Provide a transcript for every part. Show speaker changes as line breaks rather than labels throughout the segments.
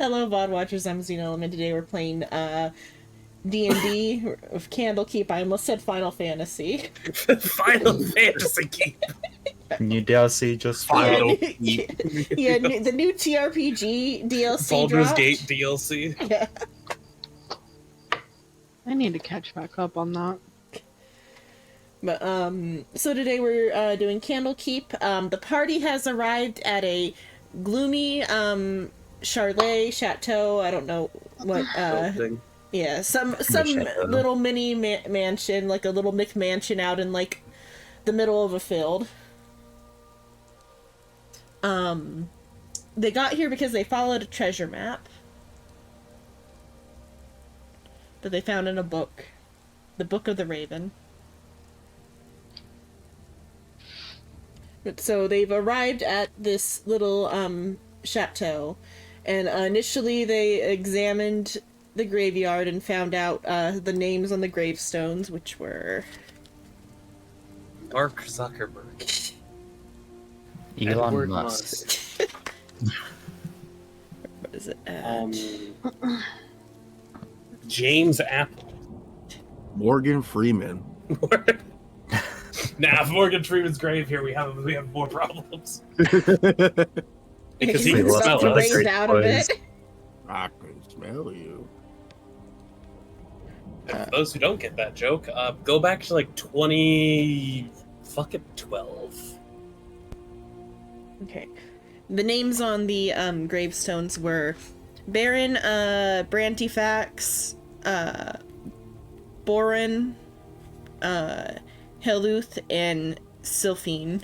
Hello, VOD watchers. I'm Xeno, and today we're playing D&D of Candlekeep. I almost said Final Fantasy.
Final Fantasy Keep.
New DLC just
Final
yeah, the new TRPG DLC
Baldur's
dropped.
Gate DLC.
Yeah.
I need to catch back up on that.
But so today we're doing Candlekeep. The party has arrived at a gloomy chateau. I don't know what yeah, some little mini mansion, like a little McMansion out in like the middle of a field. They got here because they followed a treasure map that they found in a book, the Book of the Raven. So they've arrived at this little chateau, and initially they examined the graveyard and found out the names on the gravestones, which were
Mark Zuckerberg,
Elon
Edward
Musk.
what is it?
James Apple.
Morgan Freeman.
Nah, if Morgan Freeman's grave here, we have more problems. Because he
He's
can
about
smell
to
us.
raise out of it.
I can smell you.
And for those who don't get that joke, go back to like 2012.
Okay. The names on the gravestones were Baron Brantifax, Borin, Heluth, and Sylphine.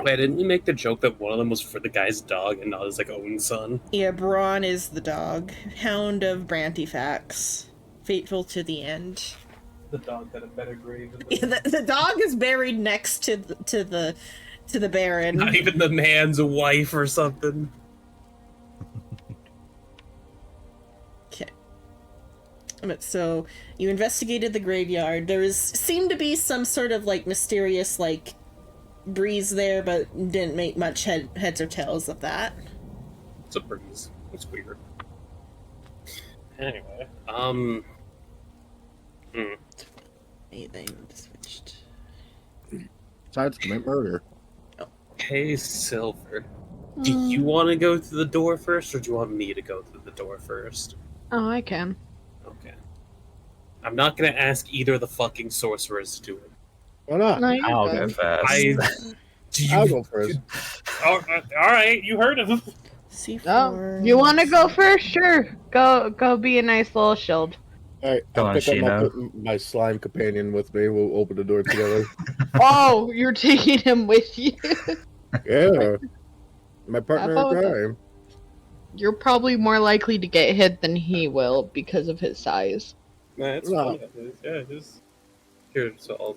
Wait, didn't you make the joke that one of them was for the guy's dog and not his like own son?
Yeah, Braun is the dog. Hound of Brantifax. Faithful to the end.
The dog had a better grave than
Yeah, the dog is buried next to the Baron.
Not even the man's wife or something.
Okay. So you investigated the graveyard. There seemed to be some sort of like mysterious like breeze there, but didn't make much heads or tails of that.
It's a breeze. It's weird. Anyway,
They switched.
Besides commit murder.
Hey, Silver. Do you want to go through the door first, or do you want me to go through the door first?
Oh, I can.
Okay. I'm not gonna ask either of the fucking sorcerers to do it.
Why not?
No, you're
I'll
good.
go first.
I'll go first.
All right, you heard him.
C4.
Oh, you want to go first? Sure. Go be a nice little shield.
Alright,
Come
I'll
on,
pick up
Shino.
my slime companion with me. We'll open the door together.
Oh, you're taking him with you.
Yeah. My partner in
Have fun with
crime.
You're probably more likely to get hit than he will because of his size.
Nah, it's
No.
fine. Yeah, just here. So I'll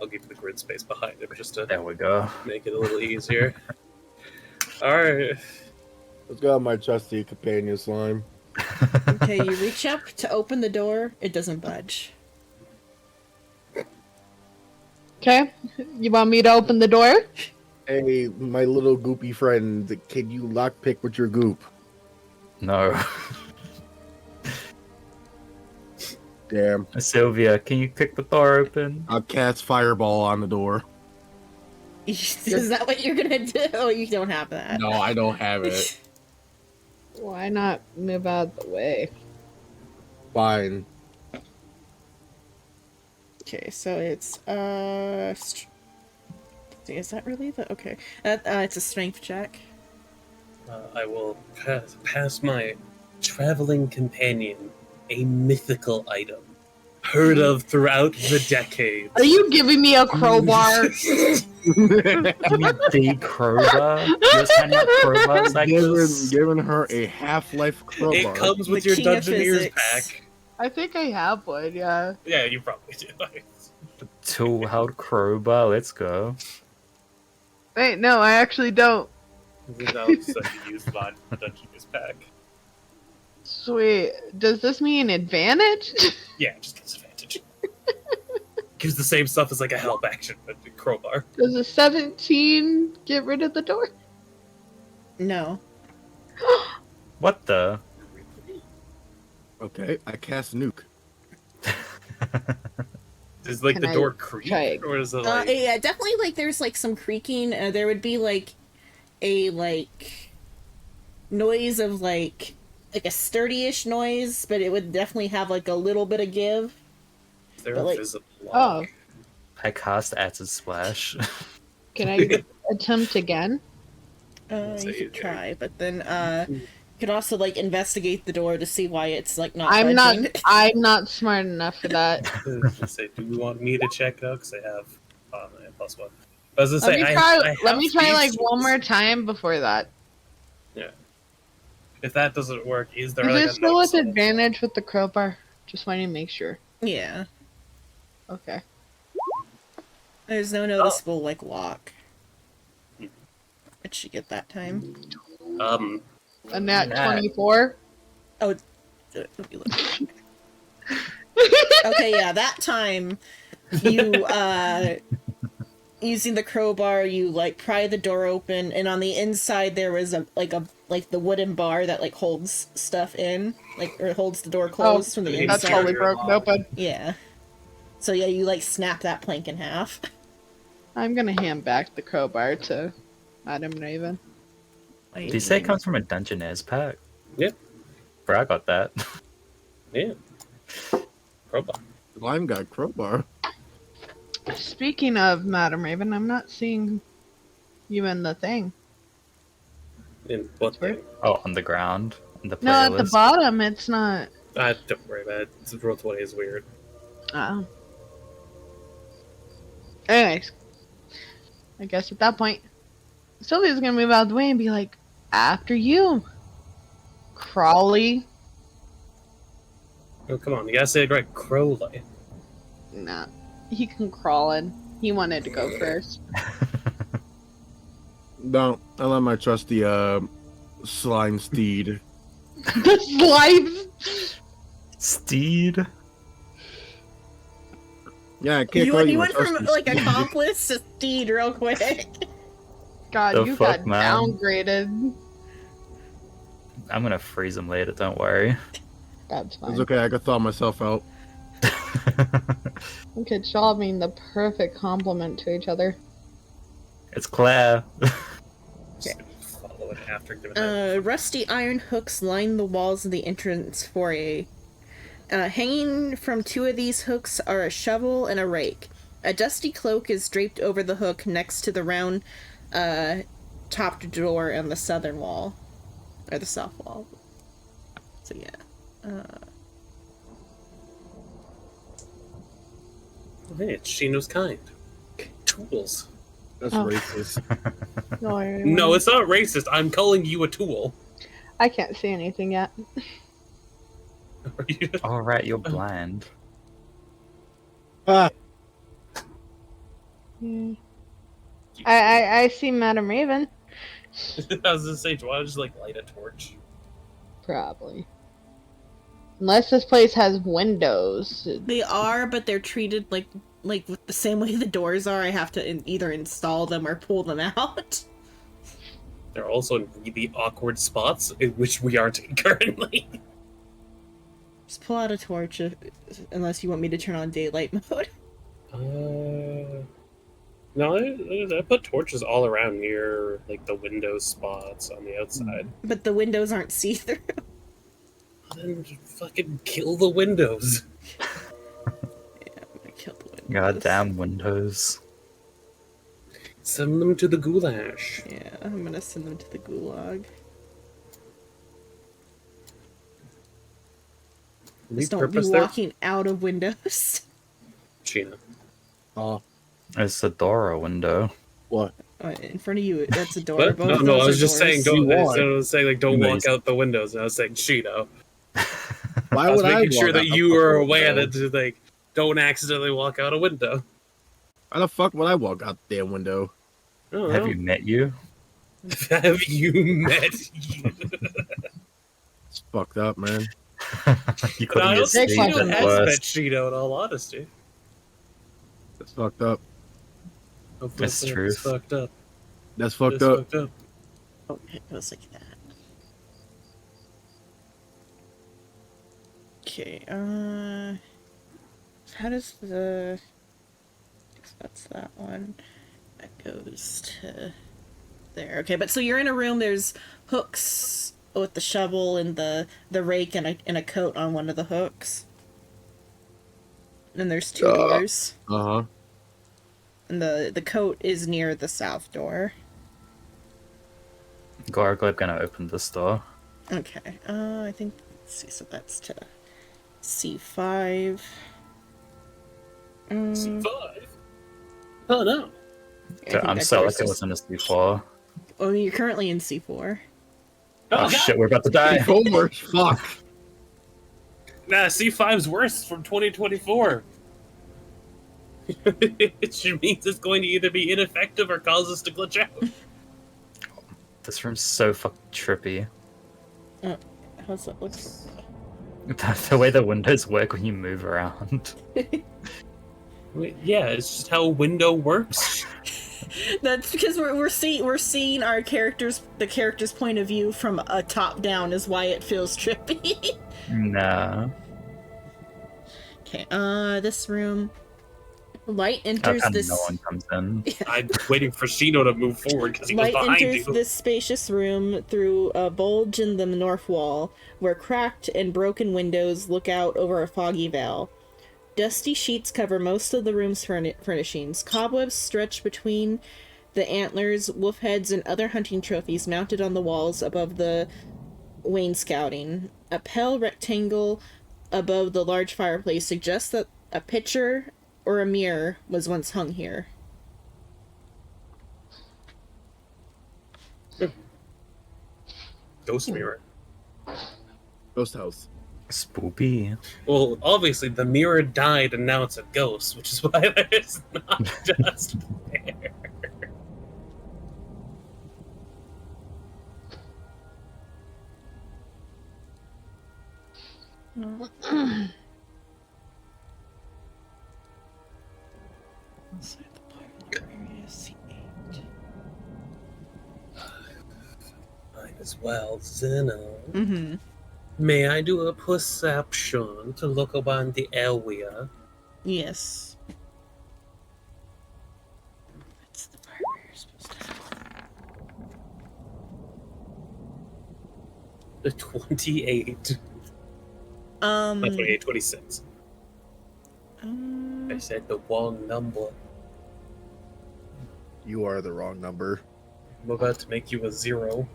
give you the grid space behind him just to
There we go.
make it a little easier. All right.
Let's go, my trusty companion slime.
Okay, you reach up to open the door. It doesn't budge.
Okay. You want me to open the door?
Hey, my little goopy friend, can you lockpick with your goop?
No.
Damn.
Sylvia, can you kick the door open?
I'll cast fireball on the door.
Is that what you're gonna do? Oh, you don't have that.
No, I don't have it.
Why not move out of the way?
Fine.
Okay, so it's is that really the okay? It's a strength check.
I will pass my traveling companion, a mythical item, heard of throughout the decades.
Are you giving me a crowbar?
The crowbar? Just hand out crowbars like this?
Giving her a Half-Life crowbar.
It comes with
The
your
king of
Dungeoneers
physics.
pack.
I think I have one, yeah.
Yeah, you probably do.
Tool-held crowbar, let's go.
Wait, no, I actually don't.
No, so you use my Dungeoneers pack.
Sweet. Does this mean advantage?
Yeah, it just gives advantage. Gives the same stuff as like a help action, but a crowbar.
Does a 17 get rid of the door?
No.
What the?
Okay, I cast nuke.
Is like
Can
the
I
door creak,
try it?
or is it like?
Yeah, definitely. Like, there's like some creaking. There would be like a noise of like a sturdy-ish noise, but it would definitely have like a little bit of give.
Is there
but,
a
like-
visible
Oh,
lock?
I cast Acid Splash.
can I attempt again?
You
Say
could
there.
try, but then you could also like investigate the door to see why it's like not.
I'm not.
budging.
I'm not smart enough for that.
Just say, do you want me to check it out? Because I have I have +1. I was gonna
Let
say,
me try.
I
Let
have
me try
thieves'
like one
tools.
more time before that.
Yeah. If that doesn't work, is there
Is
like
it
a
still with
noticeable-
advantage with the crowbar? Just wanting to make sure.
Yeah,
Okay.
there's no noticeable like lock. What should get that time?
A nat
Nat.
24.
Let me look. Okay, yeah, that time you using the crowbar, you like pry the door open, and on the inside there was a the wooden bar that like holds stuff in, or holds the door closed from the
the
That's
inside.
totally
Interior
broken
lock.
open.
Yeah. So yeah, you like snap that plank in half.
I'm gonna hand back the crowbar to Madam Raven.
Did you say it comes from a Dungeoneers pack?
Yeah.
Bro, I got that.
Yeah. Crowbar.
Lime got crowbar.
Speaking of Madam Raven, I'm not seeing you in the thing.
In what
Where?
thing?
Oh, on the ground. On the
No, at the
playlist.
bottom, it's not.
Don't worry about it. Roll 20 is weird.
Oh. Anyways, I guess at that point, Sylvia's gonna move out of the way and be like, "After you, Crawley."
Oh, come on. You gotta say it right. Crowley.
Nah, he can crawl in. He wanted to go first.
No, I let my trusty slime steed.
The slimes.
Steed.
Yeah, I can't
You,
call
you
you my
went from
trusty
like
steed.
accomplice to steed real quick.
God,
The
you
fuck,
got
man?
downgraded.
I'm gonna freeze him later, don't worry.
That's fine.
It's okay, I could thaw myself out.
We could all mean the perfect compliment to each other.
It's Claire.
Just follow it after giving that.
Rusty iron hooks line the walls of the entrance foyer. Hanging from two of these hooks are a shovel and a rake. A dusty cloak is draped over the hook next to the round topped door on the southern wall. Or the south wall. So yeah.
Hey, it's Shino's kind. Tools.
That's
Oh.
racist.
No, it's not racist. I'm calling you a tool.
I can't see anything yet.
Are you-
Alright, you're blind.
Ah,
Hmm. I see Madam Raven.
I was gonna say, do you want to just like light a torch?
Probably. Unless this place has windows.
They are, but they're treated like with the same way the doors are. I have to either install them or pull them out.
They're also in really awkward spots, in which we aren't in currently.
Just pull out a torch, unless you want me to turn on daylight mode.
No, I put torches all around near like the window spots on the outside.
But the windows aren't see-through.
Then just fucking kill the windows.
I'm gonna kill the windows.
Goddamn windows.
Send them to the goulash.
Yeah, I'm gonna send them to the gulag. Just don't be
Repurpose their
walking out of windows.
Sheena.
oh,
It's a Dora window.
what?
In front of you, that's a door.
What?
Both
No,
of
no,
those
I was
are
just saying
doors.
don't.
You
I
want.
was saying like don't walk
Amazing.
out the windows, and I was saying Sheena.
Why
I was
would I
making sure
walk
that
out the
you were
fucking
aware
window?
that just, like don't accidentally walk out a window.
Why the fuck would I walk out the damn window?
I don't
Have
know.
you met you?
Have you met you?
It's fucked up, man.
You
But I
couldn't
don't
get
think
Shino
Steed
Sheena
at
has met
worst.
Sheena in all honesty.
That's fucked up.
Hopefully
That's
it's
truth.
fucked up.
That's fucked
That's
up.
fucked up.
Oh, it goes like that. Okay, how does the... That's that one. That goes to there. Okay, but so you're in a room, there's hooks with the shovel and the rake and a coat on one of the hooks. And there's two doors.
Uh-huh.
And the coat is near the south door.
Gorglib gonna open this door.
Okay, I think, let's see, so that's to C5.
C5? Oh no.
I
So
think
I'm
that
so
door's
like it was in a C4.
Oh, you're currently in C4.
Oh,
God.
shit, we're about to die.
Homework. Fuck.
Nah, C5's worse from 2024. It means it's going to either be ineffective or cause us to glitch out.
This room's so fucking trippy.
How's that look?
The way the windows work when you move around.
Wait, yeah, it's just how a window works.
That's because we're seeing our the character's point of view from a top down is why it feels trippy.
Nah.
Okay, this room. Light
How
enters
come
this.
no one comes in?
I'm waiting for Shino to move forward because he was
Light
behind
enters
you.
this spacious room through a bulge in the north wall, where cracked and broken windows look out over a foggy vale. Dusty sheets cover most of the room's furnishings. Cobwebs stretch between the antlers, wolf heads, and other hunting trophies mounted on the walls above the wainscoting. A pale rectangle above the large fireplace suggests that a pitcher or a mirror was once hung here.
Ghost mirror.
Ghost house.
Spoopy.
Well, obviously the mirror died and now it's a ghost, which is why there's not just there. Might as well, Zeno.
Mm-hmm.
May I do a perception to look upon the area?
Yes. What's the part where you're supposed to have?
The 28. Not 28, 26. I said the wrong number.
You are the wrong number.
I'm about to make you a 0.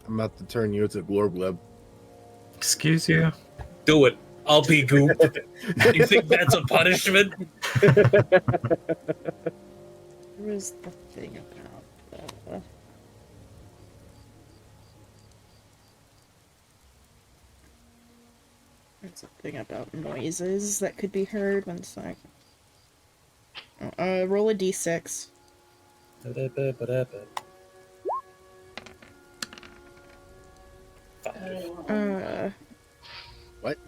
I'm about to turn you into Glorgleb.
Excuse you?
Do it. I'll be Goop. You think that's a punishment?
Where is the thing about? There's a thing about noises that could be heard. One sec. Roll a d6.
What?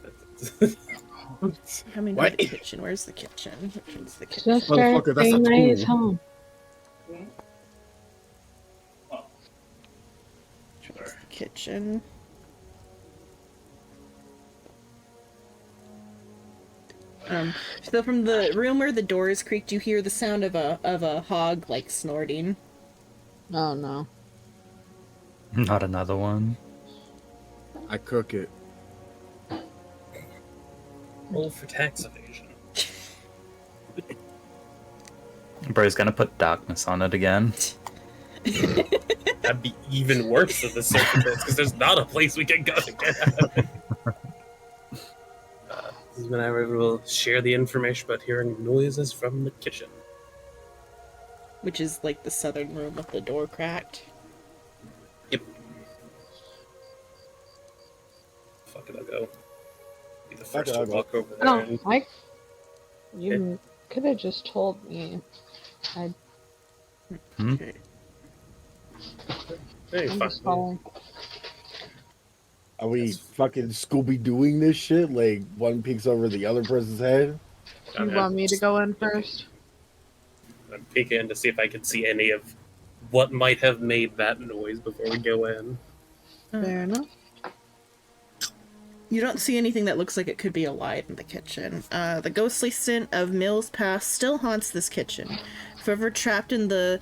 Coming
What?
to the kitchen. Where's the kitchen? Which one's the kitchen?
Just
Motherfucker, that's a
nice
tool.
home.
Which one's the kitchen? So from the room where the doors creaked, you hear the sound of a hog like snorting.
Oh no.
Not another one.
I cook it.
Roll for tax evasion.
Bro's gonna put darkness on it again.
That'd be even worse than the surface because there's not a place we can go to get out of it. This is when I will share the information about hearing noises from the kitchen.
Which is like the southern room with the door cracked.
Yep. Fuck it, I'll go. Be the first
Okay,
to
I'll go.
walk over there.
No,
and...
you could have just told me. I'm
Okay.
Hey,
just
fine.
following.
Are we
That's-
fucking Scooby doing this shit? Like one peeks over the other person's head?
You want me to go in first?
I'm peeking in to see if I can see any of what might have made that noise before we go in.
Fair enough.
You don't see anything that looks like it could be alive in the kitchen. The ghostly scent of Mill's past still haunts this kitchen, forever trapped in the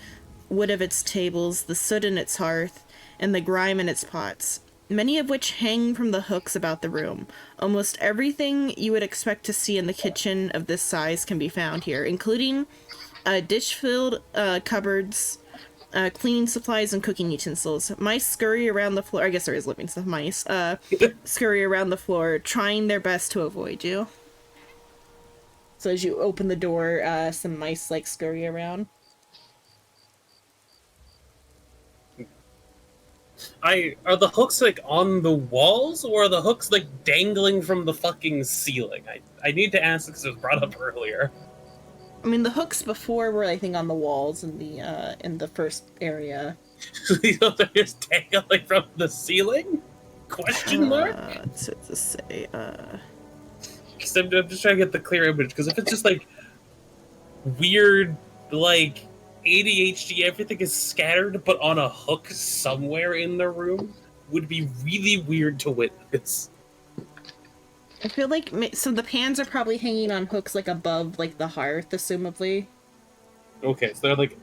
wood of its tables, the soot in its hearth, and the grime in its pots, many of which hang from the hooks about the room. Almost everything you would expect to see in the kitchen of this size can be found here, including dish-filled cupboards, cleaning supplies, and cooking utensils. Mice scurry around the floor. I guess there is living stuff. Mice scurry around the floor, trying their best to avoid you. So as you open the door, some mice like scurry around.
Are the hooks like on the walls, or are the hooks like dangling from the fucking ceiling? I need to ask because it was brought up earlier.
I mean, the hooks before were, I think, on the walls in the first area.
These are just dangling from the ceiling? Question mark?
So to say,
Because I'm just trying to get the clear image. Because if it's just like weird, like ADHD, everything is scattered, but on a hook somewhere in the room, would be really weird to witness.
I feel like so the pans are probably hanging on hooks like above like the hearth, assumably.
Okay, so they're like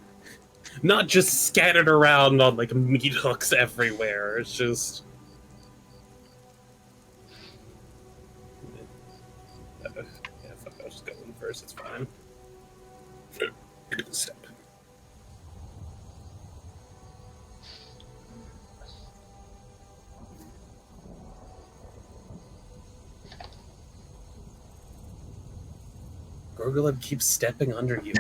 not just scattered around on like meat hooks everywhere. It's just yeah, fuck, I'll just go in first. It's fine. Good step. Gorguleb keeps stepping under you.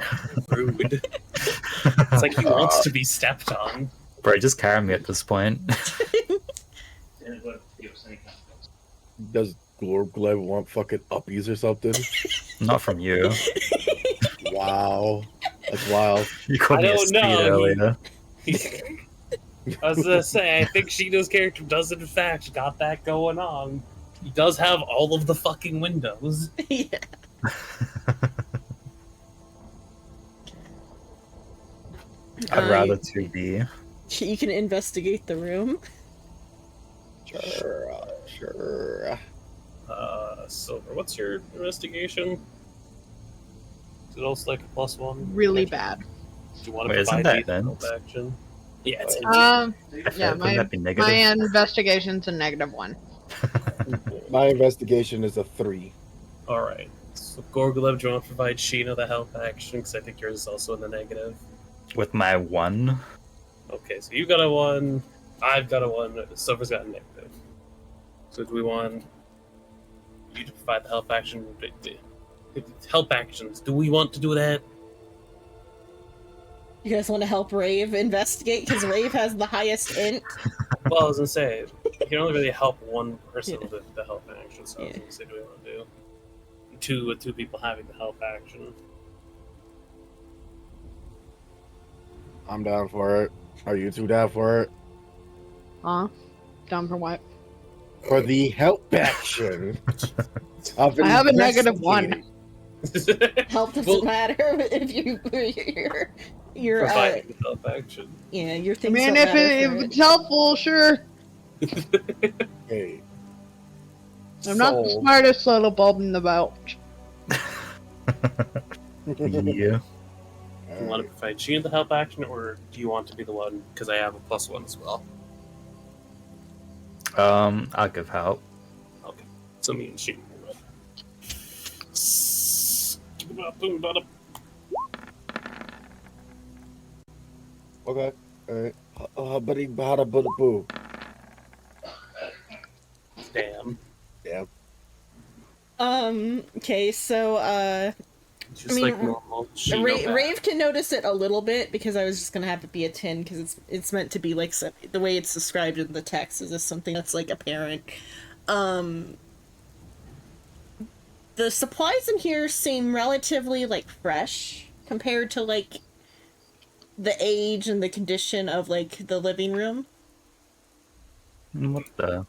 Rude. It's like he wants to be stepped on.
Bro, just carry me at this point.
Does Glorgleb want fucking uppies or something?
Not from you.
Wow. That's wild.
You called
I
me a
don't
speed
know.
earlier.
I was gonna say, I think Shino's character does in fact got that going on. He does have all of the fucking windows.
Yeah.
I'd rather to be.
You can investigate the room.
Sure.
Silver, what's your investigation? Is it also like a +1?
Really
Actually,
bad.
Do you want to
Wait, isn't
provide
that
the
Vince?
action? Yeah, it's
Um,
I feel
yeah,
like, wouldn't that be
my
negative?
investigation's a -1.
My investigation is a 3.
Alright. So Gorguleb, do you want to provide Shino the help action? Because I think yours is also in the negative.
With my 1?
Okay, so you got a 1, I've got a 1, Silver's got a negative. So do we want you to provide the help action? Help actions. Do we want to do that?
You guys want to help Rave investigate? Because Rave has the highest int.
Well, I was gonna say, you can only really help one person
Yeah.
with the help action, so I was
Yeah.
gonna say, do we want to do two with two people having the help action?
I'm down for it. Are you two down for it?
Down for what?
For the help action. Of
I have a -1.
investigating.
Help doesn't
Well-
matter if you're
Providing the help action.
yeah, your
I
things
mean,
don't
if
matter for
it's helpful, sure.
Okay.
I'm not the
So-
smartest little bulb in the boat.
Yeah.
Do you want to
Alright.
provide Sheena the help action, or do you want to be the one? Because I have a +1 as well.
I'll give help.
Okay, so me and Sheena.
Okay. Alright. Buddy, bada bada boo.
Damn.
Yeah.
Okay, so
Just
I mean,
like normal Sheena. back.
Rave can notice it a little bit because I was just gonna have it be a 10 because it's meant to be like the way it's described in the text is just something that's like apparent. The supplies in here seem relatively like fresh compared to like the age and the condition of like the living room.
What the?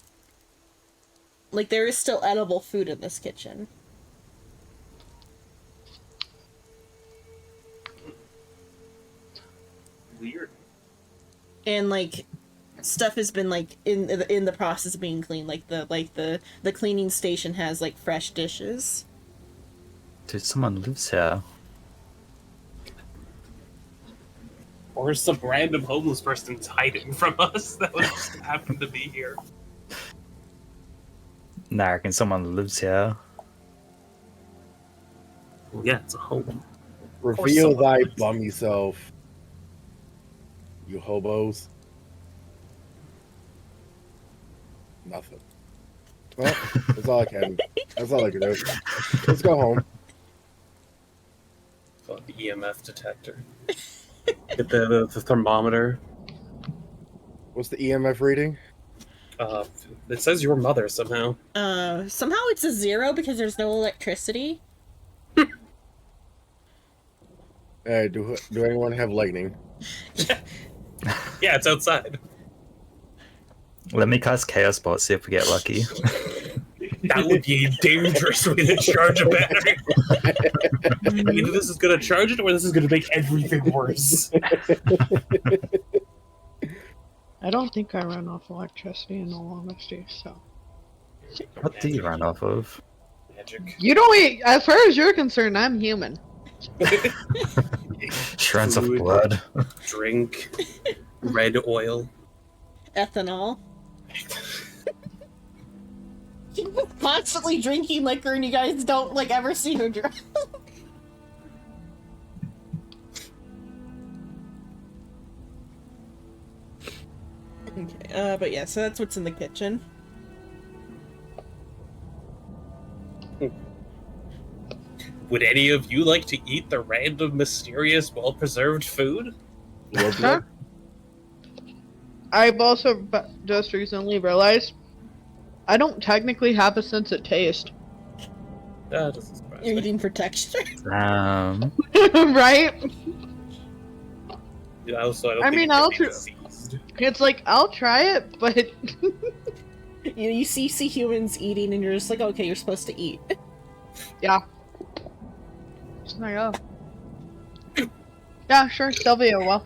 Like there is still edible food in this kitchen.
Weird.
And like stuff has been like in the process of being cleaned. Like the cleaning station has like fresh dishes.
Dude, someone lives here.
Or some random homeless person's hiding from us that was just happened to be here.
Nah, I reckon someone lives here.
Well, yeah, it's a home.
Reveal
someone
thy
lives.
bummy self, you hobos. Nothing. Well, that's all I can. That's all I can do. Let's go home.
Fuck the EMF detector. Get the thermometer.
What's the EMF reading?
It says your mother somehow.
Somehow it's a 0 because there's no electricity.
Hey, do anyone have lightning?
Yeah, it's outside.
Let me cast Chaos Bot, see if we get lucky.
That would be a dangerous way to charge a battery. Either this is going to charge it, or this is going to make everything worse.
I don't think I run off electricity in all honesty, so.
What do you run off of?
Magic.
You don't eat, as far as you're concerned, I'm human.
Shreds of
Food.
blood.
Drink. Red oil.
Ethanol. She's constantly drinking liquor and you guys don't like ever see her drunk. Okay, but yeah, so that's what's in the kitchen.
Would any of you like to eat the random, mysterious, well-preserved food?
Huh? I've also just recently realized I don't technically have a sense of taste.
That doesn't surprise
You're
me.
eating for texture.
Right?
Yeah, also, I don't
I
think
mean,
it can
I'll
be
tr-
diseased.
It's like, I'll try it, but
You see humans eating and you're just like, okay, you're supposed to eat.
yeah. Just like, oh. Yeah, sure, Sylvia will.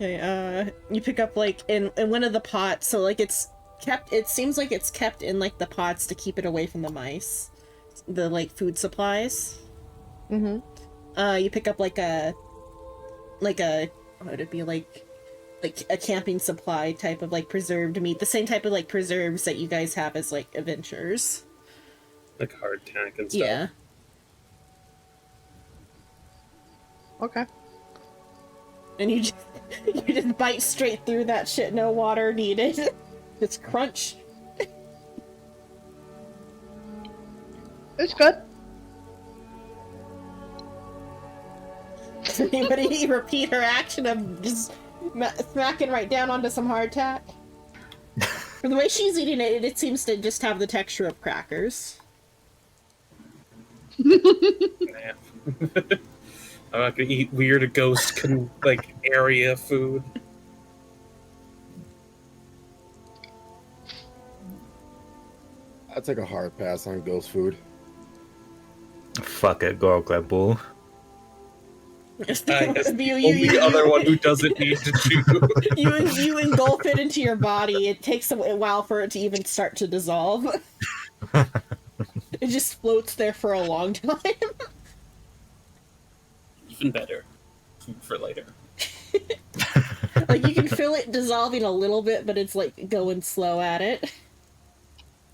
Okay, you pick up like in one of the pots, so like it seems like it's kept in like the pots to keep it away from the mice. The like food supplies.
Mm-hmm.
You pick up like a what would it be, like a camping supply type of like preserved meat, the same type of like preserves that you guys have as like adventurers.
Like hardtack and stuff.
Yeah.
Okay.
And you just bite straight through that shit, no water needed. Just crunch.
It's good.
Does anybody repeat her action of just smacking right down onto some hardtack? From the way she's eating it, it seems to just have the texture of crackers.
Nah. I'm not gonna eat weird ghost area food.
I'd take a hard pass on ghost food.
Fuck it, go Glad Bull.
Yes,
You-
only the other one who doesn't need to chew.
you engulf it into your body. It takes a while for it to even start to dissolve. It just floats there for a long time.
Even better. Food for later.
Like you can feel it dissolving a little bit, but it's like going slow at it.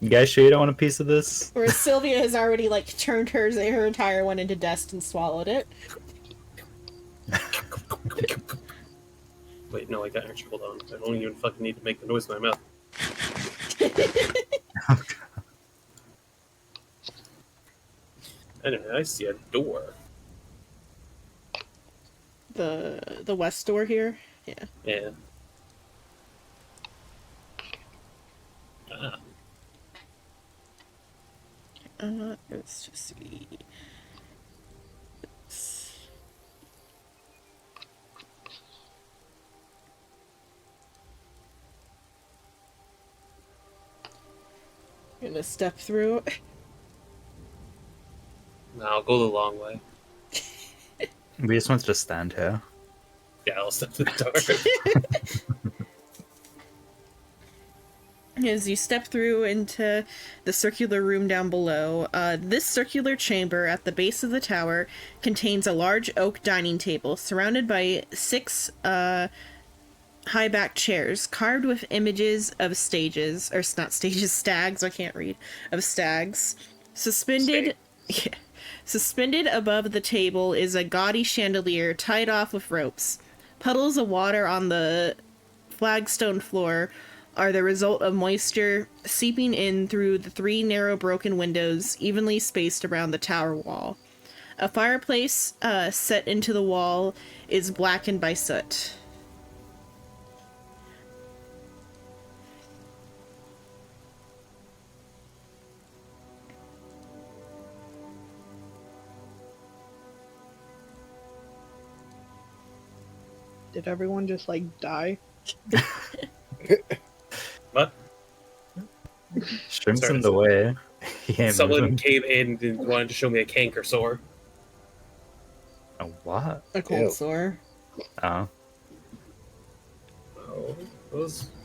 You guys sure you don't want a piece of this?
Whereas Sylvia has already like turned her entire one into dust and swallowed it.
Wait, no, I got energy. Hold on. I don't even fucking need to make the noise in my mouth. Anyway, I see a door.
The west door here. Yeah.
Yeah. Ah.
Let's just see. Gonna step through.
No, I'll go the long way.
We just wanted to stand here.
Yeah, I'll step to the door.
as you step through into the circular room down below. This circular chamber at the base of the tower contains a large oak dining table surrounded by 6 high-backed chairs carved with images of stages, or not stages, stags, I can't read, of stags. Suspended above the table is a gaudy chandelier tied off with ropes. Puddles of water on the flagstone floor are the result of moisture seeping in through the 3 narrow broken windows evenly spaced around the tower wall. A fireplace set into the wall is blackened by soot.
Did everyone just like die?
What?
Shrimp's
Sorry,
in the way. He ain't
Someone
moving.
came in and wanted to show me a canker sore.
A what?
A cold
Ew.
sore.
Oh.
Oh,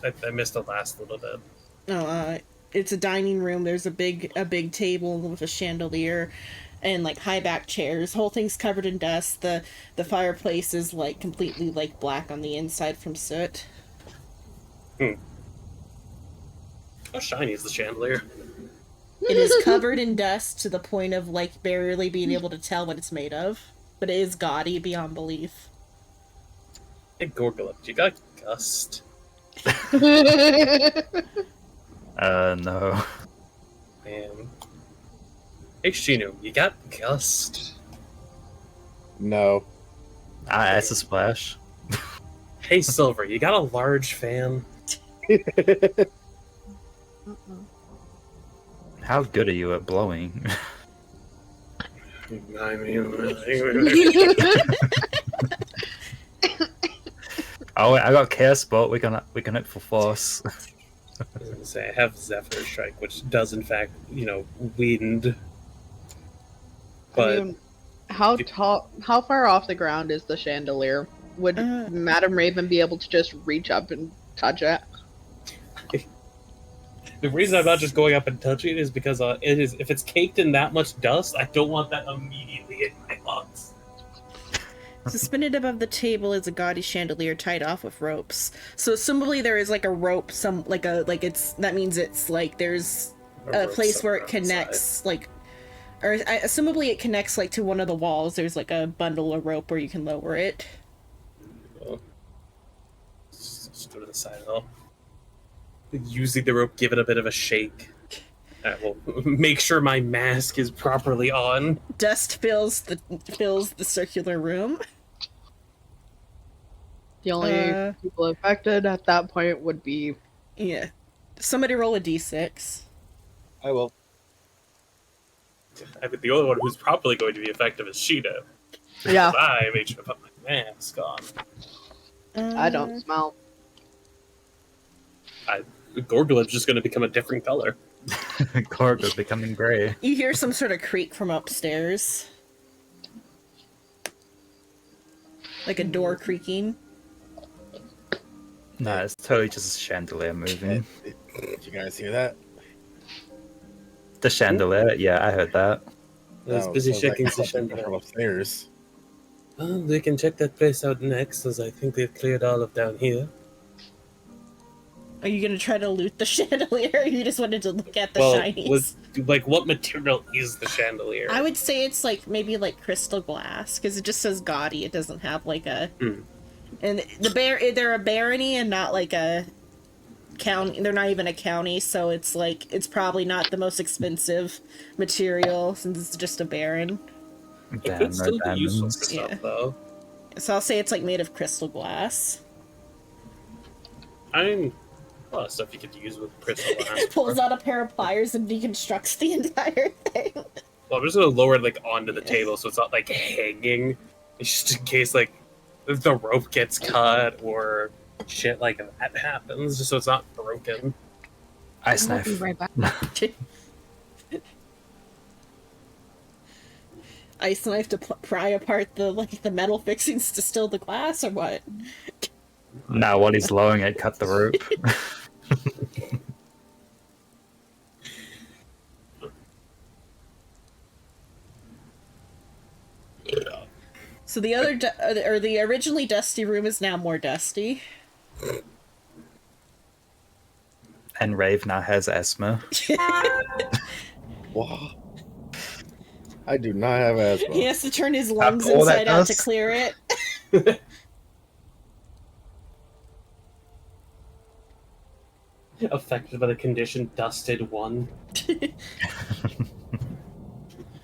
I missed the last little bit.
No, it's a dining room. There's a big table with a chandelier and like high back chairs. Whole thing's covered in dust. The fireplace is like completely like black on the inside from soot.
How shiny is the chandelier?
It is covered in dust to the point of like barely being able to tell what it's made of. But it is gaudy beyond belief.
Hey, Gorgulip, you got gust?
No.
Man. Hey, Shinu, you got gust?
No.
That's a splash.
Hey, Silver, you got a large fan?
How good are you at blowing?
I mean,
Oh wait, I got Chaos Bolt. We can hit for force.
I was gonna say, I have Zephyr Strike, which does, in fact, wind. But
I mean, how far off the ground is the chandelier? Would Madam Raven be able to just reach up and touch it?
the reason I'm not just going up and touching it is because if it's caked in that much dust, I don't want that immediately in my lungs.
Suspended above the table is a gaudy chandelier tied off with ropes. So assumably there is like a rope, that means it's like there's a place where it connects, like, or assumably it connects like to one of the walls. There's like a bundle of rope where you can lower it.
Just go to the side. I'll using the rope, give it a bit of a shake. I will make sure my mask is properly on.
Dust fills the circular room.
The only people affected at that point would be
Yeah. Somebody roll a d6.
I will.
I mean, the only one who's probably going to be effective is Sheeta.
yeah.
I made sure to put my mask on.
I don't smell.
Gorgulip's just going to become a different color.
Gorg is becoming grey.
You hear some sort of creak from upstairs. Like a door creaking.
No, it's totally just a chandelier moving.
Did you guys hear that?
The chandelier? Yeah, I heard that.
I was
No,
busy
sounds like
checking the
something from
chandelier.
upstairs.
Well, they can check that place out next, as I think they've cleared all of down here.
Are you gonna try to loot the chandelier, or you just wanted to look at the shinies?
What material is the chandelier?
I would say it's like maybe like crystal glass, because it just says gaudy. It doesn't have like a. And they're a barony and not like a county. They're not even a county, so it's like it's probably not the most expensive material since it's just a baron.
It
Damn,
could
no
still be useful for
diamonds.
stuff,
Yeah.
though.
So I'll say it's like made of crystal glass.
I mean, a lot of stuff you could use with crystal glass.
Pulls out a pair of pliers and deconstructs the entire thing.
Well, I'm just gonna lower it like onto the table so it's not like hanging. It's just in case like if the rope gets cut or shit like that happens, just so it's not broken.
Ice
I'll be
knife.
right back.
Ice knife to pry apart the metal fixings to still the glass, or what?
Now while he's lowering it, cut the rope.
So the other, or the originally dusty room is now more dusty.
And Rave now has asthma.
Wow. I do not have asthma.
He has to turn his lungs
all that
inside out to
dust?
clear it.
Affected by the condition dusted 1.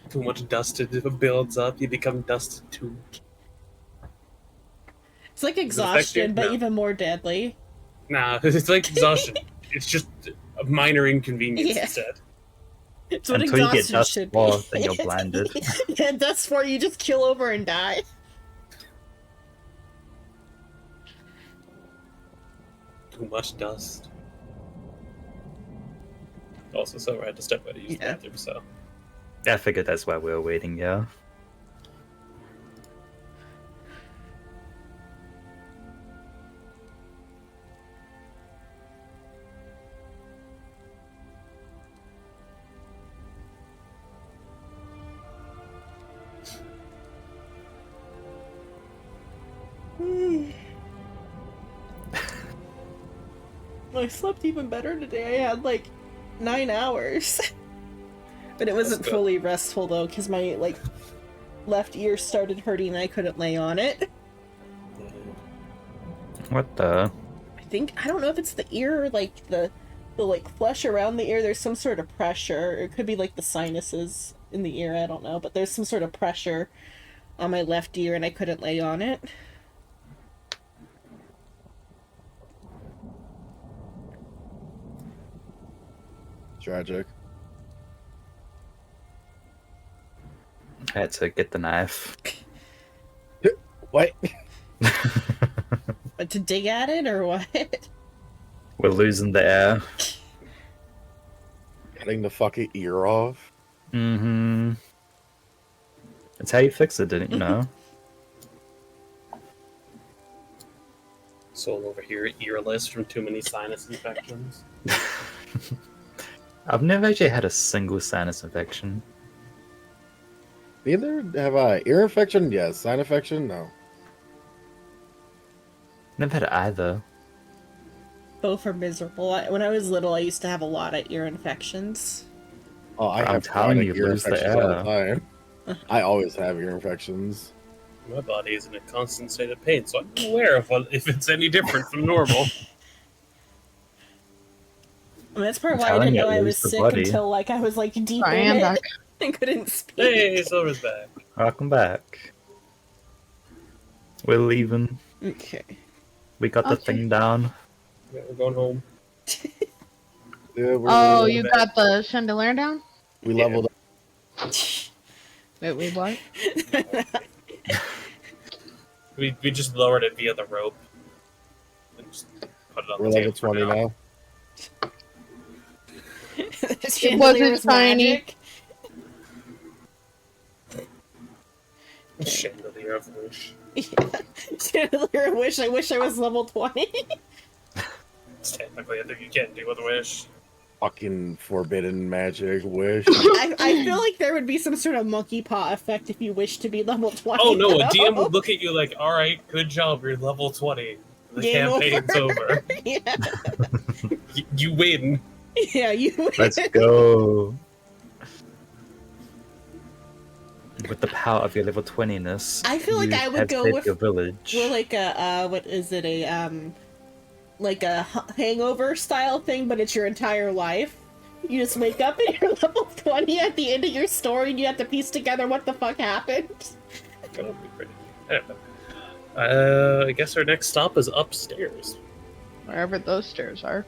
Too much dusted builds up, you become dusted 2.
It's like
it
exhaustion,
effective?
but
No.
even more deadly.
Nah, it's like exhaustion. It's just a minor inconvenience
Yeah.
instead.
It's what
Until you get
exhaustion
dust
should
more,
be.
then you're blinded.
Yeah, dust 4, you just kill over and die.
Too much dust. Also, so I had to step out to use the
Yeah.
bathroom, so.
Yeah, I figured that's why we were waiting, yeah.
I slept even better today. I had like 9 hours. But it wasn't
good.
fully restful though, because my like left ear started hurting and I couldn't lay on it.
What the?
I don't know if it's the ear or like the like flesh around the ear. There's some sort of pressure. Or it could be like the sinuses in the ear, I don't know, but there's some sort of pressure on my left ear and I couldn't lay on it.
Tragic.
I had to get the knife.
What?
But to dig at it or what?
We're losing the air.
Cutting the fucking ear off?
Mm-hmm. That's how you fix it, didn't you know?
Soul over here, earless from too many sinus infections.
I've never actually had a single sinus infection.
Neither have I. Ear infection? Yes. Sinus infection? No.
Never had either.
Both are miserable. When I was little, I used to have a lot of ear infections.
Oh, I
I'm
have
telling
chronic
you,
ear
lose the
infections all the
air.
time. I always have ear infections.
My body is in a constant state of pain, so I'm aware of if it's any different from normal.
I mean, that's part of why I
telling
didn't
you,
know I
lose
was
the
sick
body.
until like I was like deep
Sorry,
in
I'm
it
back.
and couldn't speak.
Hey, Silver's back.
Welcome back. We're leaving.
Okay.
We got the
Okay.
thing down.
Yeah, we're going home.
Yeah, we're
Oh,
leaving
you
it.
got the chandelier down?
We leveled up.
Wait, we what?
We just lowered it via the rope. And just put it on
We're
the
level
table for
20
now.
now.
Chandelier
wasn't tiny.
magic.
Chandelier of wish.
Yeah. Chandelier wish. I wish I was level 20.
It's technically a thing you can't do with a wish.
Fucking forbidden magic wish.
I feel like there would be some sort of monkey paw effect if you wish to be level 20.
Oh no, a
though.
DM would look at you like, alright, good job, you're level 20. The
Game
campaign's over.
Yeah.
You win.
Yeah, you win.
Let's go. With the power of your level 20-ness,
I feel like
you
I would
have
go
saved
with-
your village.
We're like a what is it, like a hangover style thing, but it's your entire life. You just wake up and you're level 20 at the end of your story and you have to piece together what the fuck happened.
That would be pretty. I don't know. I guess our next stop is upstairs.
Wherever those stairs are.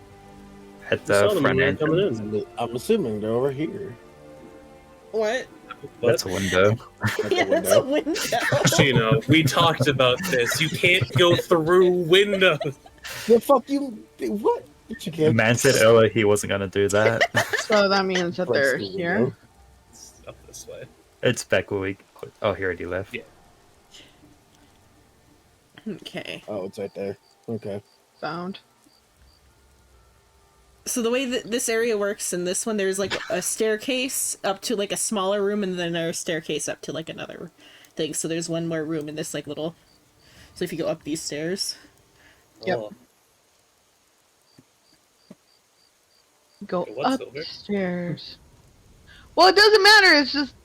At
We saw
the
them when
front
we were
entrance.
coming in.
I'm assuming they're over here.
What?
That's a window.
At
Yeah,
the
that's a
window.
window.
So, you know, we talked about this. You can't go through windows.
The fuck you? What? You
The
can't.
man said earlier he wasn't going to do that.
So that means that
press
they're
the
here.
window.
It's up this way.
It's back where we... Oh, he already left.
Yeah.
Okay.
Oh, it's right there. Okay.
Found.
So the way that this area works in this one, there's like a staircase up to like a smaller room and then a staircase up to like another thing, so there's one more room in this like little. So if you go up these stairs,
Yep.
Oh,
Go
Okay, what's over?
upstairs. Well, it doesn't matter. It's just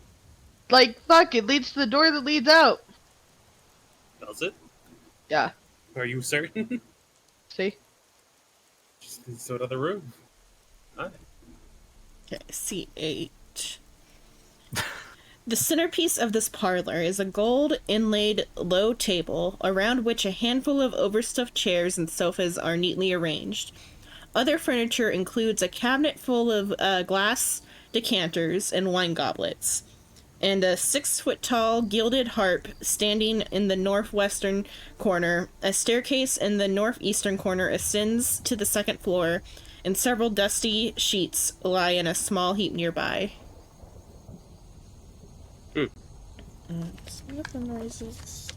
like fuck. It leads to the door that leads out.
does it?
Yeah.
Are you certain?
See.
Just leads to another room. Hi.
okay, C8. The centerpiece of this parlor is a gold inlaid low table around which a handful of overstuffed chairs and sofas are neatly arranged. Other furniture includes a cabinet full of glass decanters and wine goblets, and a 6-foot-tall gilded harp standing in the northwestern corner. A staircase in the northeastern corner ascends to the second floor, and several dusty sheets lie in a small heap nearby. Some of the noises.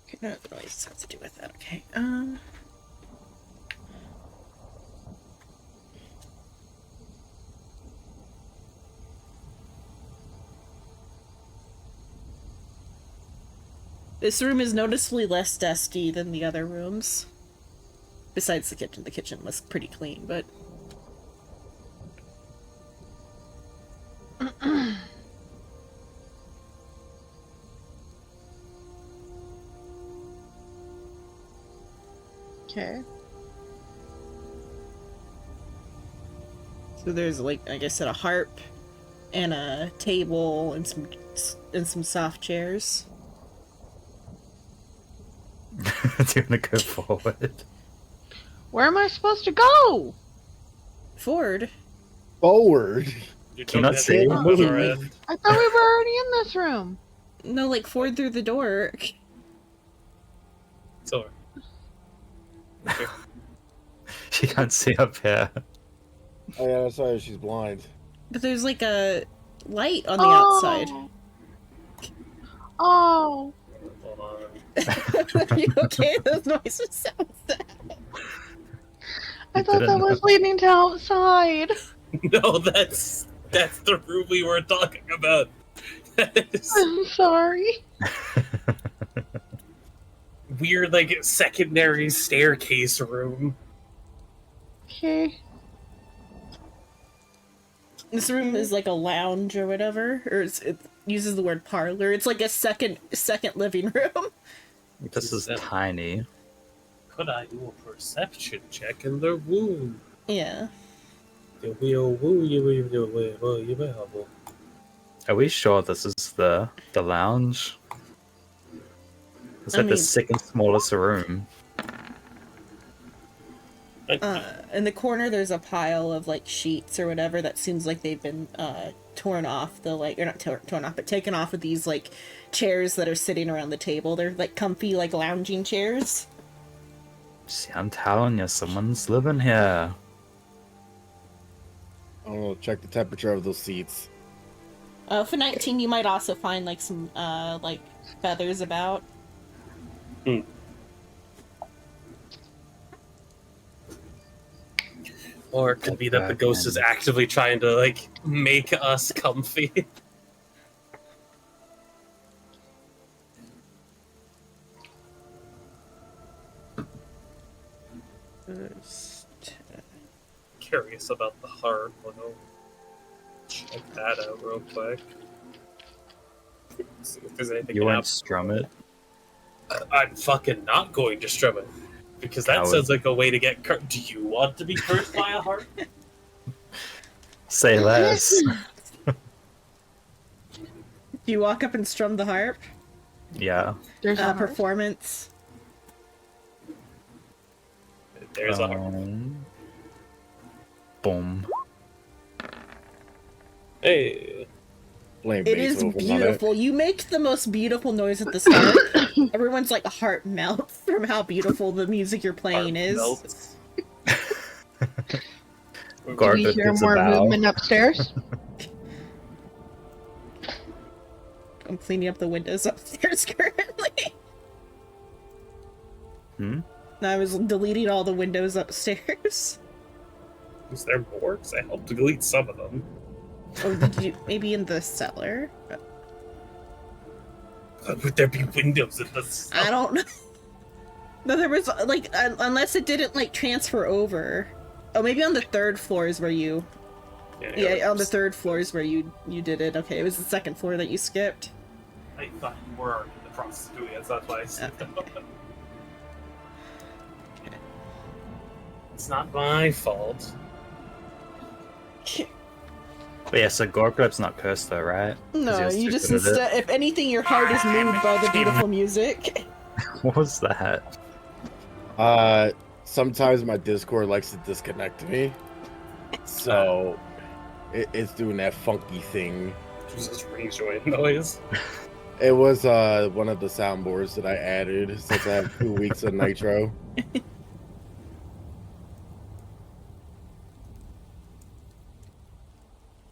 Okay, no, the noise has to do with that. Okay. This room is noticeably less dusty than the other rooms. Besides the kitchen. The kitchen was pretty clean, but...
Okay.
So there's, like I said, a harp and a table and some soft chairs.
Do you want to go forward?
Where am I supposed to go?
Ford.
Forward.
You
Can you not
have
see?
to move around.
I thought we were already in this room.
No, like Ford through the door.
It's over.
She can't see up here.
Oh yeah, sorry, she's blind.
But there's like a light on the outside.
Oh.
Hold on.
Are you okay? Those noises sound sad.
I thought that
didn't
was leading to outside.
No, that's the room we were talking about. That is
I'm sorry.
weird, like secondary staircase room.
Okay.
This room is like a lounge or whatever, or it uses the word parlor. It's like a second living room.
This is tiny.
Could I do a perception check in the room?
Yeah.
Are we sure this is the lounge? It's
I
like the
mean-
second smallest room.
In the corner, there's a pile of like sheets or whatever that seems like they've been torn off the like, or not torn off, but taken off of these like chairs that are sitting around the table. They're like comfy, like lounging chairs.
See, I'm telling you, someone's living here.
I don't know. Check the temperature of those seats.
For 19, you might also find like some like feathers about.
Or it could be that the ghost is actively trying to like make us comfy. Curious about the heart. I'll check that out real quick. See if there's anything
You
in
won't
it.
strum it.
I'm fucking not going to strum it. Because that
How
sounds
is-
like a way to get cursed. Do you want to be cursed by a heart?
Say less.
Do you walk up and strum the harp?
Yeah.
There's a heart.
Performance.
There's a heart.
Boom.
Hey.
Blame
It is
Beethoven on it.
beautiful. You make the most beautiful noise at the start. Everyone's like heart melts from how beautiful the music you're playing
Heart
is.
melts.
Do we
Garfield
hear
gives a
more
bow.
movement upstairs?
I'm cleaning up the windows upstairs currently.
Hmm?
I was deleting all the windows upstairs.
Is there more? Because I helped delete some of them.
Or did you maybe in the cellar?
Would there be windows in the
I don't know. No, there was like unless it didn't like transfer over. Oh, maybe on the third floor is where you. Yeah, on the third floor is where you did it. Okay, it was the second floor that you skipped.
I thought you were already in the process of doing it, so that's why I said that. It's not my fault.
But yeah, so Gorgleb's not cursed though, right? 'Cause
No,
he was
you
too
just
good at it.
instead. If anything, your heart is moved by the beautiful music.
What was that?
Sometimes my Discord likes to disconnect me, so it's doing that funky thing.
Jesus, range joint noise.
It was one of the soundboards that I added since I have 2 weeks of Nitro.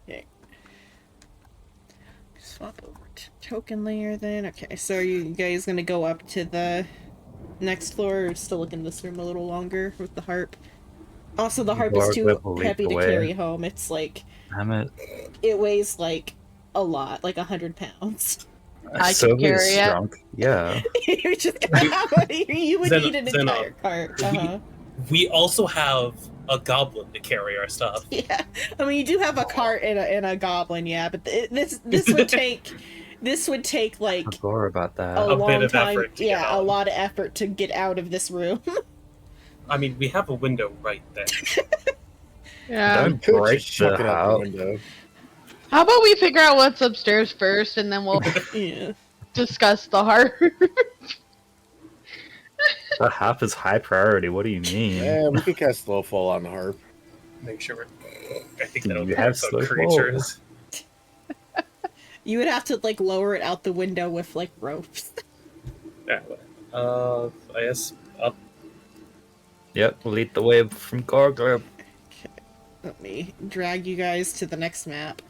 Okay. Swap over to token layer then. Okay, so are you guys gonna go up to the next floor or still look in this room a little longer with the harp? Also, the harp is too
Gorgleb will lead
heavy
the
to
way.
carry home. It's like,
Damn it.
it weighs like a lot, like 100 pounds.
I can
Sylvia's
carry it.
drunk. Yeah.
You're just, you would need an entire cart. Uh-huh.
We also have a goblin to carry our stuff.
Yeah, I mean you do have a cart and a goblin, yeah, but this would take like
I forgot about that.
a
A bit
long
of
time.
effort to get
Yeah, a
out.
lot of effort to get out of this room.
I mean, we have a window right there.
Yeah.
Don't
Could
break
just chuck
the
it out the
house.
window.
How about we figure out what's upstairs first, and then we'll
Yeah.
discuss the heart.
The harp is high priority. What do you mean?
Yeah, we could cast Slowfall on the harp.
Make sure I think
Do
that'll
you
help
have
some
slow
creatures.
You would have to like lower it out the window with like ropes.
Yeah. I guess up.
Yep, lead the way from Gorgleb.
Let me drag you guys to the next map.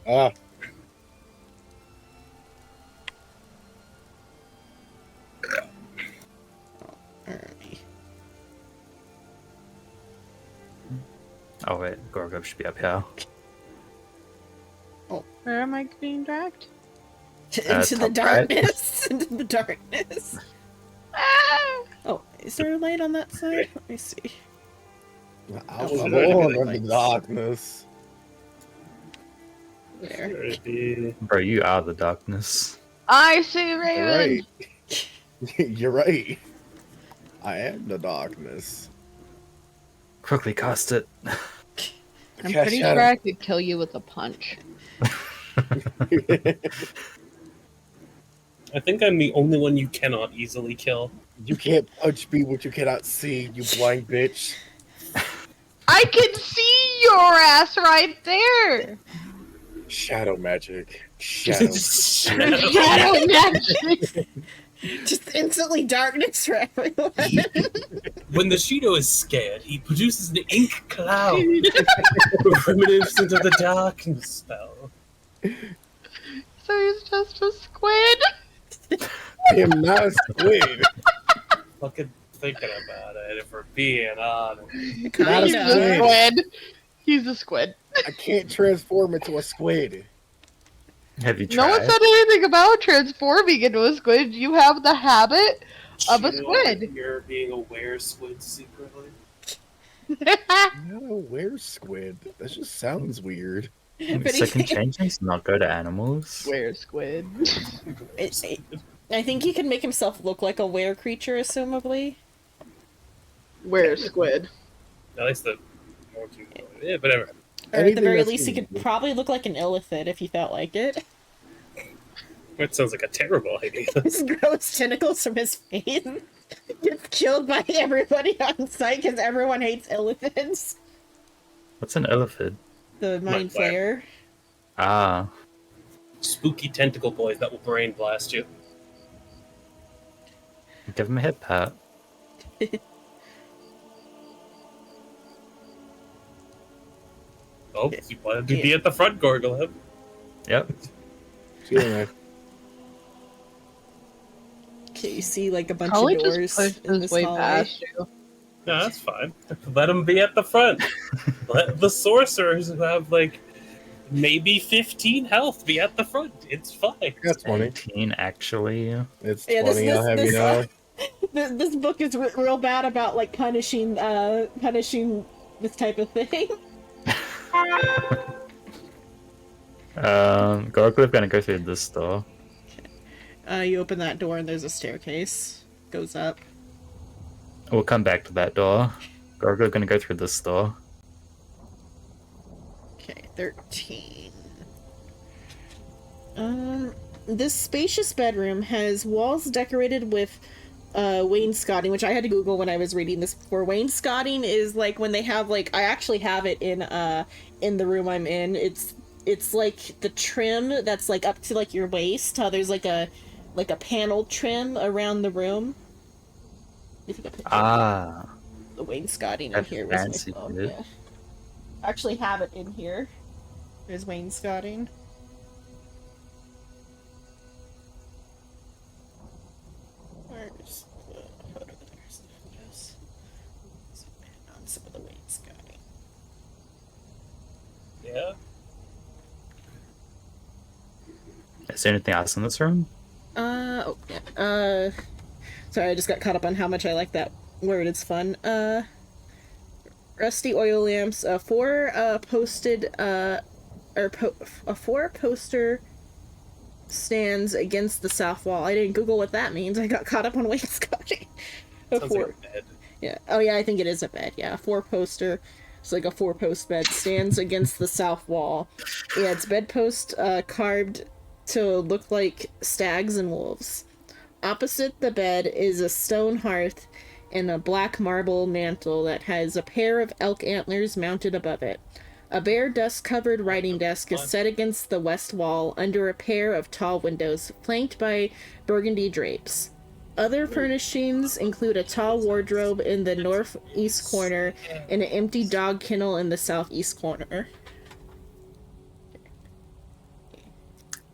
Ah,
Alrighty.
Oh wait, Gorgleb should be up here.
Where am I being dragged?
Into the
top right.
darkness. Into the darkness.
Ah!
Oh, is there a light on that side? Let me see.
I was
Oh,
born
lights.
in the darkness.
There.
Bro, you are the darkness.
I see
You're
Raven.
right. You're right. I am the darkness.
Quickly cast it.
I'm
Cash
pretty
out.
sure I could kill you with a punch.
I think I'm the only one you cannot easily kill.
You can't punch me what you cannot see, you blind bitch.
I can see your ass right there.
Shadow magic. Shadow.
Shadow magic.
Just instantly darkness for everyone.
When the Shido is scared, he produces an ink cloud. Primitives into the darkness spell.
So he's just a squid.
I am not a squid.
Fucking thinking about it, if we're being honest.
Not
Kind
He's
a
of.
a
squid.
squid. He's a squid.
I can't transform into a squid.
Have you
No one
tried?
said anything about transforming into a squid. You have the habit of a
Shido
squid.
You're being a were-squid secretly.
No, where's squid? That just sounds weird.
But
Second
he-
change needs to not go to animals.
Where squid?
I think he can make himself look like a were creature, assumably.
Where squid?
At least the yeah, whatever.
Or at the
Anything
very
that's
least, he could
evil.
probably look like an illithid if he felt like it.
That sounds like a terrible idea.
Just grows tentacles from his face. Gets killed by everybody on site because everyone hates illithids.
What's an elephant?
The mind
Flayer.
flayer.
Ah,
Spooky tentacle boys that will brain blast you.
give him a hip pat.
Oh, you wanted to be at the front, Gorgleb.
Yep.
Yeah.
Okay, you see like a bunch
Probably
of
just
doors
push
in
this
this
way
hallway.
past you.
No, that's fine. Let them be at the front. Let the sorcerers who have like maybe 15 health be at the front. It's fine.
I got 20.
18, actually.
It's
Yeah,
20, I'll have you know.
This book is real bad about like punishing this type of thing.
Gargoyle gonna go through this door.
You open that door and there's a staircase. Goes up.
We'll come back to that door. Gargoyle gonna go through this door.
Okay, 13. This spacious bedroom has walls decorated with wainscoting, which I had to Google when I was reading this before. Wainscoting is like when they have like, I actually have it in the room I'm in. It's like the trim that's like up to like your waist. How there's like a panel trim around the room. I think I put the wainscoting in
That's
here with my
fancy,
phone.
dude.
Yeah. I actually have it in here. There's wainscoting. Where's the photo? There's the photos. Zoom in on some of the wainscoting.
Yeah.
Is there anything else in this room?
Oh, yeah. Sorry, I just got caught up on how much I like that word. It's fun. Rusty oil lamps, four poster stands against the south wall. I didn't Google what that means. I got caught up on wainscoting.
Sounds like a bed.
Yeah. Oh yeah, I think it is a bed. Yeah, four poster. It's like a 4-post bed stands against the south wall. Yeah, it's bedpost carved to look like stags and wolves. Opposite the bed is a stone hearth and a black marble mantle that has a pair of elk antlers mounted above it. A bare dust-covered writing desk is set against the west wall under a pair of tall windows, flanked by burgundy drapes. Other furnishings include a tall wardrobe in the northeast corner and an empty dog kennel in the southeast corner.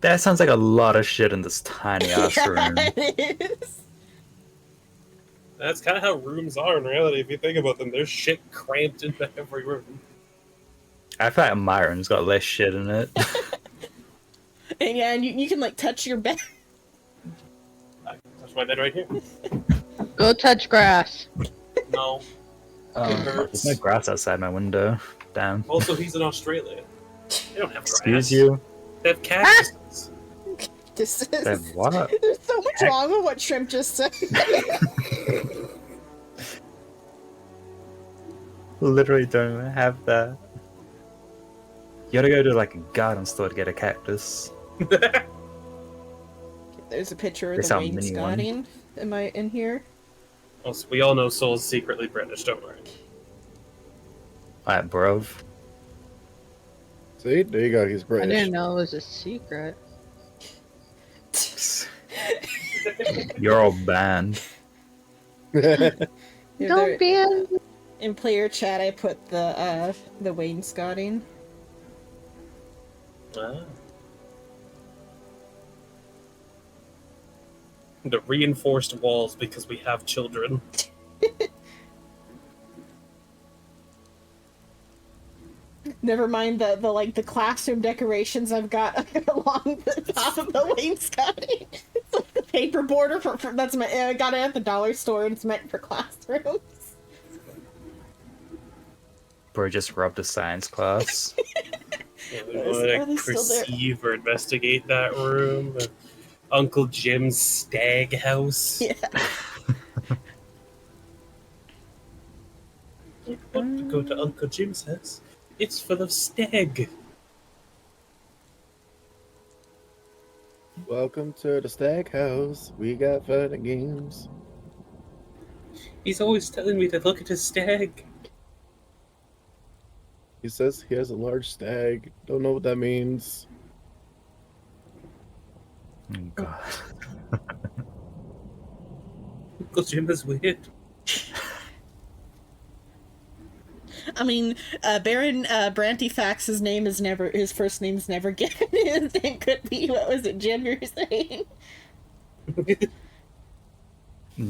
That sounds like a lot of shit in this tiny ass room.
It is.
That's kind of how rooms are in reality. If you think about them, there's shit cramped into every room.
I feel like my room's got less shit in it.
And yeah, and you can like touch your bed.
I touch my bed right here.
Go touch grass.
No.
There's no grass outside my window. Damn.
Also, he's in Australia. They don't have grass.
Excuse you?
They have cactuses.
This is,
Then what?
there's so much wrong with what Shrimp just said.
Literally don't have that. You gotta go to like a garden store to get a cactus.
There's a picture of
There's
the
a mini one.
wainscoting. Am I in here?
Also, we all know Soul's secretly British, don't worry.
Alright, bruv.
See? There you go, he's
I
British.
didn't know it was a secret.
You're all banned.
Yeah,
Don't
there-
be in.
in player chat, I put the wainscoting.
Ah. The reinforced walls because we have children.
Never mind the like the classroom decorations I've got along the top of the wainscoting. It's like the paper border for that's my I got it at the dollar store and it's meant for classrooms.
Bro just robbed a science class.
We
Are
want
they
to
still there?
perceive or investigate that room. Uncle Jim's stag house.
Yeah.
You want to go to Uncle Jim's house? It's full of stag.
Welcome to the Stag House. We got fun and games.
He's always telling me to look at his stag.
He says he has a large stag. Don't know what that means.
Oh, God.
Uncle Jim is weird.
I mean, Baron Brantifax's name is never his first name's never given. His name could be what was it, Jim? You're saying?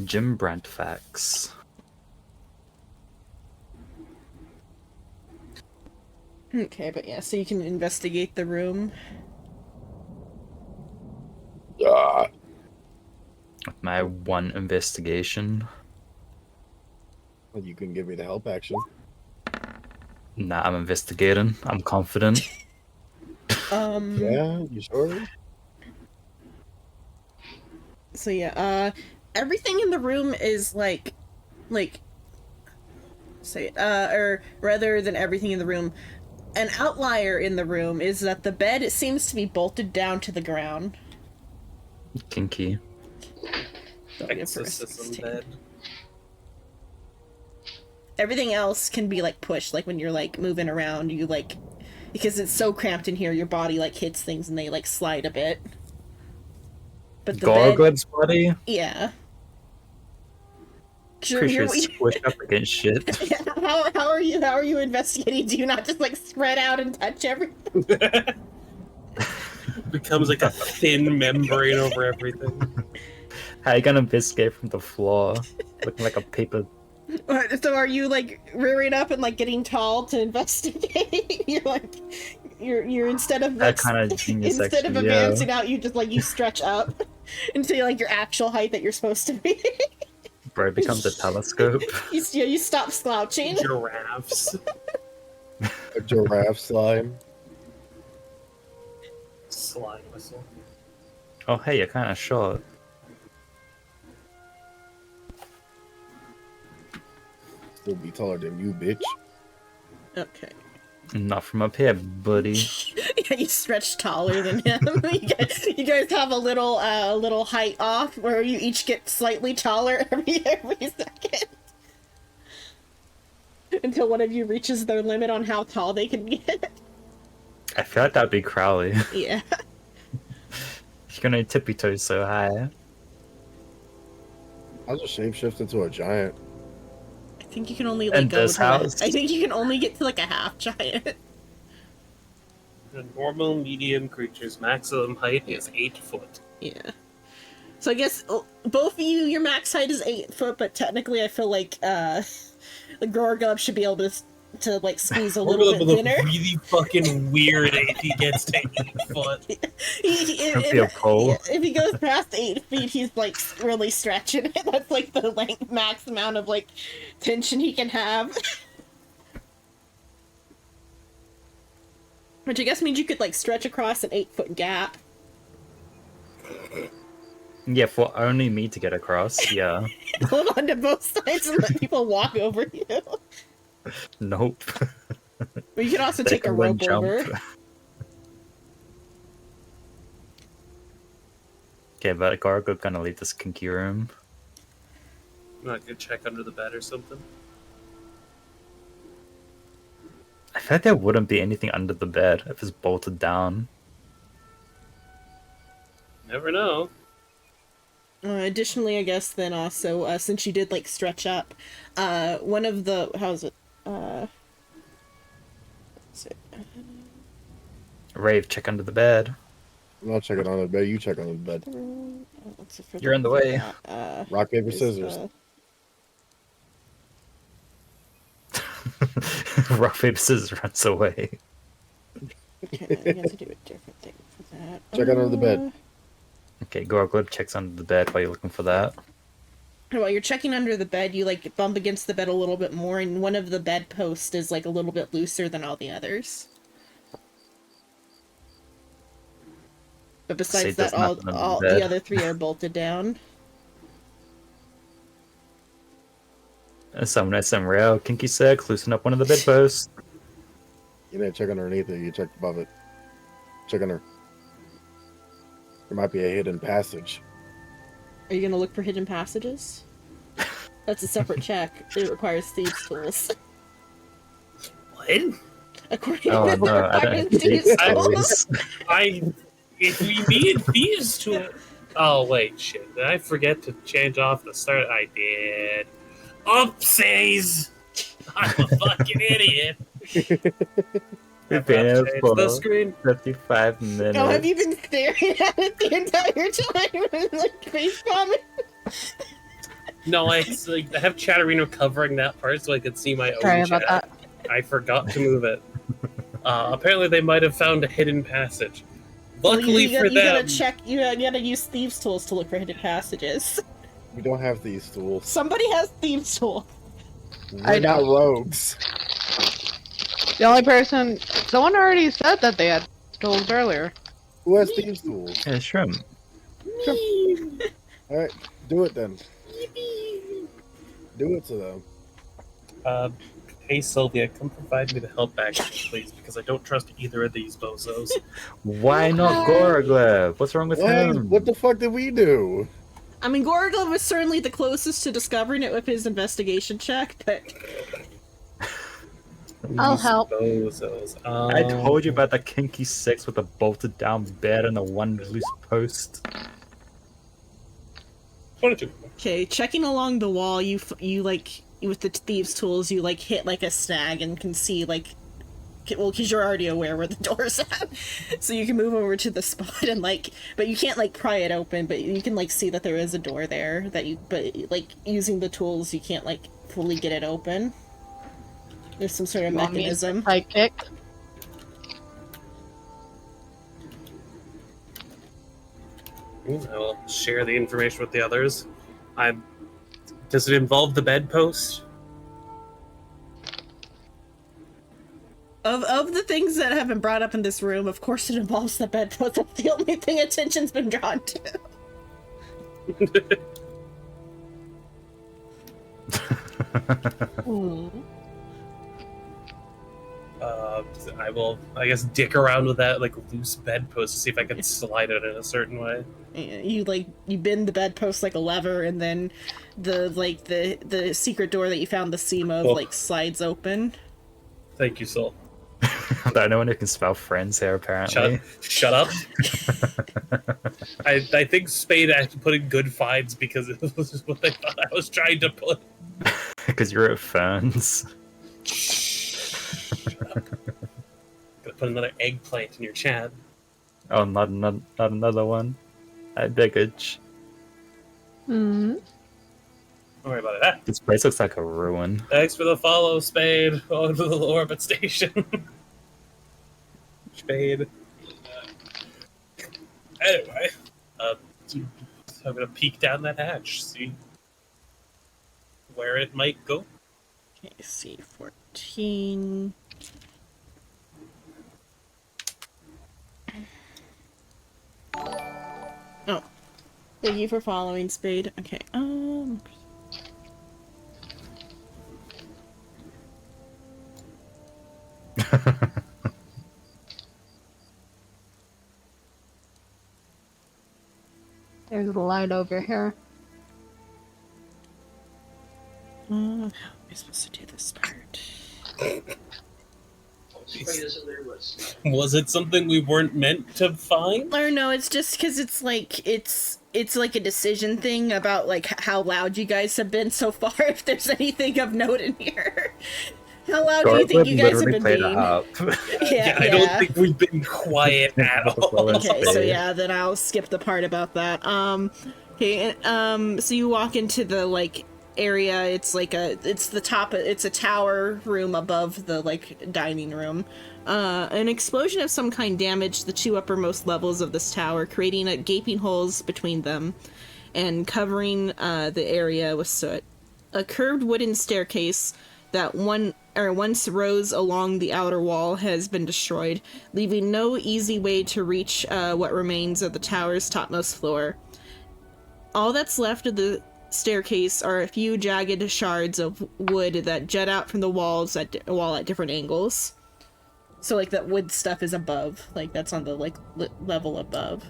Jim Brandt facts.
Okay, but yeah, so you can investigate the room.
Ah,
With my one investigation.
well, you can give me the help action.
Nah, I'm investigating. I'm confident.
Yeah, you sure?
So yeah, everything in the room is like, say it, or rather than everything in the room, an outlier in the room is that the bed, it seems to be bolted down to the ground.
Kinky.
So, yeah, for a
Exorcism
16.
bed.
Everything else can be like pushed, like when you're like moving around, you like, because it's so cramped in here, your body like hits things and they like slide a bit. But the bed,
Gargoyle's body?
yeah.
Pretty sure it's squished up against shit.
How are you investigating? Do you not just like spread out and touch everything?
Becomes like a thin membrane over everything.
How you gonna investigate from the floor? Looking like a paper.
So are you like rearing up and like getting tall to investigate? You're like you're instead of like
That kind of genius,
instead of
actually, yeah.
advancing out, you just like you stretch up until like your actual height that you're supposed to be.
Bro, it becomes a telescope.
You stop slouching.
Giraffes.
A giraffe slime.
Slime whistle.
Oh, hey, you're kind of short.
Still be taller than you, bitch.
Okay.
Not from up here, buddy.
Yeah, you stretch taller than him. You guys have a little height off where you each get slightly taller every second. Until one of you reaches their limit on how tall they can get.
I feel like that'd be Crowley.
Yeah.
You're gonna tippy toe so high.
I'll just shapeshift into a giant.
I think you can only like
And
go
this
to like,
house?
I think you can only get to like a half giant.
The normal medium creature's maximum height is 8 foot.
Yeah. So I guess both of you, your max height is 8 foot, but technically I feel like the Gorgub should be able to like squeeze a
We're
little
gonna
bit
look
thinner.
really fucking weird if he gets to 8 foot.
Don't feel cold.
If he goes past 8 feet, he's like really stretching it. That's like the length max amount of like tension he can have. Which I guess means you could like stretch across an 8-foot gap.
Yeah, for only me to get across, yeah.
Hold on to both sides and let people walk over you.
Nope.
But you can also
They
take a
can run
rope over.
Okay, but Gargoyle's gonna leave this kinky room.
Not gonna check under the bed or something.
I feel like there wouldn't be anything under the bed if it's bolted down.
Never know.
Additionally, I guess then also, since you did like stretch up, one of the, how's it, let's see.
Rave, check under the bed.
I'm not checking on the bed. You check on the bed.
What's it for
You're in the way.
Rock, paper,
is,
scissors.
Rock, paper, scissors runs away.
Okay, I guess I do a different thing for that.
Check under the bed.
Okay, Gargoyle checks under the bed while you're looking for that.
While you're checking under the bed, you like bump against the bed a little bit more, and one of the bed posts is like a little bit looser than all the others. But
Say
besides
there's
that, all
nothing under
all
the bed.
the other 3 are bolted down.
Someone has some real kinky sex, loosen up one of the bedposts.
You didn't check underneath it. You checked above it. Check under. There might be a hidden passage.
Are you gonna look for hidden passages? That's a separate check. It requires thieves' tools.
What?
According
Oh
to it
no, I
requires
don't
thieves'
think
tools.
If we need thieves to. Oh, wait, shit. Did I forget to change off the start? I did. Oopsies! I'm a fucking idiot.
We've been here
Change
for
the screen.
55 minutes.
Oh, have you been staring at it the entire time and like face bombing?
No, I have Chatterino covering that part so I could see my
Sorry
own
about
chat.
that.
I forgot to move it. Apparently, they might have found a hidden passage.
Well,
Luckily for
you gotta
them,
check. You gotta use thieves' tools to look for hidden passages.
We don't have these tools.
Somebody has thieves' tools.
We're
I
not
don't.
rogues.
The only person, someone already said that they had tools earlier.
Who has thieves' tools?
Yeah, shrimp.
All right, do it then. Do it to them.
Hey Sylvia, come provide me the help action, please, because I don't trust either of these bozos.
Why not Goroglev? What's wrong with him?
What the fuck did we do?
I mean, Gorglev was certainly the closest to discovering it with his investigation check, but
I'll
These
help.
Bozos.
I told you about the kinky six with a bolted down bed and the one loose post.
22.
okay. Checking along the wall, you like with the thieves' tools, you like hit like a snag and can see like, well, because you're already aware where the door's at, so you can move over to the spot and like, but you can't like pry it open, but you can like see that there is a door there that you, but like using the tools, you can't like fully get it open. There's some sort of
You want me to
mechanism.
Sidekick.
I will share the information with the others. Does it involve the bedpost?
Of the things that have been brought up in this room, of course it involves the bedpost. That's the only thing attention's been drawn to.
Hmm.
I will, I guess, dick around with that like loose bedpost to see if I can slide it in a certain way.
You like you bend the bedpost like a lever, and then the secret door that you found the seam of
Oh.
like slides open.
Thank you, Soul.
The only one who can spell friends here, apparently.
Shut up. I think Spade had to put in good finds because it was what they thought I was trying to put.
Because you're at Ferns.
Gonna put another eggplant in your chat.
Oh, not another one. I beggage.
Hmm.
Don't worry about it.
This place looks like a ruin.
Thanks for the follow, Spade. Welcome to the orbit station. Spade. Anyway, I'm gonna peek down that hatch, see where it might go.
Okay, C14. Oh, thank you for following, Spade. Okay,
There's a light over here.
how am I supposed to do this part?
Was it something we weren't meant to find?
Or no, it's just because it's like a decision thing about like how loud you guys have been so far. If there's anything of note in here, how loud do you think you guys have been being?
Yeah, I don't think we've been quiet at all.
Okay, so yeah, then I'll skip the part about that. Okay, so you walk into the like area. It's a tower room above the like dining room. An explosion of some kind damaged the two uppermost levels of this tower, creating gaping holes between them and covering the area with soot. A curved wooden staircase that once rose along the outer wall has been destroyed, leaving no easy way to reach what remains of the tower's topmost floor. All that's left of the staircase are a few jagged shards of wood that jut out from the walls at different angles. So like that wood stuff is above, like that's on the like level above.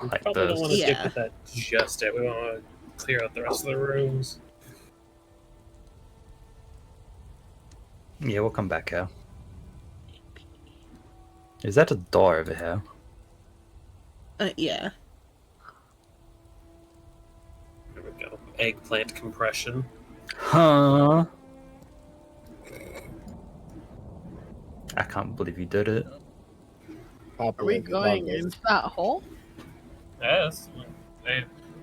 Like
Probably don't
those.
want to stick
Yeah.
with that just yet. We want to clear out the rest of the rooms.
Yeah, we'll come back here. Is that a door over here?
Yeah.
There we go. Eggplant compression.
Huh? I can't believe you did it.
Are we going into that hole?
Yes.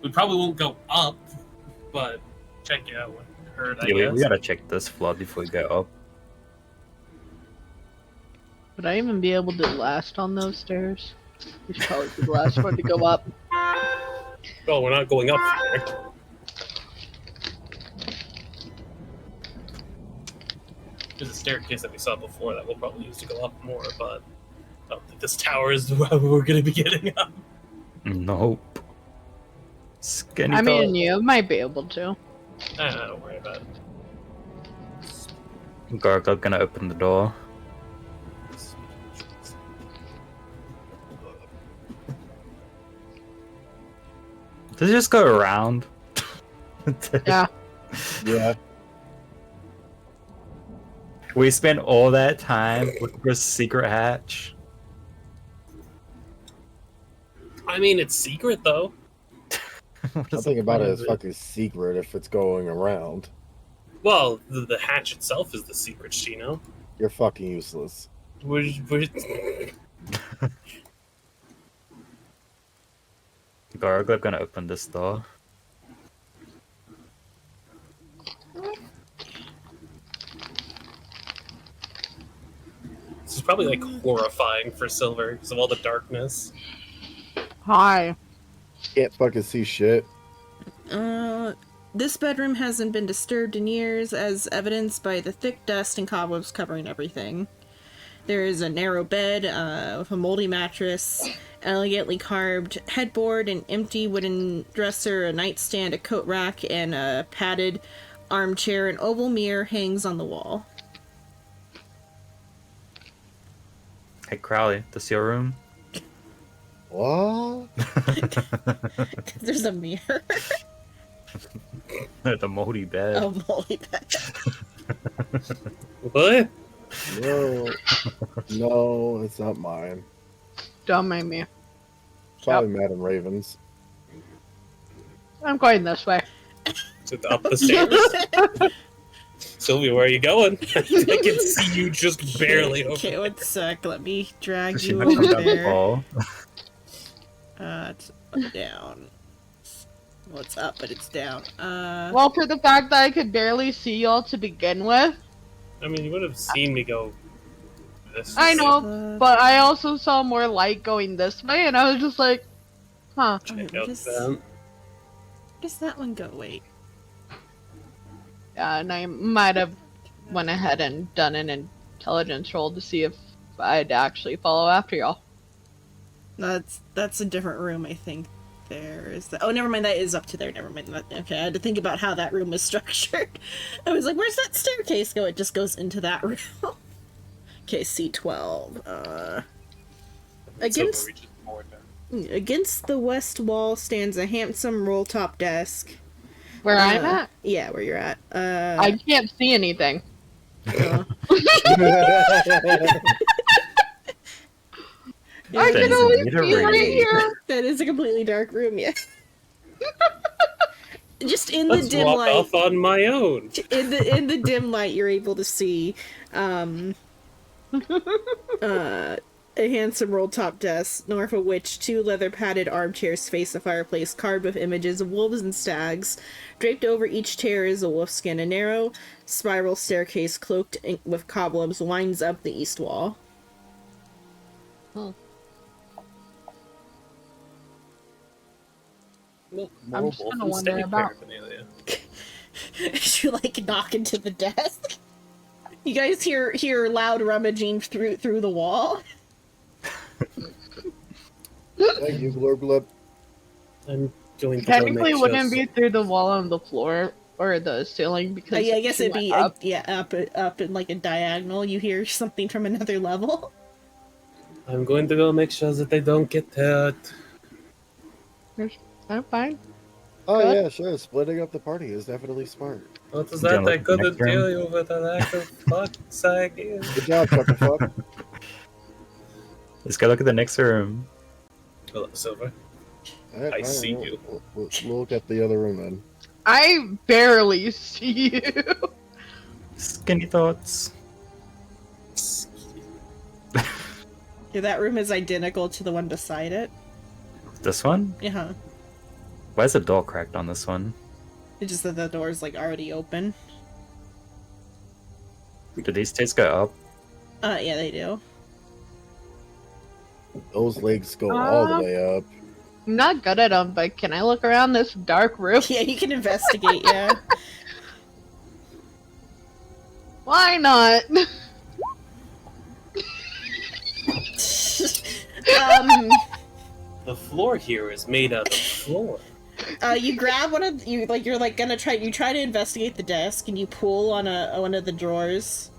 We probably won't go up. But check it out when heard, I
Yeah, we
guess.
gotta check this floor before we go up.
Would I even be able to last on those stairs? We should probably be the last one to go up.
Well, we're not going up there. There's a staircase that we saw before that we'll probably use to go up more, but I don't think this tower is the one we're going to be getting up.
Nope. Skinny
I mean,
thought.
you might be able to.
Don't worry about it.
Gargoyle gonna open the door. Does it just go around?
Yeah.
Yeah.
We spent all that time looking for a secret hatch.
I mean, it's secret, though.
What is
Nothing
the
about
point
it
of
is fucking secret if it's going around.
Well, the hatch itself is the secret, Shino.
You're fucking useless.
Gargoyle gonna open this door.
This is probably like horrifying for Silver because of all the darkness.
Hi.
Can't fucking see shit.
This bedroom hasn't been disturbed in years, as evidenced by the thick dust and cobwebs covering everything. There is a narrow bed with a moldy mattress, elegantly carved headboard, an empty wooden dresser, a nightstand, a coat rack, and a padded armchair. An oval mirror hangs on the wall.
Hey Crowley, this your room?
What?
There's a mirror.
The moldy bed.
Oh, moldy bed.
What?
No. No, it's not mine.
Don't mind me.
Probably Madam Ravens.
I'm going this way.
Is it up the stairs? Sylvia, where are you going? I can see you just barely over
Okay,
there.
one sec. Let me drag
She
you
might come
over
down the
there.
hall.
It's up, down. Well, it's up, but it's down.
Well, for the fact that I could barely see y'all to begin with,
I mean, you would have seen me go this
I
way.
know, but I also saw more light going this way, and I was just like, huh.
Alright,
Check out
where
that.
does that one go? Wait.
Yeah, and I might have went ahead and done an intelligence roll to see if I'd actually follow after y'all.
That's a different room, I think. There is that. Oh, never mind. That is up to there. Never mind. Okay, I had to think about how that room is structured. I was like, "Where's that staircase go?" It just goes into that room. Okay, C12. Against
Reaches forward now.
against the west wall stands a handsome roll-top desk.
Where I'm at?
Yeah, where you're at.
I can't see anything.
uh,
I
That
can
is a
only
meter
see right
reading.
here.
that is a completely dark room. Yeah. Just in the
Let's
dim
walk
light.
off on my own.
In the dim light, you're able to see a handsome roll-top desk, north of which two leather-padded armchairs face a fireplace carved with images of wolves and stags. Draped over each chair is a wolfskin. A narrow spiral staircase cloaked with cobwebs winds up the east wall.
Look,
I'm
more
just
wolf
gonna
and
wonder
steak
about-
paraphernalia.
You like knock into the desk. You guys hear loud rummaging through the wall.
Thank you, Glorb Glub.
I'm going to go
Technically,
make
wouldn't
sure-
be through the wall on the floor or the ceiling because
Yeah, I guess
she
it'd be
went up.
up in like a diagonal. You hear something from another level.
I'm going to go make sure that they don't get hurt.
I'm fine.
Oh
Good.
yeah, sure. Splitting up the party is definitely smart.
What is
You
that?
don't
I
look
couldn't
next room?
tell you with a lack of fuck's idea.
Good job, Chucker Fuck.
Let's go look at the next room.
Hello, Silver.
Alright,
I
fine,
see
we'll-
you.
We'll look at the other room then.
I barely see you.
Skinny thoughts.
Yeah, that room is identical to the one beside it.
This one?
Yeah.
Why is the door cracked on this one?
It's just that the door's like already open.
Do these stairs go up?
Yeah, they do.
Those legs go all the way up.
I'm not good at them, but can I look around this dark room?
Yeah, you can investigate, yeah.
Why not?
The floor here is made out of floor.
You grab one of you like you're like gonna try to investigate the desk and you pull on one of the drawers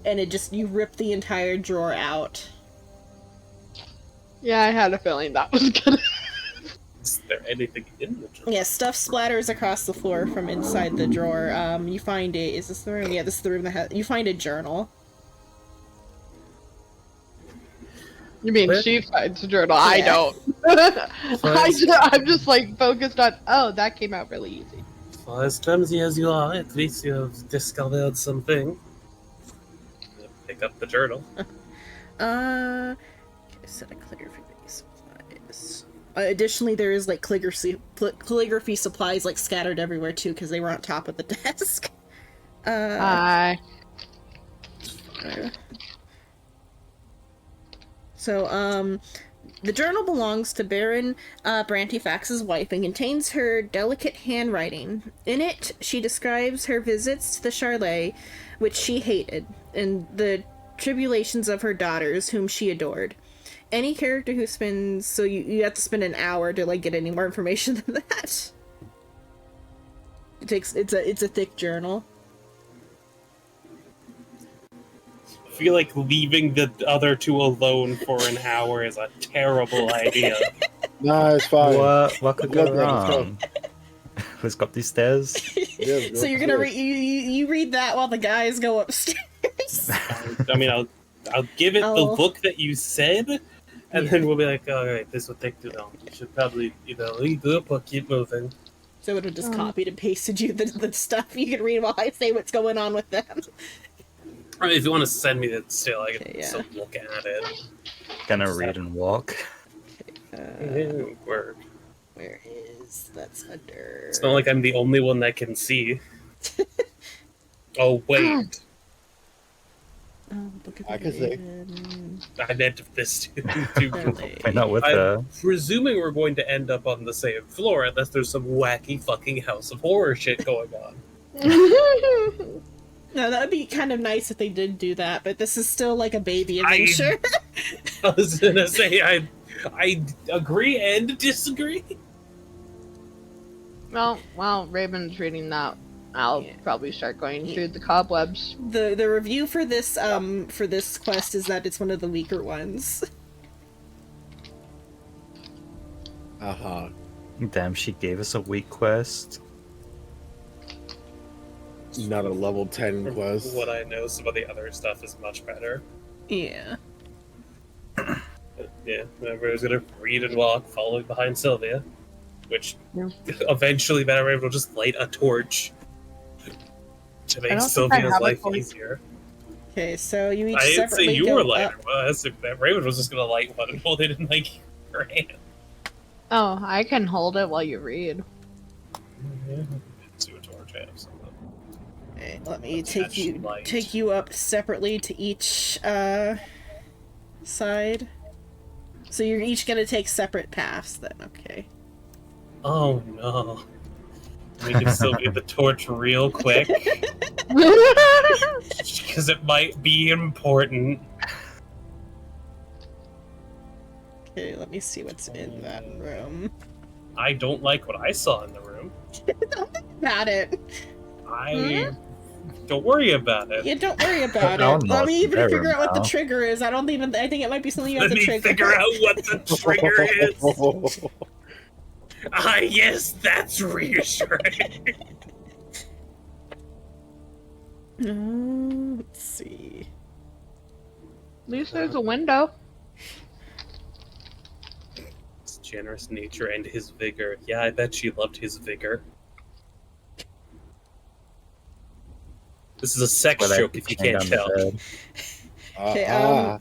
and it just you rip the entire drawer out.
Yeah, I had a feeling that was gonna.
Is there anything in the drawer?
Yeah, stuff splatters across the floor from inside the drawer. You find is this the room? Yeah, this is the room that has you find a journal.
You mean
What?
she finds a journal? I
Yeah.
don't. I'm just like focused on. Oh, that came out really easy.
Well, as clumsy as you are, at least you have discovered something. Pick up the journal.
Okay, set of calligraphy supplies. Additionally, there is like calligraphy supplies like scattered everywhere too because they were on top of the desk.
Hi.
So, the journal belongs to Baron Brantifax's wife and contains her delicate handwriting. In it, she describes her visits to the Charlet, which she hated, and the tribulations of her daughters, whom she adored. Any character who spends... So you have to spend an hour to, like, get any more information than that. It's a thick journal.
I feel like leaving the other two alone for an hour is a terrible idea.
Nah, it's fine.
What could go
Look, let's go.
wrong? Who's got these stairs?
Yeah,
So you're gonna read you read that while the guys go upstairs.
I mean, I'll give it the
Oh.
look that you said, and then we'll be like, all right, this will take too long. You should probably either leave up or keep moving.
So it would have just copied and pasted you the stuff you can read while I say what's going on with them.
I mean, if you want to send me that still, I can
Okay, yeah.
still look at it.
Gonna read and walk.
Word.
Where is that's under?
It's not like I'm the only one that can see. Oh, wait.
Book of
I can see.
Raven.
I meant this too.
Wait, not with
I'm
the.
presuming we're going to end up on the same floor unless there's some wacky fucking House of Horror shit going on.
No, that would be kind of nice if they did do that, but this is still like a baby
I-
adventure.
I was gonna say I agree and disagree.
well, while Raven's reading that, I'll
Yeah.
probably start going through the cobwebs.
The review for this quest is that it's one of the weaker ones.
Uh-huh.
Damn, she gave us a weak quest.
Not a level 10
From
quest.
what I know, some of the other stuff is much better.
Yeah.
But yeah, everybody's gonna read and walk, following behind Sylvia, which
Yeah.
eventually Venerable will just light a torch to make
don't think I
Sylvia's
have a
life
torch.
easier.
Okay, so you each
I didn't say
separately
you
go
were
up.
lighter. Well, that's if that Raven was just gonna light one and hold it in like her hand.
Oh, I can hold it while you read.
Do a torch, I have some.
Okay, let me
Attach light.
take you up separately to each side. So you're each gonna take separate paths then, okay.
Oh no. We can still get the torch real quick because it might be important.
Okay, let me see what's in that room.
I don't like what I saw in the room.
Don't think about it.
I don't worry about it.
Yeah, don't worry about
I'm
it.
not
Let me even
there
figure out what the
now.
trigger is. I think it might be something you have
Let
to
me
trigger.
figure out what the trigger is. Ah, yes, that's reassuring.
Let's see.
At least there's a window.
His generous nature and his vigor. Yeah, I bet she loved his vigor. This is a sex
Well,
joke if you can't tell.
Okay,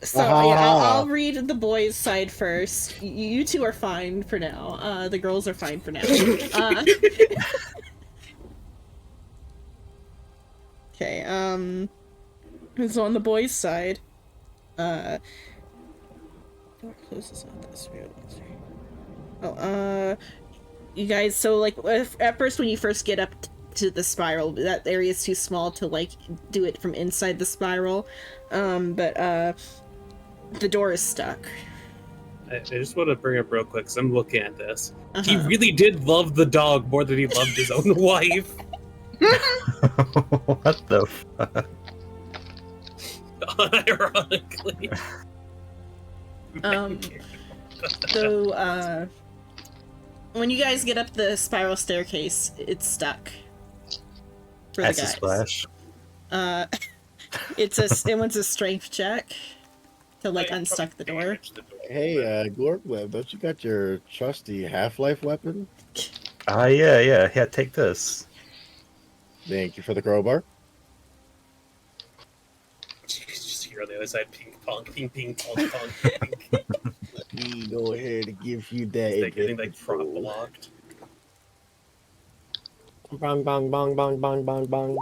so yeah, I'll read the boys' side first. You two are fine for now. The girls are fine for now. Okay, so on the boys' side, door closes on this way. Oh, you guys, so like at first when you first get up to the spiral, that area is too small to like do it from inside the spiral, but the door is stuck.
I just want to bring up real quick, because I'm looking at this. He
Uh-huh.
really did love the dog more than he loved his own wife.
What the fuck?
Ironically.
So when you guys get up the spiral staircase, it's stuck. For
That's
the
a
guys.
splash.
It wants a strength check to like unstuck the door.
Hey, Glorgleb, don't you got your trusty Half-Life weapon?
Yeah. Here, take this.
Thank you for the crowbar.
You just hear on the other side, ping pong, ping ping pong pong. Ping.
Let me go ahead and give you that.
They're getting like
advantage
prop
roll.
blocked.
Bang, bang, bang, bang, bang, bang, bang.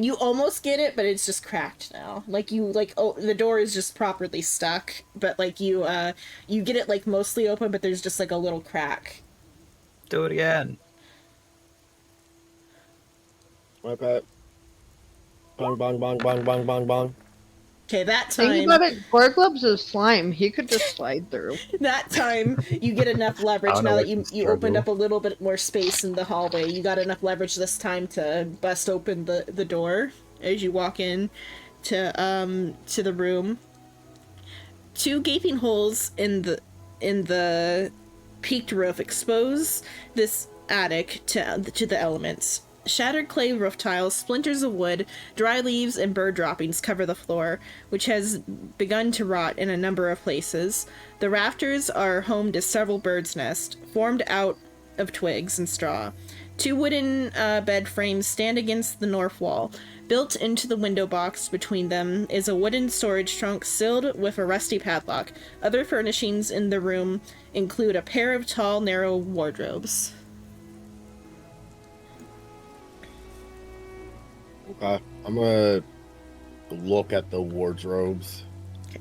You almost get it, but it's just cracked now. Like the door is just properly stuck, but like you get it like mostly open, but there's just like a little crack.
Do it again.
Okay. Bang, bang, bang, bang, bang, bang, bang.
Okay, that
Think
time,
about it. Gorglub's a slime. He could just slide through.
that time you get enough
I
leverage
don't
now
know
that
what
you
to
opened
struggle.
up a little bit more space in the hallway. You got enough leverage this time to bust open the door as you walk in to the room. Two gaping holes in the peaked roof expose this attic to the elements. Shattered clay roof tiles, splinters of wood, dry leaves, and bird droppings cover the floor, which has begun to rot in a number of places. The rafters are home to several birds' nests, formed out of twigs and straw. Two wooden bed frames stand against the north wall. Built into the window box between them is a wooden storage trunk sealed with a rusty padlock. Other furnishings in the room include a pair of tall, narrow wardrobes.
Okay. I'm gonna look at the wardrobes.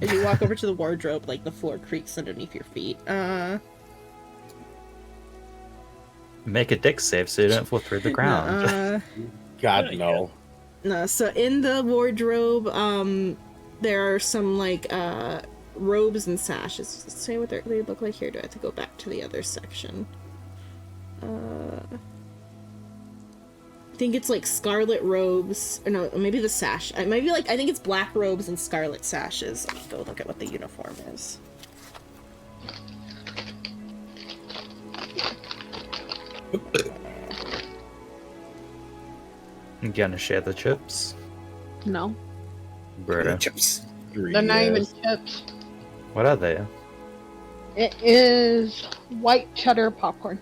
As you walk over to the wardrobe, like the floor creaks underneath your feet.
Make a deck save so you don't fall through the ground.
God,
Yeah,
no.
No, so in the wardrobe, there are some like robes and sashes. Does it say what they look like here? Do I have to go back to the other section? I think it's like scarlet robes. Or no, maybe the sash. Maybe like I think it's black robes and scarlet sashes. Let me go look at what the uniform is.
You gonna share the chips?
No,
Bruh.
Chips.
they're not even
Yes.
chips.
What are they?
It is white cheddar popcorn.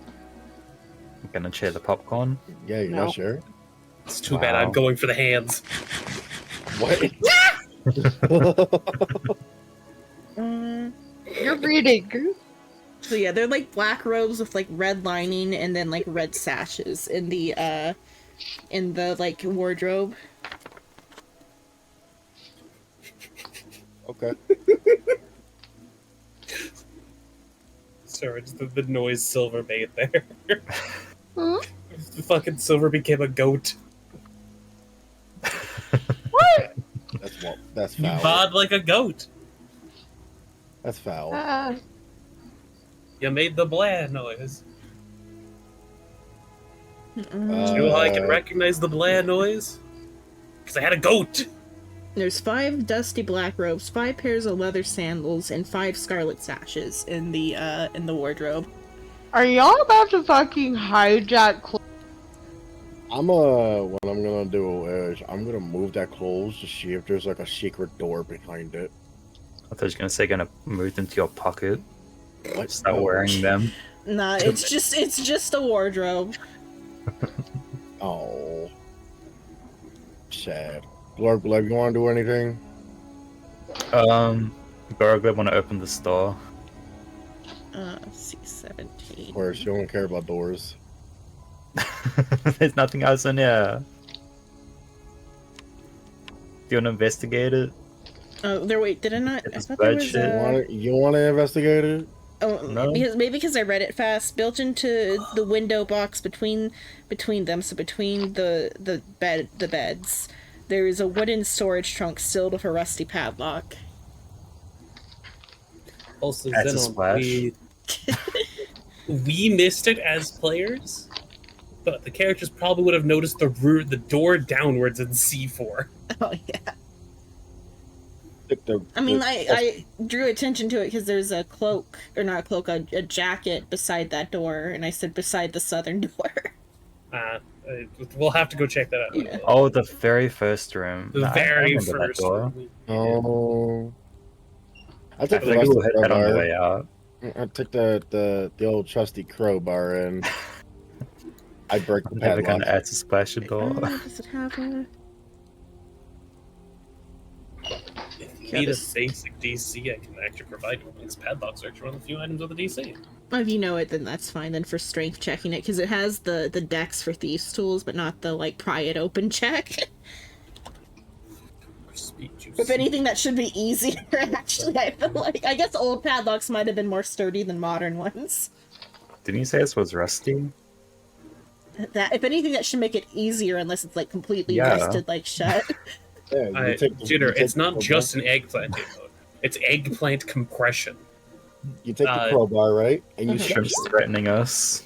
I'm gonna share the popcorn.
Yeah, you're
No.
not sure?
It's too bad I'm
Wow.
going for the hands.
What?
You're reading.
So yeah, they're like black robes with like red lining and then like red sashes in the like wardrobe.
Okay.
Sorry, it's the noise Silver made there.
Huh?
The fucking Silver became a goat.
That's
You
foul.
bod like a goat.
That's foul.
You made the blah noise.
Uh,
You know how I can recognize the blah noise? Because I had a goat.
There's 5 dusty black robes, 5 pairs of leather sandals, and 5 scarlet sashes in the wardrobe.
Are y'all about to fucking hijack?
what I'm gonna do is I'm gonna move that clothes to see if there's like a secret door behind it.
I thought you were gonna say gonna move into your pocket.
What?
Start
No.
wearing them.
Nah, it's just a wardrobe.
Oh. Sad. Glorg, you wanna do anything?
Gorglib wanna open the store.
C17.
Of course, you don't care about doors.
There's nothing else in here. Do you want to investigate it?
Oh, there. Wait, did I not?
Get
I
this
thought there was
spreadsheet.
You want to investigate it?
Oh,
No?
maybe because I read it fast. Built into the window box between them, so between the beds, there is a wooden storage trunk sealed with a rusty padlock.
Also,
That's a
Xenon,
splash.
we missed it as players, but the characters probably would have noticed the door downwards in C4.
Oh yeah.
I
I drew attention to it because there's a cloak, or not a cloak, a jacket beside that door, and I said beside the southern door.
We'll have to go check that out.
Yeah.
Oh, the very first room.
The
No, I
very
remember that
first
door.
one.
Oh. I
I
took the
think we'll hit
rusty
that on the
crowbar.
way out.
I took the old trusty crowbar and I break the
I'm never
padlock.
gonna add to splash a door.
Does it have a?
If you
Yeah,
need a
this-
basic DC, I can actually provide you with this padlock search on a few items of the DC.
If you know it, then that's fine. Then for strength checking it, because it has the dex for thieves tools, but not the like pry it open check.
Speed juice.
If anything, that should be easier. Actually, I feel like I guess old padlocks might have been more sturdy than modern ones.
Didn't you say this was rusty?
That if anything, that should make it easier, unless it's like completely
Yeah.
rusted like shut.
Yeah, you take the-
Jitter,
you take
it's
the
not
crowbar.
just an eggplant mode. It's eggplant compression.
You take the
uh,
crowbar, right? And you
Mhm.
shut
Shrimp's threatening us.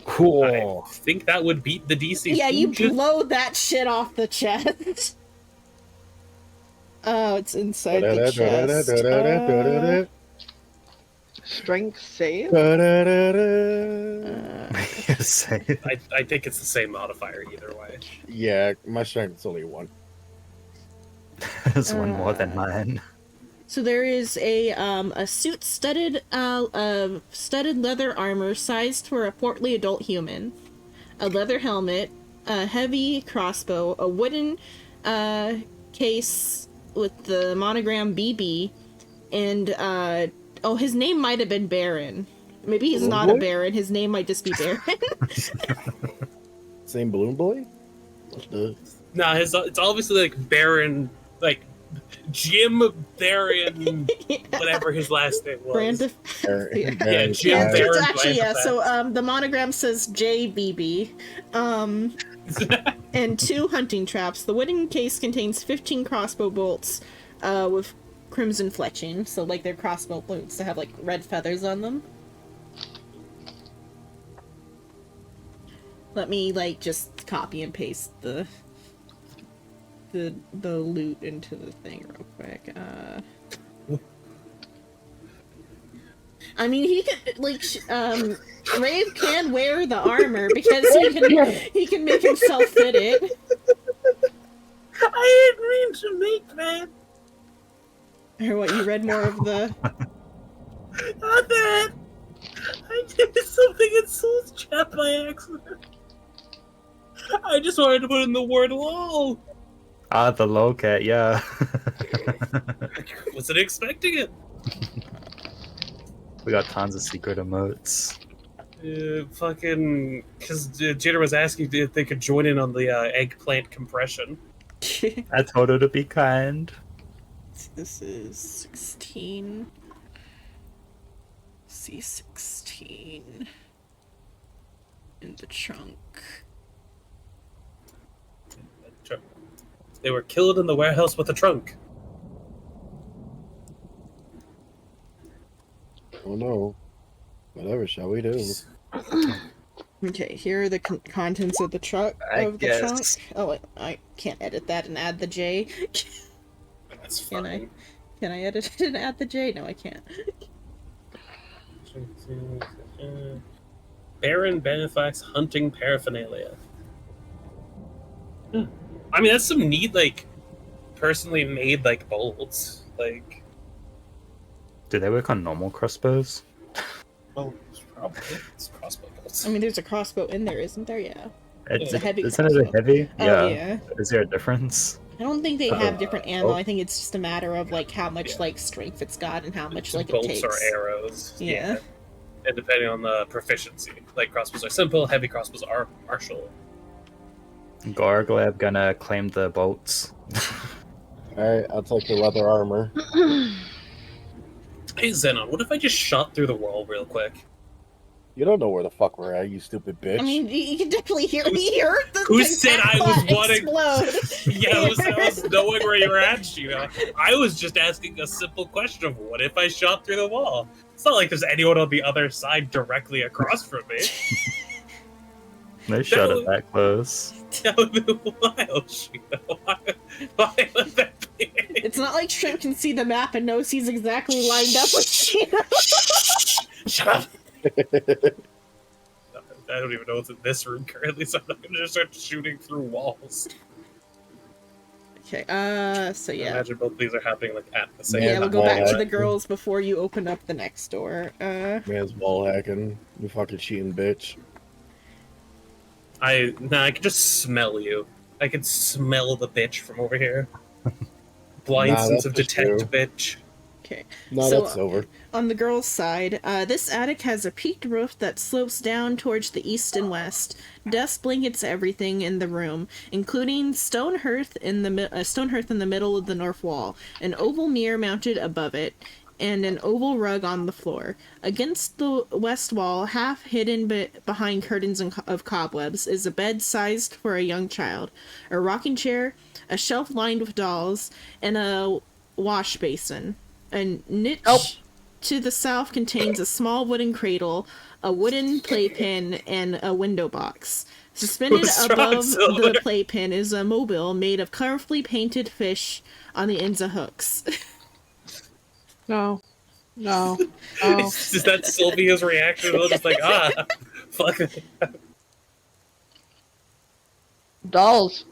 Cool.
I think that would beat the DC.
Yeah, you
Just-
blow that shit off the chest. Oh, it's inside the chest.
Strength save?
You're safe.
I think it's the same modifier either way.
Yeah, my strength is only one.
There's one more than mine.
So there is a suit studded leather armor sized for a portly adult human, a leather helmet, a heavy crossbow, a wooden case with the monogram BB, and his name might have been Baron. Maybe he's not a
What?
Baron. His name might just be Baron.
Same balloon boy? What the?
No, it's obviously like Baron, like Jim Baron, whatever his last name was.
Brand of
Yeah, Jim
yeah,
Baron.
it's actually yeah.
Blanchett.
So the monogram says JBB, and 2 hunting traps. The wooden case contains 15 crossbow bolts, with crimson fletching. So like they're crossbow bolts that have like red feathers on them. Let me like just copy and paste the loot into the thing real quick. I mean, he could like Rave can wear the armor because he can make himself fit it.
I didn't mean to make that.
Or what? You read more of the.
Not that. I did something in Soul's chat by accident. I just wanted to put in the word "lol."
Ah, the lolcat, yeah.
Wasn't expecting it.
We got tons of secret emotes.
Fucking, because Jitter was asking if they could join in on the eggplant compression.
I told her to be kind.
This is 16. C16 in the trunk.
They were killed in the warehouse with a trunk.
Oh no. Whatever shall we do?
Okay, here are the contents of the truck.
I
Of the
guess.
trunk. Oh, wait, I can't edit that and add the J.
That's
Can I?
fine.
Can I edit it and add the J? No, I can't.
Baron Benefax hunting paraphernalia. I mean, that's some neat, like, personally made, like, bolts. Like,
Do they work on normal crossbows?
well, it's crossbow bolts.
I mean, there's a crossbow in there, isn't there? Yeah.
It's
a heavy
Isn't it a
crossbow.
heavy?
Oh, yeah.
Is there a difference?
I don't think they have
Uh,
different ammo.
oh.
I think it's just a matter of like how much
Yeah.
like strength it's got and how much
It's
like it
bolts
takes.
or arrows.
Yeah.
And depending on the proficiency. Like crossbows are simple, heavy crossbows are martial.
Gargleb gonna claim the bolts.
Alright, I'll take the leather armor.
Hey Xenon, what if I just shot through the wall real quick?
You don't know where the fuck we're at, you stupid bitch.
I mean, you can definitely hear me. Heard the
Who
the
said I was
jackpot
wanting-
explode.
Yeah, I was knowing where you were at, Sheena. I was just asking a simple question of what if I shot through the wall? It's not like there's anyone on the other side directly across from me.
No shot
was-
at that close.
Tell me why, Sheena. Why would that be?
It's not like Shrimp can see the map and knows he's exactly lined up with Sheena.
Shut up! I don't even know what's in this room currently, so I'm not gonna just start shooting through walls.
Okay, so
I
yeah.
imagine both of these are happening like at the same
Yeah,
time.
we'll go back to
Alright.
the girls before you open up the next door.
Man's wall hacking. You fucking cheating bitch.
I can just smell you. I can smell the bitch from over here. Blind
Nah,
sense
that's
of
just
detect
you.
bitch.
Okay.
No,
So-
that's over.
On the girls' side, this attic has a peaked roof that slopes down towards the east and west. Dust blankets everything in the room, including stone hearth in the middle of the north wall, an oval mirror mounted above it, and an oval rug on the floor. Against the west wall, half hidden behind curtains of cobwebs, is a bed sized for a young child, a rocking chair, a shelf lined with dolls, and a wash basin. A niche to the south contains a small wooden cradle, a wooden playpen, and a window box. Suspended
Who's strong,
above
Silver?
the playpen is a mobile made of colorfully painted fish on the ends of hooks.
No. No. No.
Is that Sylvia's reaction? Though? Just like, fuck it.
Dolls.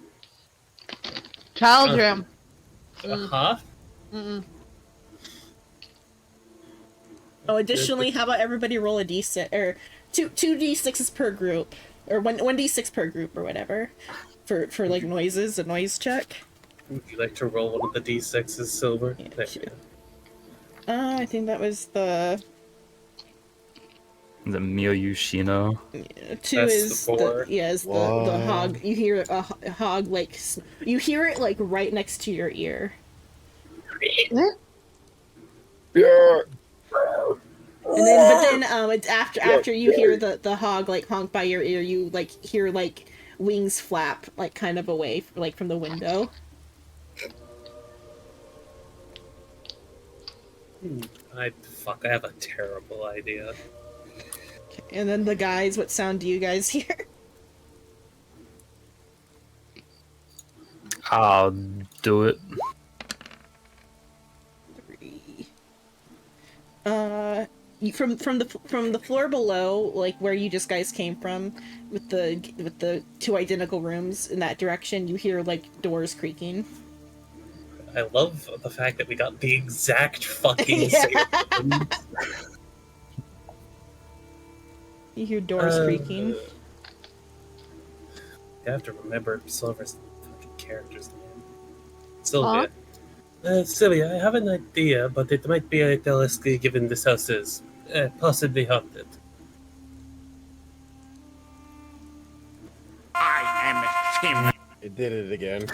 Child room.
Huh?
Mm-mm.
Oh, additionally, how about everybody roll a d6 or two d6s per group, or one d6 per group or whatever, for like noises, a noise check.
Would you like to roll one of the d6s, Silver?
Yeah,
There
sure.
we go.
I think that was the
The Miyushino.
two
That's
is
the four.
is the
What?
hog. You hear a hog like you hear it like right next to your ear.
Yeah.
And then, it's after you hear the hog like honk by your ear, you like hear like wings flap like kind of away like from the window.
I have a terrible idea.
Okay. And then the guys, what sound do you guys hear?
I'll do it.
3. From the floor below, like where you just guys came from, with the two identical rooms in that direction, you hear like doors creaking.
I love the fact that we got the exact fucking
Yeah.
same.
You hear doors creaking.
You have to remember Silver's fucking character's name. Sylvia. Sylvia, I have an idea, but it might be a little risky given this house is possibly haunted.
It did it again.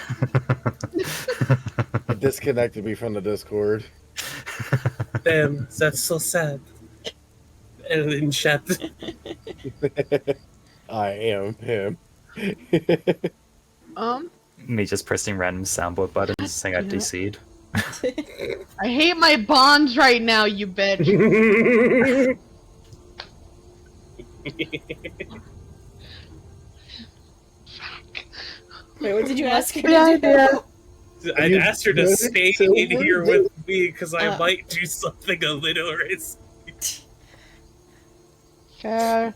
It disconnected me from the Discord.
Damn, that's so sad. And in chat,
I am him.
Me just pressing random soundboard buttons saying I
Yeah.
DC'd.
I hate my bonds right now, you bitch.
Wait, what did you ask her
Yeah,
to do?
yeah.
I'd
You
asked her to
good,
stay
Silver?
in here with me because I
Uh.
might do something a little risky.
Fair.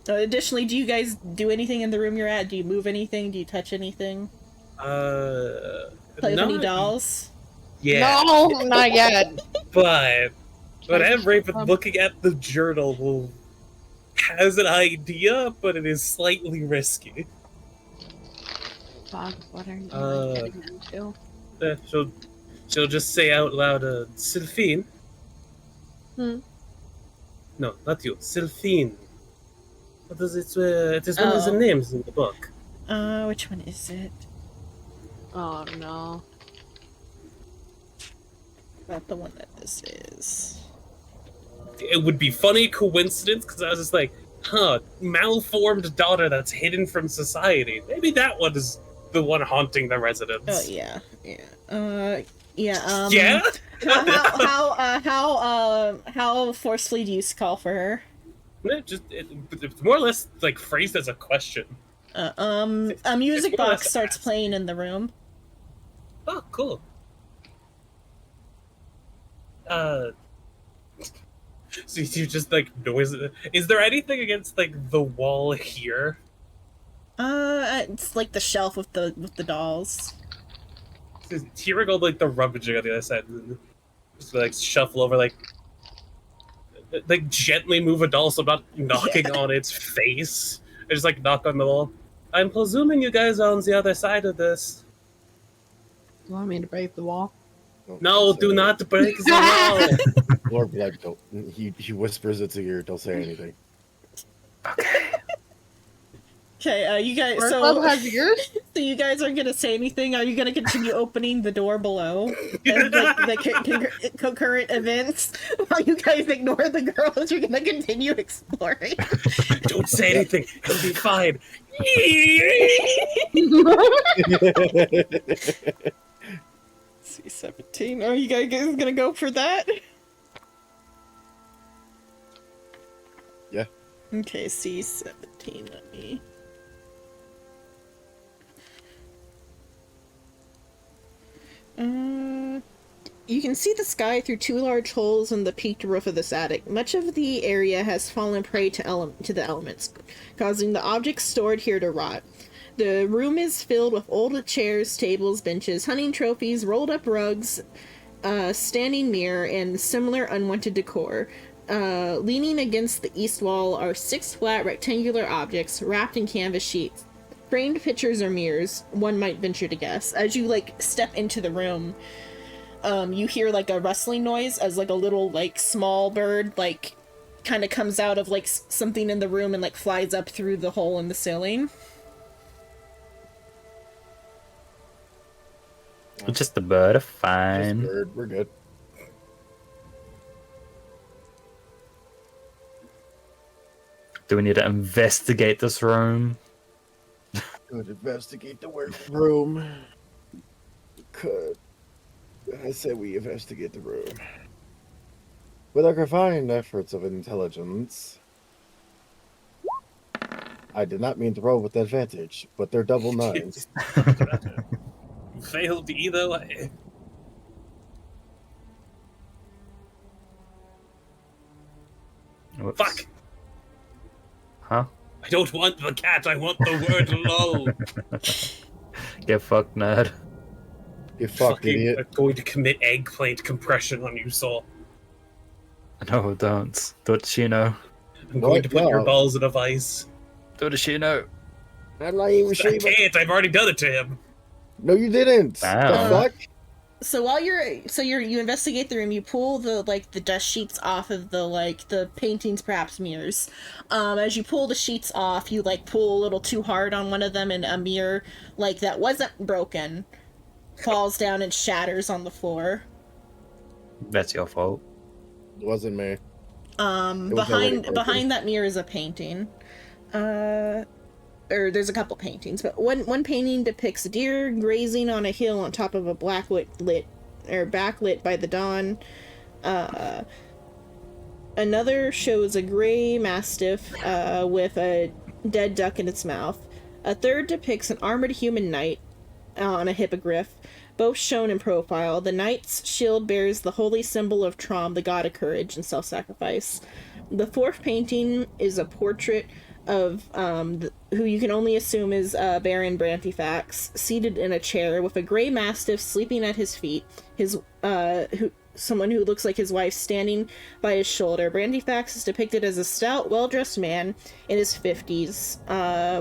Additionally, do you guys do anything in the room you're at? Do you move anything? Do you touch anything? Play with any
not-
dolls?
Yeah,
No, not yet.
but Raven
Um,
looking at the journal has an idea, but it is slightly risky.
Fuck, what are you getting into?
She'll just say out loud, Sylphine.
Hmm.
No, not you. Sylphine. What is it? It is one of the
Oh.
names in the book.
Which one is it?
Oh no.
Not the one that this is.
It would be funny coincidence because I was just like, malformed daughter that's hidden from society. Maybe that one is the one haunting the residents.
Oh yeah, yeah. Yeah.
Yeah?
How forcefully do you call for her?
It's more or less like phrased as a question.
A music
it's more or
box
less
starts
asked.
playing in the room.
Oh, cool. So you just like noise. Is there anything against like the wall here?
It's like the shelf with the dolls.
Hearing all like the rummaging on the other side, just like shuffle over, like gently move a doll so I'm not knocking on its face. I just like knock on the wall. I'm presuming you guys are on the other side of this.
You want me to break the wall?
No, do not break the wall.
Lord, like, don't. He whispers it to your ear. Don't say anything.
Okay, you guys.
Our
So,
club has yours?
so you guys aren't gonna say anything. Are you gonna continue opening the door below and like the concurrent events while you guys ignore the girls? You're gonna continue exploring.
Don't say anything. It'll be fine.
C-17. Are you guys gonna go for that?
Yeah.
Okay, C-17. Let me. You can see the sky through two large holes in the peaked roof of this attic. Much of the area has fallen prey to the elements, causing the objects stored here to rot. The room is filled with old chairs, tables, benches, hunting trophies, rolled up rugs, standing mirror, and similar unwanted decor. Leaning against the east wall are 6 flat rectangular objects wrapped in canvas sheets. Framed pictures or mirrors, one might venture to guess. As you step into the room, you hear a rustling noise as a little small bird kind of comes out of something in the room and flies up through the hole in the ceiling.
Just a bird,
Just
fine.
bird, we're good.
Do we need to investigate this room?
Could investigate the room. Could. I say we investigate the room. With our confined efforts of intelligence, I did not mean to roll with advantage, but they're double nines.
Failed either way.
Whoops.
Fuck!
Huh?
I don't want the cat, I want the word lol.
Get fucked, nerd.
You fuck idiot.
I'm going to commit eggplant compression on you, Saul.
No, don't. What does she know?
I'm
No,
going to put your
no.
balls in a vice.
What does she know?
I'm not even sure.
I can't, I've already done it to him.
No, you didn't.
Wow.
The fuck?
So while you investigate the room, you pull the dust sheets off of the paintings, perhaps mirrors. As you pull the sheets off, you pull a little too hard on one of them, and a mirror that wasn't broken falls down and shatters on the floor.
That's your fault.
It wasn't me. It was already broken.
Behind that mirror is a painting. Or there's a couple paintings, but one painting depicts a deer grazing on a hill on top of a backlit by the dawn. Another shows a gray mastiff with a dead duck in its mouth. A third depicts an armored human knight on a hippogriff, both shown in profile. The knight's shield bears the holy symbol of Trom, the god of courage and self-sacrifice. The fourth painting is a portrait who you can only assume is Baron Brantifax, seated in a chair with a gray mastiff sleeping at his feet. Someone who looks like his wife standing by his shoulder. Brantifax is depicted as a stout, well-dressed man in his 50s,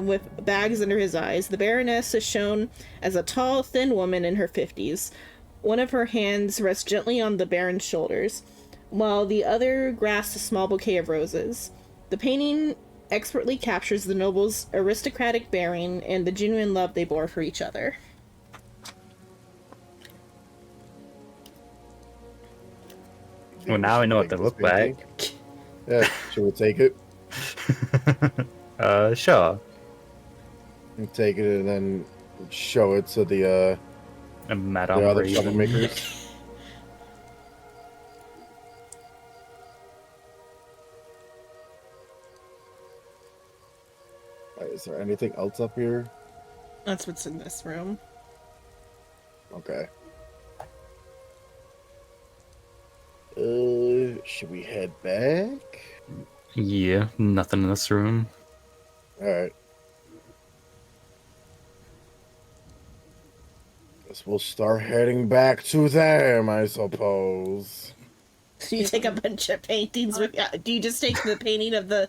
with bags under his eyes. The Baroness is shown as a tall, thin woman in her 50s. One of her hands rests gently on the Baron's shoulders, while the other grasps a small bouquet of roses. The painting expertly captures the noble's aristocratic bearing and the genuine love they bore for each other.
Well, now I know what they look like.
Yeah, should we take it?
Sure.
And take it and then show it to the
Madame
other
Raven.
troublemakers. Is there anything else up here?
That's what's in this room.
Okay. Should we head back?
Yeah, nothing in this room.
Alright. Guess we'll start heading back to them, I suppose.
So you take a bunch of paintings with. Do you just take the painting of the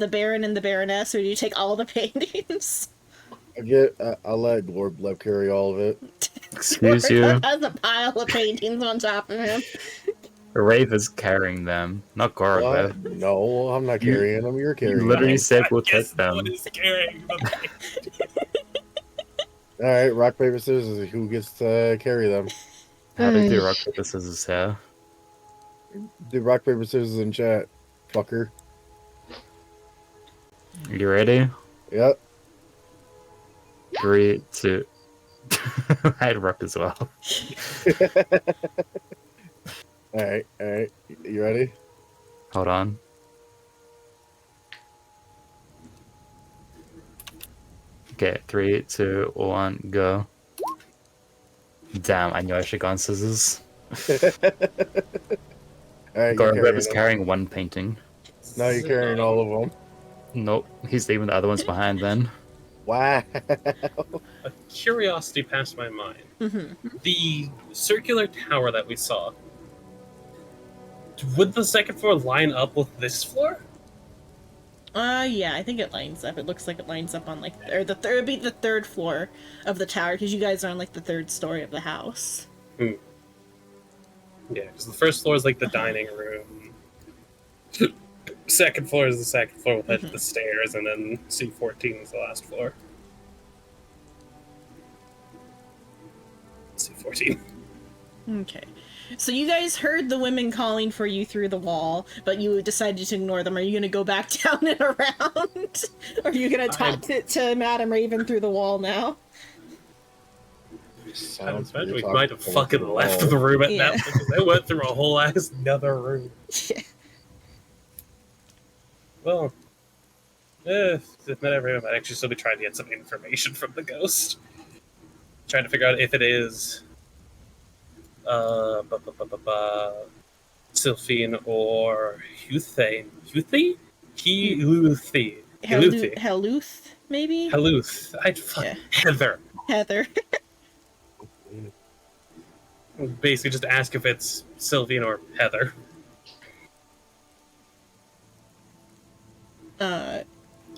Baron and the Baroness, or do you take all the paintings?
I'll let Lord Bleb carry all of it.
Excuse you.
Has a pile of paintings on top of him.
Rave is carrying them, not Gorg.
What? No, I'm not carrying them. You're carrying
Literally
them.
said we'll
Guess
take them.
what is carrying them?
Alright, rock, paper, scissors. Who gets to carry them?
How do you do rock, paper, scissors here?
Do rock, paper, scissors in chat. Fucker.
You ready?
Yep.
3, 2. I had rock as well.
Alright. You ready?
Hold on. Okay, 3, 2, 1, go. Damn, I knew I should have gone scissors.
Alright,
Gorg
you're
is
them.
carrying one painting.
Now you're carrying all of them.
Nope, he's leaving the other ones behind then.
Wow.
A curiosity passed my mind.
Mm-hmm.
The circular tower that we saw, would the second floor line up with this floor?
Yeah, I think it lines up. It looks like it lines up on, like, or the third, be the third floor of the tower, because you guys are on, like, the third story of the house.
Yeah, because the first floor is like the dining room. Second floor is the second floor with the stairs, and then C14 is the last floor. C14.
Okay. So you guys heard the women calling for you through the wall, but you decided to ignore them. Are you going to go back down and around? Or are you going to talk to Madame Raven through the wall now?
I don't imagine we might have fucking left the room at that point, because I went through a whole ass another room.
Yeah.
Well, if Madame Raven might actually still be trying to get some information from the ghost. Trying to figure out if it is Sylphine or Huthane. Huthi? Heluthi.
Heluth, maybe?
Heluth.
Yeah.
Heather.
Heather.
Basically just ask if it's Sylphine or Heather.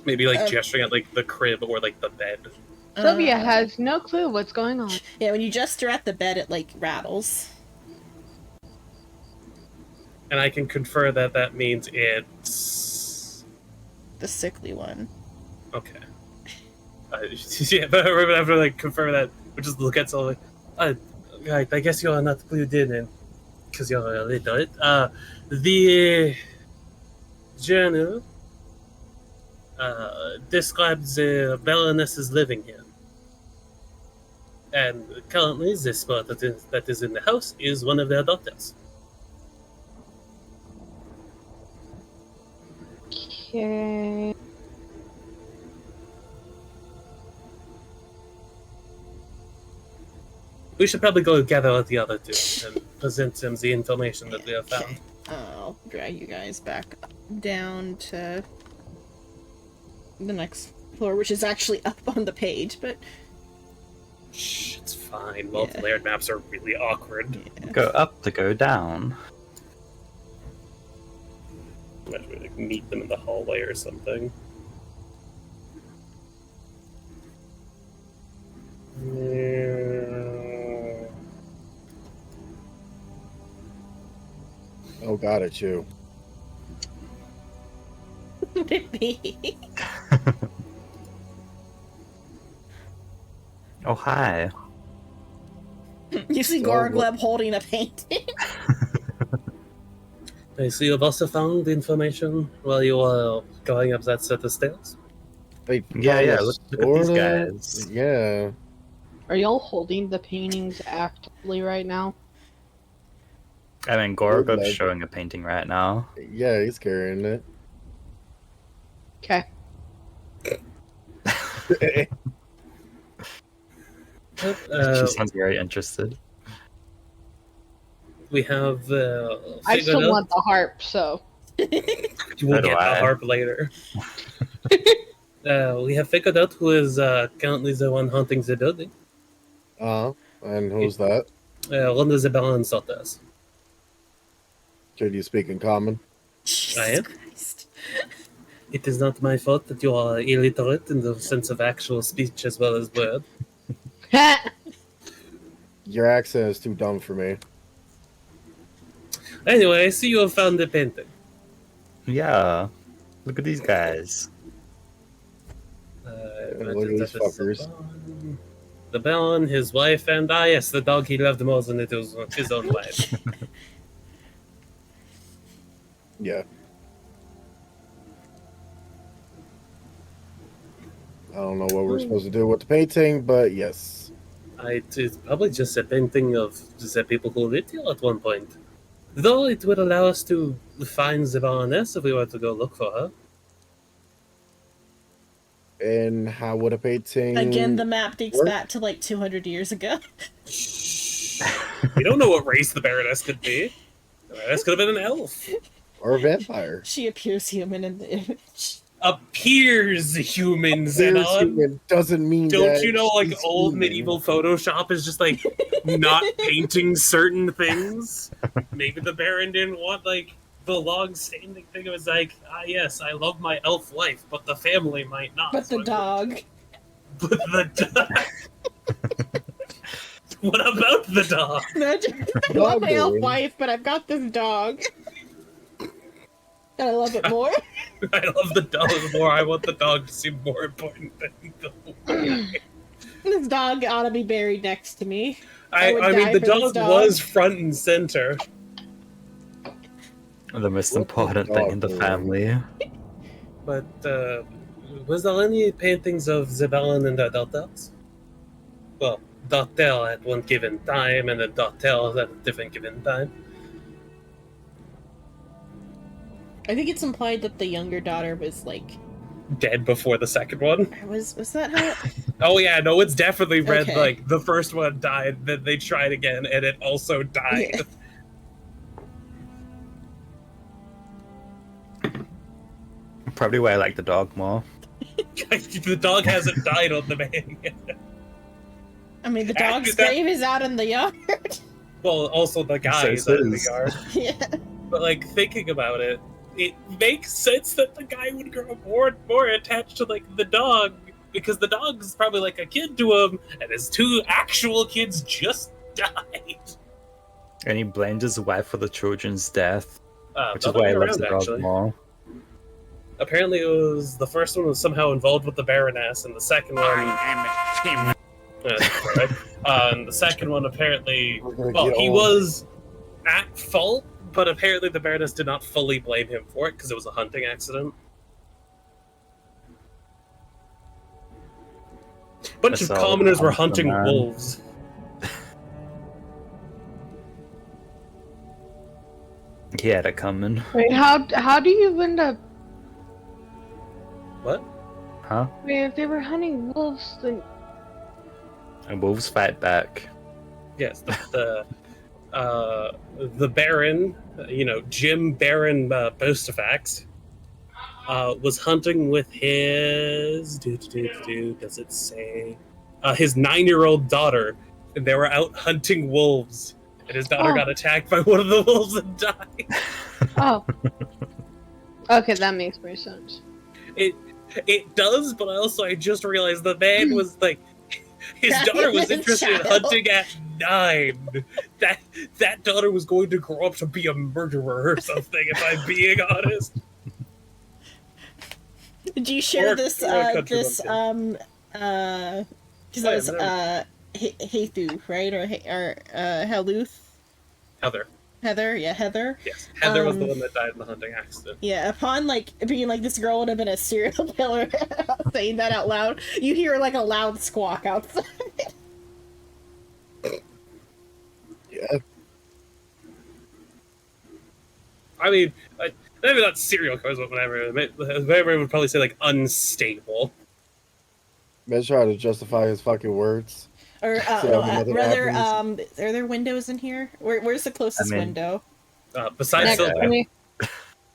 Maybe like gesturing at like the crib or like the bed.
Sylvia has no clue what's going on.
Yeah, when you gesture at the bed, it, like, rattles.
And I can confer that that means it's...
The sickly one.
Okay. Yeah, but after like confirm that, we just look at something. Right, I guess you are not clued in, because you're a little. The journal describes the Baroness's living here, and currently the spot that is in the house is one of their daughters.
Okay.
We should probably go gather with the other two and present them the information that we have found.
I'll drag you guys back down to the next floor, which is actually up on the page, but
Shh, it's fine. Multi-layered maps are really awkward.
yeah.
Go up to go down.
Might we like meet them in the hallway or something. Yeah.
Oh God, it's you.
Maybe.
Oh, hi.
You see
So
Gorgleb holding a painting.
I see you've also found information while you were going up that set of stairs.
They
Yeah,
kinda,
yeah, look at these
sorta-
guys.
Yeah.
Are y'all holding the paintings actively right now?
I mean, Gorogob's
Like-
showing a painting right now.
Yeah, he's carrying it.
Okay.
She sounds very interested.
We have
I
figured
still
out
want the harp, so.
we'll
So do
get the
I.
harp later. We have figured out who is currently the one haunting the building.
And who's that?
One of the Baron Sotters.
Could you speak in common?
Jesus
am?
Christ.
It is not my fault that you are illiterate in the sense of actual speech as well as word.
Your accent is too dumb for me.
Anyway, I see you have found the painting.
Yeah. Look at these guys.
Look at these fuckers.
The Baron, his wife, and yes, the dog he loved more than it was his own wife.
Yeah. I don't know what we're supposed to do with the painting, but yes.
It's probably just a painting of the people who lived here at one point. Though it would allow us to find the Baroness if we were to go look for her.
And how would a painting...
Again, the map dates
What?
back to like 200 years ago.
We don't know what race the Baroness could be. The Baroness could have been an elf.
Or a vampire.
She appears human in the image.
Appears human, Zenon.
It doesn't mean
Don't
that
you know, like,
she's
old
human.
medieval Photoshop is just, like, not painting certain things? Maybe the Baron didn't want, like, the long-standing thing. It was like, yes, I love my elf life, but the family might not.
But the dog.
But the dog. What about the dog?
I love my elf wife, but I've got this dog. And I love it more.
I love the dog more. I want the dog to seem more important than the
This dog ought to be buried next to me.
I
would
mean,
die
the
for this
dog
dog.
was front and center.
The most
What
important
the
thing in the
dog
family.
But, was there any paintings of the Baron and the Dartels? Well, Dartel at one given time, and the Dartels at a different given time.
I think it's implied that the younger daughter was like,
Dead before the second one.
was that how?
Oh yeah, no, it's definitely read
Okay.
like the first one died, then they tried again, and it also died.
Probably why I like the dog more.
The dog hasn't died on the man yet.
I mean, the
Actually,
dog's
that-
grave is out in the yard.
Well, also the guy
So
is out in the
says-
yard.
Yeah.
But like thinking about it, it makes sense that the guy would grow more and more attached to like the dog, because the dog is probably like a kid to him, and his two actual kids just died.
And he blamed his wife for the children's death, which
The
is why I
other way
love the
around,
dog more.
Apparently, it was the first one was somehow involved with the Baroness, and the second one. And the second one apparently,
We're gonna
well,
get
he
all-
was at fault, but apparently the Baroness did not fully blame him for it because it was a hunting accident. Bunch
That's
of
all
commoners were
comes to
hunting
mind.
wolves.
He had it coming.
Wait, how do you end up?
What?
Huh?
Wait, if they were hunting wolves, then
And wolves fight back.
Yes, the Baron, Jim Baron Bostafax, was hunting with his does it say his 9-year-old daughter, and they were out hunting wolves, and his daughter
Oh.
got attacked by one of the wolves and died.
Oh. Okay, that makes more sense.
It does, but I just realized the man was like, his
That
daughter was
is a
interested in
child.
hunting at 9. That daughter was going to grow up to be a murderer or something, if I'm being honest.
Did you share
Or-
this?
or a country
This
bumpkin.
because
Oh,
that was
yeah,
Hethu, right? Or Heluth?
Heather,
Yeah, Heather.
yes, Heather was the
Um,
one that died in the hunting accident.
Yeah, upon like being like this girl would have been a serial killer, saying that out loud, you hear like a loud squawk outside.
Yeah.
I mean, maybe not serial killers, but whatever. Whatever would probably say like unstable.
Mez trying to justify his fucking words.
Or
So nothing
rather,
happens.
are there windows in here? Where's the closest
I mean-
window?
Besides
Next
Sylvia.
to me.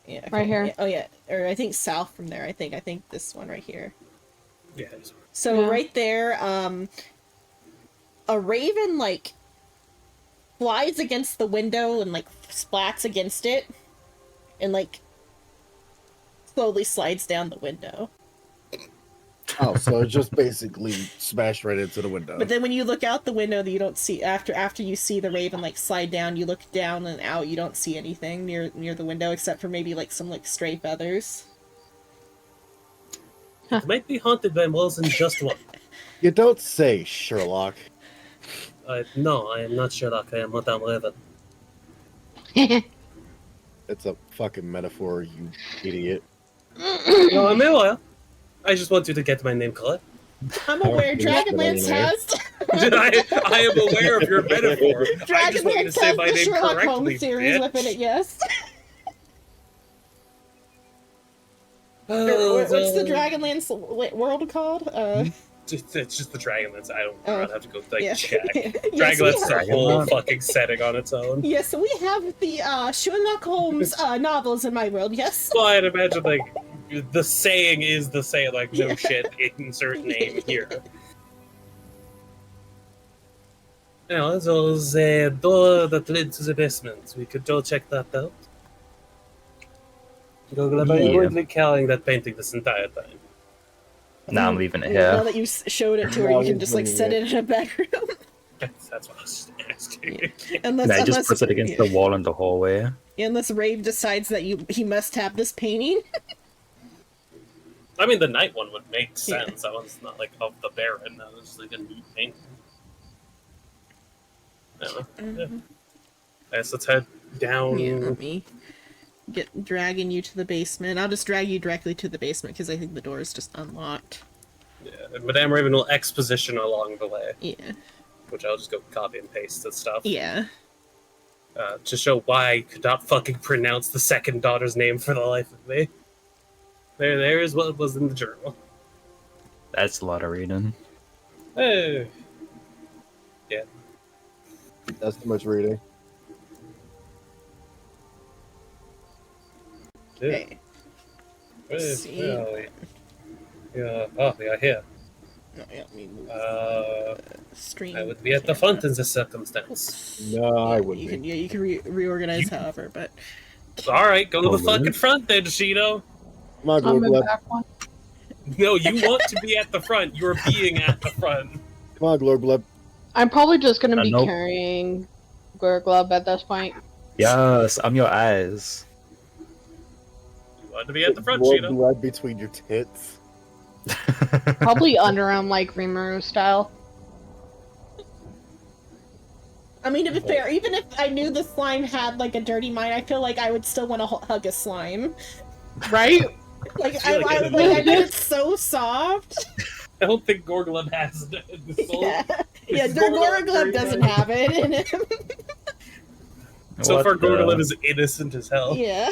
Yeah,
Right here.
Yeah, oh yeah, or I think south from there. I think this one right here.
Yeah.
So
Yeah.
right there, a raven like flies against the window and like splats against it, and like slowly slides down the window.
Oh, so it just basically smashed right into the window.
But then when you look out the window, you don't see after you see the raven like slide down. You look down and out. You don't see anything near the window except for maybe like some like stray feathers.
It might be haunted by more than just one.
You don't say, Sherlock.
No, I am not Sherlock. I am Madame Raven.
It's a fucking metaphor, you idiot.
No, I'm aware. I just want you to get my name correct.
I'm aware
Yeah,
Dragonlance
yeah.
has
I am aware of your metaphor. I just want you to
Dragonlance
say
has
my
the
name
Sherlock
correctly,
Holmes series
bitch.
within it. Yes.
Oh,
What's the Dragonlance world called?
It's just the Dragonlance. I don't.
Oh.
I'd have to go like
Yeah.
check.
Yes,
Dragonlance
we
is a
have-
whole
Dragonlance.
fucking setting on its own.
Yes, we have the Sherlock Holmes novels in my world. Yes.
Well, I'd imagine like the saying is the saying, like no
Yeah.
shit, insert name here. Now, there's a door that leads to the basement. We could go check that out. Google, am I
Yeah.
going to be carrying that painting this entire time?
Now I'm leaving it
Now
here.
that you showed it to her,
Now
you can
he's
just like
bringing
set
it.
it in a bedroom.
That's what I was asking.
unless,
Now he just
unless,
puts it against
yeah.
the wall in the hallway.
Unless Rave decides that he must have this painting.
I mean, the night one would make
Yeah.
sense. That one's not like of the Baron. That was just like a neat painting. I don't know. Yeah. Alright, so let's head down.
Yeah, let me dragging you to the basement. I'll just drag you directly to the basement because I think the door is just unlocked.
Yeah, and Madame Raven will exposition along the way,
Yeah.
which I'll just go copy and paste the stuff.
Yeah.
To show why I could not fucking pronounce the second daughter's name for the life of me. There is what was in the journal.
That's a lot of reading.
Hey. Yeah.
That's too much reading.
Yeah.
Okay.
Where is-
See.
where are we? Yeah. Oh, we are here.
No, yeah, let me move stream.
I would be at the
camera.
front in this circumstance.
No, I wouldn't
You
be.
can, yeah, you can reorganize however, but
All right, go to
Oh,
the
really?
fucking front then, Shido.
Come on,
I'm in
Glorgleb.
back one.
No, you want to be at the front. You're being at the front.
Come on, Glorgleb.
I'm probably just gonna be
nope.
carrying Glurglub at this point.
Yes, I'm your eyes.
You want to be at the front,
Glorgleb
Shido.
between your tits.
Probably under him like Rimuru style.
I mean, to be fair, even if I knew the slime had like a dirty mind, I feel like I would still want to hug a slime.
Right?
Like
I feel like
I
it-
bet it's so soft.
I don't think Gorglub has the soul.
Yeah, yeah.
Is Gorglub
Gorglub
dirty
doesn't
mind?
have it in him.
So
What
far,
the-
Gorglub is innocent as hell.
Yeah.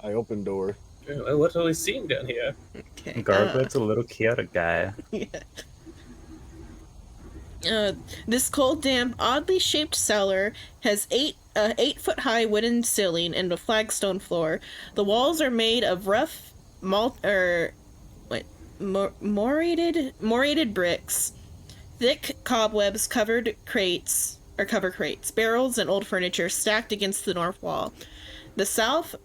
I open door.
What are we seeing down here?
Okay.
Gargoyle's a little chaotic guy.
Yeah. This cold, damp, oddly shaped cellar has 8-foot high wooden ceiling and a flagstone floor. The walls are made of rough morated bricks. Thick cobwebs cover crates, barrels, and old furniture stacked against the north wall. The south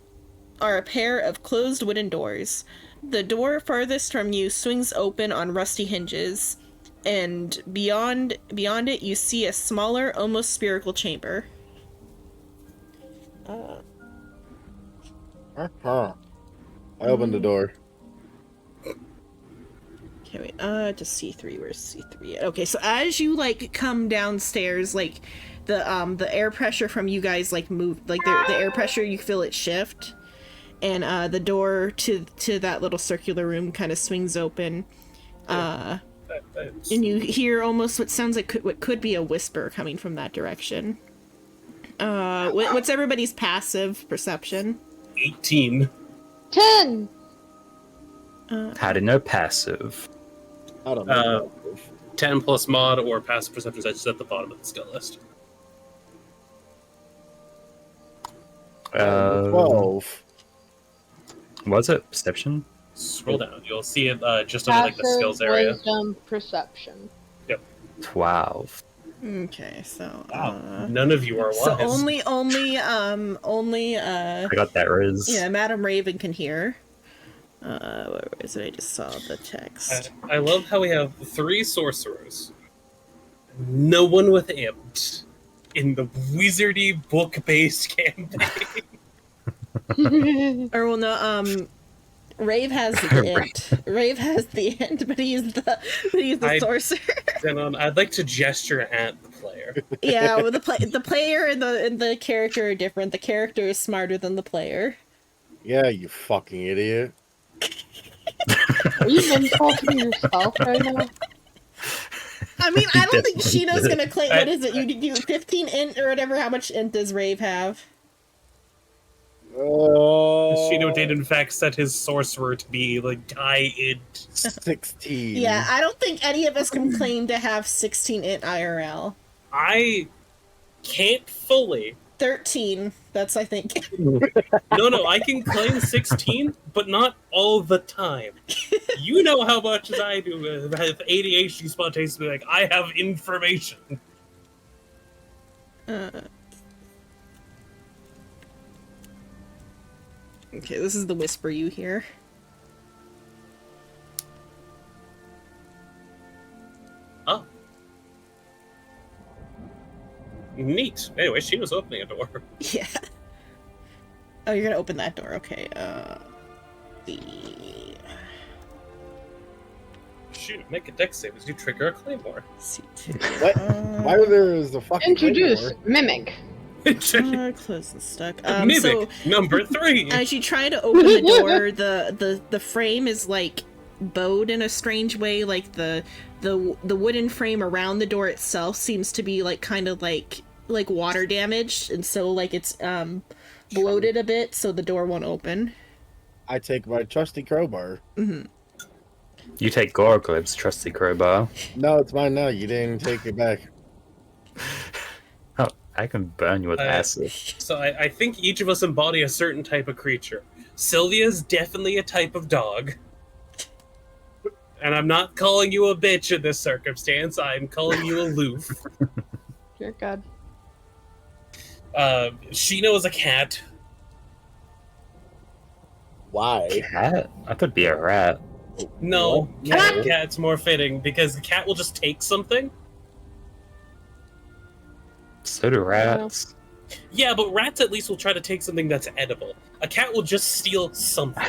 are a pair of closed wooden doors. The door farthest from you swings open on rusty hinges, and beyond it you see a smaller, almost spherical chamber.
I opened the door.
Okay, wait, to C3, where's C3 at? Okay, so as you, like, come downstairs, like, the air pressure from you guys, like, move, like, the air pressure, you feel it shift, and, the door to that little circular room kind of swings open, and you hear almost what sounds like what could be a whisper coming from that direction. What's everybody's passive perception?
18.
10.
How to know passive?
I don't know.
10 plus mod or passive perception is just at the bottom of the skill list.
12.
Was it perception?
Scroll down. You'll see it just under like the skills area.
Wisdom, perception.
12.
Okay, so
Wow. None of you are wise.
so only
I got that Riz.
yeah, Madam Raven can hear. Where is it? I just saw the text.
I love how we have 3 sorcerers. No one with Impt in the wizardy book-based campaign.
Or well, no, Rave has the int. Rave has the int, but he's the sorcerer.
Then I'd like to gesture at the player.
Yeah, well, the player and the character are different. The character is smarter than the player.
Yeah, you fucking idiot.
Are you insulting yourself right now?
I mean, I don't think
Definitely
Shino's
did.
gonna claim. What is it? You do 15 int or whatever. How much int does Rave have?
Shino did in fact set his sorcerer to be like high int.
16.
Yeah, I don't think any of us can claim to have 16 int IRL.
I can't fully.
13. That's I think.
No, I can claim 16, but not all the time. You know how much as I do have ADHD spontaneously, like, I have information.
Okay, this is the whisper you hear.
Oh. Neat. Anyway, she was opening a door.
Yeah. Oh, you're gonna open that door. Okay.
Shoot, make a dex save as you trigger a claymore.
C2.
What? Why are there is the fucking
Introduce
claymore?
mimic.
Close and stuck.
Mimic
So
number 3.
as you try to open the door, the frame is like bowed in a strange way. Like the wooden frame around the door itself seems to be like kind of like water damaged, and so like it's bloated a bit, so the door won't open.
I take my trusty crowbar.
You take Gorglib's trusty crowbar.
No, it's mine now. You didn't take it back.
Oh, I can burn you with acid.
So I think each of us embody a certain type of creature. Sylvia's definitely a type of dog. And I'm not calling you a bitch in this circumstance. I'm calling you aloof.
Dear God.
Shino is a cat.
Why?
Cat? I thought it'd be a rat.
No,
No.
cat's more fitting because the cat will just take something.
So do rats.
Yeah, but rats at least will try to take something that's edible. A cat will just steal something.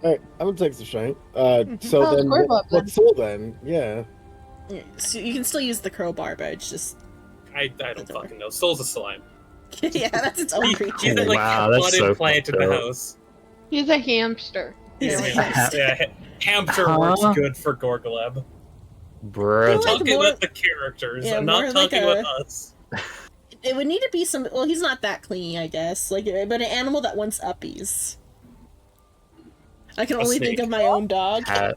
Alright, I'm gonna take some shine. So
Oh,
then,
score button.
what's soul then? Yeah.
Yeah, so you can still use the crowbar, but it's just
I don't fucking know. Soul's a slime.
yeah, that's its own creature.
He's that like
Wow, that's
potted
so
plant in
fucked
the
up.
house.
He's a hamster.
He's
Yeah,
a hamster.
yeah, hamster works good for Gorgleb.
Bruh.
Like
Talking
more-
about the characters.
yeah,
I'm not
more like
talking
a-
about us.
It would need to be some. Well, he's not that clingy, I guess. Like, but an animal that wants uppies. I can
A
only
snake.
think of my own dog.
Cat.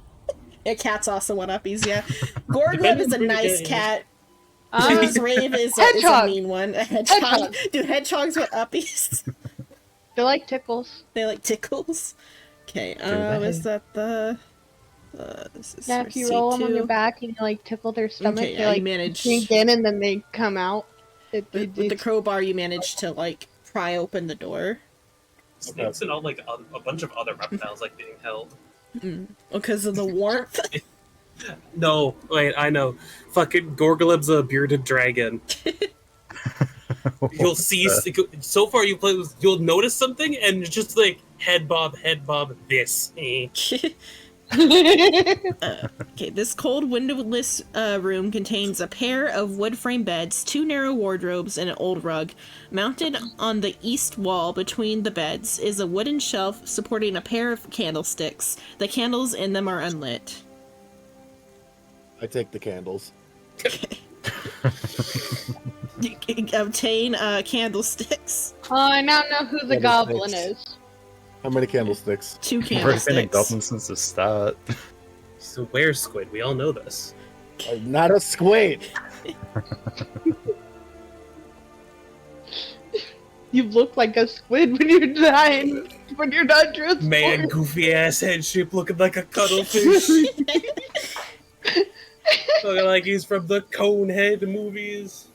Cats also want uppies, yeah. Gorgleb is a
Pretty
nice
good.
cat.
Uh,
Rave is a
Hedgehog.
mean one. A hedgehog.
Hedgehog.
Do hedgehogs want uppies?
they like tickles.
They like tickles. Okay,
they?
is that the... this is
Yeah,
for
if you roll them on your
C2.
back and you like tickle their stomach,
Okay,
they
yeah, you
like
manage...
sink in and then they come out.
With the crowbar, you manage to, like, pry open the door.
Snakes and all like a bunch of other reptiles like being held.
Because of the warmth.
No, wait, I know. Fucking Gorgleb's a bearded dragon. You'll see. So far, you play. You'll notice something, and it's just like head bob. This.
Okay, this cold, windowless room contains a pair of wood frame beds, 2 narrow wardrobes, and an old rug. Mounted on the east wall between the beds is a wooden shelf supporting a pair of candlesticks. The candles in them are unlit.
I take the candles.
You can obtain candlesticks.
Oh, I now know who the goblin is.
How many candlesticks?
2
We've been a
candlesticks.
goblin since the start.
So where's Squid? We all know this.
I'm not a squid.
You look like a squid when you're dying. When you're not transformed.
Man, goofy ass head shape looking like a cuttlefish. Looking like he's from the Conehead movies.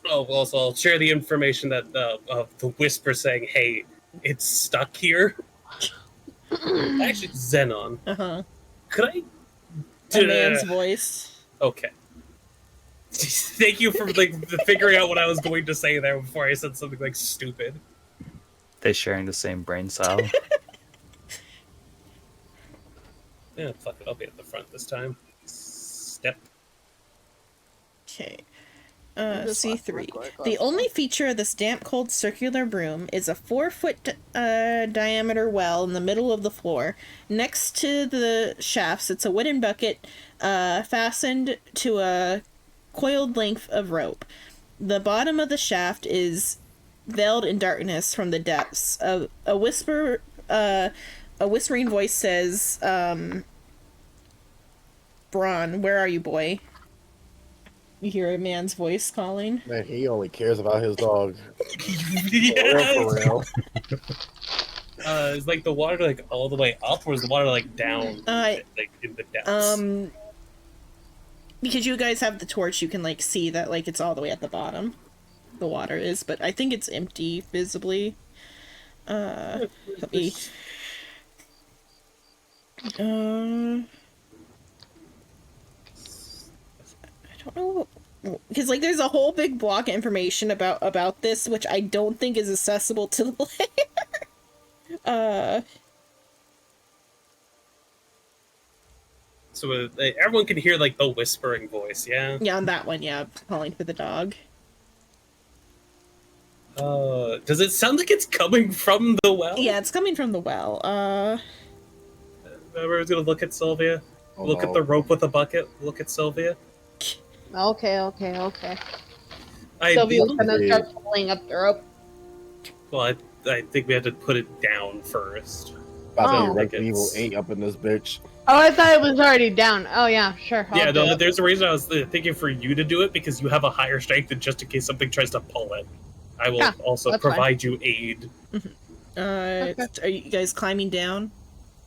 Oh, well, so I'll share the information that of the whisper saying, "Hey, it's stuck here." Actually, Xenon,
Uh-huh.
could I?
A man's voice.
Okay. Thank you for like figuring out what I was going to say there before I said something like stupid.
They're sharing the same brain cell.
Yeah, fuck it. I'll be at the front this time. Step.
Okay.
Just left
C3.
real quick,
The
also.
only feature of this damp, cold, circular room is a 4-foot diameter well in the middle of the floor. Next to the shafts, it's a wooden bucket fastened to a coiled length of rope. The bottom of the shaft is veiled in darkness from the depths. A whispering voice says, Braun, where are you, boy? You hear a man's voice calling.
Man, he only cares about his dog.
Yes!
For real.
Is like the water like all the way up, or is the water like down, like in the depths?
Because you guys have the torch, you can like see that like it's all the way at the bottom. The water is, but I think it's empty visibly. Let me. I don't know. Because like there's a whole big block of information about this, which I don't think is accessible to the player.
So everyone can hear like the whispering voice, yeah.
Yeah, on that one, yeah, calling for the dog.
Does it sound like it's coming from the well?
Yeah, it's coming from the well.
Everyone's gonna look at Sylvia.
Oh,
Look at the rope with a bucket. Look at Sylvia.
Okay.
I
Sylvia's gonna start pulling up the rope.
well, I think we had to put it down first.
About to
Oh.
be Resident
It's-
Evil 8 up in this bitch.
Oh, I thought it was already down. Oh yeah, sure. I'll
Yeah,
do
no,
it.
there's a reason I was thinking for you to do it because you have a higher strength, and just in case something tries to pull it, I will
Yeah,
also
that's fine.
provide you aid.
Are you guys climbing down?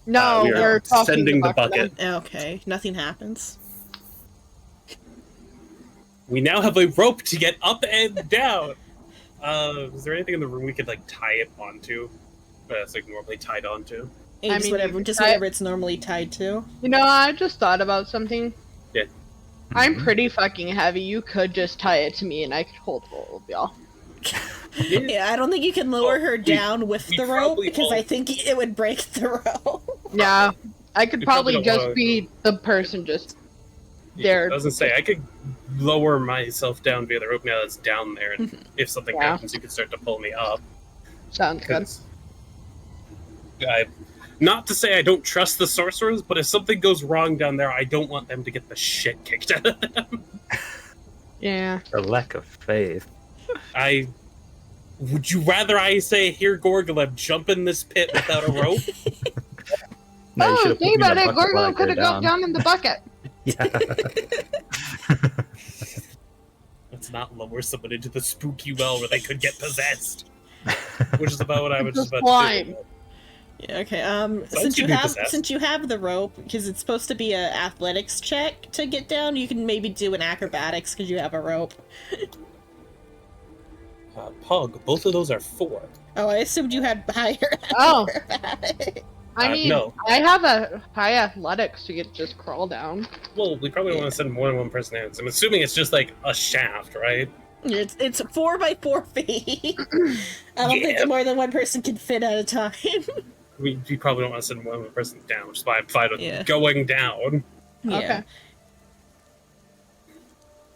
No,
we are
we're talking
sending the
about them.
bucket.
Okay, nothing happens.
We now have a rope to get up and down. Is there anything in the room we could like tie it onto? It's like normally tied onto.
Hey,
I
just
mean,
whatever,
you
just
could tie
whatever it's normally tied to.
You know, I just thought about something.
Yeah.
I'm pretty fucking heavy. You could just tie it to me and I could hold all of y'all.
Yeah, I don't think you can lower her down with
we
the rope
probably
because I
all-
think it would break the rope.
Yeah. I could
You
probably
probably don't
just
wanna-
be the person just
Yeah,
there.
I was gonna say I could lower myself down via the rope now that's down there, and if something
Yeah.
happens, you can start to pull me up.
Sounds good.
Because not to say I don't trust the sorcerers, but if something goes wrong down there, I don't want them to get the shit kicked out of them.
Yeah.
A lack of faith.
Would you rather I say, here, Gorgleb, jump in this pit without a rope?
No, you should
Oh,
have put
think
me in
about
a
it.
bucket while I
Gorgo
go
could have gone
down.
down in the bucket.
Yeah.
Let's not lower someone into the spooky well where they could get possessed. Which is about what I was
It's
just
a
about to
slime.
do.
Yeah, okay.
Since you
Since you have the rope, because it's supposed to be a athletics check to get down, you can maybe do an acrobatics because you have a rope.
Pug, both of those are 4.
Oh, I assumed you had higher.
Oh.
acrobatics.
I mean,
no.
I have a high athletics to get just crawl down.
Well, we probably don't want to send more than one person in. So I'm assuming it's just like a shaft, right?
It's 4 by 4 feet. I don't
Yeah.
think more than one person can fit at a time.
We probably don't want to send more than one person down, which is why I'm fine with
Yeah.
going down.
Yeah.
Okay.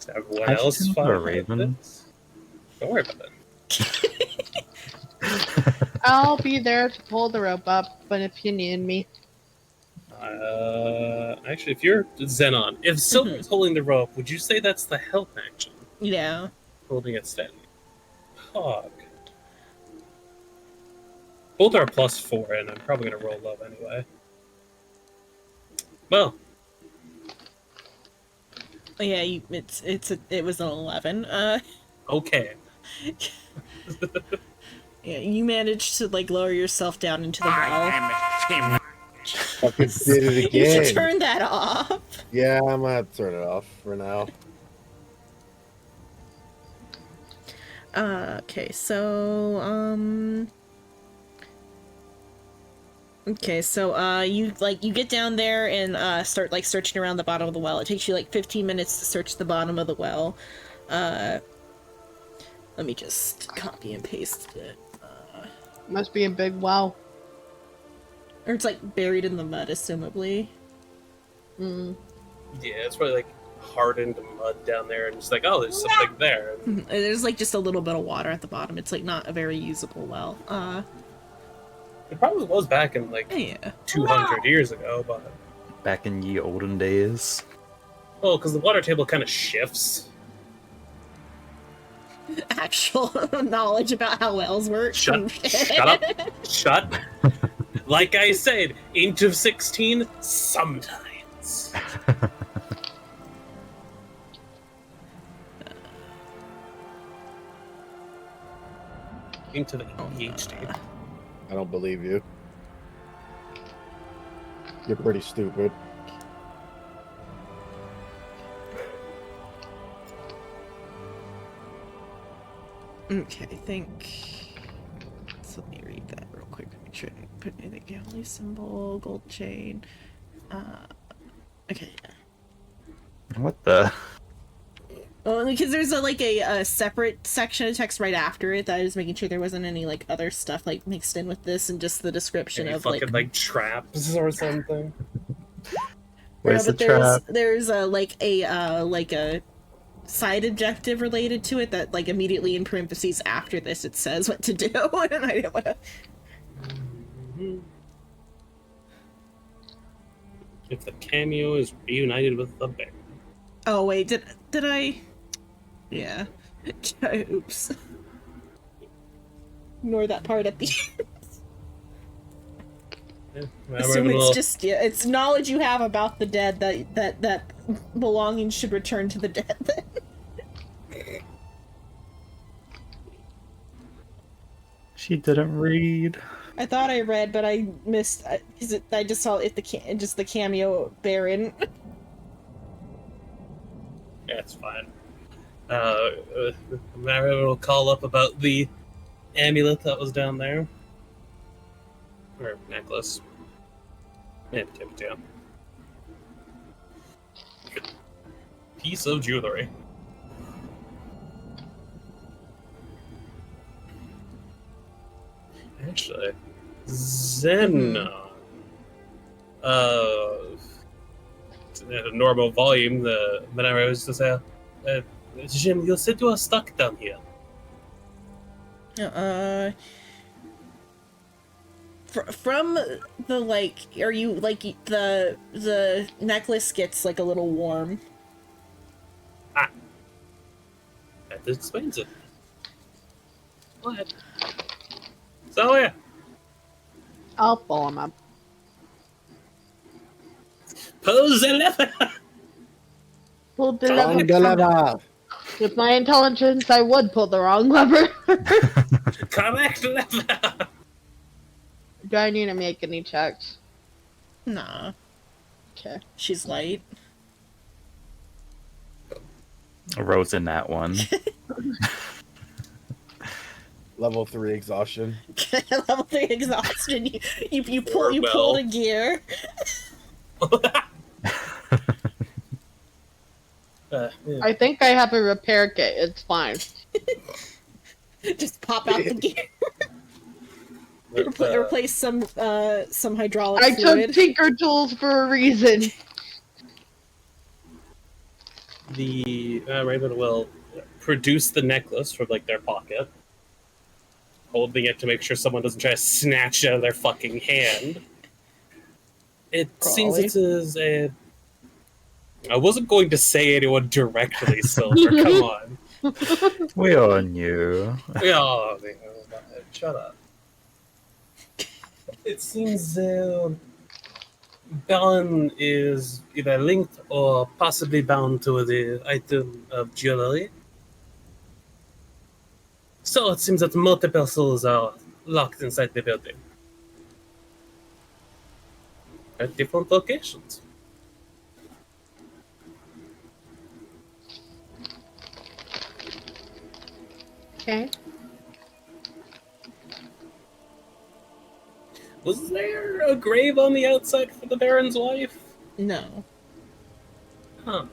Is everyone
How'd you
else
turn into
fine
a
with
raven?
this? Don't worry about it.
I'll be there to pull the rope up, but if you need me.
Actually, if you're Xenon, if Silver's holding the rope, would you say that's the help action?
Yeah.
Holding it steady. Hog. Both are +4, and I'm probably gonna roll low anyway. Well,
Yeah, it was an 11.
okay.
Yeah, you managed to like lower yourself down into the well.
Fucking did it
You should
again.
turn that off.
Yeah, I'm gonna have to turn it off for now.
Okay, so you get down there and start like searching around the bottom of the well. It takes you like 15 minutes to search the bottom of the well. Let me just copy and paste it.
Must be a big wow.
Or it's like buried in the mud, assumably.
Mm.
Yeah, it's probably like hardened mud down there, and it's like, oh, there's something there.
And there's like just a little bit of water at the bottom. It's like not a very usable well.
It probably was back in like
Yeah.
200 years ago, but
Back in ye olden days.
well, because the water table kind of shifts.
Actual knowledge about how wells work.
Shut up. Shut. Like I said, Age of 16, sometimes. Into the ADHD.
I don't believe you. You're pretty stupid.
Okay, I think. So let me read that real quick. Make sure I didn't put anything galley symbol, gold chain. Okay.
What the?
Well, because there's a separate section of text right after it that I was making sure there wasn't any like other stuff like mixed in with this and just the description
Any
of
fucking like traps or something.
Where's the
but there's
trap?
there's a side objective related to it that like immediately in parentheses after this it says what to do and I didn't want to.
If the cameo is reunited with the bear.
Oh wait, did I? Yeah. Oops. Ignore that part at the end.
Yeah,
Assume it's just it's knowledge you have about the dead that belongings should return to the dead.
She didn't read.
I thought I read, but I missed. I just saw it just the cameo Baron.
Yeah, it's fine. Mario will call up about the amulet that was down there. Or necklace. Yeah, tip. Piece of jewelry. Actually, Xenon. At a normal volume, the Monero is to say, Jim, you said you are stuck down here.
From the like, are you like the necklace gets like a little warm?
That explains it. Go ahead. So yeah,
I'll pull him up.
Pose the lever.
Pull the
On
lever.
the lever.
With my intelligence, I would pull the wrong lever.
Correct lever.
Do I need to make any checks?
Nah,
Okay.
she's light.
Rose in that one.
Level 3 exhaustion.
Level 3 exhaustion. You
Or
pulled a gear.
Yeah.
I think I have a repair kit. It's fine.
Just pop out the gear. Replace some hydraulic
I took
fluid.
Tinker Tools for a reason.
The Raven will produce the necklace from like their pocket, holding it to make sure someone doesn't try to snatch it out of their fucking hand. It seems it is a. I wasn't going to say anyone directly, Silver. Come on.
We all knew.
Oh, shut up. It seems Baron is either linked or possibly bound to the item of jewelry. So it seems that multiple souls are locked inside the building at different locations.
Okay.
Was there a grave on the outside for the Baron's wife?
No.
Huh.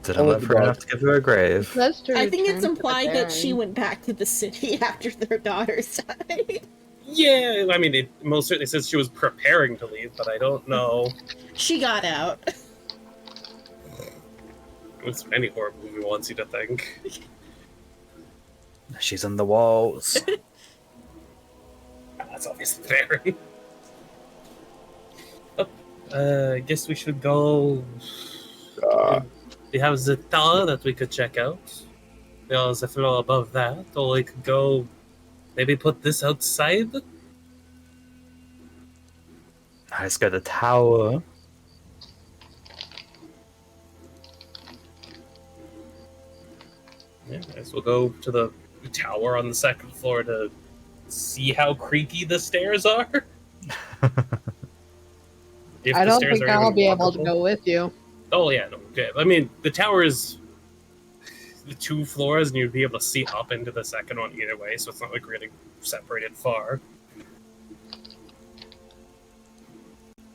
Didn't love her enough to give her a grave.
That's to
I think
return
it's
to the
implied that she
Baron.
went back to the city after their daughters died.
Yeah, I mean, it most certainly says she was preparing to leave, but I don't know.
She got out.
It's any horror movie wants you to think.
She's on the walls.
That's obviously Baron. I guess we should go. We have the tower that we could check out. There's a floor above that, or we could go. Maybe put this outside.
Let's go to the tower.
Yeah, I guess we'll go to the tower on the second floor to see how creaky the stairs are. If
I
the
don't
stairs
think
are
I'll
even
be able to
walkable.
go with you.
Oh yeah, no, okay. I mean, the tower is the 2 floors, and you'd be able to see up into the second one either way, so it's not like really separated far.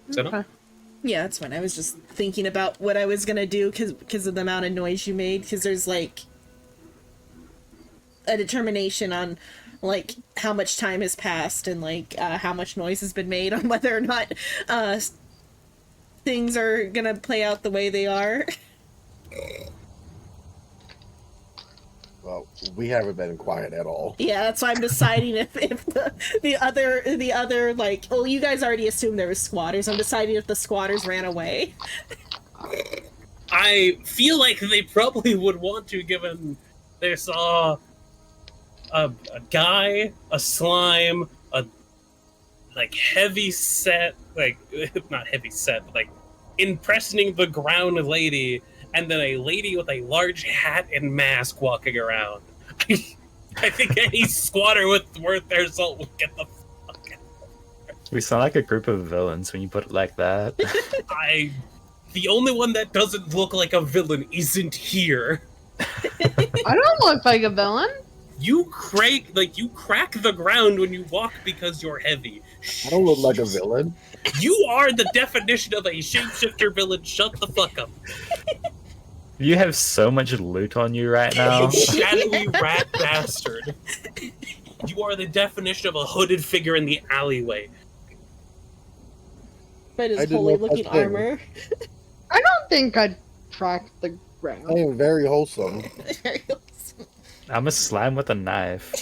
So no?
Okay.
Yeah, that's fine. I was just thinking about what I was gonna do because of the amount of noise you made. Because there's like a determination on like how much time has passed and like how much noise has been made on whether or not things are gonna play out the way they are.
Well, we haven't been quiet at all.
Yeah, that's why I'm deciding if the other like, oh, you guys already assumed there was squatters. I'm deciding if the squatters ran away.
I feel like they probably would want to, given they saw a guy, a slime, a like heavy set, like not heavy set, but like impressioning the ground lady, and then a lady with a large hat and mask walking around. I think any squatter worth their salt would get the fuck out.
We sound like a group of villains when you put it like that.
The only one that doesn't look like a villain isn't here.
I don't look like a villain.
You crack the ground when you walk because you're heavy.
I don't look like a villain.
You are the definition of a shapeshifter villain. Shut the fuck up.
You have so much loot on you right now.
You shadowy rat bastard. You are the definition of a hooded figure in the alleyway.
But
I
his
did
holy
no such
looking
thing.
armor.
I don't think I'd track the ground.
I am very wholesome.
I'm a slime with a knife.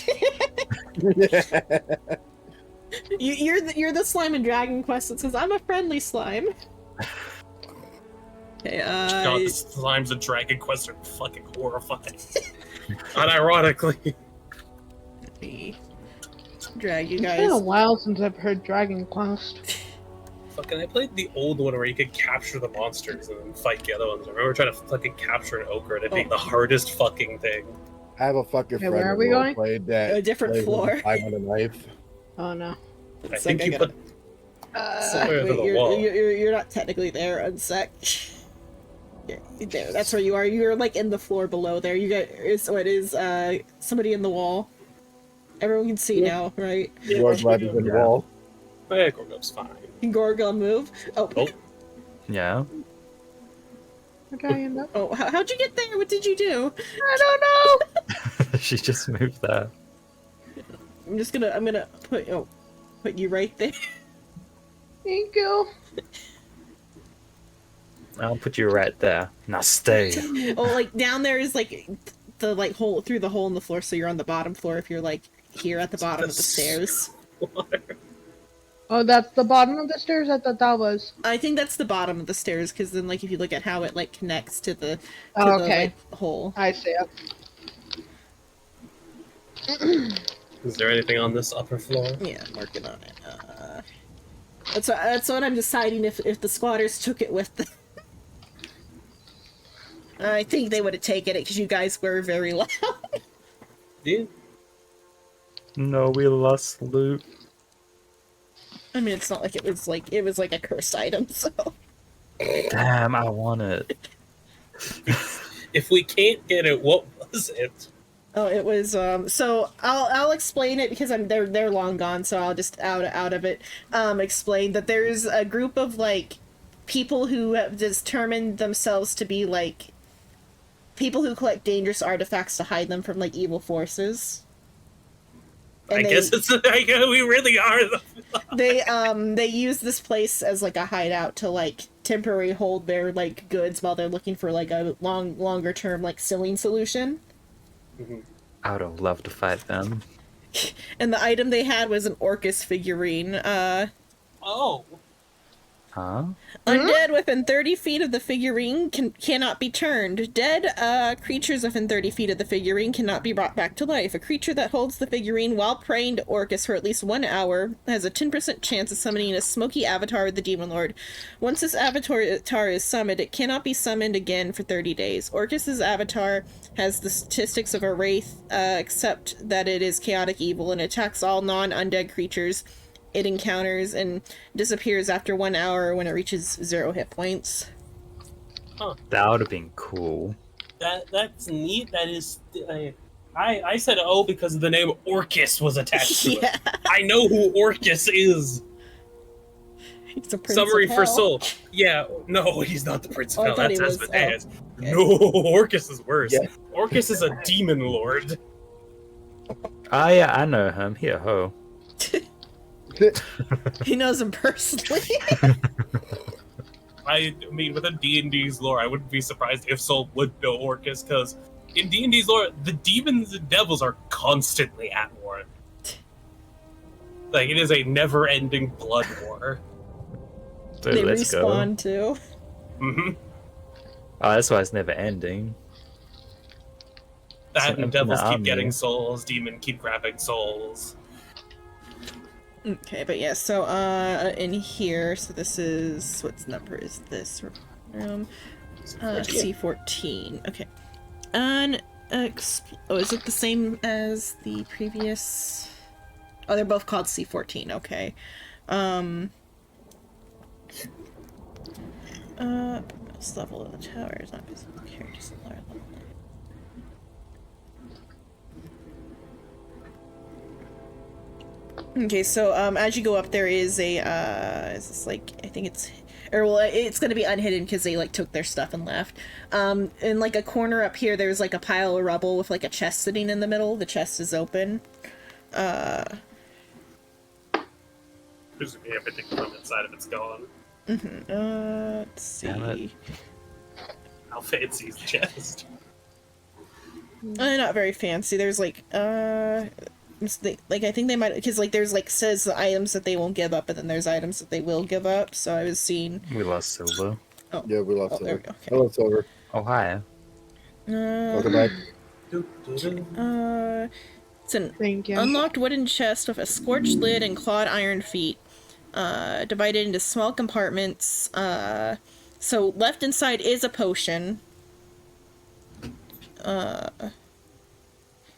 You're the slime in Dragon Quest that says I'm a friendly slime. Okay,
God, the slimes of Dragon Quest are fucking horrifying. Unironically.
let me drag you
It's been a
guys.
while since I've heard Dragon Quest.
Fucking, I played the old one where you could capture the monsters and then fight the other ones. I remember trying to fucking capture an ogre and it being the hardest fucking thing.
I have a fucking
Okay,
friend
where are
who
we going?
played that.
A different
plays with
floor.
a 500 knife.
Oh no.
I
It's
think
like
you
I gotta-
put
So,
Where to
wait,
the
you're,
wall?
you're not technically there, unsec. Yeah, there, that's where you are. You're like in the floor below there. You got somebody in the wall. Everyone can see now, right?
You are glad he's in the
Yeah.
wall.
yeah, Gorgum's fine.
Can Gorgon move? Oh,
Oh.
Yeah.
Okay, end up.
oh, how'd you get there? What did you do?
I don't know.
She just moved there.
I'm gonna put you right there.
Thank you.
I'll put you right there. Now stay.
Oh, like down there is like the like hole through the hole in the floor, so you're on the bottom floor if you're like here at the bottom of the stairs.
Oh, that's the bottom of the stairs? I thought that was.
I think that's the bottom of the stairs because then like if you look at how it like connects to the
Oh,
the
okay.
like, hole.
I see it.
Is there anything on this upper floor?
Yeah, I'm working on it. That's what I'm deciding if the squatters took it with them. I think they would have taken it because you guys were very loud.
Yeah.
No, we lost loot.
I mean, it's not like it was like a cursed item, so.
Damn, I want it.
If we can't get it, what was it?
Oh, it was so I'll explain it because they're long gone, so I'll just out of it explain that there's a group of like people who have determined themselves to be like people who collect dangerous artifacts to hide them from like evil forces.
I guess it's like, we really are the
they use this place as like a hideout to like temporarily hold their like goods while they're looking for like a longer term like selling solution.
I would have loved to fight them.
And the item they had was an Orcus figurine.
Oh.
Huh?
Undead within 30 feet of the figurine cannot be turned. Dead creatures within 30 feet of the figurine cannot be brought back to life. A creature that holds the figurine while praying to Orcus for at least 1 hour has a 10% chance of summoning a smoky avatar of the Demon Lord. Once this avatar is summoned, it cannot be summoned again for 30 days. Orcus's avatar has the statistics of a wraith, except that it is chaotic evil and attacks all non-undead creatures it encounters and disappears after 1 hour when it reaches 0 hit points.
That would have been cool.
That's neat. That is. I said oh because the name Orcus was attached to
Yeah,
it. I know who Orcus is.
he's a prince
Summary
of
for
hell.
soul. Yeah, no, he's not the Prince of
Oh, I
Hell.
thought he
That's
was.
Asmodeus.
Okay.
No, Orcus is worse.
Yeah.
Orcus is a demon lord.
Ah, yeah, I know him. He a hoe.
He knows him personally.
I mean, within D&D's lore, I wouldn't be surprised if Soul would know Orcus, because in D&D's lore, the demons and devils are constantly at war. Like, it is a never-ending blood war.
So
They
let's go.
respawn too.
hmm
Oh, that's why it's never ending.
That
It's an
and devils
infinite
keep
army.
getting souls, demon keep grabbing souls.
Okay, but yeah, so in here, so this is what number is this room? C14. Okay. Oh, is it the same as the previous? Oh, they're both called C14. Okay. This level of the tower is not visible here. Just lower level. Okay, so as you go up, there is a is this like I think it's or well it's gonna be unhidden because they like took their stuff and left. In like a corner up here, there's like a pile of rubble with like a chest sitting in the middle. The chest is open.
Presumably everything from inside of it's gone.
Let's
Damn
see.
How fancy is the chest?
Not very fancy. There's like I think they might because like there's like says the items that they won't give up, and then there's items that they will give up. So I was seeing.
We lost silver.
Yeah, we lost
Oh, there
Silver.
we go. Okay.
Hello, Silver.
Oh, hi.
Welcome back.
It's an
Thank you.
unlocked wooden chest with a scorched lid and clawed iron feet. divided into small compartments. So left inside is a potion. Because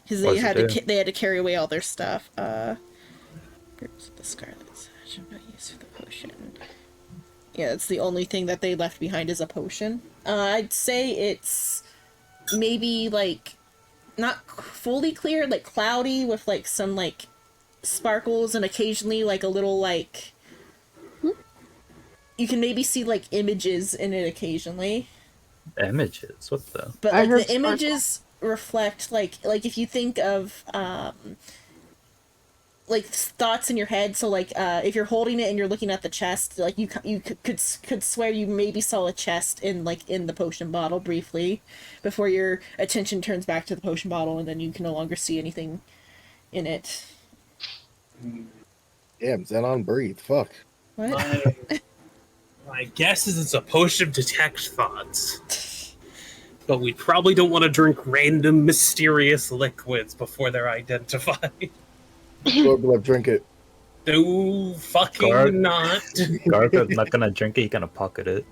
they
What's it
had
do?
they had to carry away all their stuff. Groups of the Scarlet Sash are not used for the potion. Yeah, it's the only thing that they left behind is a potion. I'd say it's maybe like not fully clear, like cloudy with like some like sparkles and occasionally like a little like you can maybe see like images in it occasionally.
Images? What the?
But
I
like
heard
the images reflect like if you think of like thoughts in your head, so like if you're holding it and you're looking at the chest, like you could swear you maybe saw a chest in the potion bottle briefly before your attention turns back to the potion bottle and then you can no longer see anything in it.
Damn, Xenon, breathe. Fuck.
What?
My guess is it's a potion to detect thoughts. But we probably don't want to drink random mysterious liquids before they're identified.
Gorglev, drink it.
No fucking
Garg-
not.
Gargo's not gonna drink it, he's gonna pocket it.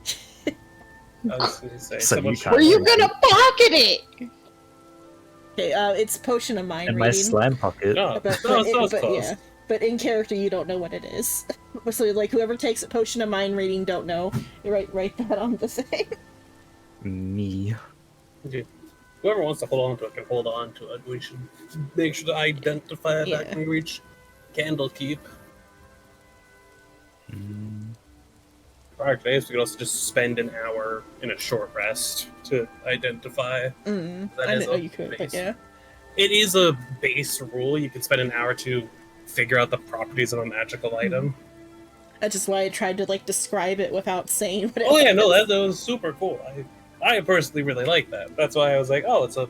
I was gonna say,
So
someone
you
should-
can't
Were you
drink
gonna pocket it?
Okay, it's potion of mind
in my
reading.
slime pocket.
No,
But,
no,
but,
it's
but
close.
yeah, but in character you don't know what it is. So like whoever takes a potion of mind reading don't know. You write that on the thing.
Me.
Okay. Whoever wants to hold on to it can hold on to it. We should make sure to identify
Yeah.
that when we reach Candlekeep.
Mm,
Prior to this, we could also just spend an hour in a short rest to identify.
I
That
didn't
is
know
a
you could, but
base.
yeah.
It is a base rule. You can spend an hour to figure out the properties of a magical item.
That's just why I tried to like describe it without saying what it
Oh yeah, no,
was.
that was super cool. I personally really like that. That's why I was like, oh, it's a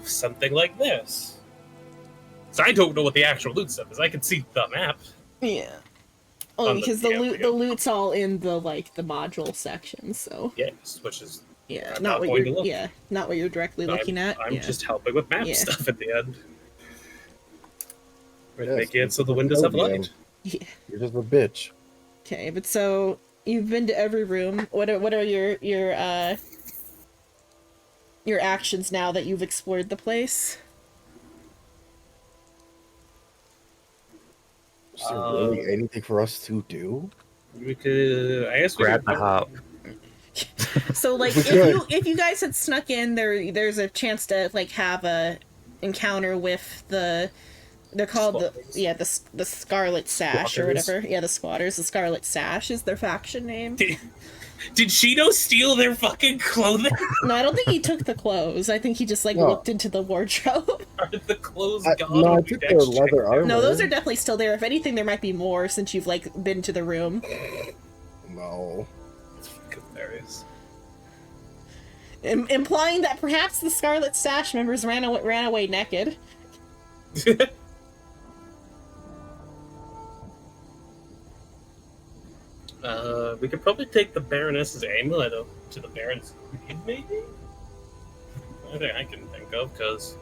something like this. So I don't know what the actual loot stuff is. I can see the map.
Yeah. Well,
On the-
because
yeah,
the loot's all in the module section, so
Yes, which is
yeah,
I'm
not
not
what
going to
you're
look.
not what you're directly looking at.
I'm
Yeah.
just helping with map
Yeah.
stuff at the end. Right,
Yes,
make it so the windows have
Podium.
light.
Yeah.
You're just a bitch.
Okay, but so you've been to every room. What are your actions now that you've explored the place?
Is there really anything for us to do?
We could, I guess, we
grab
could
the hop.
So like
We
if you guys had snuck in, there's a chance to like have a encounter with they're called the Scarlet Sash or
Squatters.
whatever. Yeah, the Squatters. The Scarlet Sash is their faction name.
Did Shido steal their fucking clothing?
No, I don't think he took the clothes. I think he just like
No.
looked into the wardrobe.
Are the clothes gone?
No, I
when
took
we
their
next checked
leather
them?
armor.
No, those are definitely still there. If anything, there might be more since you've like been to the room.
No.
It's fucking hilarious.
Implying that perhaps the Scarlet Sash members ran away naked.
We could probably take the Baroness's amulet to the Baron's grave, maybe? I think I can think of, because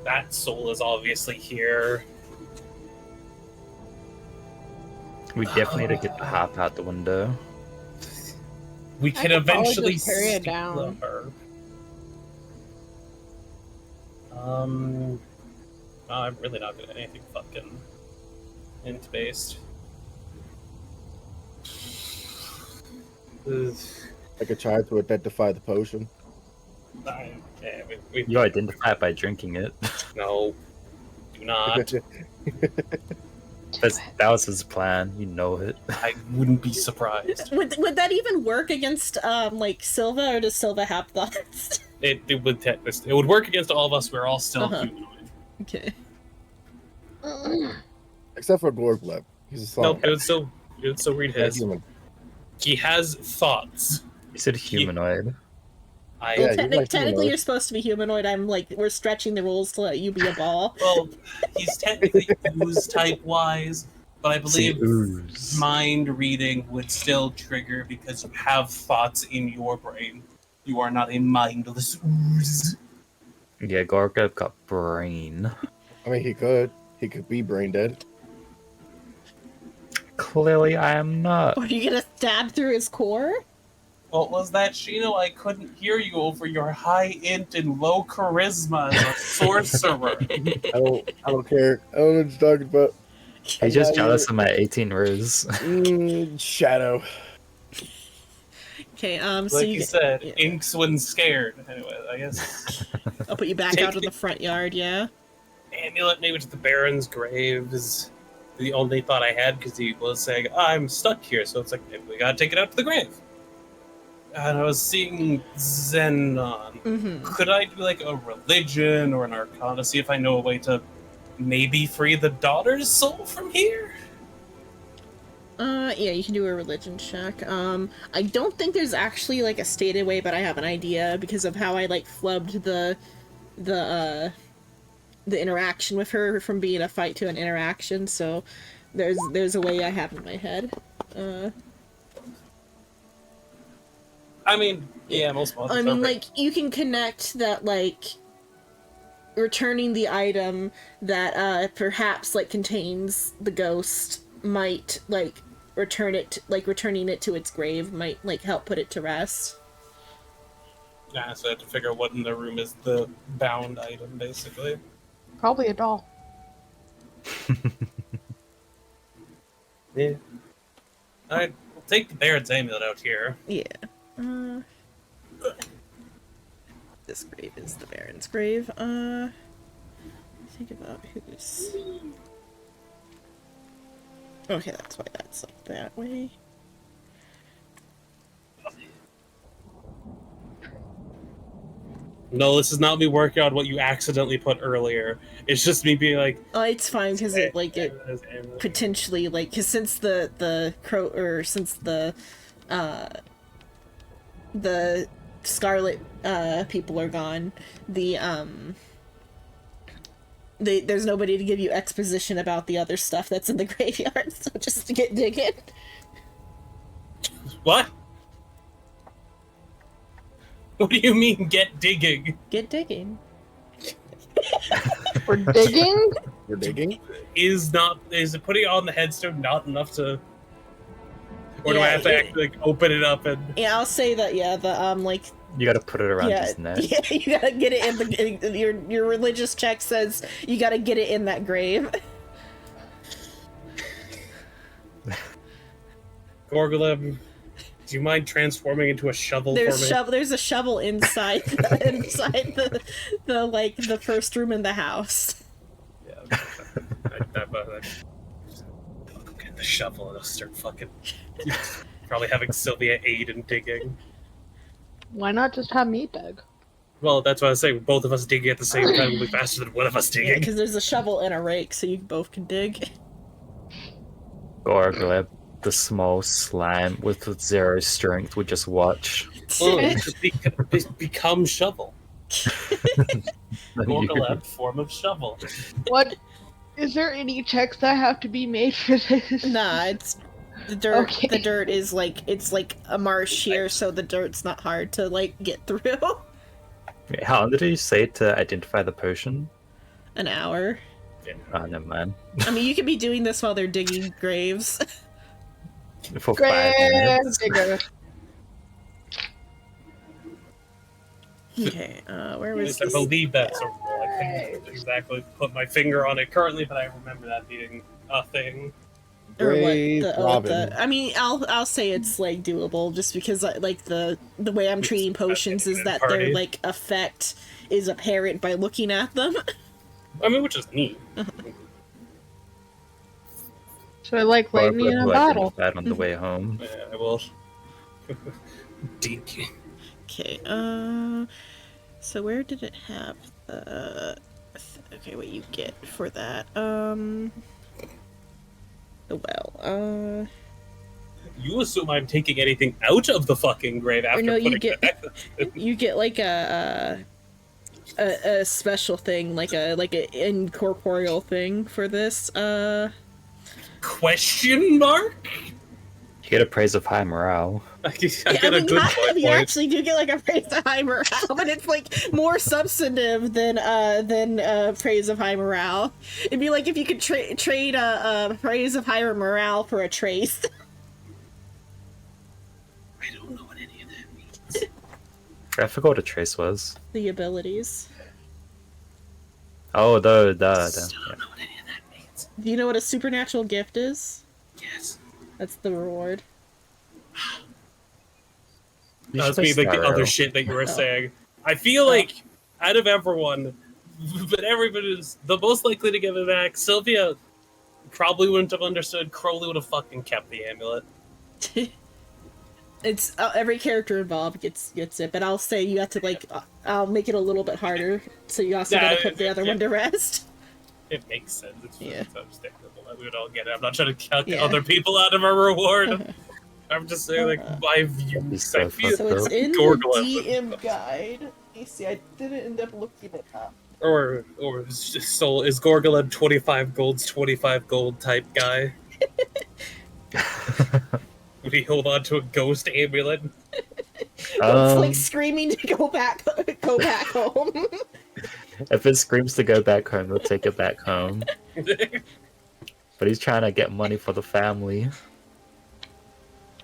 that soul is obviously here.
We definitely need to get the hop out the window.
We can
could probably
eventually
just carry it
steal
down.
her. I'm really not good at anything fucking int-based. Ugh.
I could try to identify the potion.
We
You identify it by drinking it.
no, do not.
That was his plan. You know it.
I wouldn't be surprised.
Would that even work against like Silva, or does Silva have thoughts?
It would work against all of us. We're all still
Uh-huh.
humanoid.
Okay.
Except for Gorglev. He's a
Nope,
song.
it would still read
Yeah,
his.
human.
He has thoughts.
You said humanoid.
I
Yeah,
Well,
you're like
technically,
humanoid.
you're supposed to be humanoid. I'm like, we're stretching the rules to let you be a ball.
well, he's technically ooze type wise, but I
See,
believe
ooze.
mind reading would still trigger because you have thoughts in your brain. You are not a mindless ooze.
Yeah, Gorglev got brain.
I mean, he could. He could be brain dead.
clearly I am not.
Are you gonna stab through his core?
What was that, Shino? I couldn't hear you over your high int and low charisma as a sorcerer.
I don't care. I don't know what you're talking about.
He's just jealous of my 18 riz.
Shadow.
Okay, so
Like you said,
yeah.
inks when scared. Anyway, I guess
I'll put you back
Take
out of the front yard, yeah?
amulet maybe to the Baron's grave is the only thought I had, because he was saying, I'm stuck here, so it's like, maybe we gotta take it out to the grave. And I was seeing Xenon.
Mm-hmm.
Could I do like a religion or an arcana, see if I know a way to maybe free the daughter's soul from here?
Yeah, you can do a religion check. I don't think there's actually like a stated way, but I have an idea because of how I like flubbed the interaction with her from being a fight to an interaction, so there's a way I have in my head.
I mean, yeah, most monsters
I mean,
are
like, you can connect that, like, returning the item that, perhaps, like, contains the ghost might, like, returning it to its grave might, like, help put it to rest.
Yeah, so I have to figure out what in the room is the bound item, basically.
Probably a doll.
Yeah. Alright, we'll take the Baron's amulet out here.
Yeah. This grave is the Baron's grave. Think about who's... Okay, that's why that's like that way.
No, this is not me working on what you accidentally put earlier. It's just me being like,
Oh, it's fine because it like it
"There's amulet."
potentially like because since the crow or since the Scarlet people are gone, there's nobody to give you exposition about the other stuff that's in the graveyard. So just to get digging.
What? What do you mean, get digging?
Get digging.
We're digging?
We're digging.
Is it putting it on the headstone not enough to... Or do I
Yeah,
have to
it-
actually like, open it up and...
Yeah, I'll say that. Yeah, the like
You gotta put it around
yeah,
his neck.
yeah, you gotta get it in your religious check says you gotta get it in that grave.
Gorgolem, do you mind transforming into a shovel for me?
There's a shovel inside inside the like the first room in the house.
Yeah. I'll get the shovel and I'll start fucking... Probably having Sylvia aid in digging.
Why not just have me dig?
Well, that's what I was saying. Both of us digging at the same time will be faster than one of us
Yeah,
digging.
because there's a shovel and a rake, so you both can dig.
Gorgleb, the small slime with 0 strength, would just watch.
Become shovel. Gorgolem, form of shovel.
What? Is there any checks that have to be made for this?
Nah, it's the dirt.
Okay.
The dirt is like it's like a marsh here, so the dirt's not hard to like get through.
Wait, how long did you say to identify the potion?
An hour.
Oh, never mind.
I mean, you could be doing this while they're digging graves.
For 5
Grave
minutes.
digger.
Okay, where
At
was
least I
this?
believe that's a rule. I couldn't exactly put my finger on it currently, but I remember that being a thing.
Or what?
Grave Robin.
I mean, I'll say it's like doable, just because like the way I'm treating potions is that their
Party.
like effect is apparent by looking at them.
I mean, which is neat.
So I like lightning in a
Gorgleb
bottle.
identified on the way home.
Yeah, I will. Dink.
Okay, so where did it have the... Okay, what you get for that, well,
You assume I'm taking anything out of the fucking grave after
no, you
putting
get-
it back.
you get like a special thing, like a incorporeal thing for this,
Question mark?
You get a praise of high morale.
I get
I
a
mean,
good
you
point.
actually do get like a praise of high morale, but it's like more substantive than praise of high morale. It'd be like if you could trade a praise of higher morale for a trace.
I don't know what any of that means.
I forgot what a trace was.
The abilities.
Oh,
Still
yeah.
don't know what any of that means.
Do you know what a supernatural gift is?
Yes.
That's the reward.
You
That was
should
me,
play
like the
Starro.
other shit that you were
Oh.
saying. I feel like out of everyone, but everybody is the most likely to give it back. Sylvia probably wouldn't have understood. Crowley would have fucking kept the amulet.
It's every character involved gets it, but I'll say you have to like I'll make it a little bit harder, so you also
Yeah,
gotta put the other one to rest.
It makes sense. It's
Yeah.
understandable. We would all get it. I'm not trying to count
Yeah.
other people out of a reward. I'm just saying, like, my views.
so
I feel,
So it's in the
Gorgulef.
DM guide. Let me see, I didn't end up looking it up.
or it's just Soul is Gorgulef 25 golds, 25 gold type guy. Would he hold on to a ghost amulet?
It's
Um,
like screaming to go back home.
if it screams to go back home, he'll take it back home. But he's trying to get money for the family.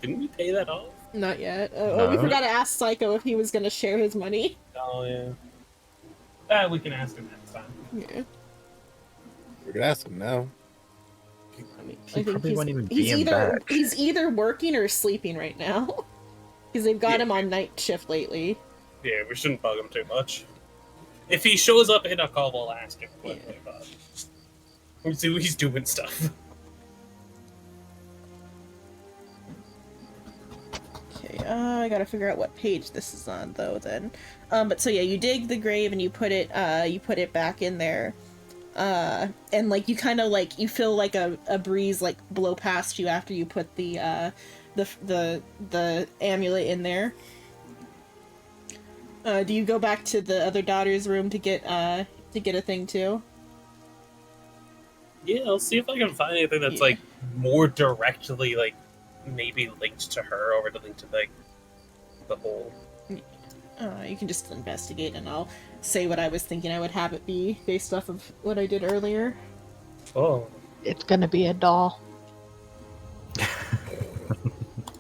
Didn't we pay that off?
Not yet. Oh, we
No.
forgot to ask Psycho if he was gonna share his money.
Oh yeah. We can ask him next time.
Yeah.
We could ask him now.
I mean,
He probably won't even be in back.
he's either working or sleeping right now. Because they've got
Yeah.
him on night shift lately.
Yeah, we shouldn't bug him too much. If he shows up in a call, we'll ask him quickly about it. We'll see he's doing stuff.
Okay, I gotta figure out what page this is on though then. But so yeah, you dig the grave and you put it back in there. And like you kind of like you feel like a breeze like blow past you after you put the amulet in there. Do you go back to the other daughter's room to get a thing too?
Yeah, I'll see if I can find anything that's
Yeah.
like more directly like maybe linked to her or to link to like the whole.
You can just investigate and I'll say what I was thinking I would have it be based off of what I did earlier.
Oh.
It's gonna be a doll.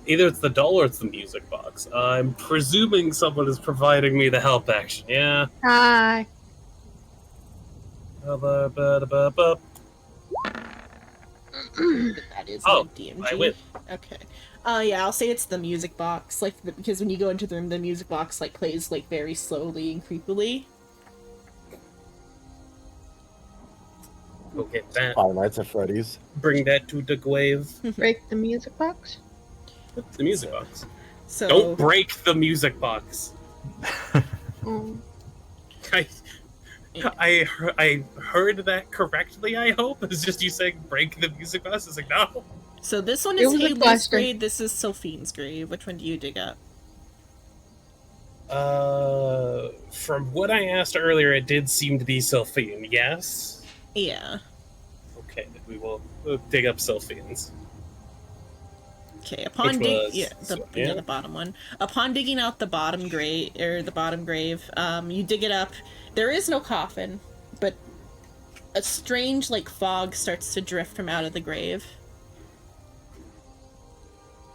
Either it's the doll or it's the music box. I'm presuming someone is providing me the help action. Yeah.
Hi.
Ba-ba-ba-ba-ba.
That is
Oh,
my DMG.
I win.
Okay. Yeah, I'll say it's the music box, like because when you go into the room, the music box like plays like very slowly and creepily.
Go get that.
Five Nights at Freddy's.
Bring that to the grave.
Break the music box.
The music box.
So
Don't break the music box.
Oh.
I heard that correctly, I hope. It's just you saying break the music box. It's like, no.
So this one
It
is
was a
Haley's
question.
grave. This is Sophine's grave. Which one do you dig up?
From what I asked earlier, it did seem to be Sylphine, yes?
Yeah.
Okay, we will dig up Sylphine's.
Okay. Upon
Which was-
the bottom one. Upon digging out the bottom grave you dig it up. There is no coffin, but a strange like fog starts to drift from out of the grave.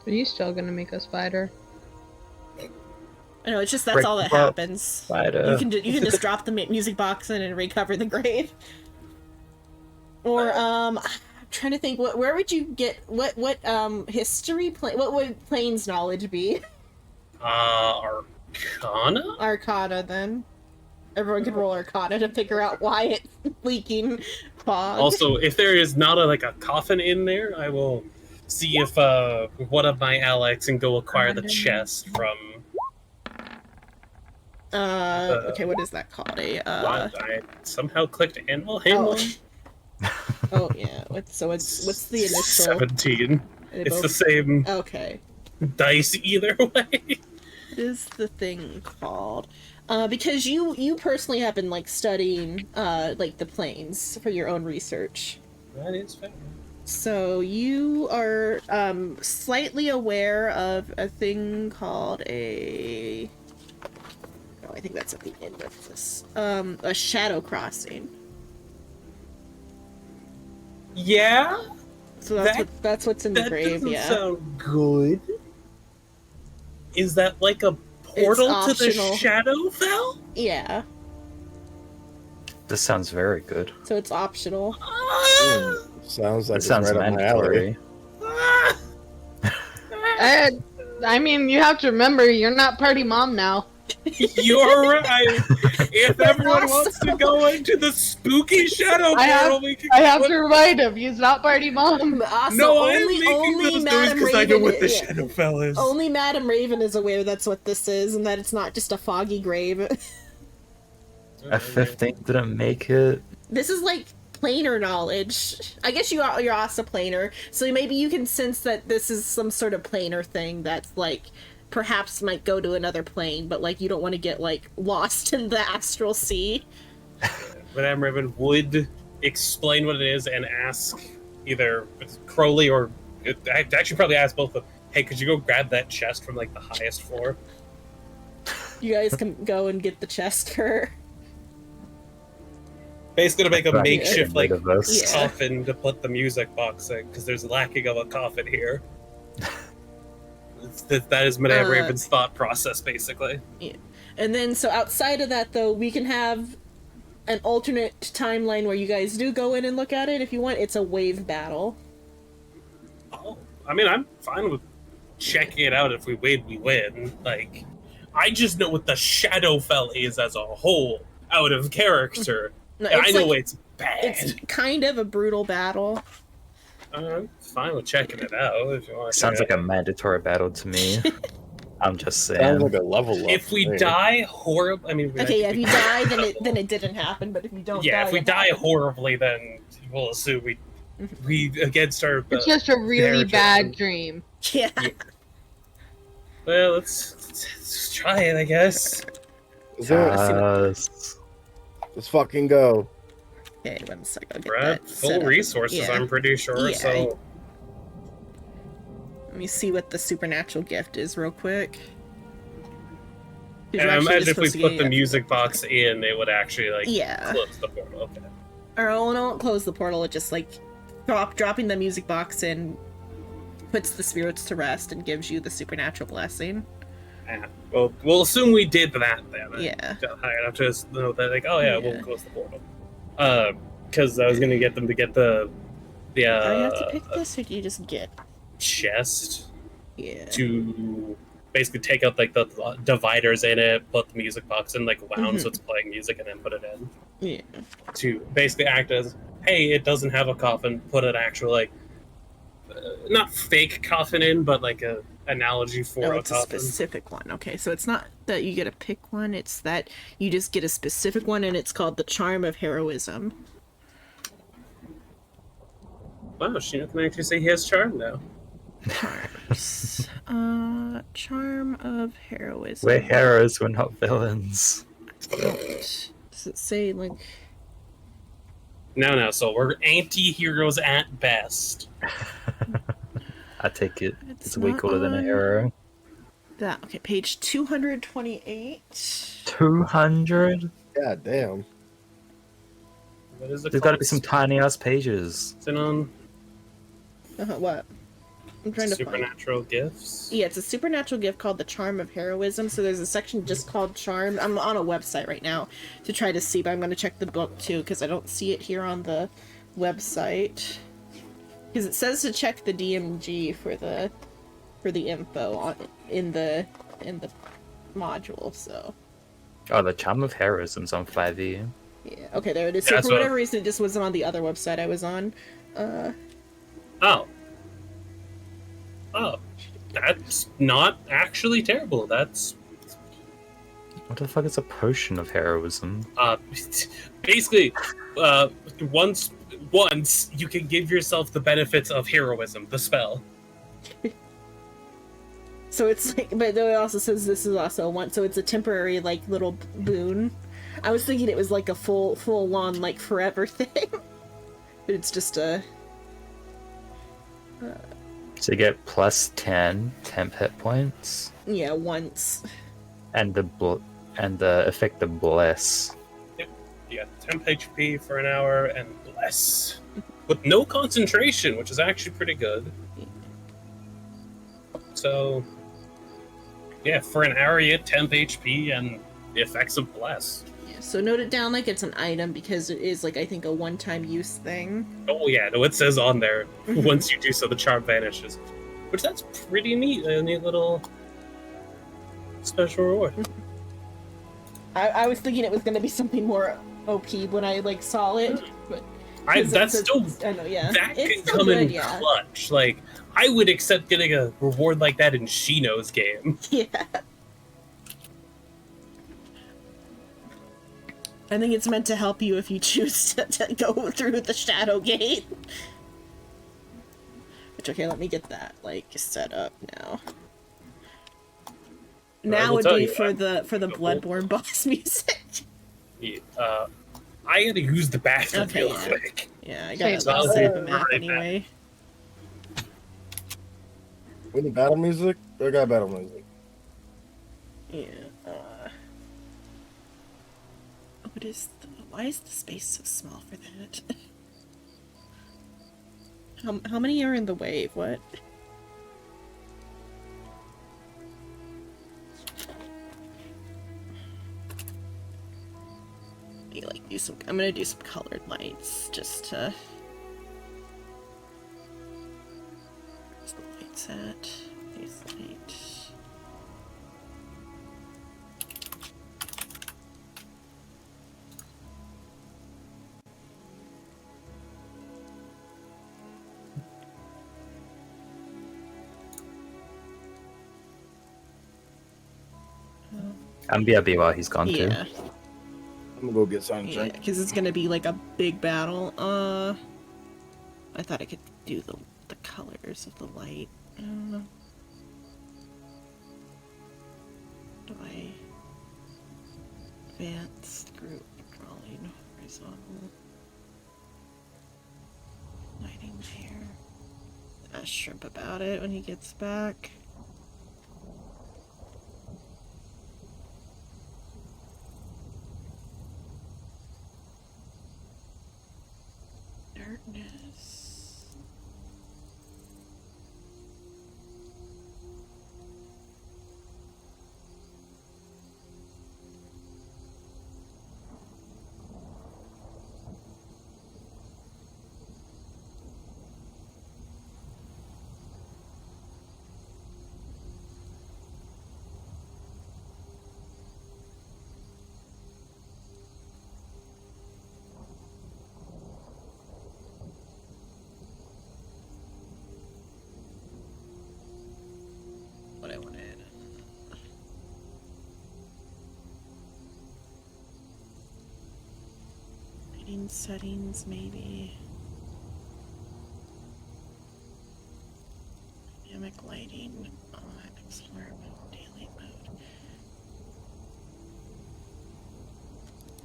Are you still gonna make us fight her?
I know it's just that's
Break
all that
the box.
happens.
Spider.
You can just drop the music box in and recover the grave. Or I'm trying to think where would you get what history what would Plains knowledge be?
Arcana?
Arcana then. Everyone can roll Arcana to figure out why it's leaking fog.
Also, if there is not a coffin in there, I will see if one of my Alex can go acquire the chest from.
Okay, what is that called?
I somehow clicked animal handling.
Oh yeah. What's the initial?
17.
Are they
It's the
both-
same
Okay.
dice either way.
What is the thing called? Because you personally have been like studying like the planes for your own research.
That is fair.
So you are slightly aware of a thing called a... Oh, I think that's at the end of this. A shadow crossing.
Yeah?
So
That-
that's what's in the
That
grave,
doesn't
yeah.
sound good. Is that like a portal to the
optional.
Shadowfell?
Yeah.
This sounds very good.
So it's optional.
Ah!
Sounds like
It
it's
sounds
right up my alley.
mandatory.
Ah!
And, I mean, you have to remember, you're not party mom now.
You're right. If
But
everyone
also-
wants to go into the spooky shadow
I have-
portal, we can.
I have to remind him, he's not party mom.
Also,
No, I am
only
making those noise
Madam
because I know
Raven.
what the
yeah.
Shadowfell is.
Only Madam Raven is aware that's what this is, and that it's not just a foggy grave.
F15 didn't make it.
This is like planar knowledge. I guess you're also planar, so maybe you can sense that this is some sort of planar thing that's like perhaps might go to another plane, but like you don't want to get like lost in the astral sea.
Madame Raven would explain what it is and ask either Crowley or I actually probably ask both of them. Hey, could you go grab that chest from like the highest floor?
You guys can go and get the chest for her.
Basically, to make a
Right.
makeshift like
Rid of us.
Yeah.
coffin to put the music box in because there's lacking of a coffin here. That is Madame
Uh,
Raven's thought process, basically.
And then, so outside of that, though, we can have an alternate timeline where you guys do go in and look at it if you want. It's a wave battle.
Oh, I mean, I'm fine with checking it out. If we win, we win. Like, I just know what the Shadowfell is as a whole, out of character.
No,
And I know
like,
it's bad.
it's kind of a brutal battle.
I'm fine with checking it out if you want.
Sounds like a mandatory battle to me. I'm just saying.
Sounds like a level up.
If we
to me.
die horribly, I mean,
Okay, yeah, if you die, then it didn't happen. But if you don't,
yeah,
die,
if we
it
die
happened.
horribly, then we'll assume we against our.
It's just a really
heritage.
bad dream.
Yeah.
Well, let's try it, I guess.
Let's do it.
Yes.
Let's fucking go.
Okay, one sec. I'll get
We're
that
at
set
full
up.
resources,
Yeah.
I'm pretty sure.
Yeah.
So
Let me see what the supernatural gift is real quick. 'Cause
and
you're
I
actually
imagine
just
if we
supposed to
put the
get-
music box in, it would actually like
Yeah.
close the portal. Okay.
Or oh, no, it won't close the portal. It just like dropping the music box in puts the spirits to rest and gives you the supernatural blessing.
Yeah. Well, we'll assume we did that then.
Yeah.
I have to just know that, like, oh yeah,
Yeah.
we'll close the portal. Because I was gonna get them to get the
Do you have to pick this, or do you just get?
chest
Yeah.
to basically take out like the dividers in it, put the music box in like wound so
Mhm.
it's playing music, and then put it in
Yeah.
to basically act as, hey, it doesn't have a coffin. Put an actual like not fake coffin in, but like a analogy for
Oh,
a
it's a
coffin.
specific one. Okay, so it's not that you get to pick one; it's that you just get a specific one, and it's called the Charm of Heroism.
Wow, she can actually say he has charm now.
Charms. Charm of Heroism.
We're heroes, we're not villains.
Does it say like?
No, so we're anti-heroes at best.
I take it.
It's
It's way
not
cooler than a
on-
hero.
That okay, page 228.
200?
God damn.
What is it
There's gotta
called?
be some tiny ass pages.
Is it on
What? I'm trying to find.
supernatural gifts?
Yeah, it's a supernatural gift called the Charm of Heroism. So there's a section just called Charm. I'm on a website right now to try to see, but I'm going to check the book too because I don't see it here on the website. Because it says to check the DMG for the info on in the module. So
Uh,
Oh, the Charm of Heroism's on 5e.
yeah, okay, there it is.
Yeah,
So
that's
for
what-
whatever reason, it just wasn't on the other website I was on.
Oh, that's not actually terrible. That's
What the fuck is a potion of heroism?
basically once you can give yourself the benefits of heroism, the spell.
So it's like, but though it also says this is also one, so it's a temporary like little boon. I was thinking it was like a full on like forever thing, but it's just a
So you get plus 10 temp hit points,
Yeah, once.
and the effect of Bless.
Yeah, temp HP for an hour and bless. With no concentration, which is actually pretty good. So, yeah, for an hour you get temp HP and the effects of bless.
Yeah, so note it down like it's an item because it is like I think a one-time use thing.
Oh yeah, no, it says on there, once you do so the charm vanishes. Which that's pretty neat, a neat little special reward.
I was thinking it was gonna be something more OP when I like saw it, but
That's still
I know, yeah.
that
It's
can
still
come in
good, yeah.
clutch. Like I would accept getting a reward like that in Shino's game.
Yeah. I think it's meant to help you if you choose to go through the Shadow Gate. Which, okay, let me get that, like, set up now. Now
will
would
tell
be
you,
for the Bloodborne boss music.
Yeah, I had to use the bathroom
Okay,
real
yeah.
quick.
Yeah, I
Okay,
gotta
so-
save the map
Right back.
anyway.
We need battle music. I got battle music.
Yeah. What is why is the space so small for that? How many are in the wave? What? I'm gonna do some colored lights just to. Where's the lights at? These lights.
And BRB while he's gone too.
Yeah,
I'm gonna go get something to
yeah,
drink.
because it's gonna be like a big battle. I thought I could do the colors of the light. Do I advanced group drawing horizontal lighting here? Ask Shrimp about it when he gets back. Darkness. What I wanted. Lighting settings, maybe. Dynamic lighting on Explorer mode, daily mode.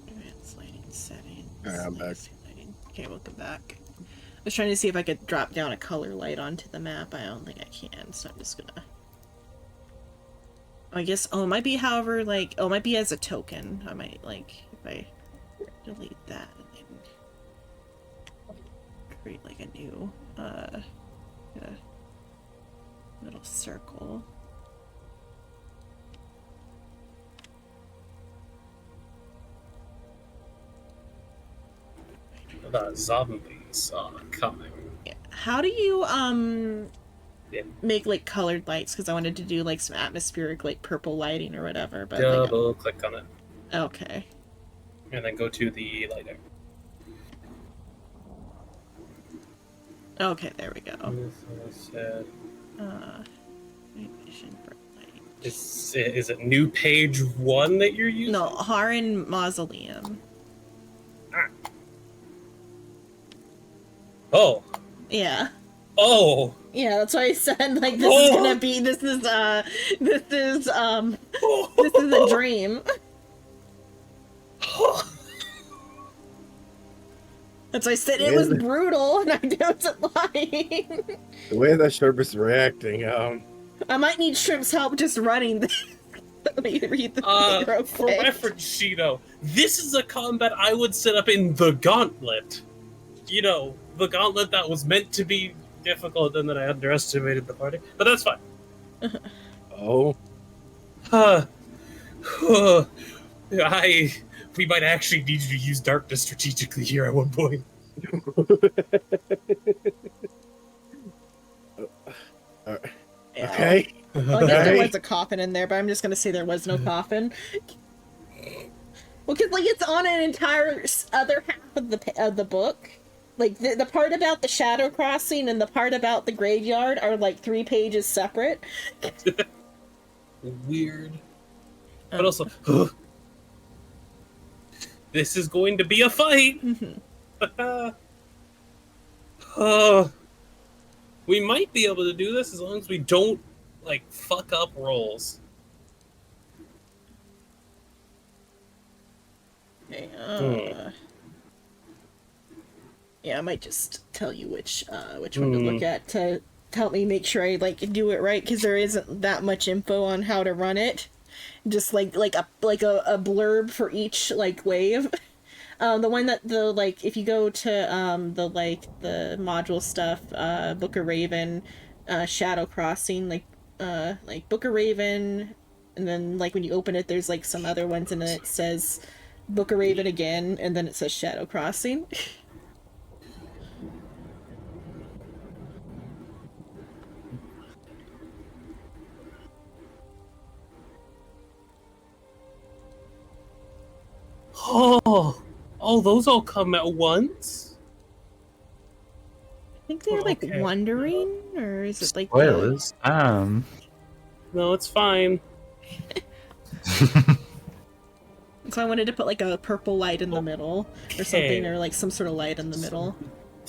Advanced lighting settings.
Alright, I'm back.
legacy lighting. Okay, welcome back. I was trying to see if I could drop down a color light onto the map. I don't think I can, so I'm just gonna. I guess. Oh, it might be. However, like, oh, it might be as a token. I might like if I delete that and then create like a new a little circle.
The zombies are coming.
Yeah. How do you
Yeah.
make like colored lights? Because I wanted to do like some atmospheric like purple lighting or whatever. But like,
Double click on it,
okay.
and then go to the lighting.
Okay, there we go.
Uh,
Night vision for light.
is it new page 1 that you're using?
No, Haran Mausoleum.
Oh.
Yeah.
Oh.
Yeah, that's why I said like this is gonna be this is this is a dream. That's why I said it was brutal, and I wasn't lying.
The way that Shrimp is reacting,
I might need Shrimp's help just running. Let me read the thing real
For
quick.
reference, Shino, this is a combat I would set up in the Gauntlet. You know, the Gauntlet that was meant to be difficult, and then I underestimated the party. But that's fine.
oh,
We might actually need you to use darkness strategically here at one point.
Yeah,
okay.
well, I guess there
Right.
was a coffin in there, but I'm just gonna say there was no coffin. Well, because like it's on an entire other half of the book. Like the part about the Shadow Crossing and the part about the graveyard are like 3 pages separate.
Weird. But also, this is going to be a fight. We might be able to do this as long as we don't like fuck up rolls.
Okay, yeah, I might just tell you which one to look at to help me make sure I like do it right, because there isn't that much info on how to run it. Just like a blurb for each like wave. The one that the like if you go to the module stuff, Book of Raven, Shadow Crossing, like Book of Raven, and then like when you open it, there's like some other ones, and it says Book of Raven again, and then it says Shadow Crossing.
Oh, those all come at once?
I think they're like
Okay.
wondering, or is it like
Spoilers.
No, it's fine.
So I wanted to put like a purple light in the middle, or something, or like some sort of light in the middle.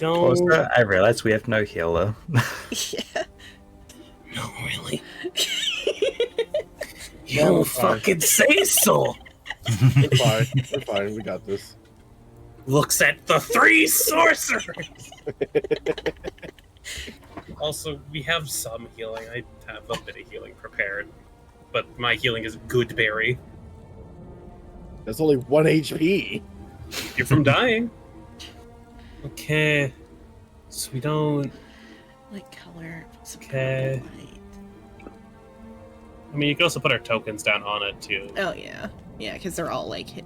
Also,
Don't.
I realized we have no healer.
Yeah.
No, really?
Yeah,
You
we're fine.
fucking say so!
We're fine. We're fine. We got this.
Looks at the 3 sorcerers! Also, we have some healing. I have a bit of healing prepared. But my healing is good berry.
That's only 1 HP.
You're from dying. Okay. So we don't.
Like color. Some
Okay.
purple light.
I mean, you can also put our tokens down on it, too.
Oh yeah, yeah, because they're all like hit,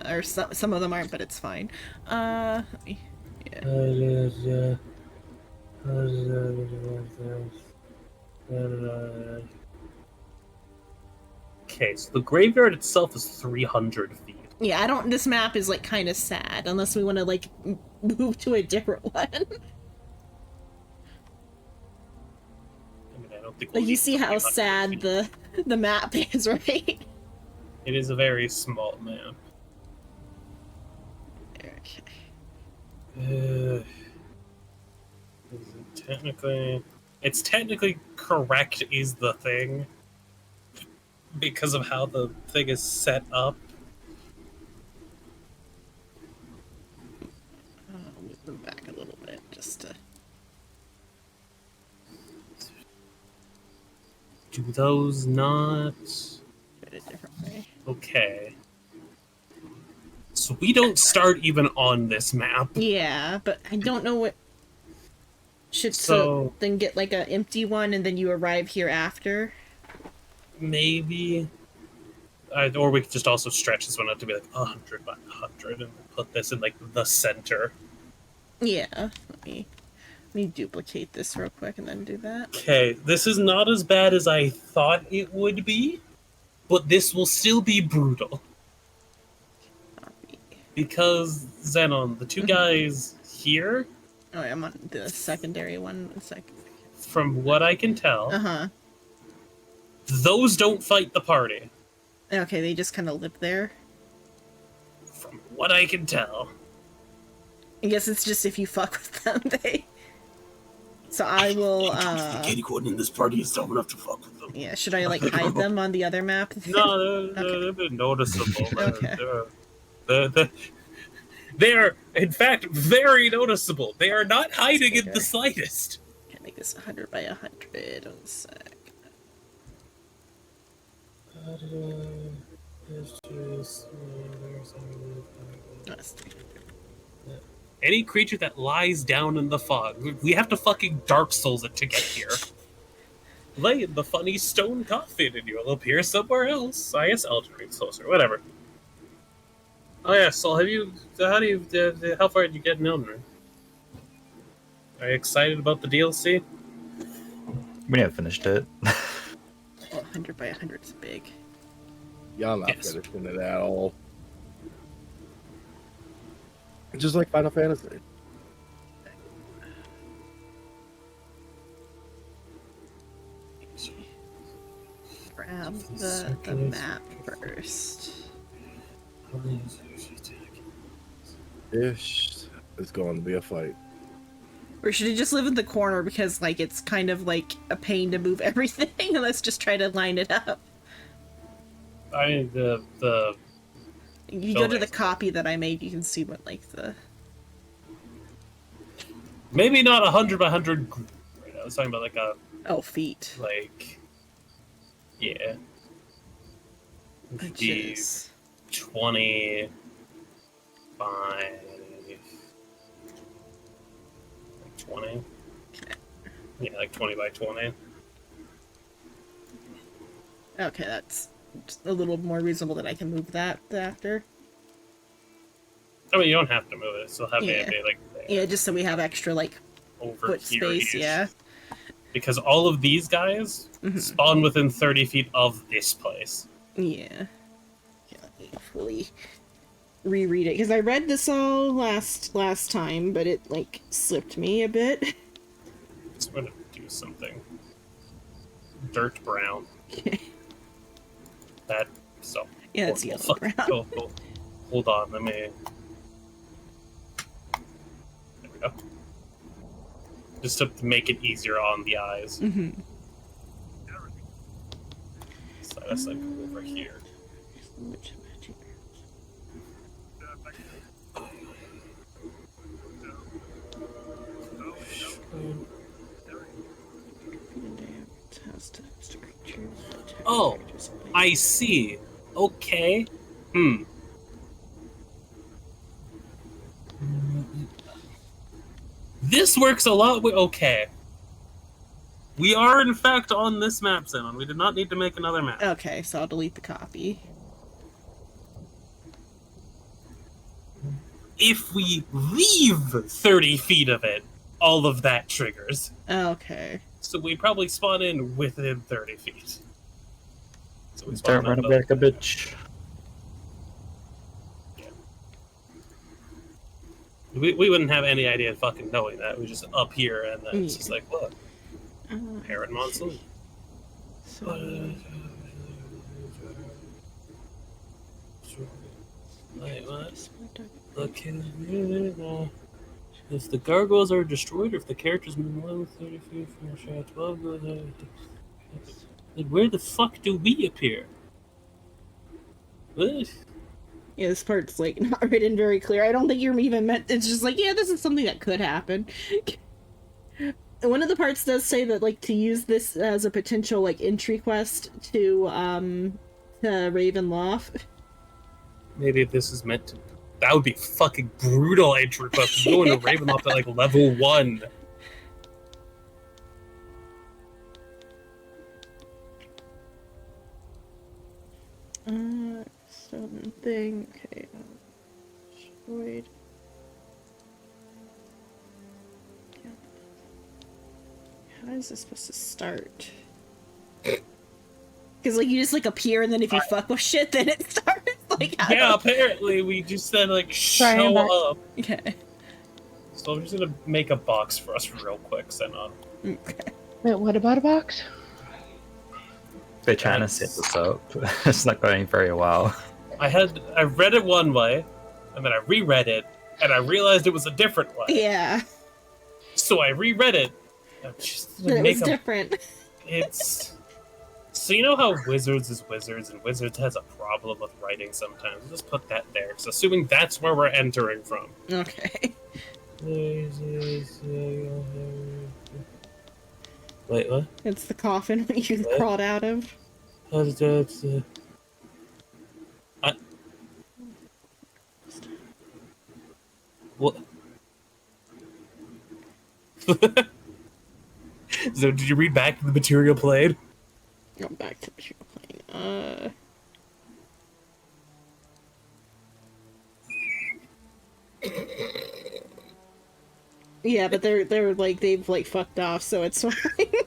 or some of them aren't, but it's fine. Let me, yeah.
Okay, so the graveyard itself is 300 feet.
Yeah, I don't. This map is like kind of sad, unless we want to like move to a different one.
I mean, I don't think
Like
we'll
you
need
see how
300
sad
feet.
the map is, right?
It is a very small map.
Okay.
Is it technically... It's technically correct is the thing. Because of how the thing is set up.
Move back a little bit just to.
Do those not...
Do it a different way.
Okay. So we don't start even on this map.
Yeah, but I don't know what. Should
So-
then get like an empty one, and then you arrive here after.
Maybe. Or we could just also stretch this one out to be like 100 by 100 and put this in like the center.
Yeah. Let me duplicate this real quick and then do that.
Okay, this is not as bad as I thought it would be, but this will still be brutal.
Copy.
Because, Xenon, the two guys here,
Oh, I'm on the secondary one. 1 second.
from what I can tell,
Uh-huh.
those don't fight the party.
Okay, they just kind of live there.
From what I can tell.
I guess it's just if you fuck with them, they... So I will,
anyone in this party is dumb enough to fuck with them.
yeah, should I, like, hide them on the other map?
No, they've been noticeable.
Okay.
They are, in fact, very noticeable. They are not hiding in
bigger.
the slightest.
Can I make this 100 by 100 on the sec. That's 300.
Any creature that lies down in the fog, we have to fucking Dark Souls it to get here. Lay in the funny stone coffin and you'll appear somewhere else. I guess Elden Ring's closer, whatever. Oh yeah, Saul, how far did you get in Elden Ring? Are you excited about the DLC?
We haven't finished it.
Oh, 100 by 100 is big.
Yeah, I'm not
Yes.
finishing it at all. Just like Final Fantasy.
Grab the map first.
Ish. It's going to be a fight.
Or should it just live in the corner because, like, it's kind of like a pain to move everything? Let's just try to line it up.
I mean, the
You go to the
Buildings.
copy that I made, you can see what, like, the...
maybe not 100 by 100 group. Right? I was talking about
Oh, feet.
yeah,
Which
the
is...
20 by 20.
Okay.
Yeah, like 20 by 20.
Okay, that's just a little more reasonable that I can move that after.
I mean, you don't have to move it. Still have
Yeah.
it like
Yeah, just so we have extra, like,
over
foot
here.
space, yeah.
Because all of these guys
Mhm.
spawn within 30 feet of this place.
Yeah. Yeah, let me fully reread it. Because I read this all last time, but it, like, slipped me a bit.
So I'm gonna do something. Dirt brown. That so.
Yeah, it's
Well,
yellow
fuck.
brown.
Oh, hold on, let me. There we go. Just to make it easier on the eyes.
Mm-hmm.
So that's like over here. Oh, I see. Okay. This works a lot with... Okay. We are, in fact, on this map, Zenon. We did not need to make another map.
Okay, so I'll delete the copy.
If we leave 30 feet of it, all of that triggers.
Okay.
So we probably spawn in within 30 feet. So we
Start
spawn in
running back a bitch.
We wouldn't have any idea fucking knowing that. We just up here and then it's just like, look, Heron Monsoon.
So,
Wait, what? Okay. If the gargoyles are destroyed or if the characters move more than 30 feet from the shot above, then where the fuck do we appear? What?
yeah, this part's, like, not written very clear. I don't think you're even meant... It's just like, yeah, this is something that could happen. One of the parts does say that, like, to use this as a potential, like, entry quest to Ravenloft.
Maybe this is meant to. That would be fucking brutal entry quest. Going to Ravenloft at like level 1.
Something. Okay. Destroyed. How is this supposed to start? Because, like, you just, like, appear, and then if you fuck with shit, then it starts. Like, how
Yeah, apparently we just then like
Sorry, I'm
show
back.
up.
Okay.
So I'm just gonna make a box for us real quick, Zenon.
Okay.
Wait, what about a box?
They're trying to set this up. It's not going very well.
I read it one way, and then I reread it, and I realized it was a different way.
Yeah.
So I reread it. I'm just
But
gonna
it
make
was
a.
different.
It's So you know how Wizards is Wizards, and Wizards has a problem with writing sometimes. Just put that there. So assuming that's where we're entering from.
Okay.
Wait, what?
It's the coffin you
What?
crawled out of.
What? So did you read back the material played?
Go back to the plane. Yeah, but they're like they've like fucked off, so it's fine.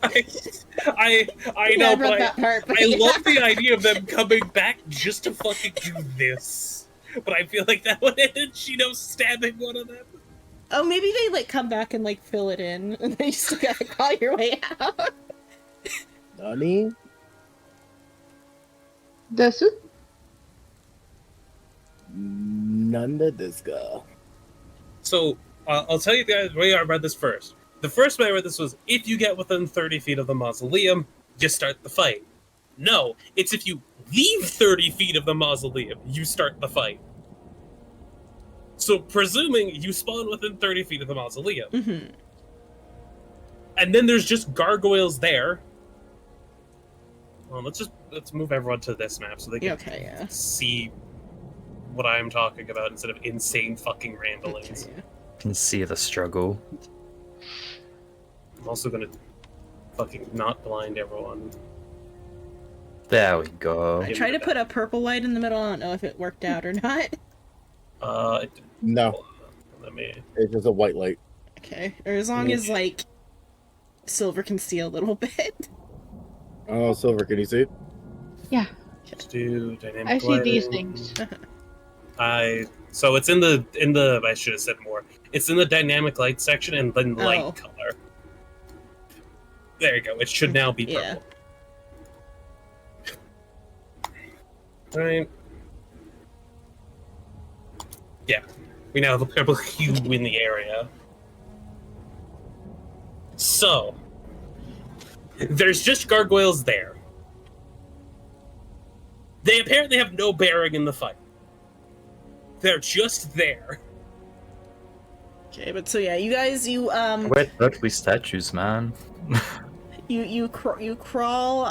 I
Yeah,
know,
I read
but
that part, but
I
yeah.
love the idea of them coming back just to fucking do this. But I feel like that would end in Shino stabbing one of them.
Oh, maybe they like come back and like fill it in, and then you still gotta crawl your way out.
Nani?
Desu?
Nanda Disca.
So, I'll tell you guys where I read this first. The first way I read this was, if you get within 30 feet of the mausoleum, you start the fight. No, it's if you leave 30 feet of the mausoleum, you start the fight. So, presuming you spawn within 30 feet of the mausoleum,
Mm-hmm.
and then there's just gargoyles there. Well, let's move everyone to this map so they can
Yeah.
see what I'm talking about instead of insane fucking ramblings.
Okay, yeah.
Can see the struggle.
I'm also gonna fucking not blind everyone.
There we go.
I tried to put a purple light in the middle. I don't know if it worked out or not.
No,
Let me.
it's just a white light.
Okay, or as long as like Silver can see a little bit.
Oh, Silver, can you see?
Yeah,
Let's do dynamic
I see these
lighting.
things.
So it's in the I should have said more. It's in the dynamic light section and then light
Oh.
color. There you go. It should now be
Yeah.
purple. Right. Yeah. We now have a purple hue in the area. So there's just gargoyles there. They apparently have no bearing in the fight. They're just there.
Okay, but so yeah, you guys,
We're totally statues, man.
you crawl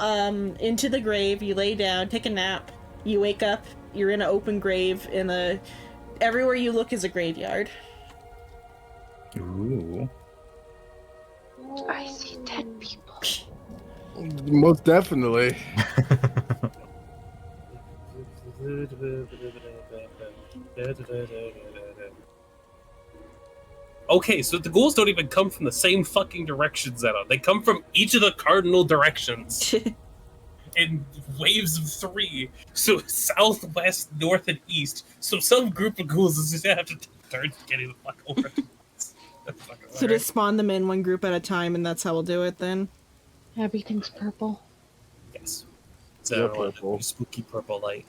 into the grave. You lay down, take a nap. You wake up. You're in an open grave. Everywhere you look is a graveyard.
Ooh.
I see dead people.
Most definitely.
Okay, so the ghouls don't even come from the same fucking directions, Zeta. They come from each of the cardinal directions in waves of 3. So south, west, north, and east. So some group of ghouls is just have to take turns getting the fuck over. That's fucking
So
hilarious.
just spawn them in one group at a time, and that's how we'll do it then.
Everything's purple.
Yes.
You're
So
purple.
spooky purple light.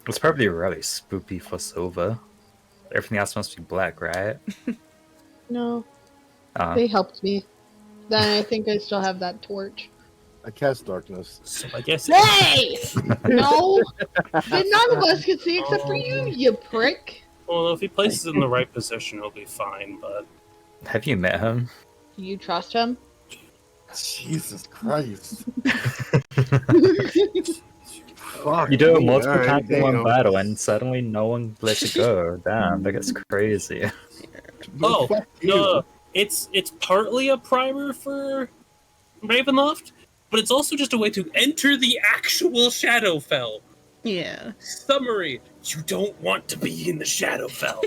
It's probably really spooky for Silver. Everything else must be black, right?
No,
Uh,
they helped me. Then I think I still have that torch.
I cast darkness.
So I guess
Hey! No! Then none of us can see except for you, you prick.
well, if he places it in the right position, he'll be fine. But
have you met him?
Do you trust him?
Jesus Christ. Fuck
You do it
me,
multiple
alright,
times in one
damn.
battle, and suddenly no one lets it go. Damn, that gets crazy.
oh
Fuck you.
no, it's partly a primer for Ravenloft, but it's also just a way to enter the actual Shadowfell.
Yeah.
Summary: you don't want to be in the Shadowfell.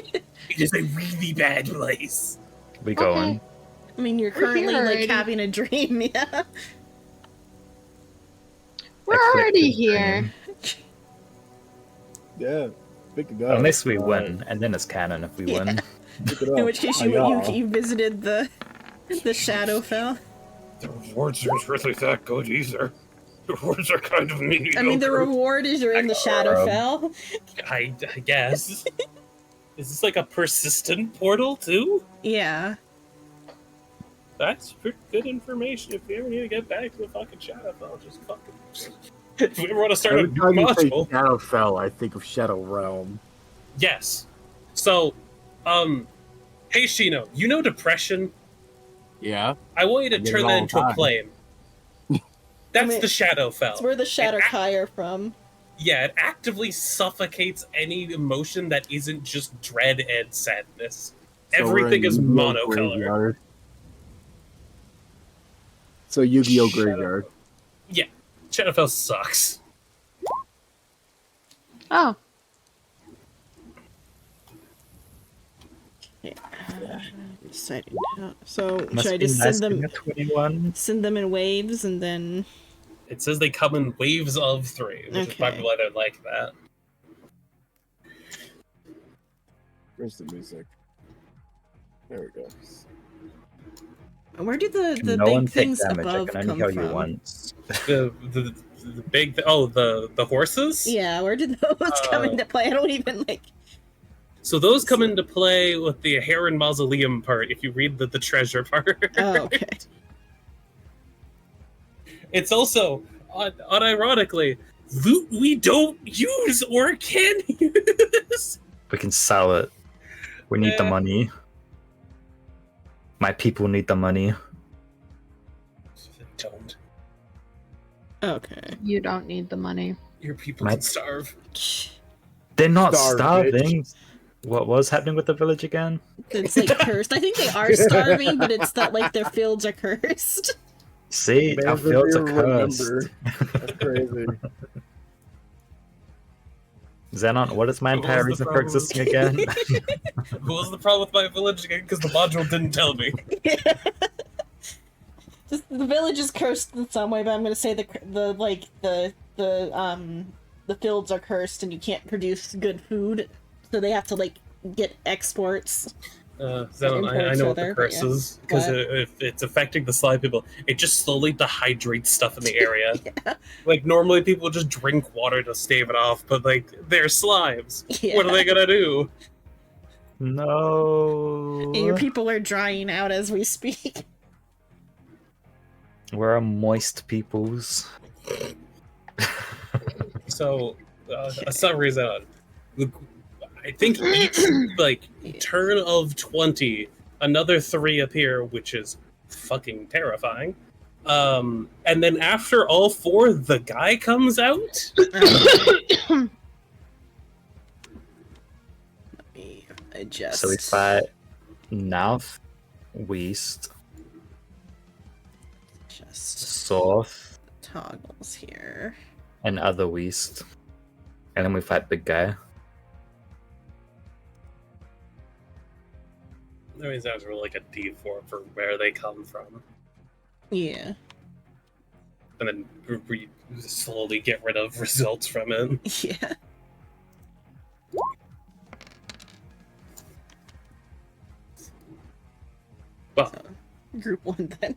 It is a really bad place.
We going.
Okay.
I mean, you're
We're
currently
here
like
already.
having a dream, yeah.
We're
I clicked
already
his
here.
dream.
Yeah. Pick it up.
Unless we win, and then it's canon if we
Yeah.
win.
Pick it up.
In which case
Oh,
you
yeah.
you visited the Shadowfell.
The rewards aren't really that good either. The rewards are kind of mediocre.
I mean, the reward is you're in the Shadowfell.
I guess. Is this like a persistent portal too?
Yeah.
That's pretty good information. If we ever need to get back to the fucking Shadowfell, just fucking. If we ever want to start a
Every time you say
module.
Shadowfell, I think of Shadow Realm.
Yes. So, hey Shino, you know depression?
Yeah.
I want you to
I get
turn
it
that
all
into
the
a
time.
plane. That's
mean,
the Shadowfell.
That's where the Shadow
It
Kai are from.
Yeah, it actively suffocates any emotion that isn't just dread and sadness.
So we're
Everything
in
is
Yu-Gi-Oh!
monocolor.
Graveyard. So Yu-Gi-Oh!
Shadow-
Graveyard.
Yeah, Shadowfell sucks.
Oh,
Yeah. Deciding how. So
Must
should I
be
just
nice
send
being
them?
a 21.
Send them in waves and then.
It says they come in waves of 3, which is
Okay.
probably why they're like that.
Where's the music? There we go.
Where do the
No
big
one take
things
damage. I
above
can only
come
heal you
from?
once.
The big the horses.
Yeah, where did those come into play? I don't even like.
So those come into play with the Heron Mausoleum part. If you read the treasure part.
Oh, okay.
It's also, unironically, loot we don't use or can use.
We can sell it. We need the
Yeah.
money. My people need the money.
Don't.
Okay.
you don't need the money.
Your people
My-
can starve.
They're not
Starve,
starving. What was happening with the village again?
It's like cursed. I think they are starving, but it's that like their fields are cursed.
See, our
Man's a
fields are
mere
cursed.
remember. That's crazy.
Xenon, what is my
What was
entire
the
reason for
problem?
existing again?
What was the problem with my village again? Because the module didn't tell me.
Just, the village is cursed in some way, but I'm gonna say the fields are cursed and you can't produce good food, so they have to like get exports.
Xenon, I
Imports
know
are
what the
there,
curse
but yeah.
is. Because
What?
if it's affecting the slime people, it just slowly dehydrates stuff in the area.
Yeah.
Like, normally people just drink water to stave it off, but, like, they're slimes.
Yeah.
What are they gonna do?
No.
And your people are drying out as we speak.
We're moist peoples.
So, a summary is on. I think each, like, turn of 20, another 3 appear, which is fucking terrifying. And then after all 4, the guy comes out?
Let me adjust.
So we fight north, west,
Just
south,
toggles here.
and other west. And then we fight big guy.
That means that was really like a D4 for where they come from.
Yeah.
And then we slowly get rid of results from it.
Yeah.
Well,
Group 1 then.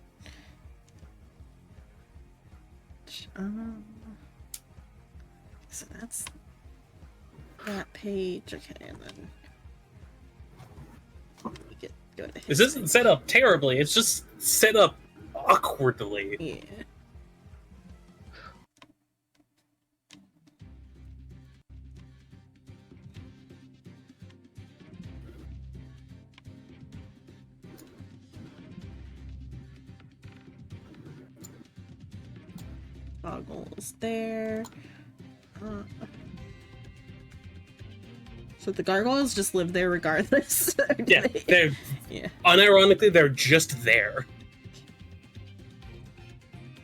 So that's that page. Okay, and then we go to
this isn't set up terribly, it's just set up awkwardly.
Yeah. Goggles there. So the gargoyles just live there regardless. Or do
Yeah,
they-
they're
Yeah.
unironically they're just there.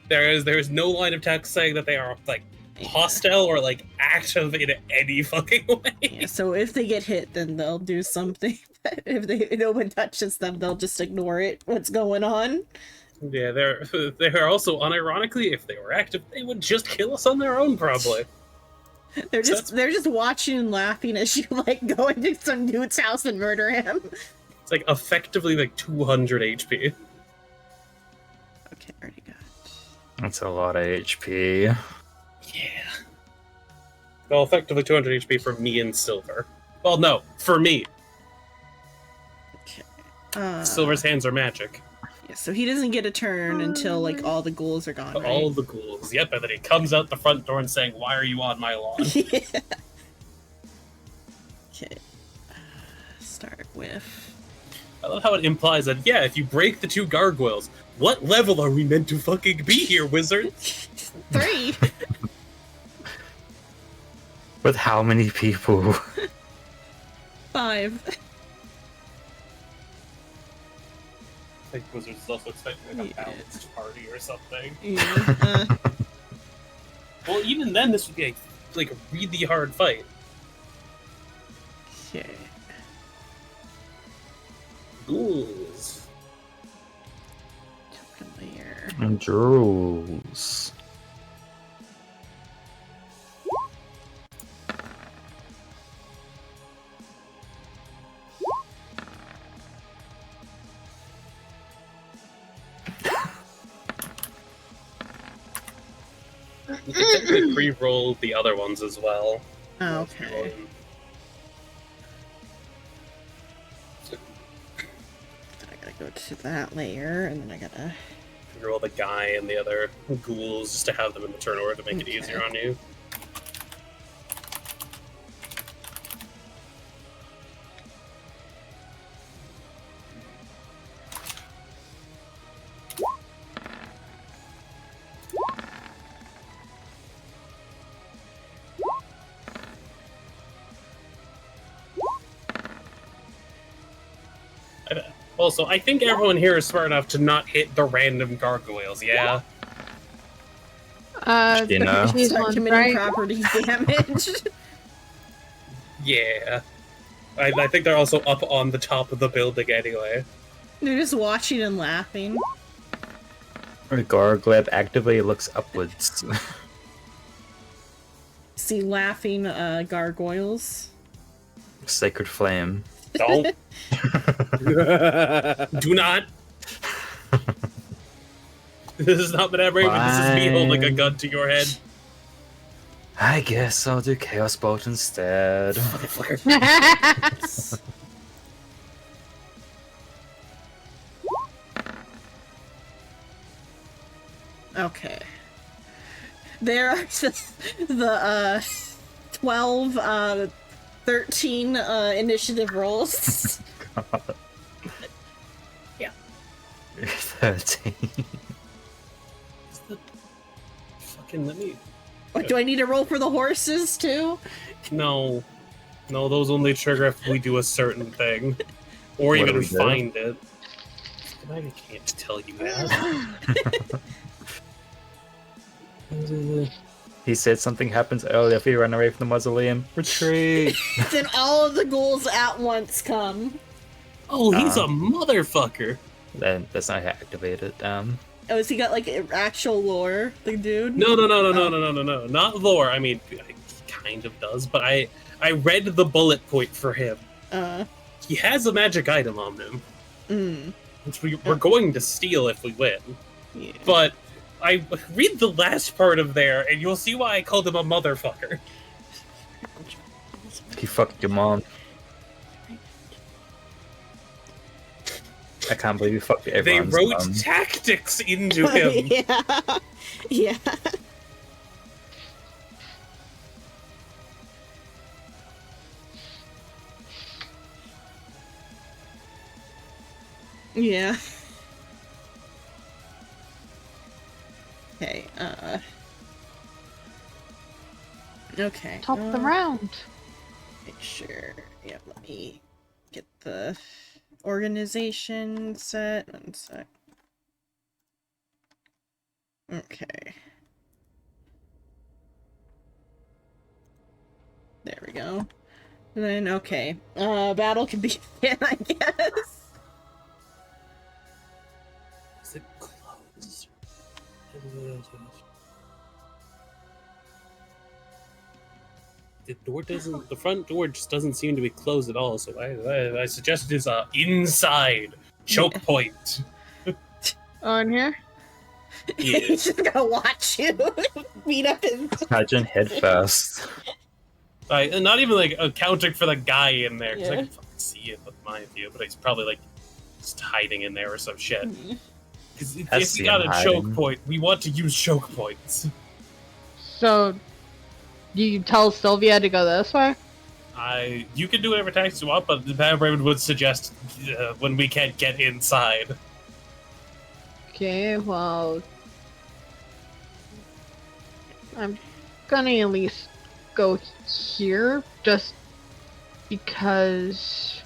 There is no line of text saying that they are like hostile or like active in any fucking way.
Yeah, so if they get hit, then they'll do something. If no one touches them, they'll just ignore it. What's going on?
Yeah, they're also unironically, if they were active, they would just kill us on their own probably.
They're
So
just watching and laughing as you like go into some dude's house and murder him.
It's like effectively like 200 HP.
Okay, already got.
That's a lot of HP.
Yeah. Well, effectively 200 HP for me and Silver. Well, no, for me.
Okay.
Silver's hands are magic.
Yeah, so he doesn't get a turn until like all the ghouls are gone. Right?
All the ghouls. Yep, and then he comes out the front door and saying, "Why are you on my lawn?"
Yeah. Okay. Start with.
I love how it implies that, yeah, if you break the 2 gargoyles, what level are we meant to fucking be here, wizard?
3.
With how many people?
5.
I think wizards is also expecting like a
Yeah.
balanced party or something.
Yeah.
Well, even then, this would be like a really hard fight.
Okay.
Ghouls.
Token layer.
Drools.
You can technically pre-roll the other ones as well.
Oh, okay. I gotta go to that layer, and then I gotta.
Roll the guy and the other ghouls just to have them in the turn order to make it
Okay.
easier on you. Also, I think everyone here is smart enough to not hit the random gargoyles, yeah?
You know?
These
Start
ones,
committing
right?
property damage.
Yeah. I think they're also up on the top of the building anyway.
They're just watching and laughing.
Gargleb actively looks upwards.
See laughing gargoyles.
Sacred flame.
Don't. Do not. This is not Madame Raven, this is me holding a gun to your head.
I guess I'll do Chaos Bolt instead.
Okay. There are the 12, 13 initiative rolls.
Yeah.
13.
Fucking let me.
What, do I need to roll for the horses too?
No. No, those only trigger if we do a certain thing. Or
What do
even
we do?
find it. I can't tell you that.
He said something happens earlier if you run away from the mausoleum. Retreat!
Then all of the ghouls at once come.
Oh, he's a motherfucker.
Then that's not how I activate it.
Oh, has he got like actual lore, the dude?
No. Not lore. I mean, he kind of does, but I read the bullet point for him. He has a magic item on him, which we're going to steal if we win.
Yeah.
But I read the last part of there, and you'll see why I called him a motherfucker.
He fucked your mom. I can't believe you fucked
They
everyone's
wrote
mom.
tactics into him.
Yeah. Yeah. Yeah. Okay, okay.
Top of the round.
Make sure. Yeah, let me get the organization set. 1 sec. Okay. There we go. And then, okay. Battle can begin, I guess.
Is it closed? The front door just doesn't seem to be closed at all, so I suggest it's inside choke point.
Oh, in here?
He's just gonna watch you beat up his.
Imagine head first.
And not even like accounting for the guy in there, because I
Yeah.
can fucking see it with my view, but he's probably like just hiding in there or some shit. If
I
we
see
got
him
a choke
hiding.
point, we want to use choke points.
So, do you tell Sylvia to go this way?
You can do whatever tactics you want, but the Bad Raven would suggest when we can't get inside.
Okay, well, I'm gonna at least go here just because.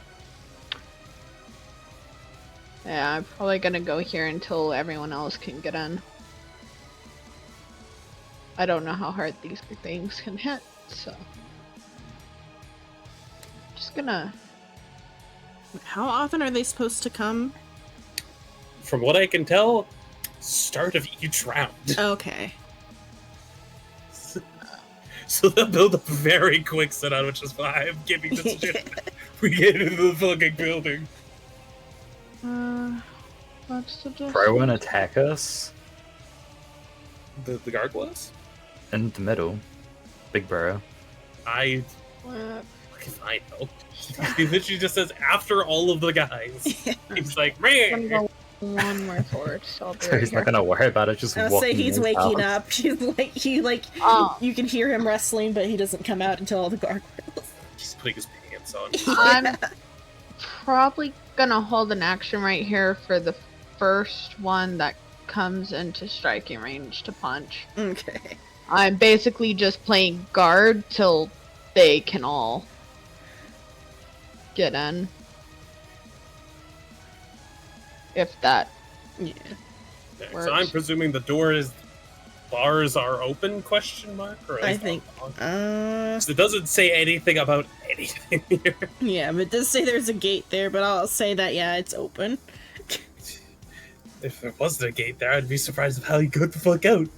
Yeah, I'm probably gonna go here until everyone else can get in. I don't know how hard these things can hit, so. Just gonna.
How often are they supposed to come?
From what I can tell, start of each round.
Okay.
So they'll build a very quick setup, which is why I'm giving this shit. We get into the fucking building.
What's the
Bro won't attack us
The gargoyles?
in the middle. Big bro.
I
What?
know. He literally just says after all of the guys. He's like,
I'm gonna
man.
go one more forward, so I'll be
So
right
he's
here.
not gonna worry about it. Just
I'll
walking
say he's
in his
waking
house.
up. He's like
Oh.
you can hear him wrestling, but he doesn't come out until all the gargoyles.
He's putting his pants on.
I'm probably gonna hold an action right here for the first one that comes into striking range to punch.
Okay.
I'm basically just playing guard till they can all get in. If that.
Yeah.
Okay,
Works.
so I'm presuming the bars are open? Question mark? Or at
I
least
think.
on-
'Cause
it doesn't say anything about anything here.
yeah, but it does say there's a gate there, but I'll say that yeah, it's open.
If there wasn't a gate there, I'd be surprised of how he got the fuck out.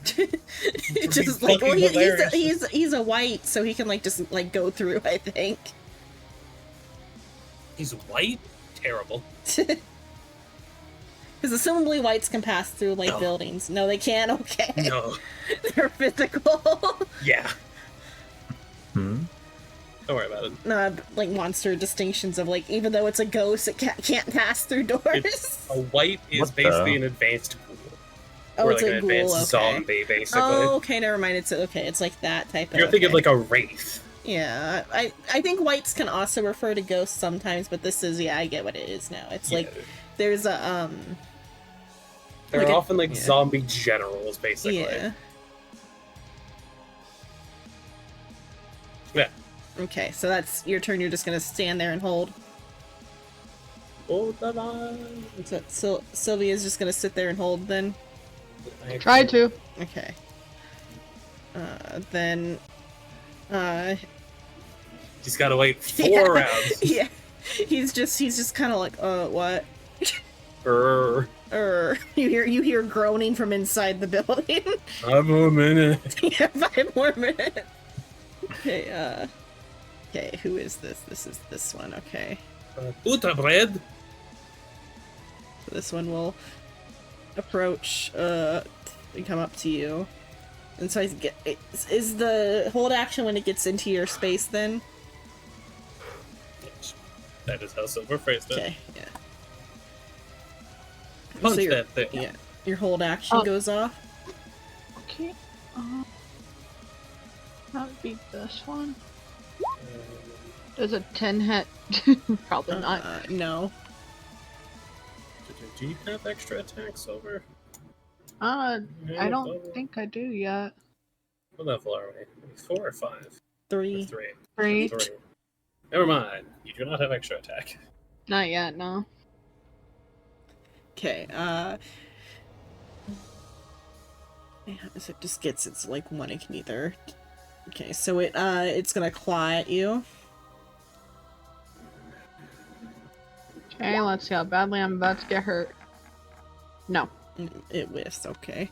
Just like well,
fucking hilarious.
he's a white, so he can like just like go through. I think.
He's white? Terrible.
Because assumably whites can pass through like
No.
buildings. No, they can't. Okay,
No.
they're physical.
Yeah.
Hmm?
Don't worry about it.
Like monster distinctions of like even though it's a ghost, it can't pass through doors.
A white is
What the-
basically an advanced ghoul.
Oh,
or
it's
like
a
an
ghoul.
advanced
Okay.
zombie, basically.
Oh, okay. Never mind. It's okay. It's like that type of.
You're thinking
okay.
like a wraith.
Yeah, I think whites can also refer to ghosts sometimes, but this is yeah, I get what it is now. It's like
Yeah.
there's a
They're
like a-
often like
yeah.
zombie generals, basically.
yeah.
Yeah.
Okay, so that's your turn. You're just gonna stand there and hold.
Hold the line.
So Sylvia's just gonna sit there and hold then.
Try to.
Okay. Then.
He's got to wait 4
Yeah.
rounds.
Yeah. He's just kind of like, what?
Grrr.
You hear groaning from inside the building.
5 more minutes.
Yeah, 5 more minutes. Okay, okay, who is this? This is this one, okay.
Butter bread.
So this one will approach, and come up to you. And so is the hold action when it gets into your space then?
That is how Silver phrased it.
Okay, yeah.
Punch
So your-
that thing.
Yeah, your hold action
Oh.
goes off.
Okay. That would be this one. Does a 10 hit? Probably not.
No.
Do you have extra attacks, Silver?
I
Yeah,
don't think I do yet.
What level are we? 4 or 5? Or
3.
3?
3?
3. Never mind. You do not have extra attack.
Not yet, no.
Okay, yeah, so it just gets its like one, it can either. Okay, so it's gonna claw at you.
Okay, let's see how badly I'm about to get hurt. No.
It whiffs, okay.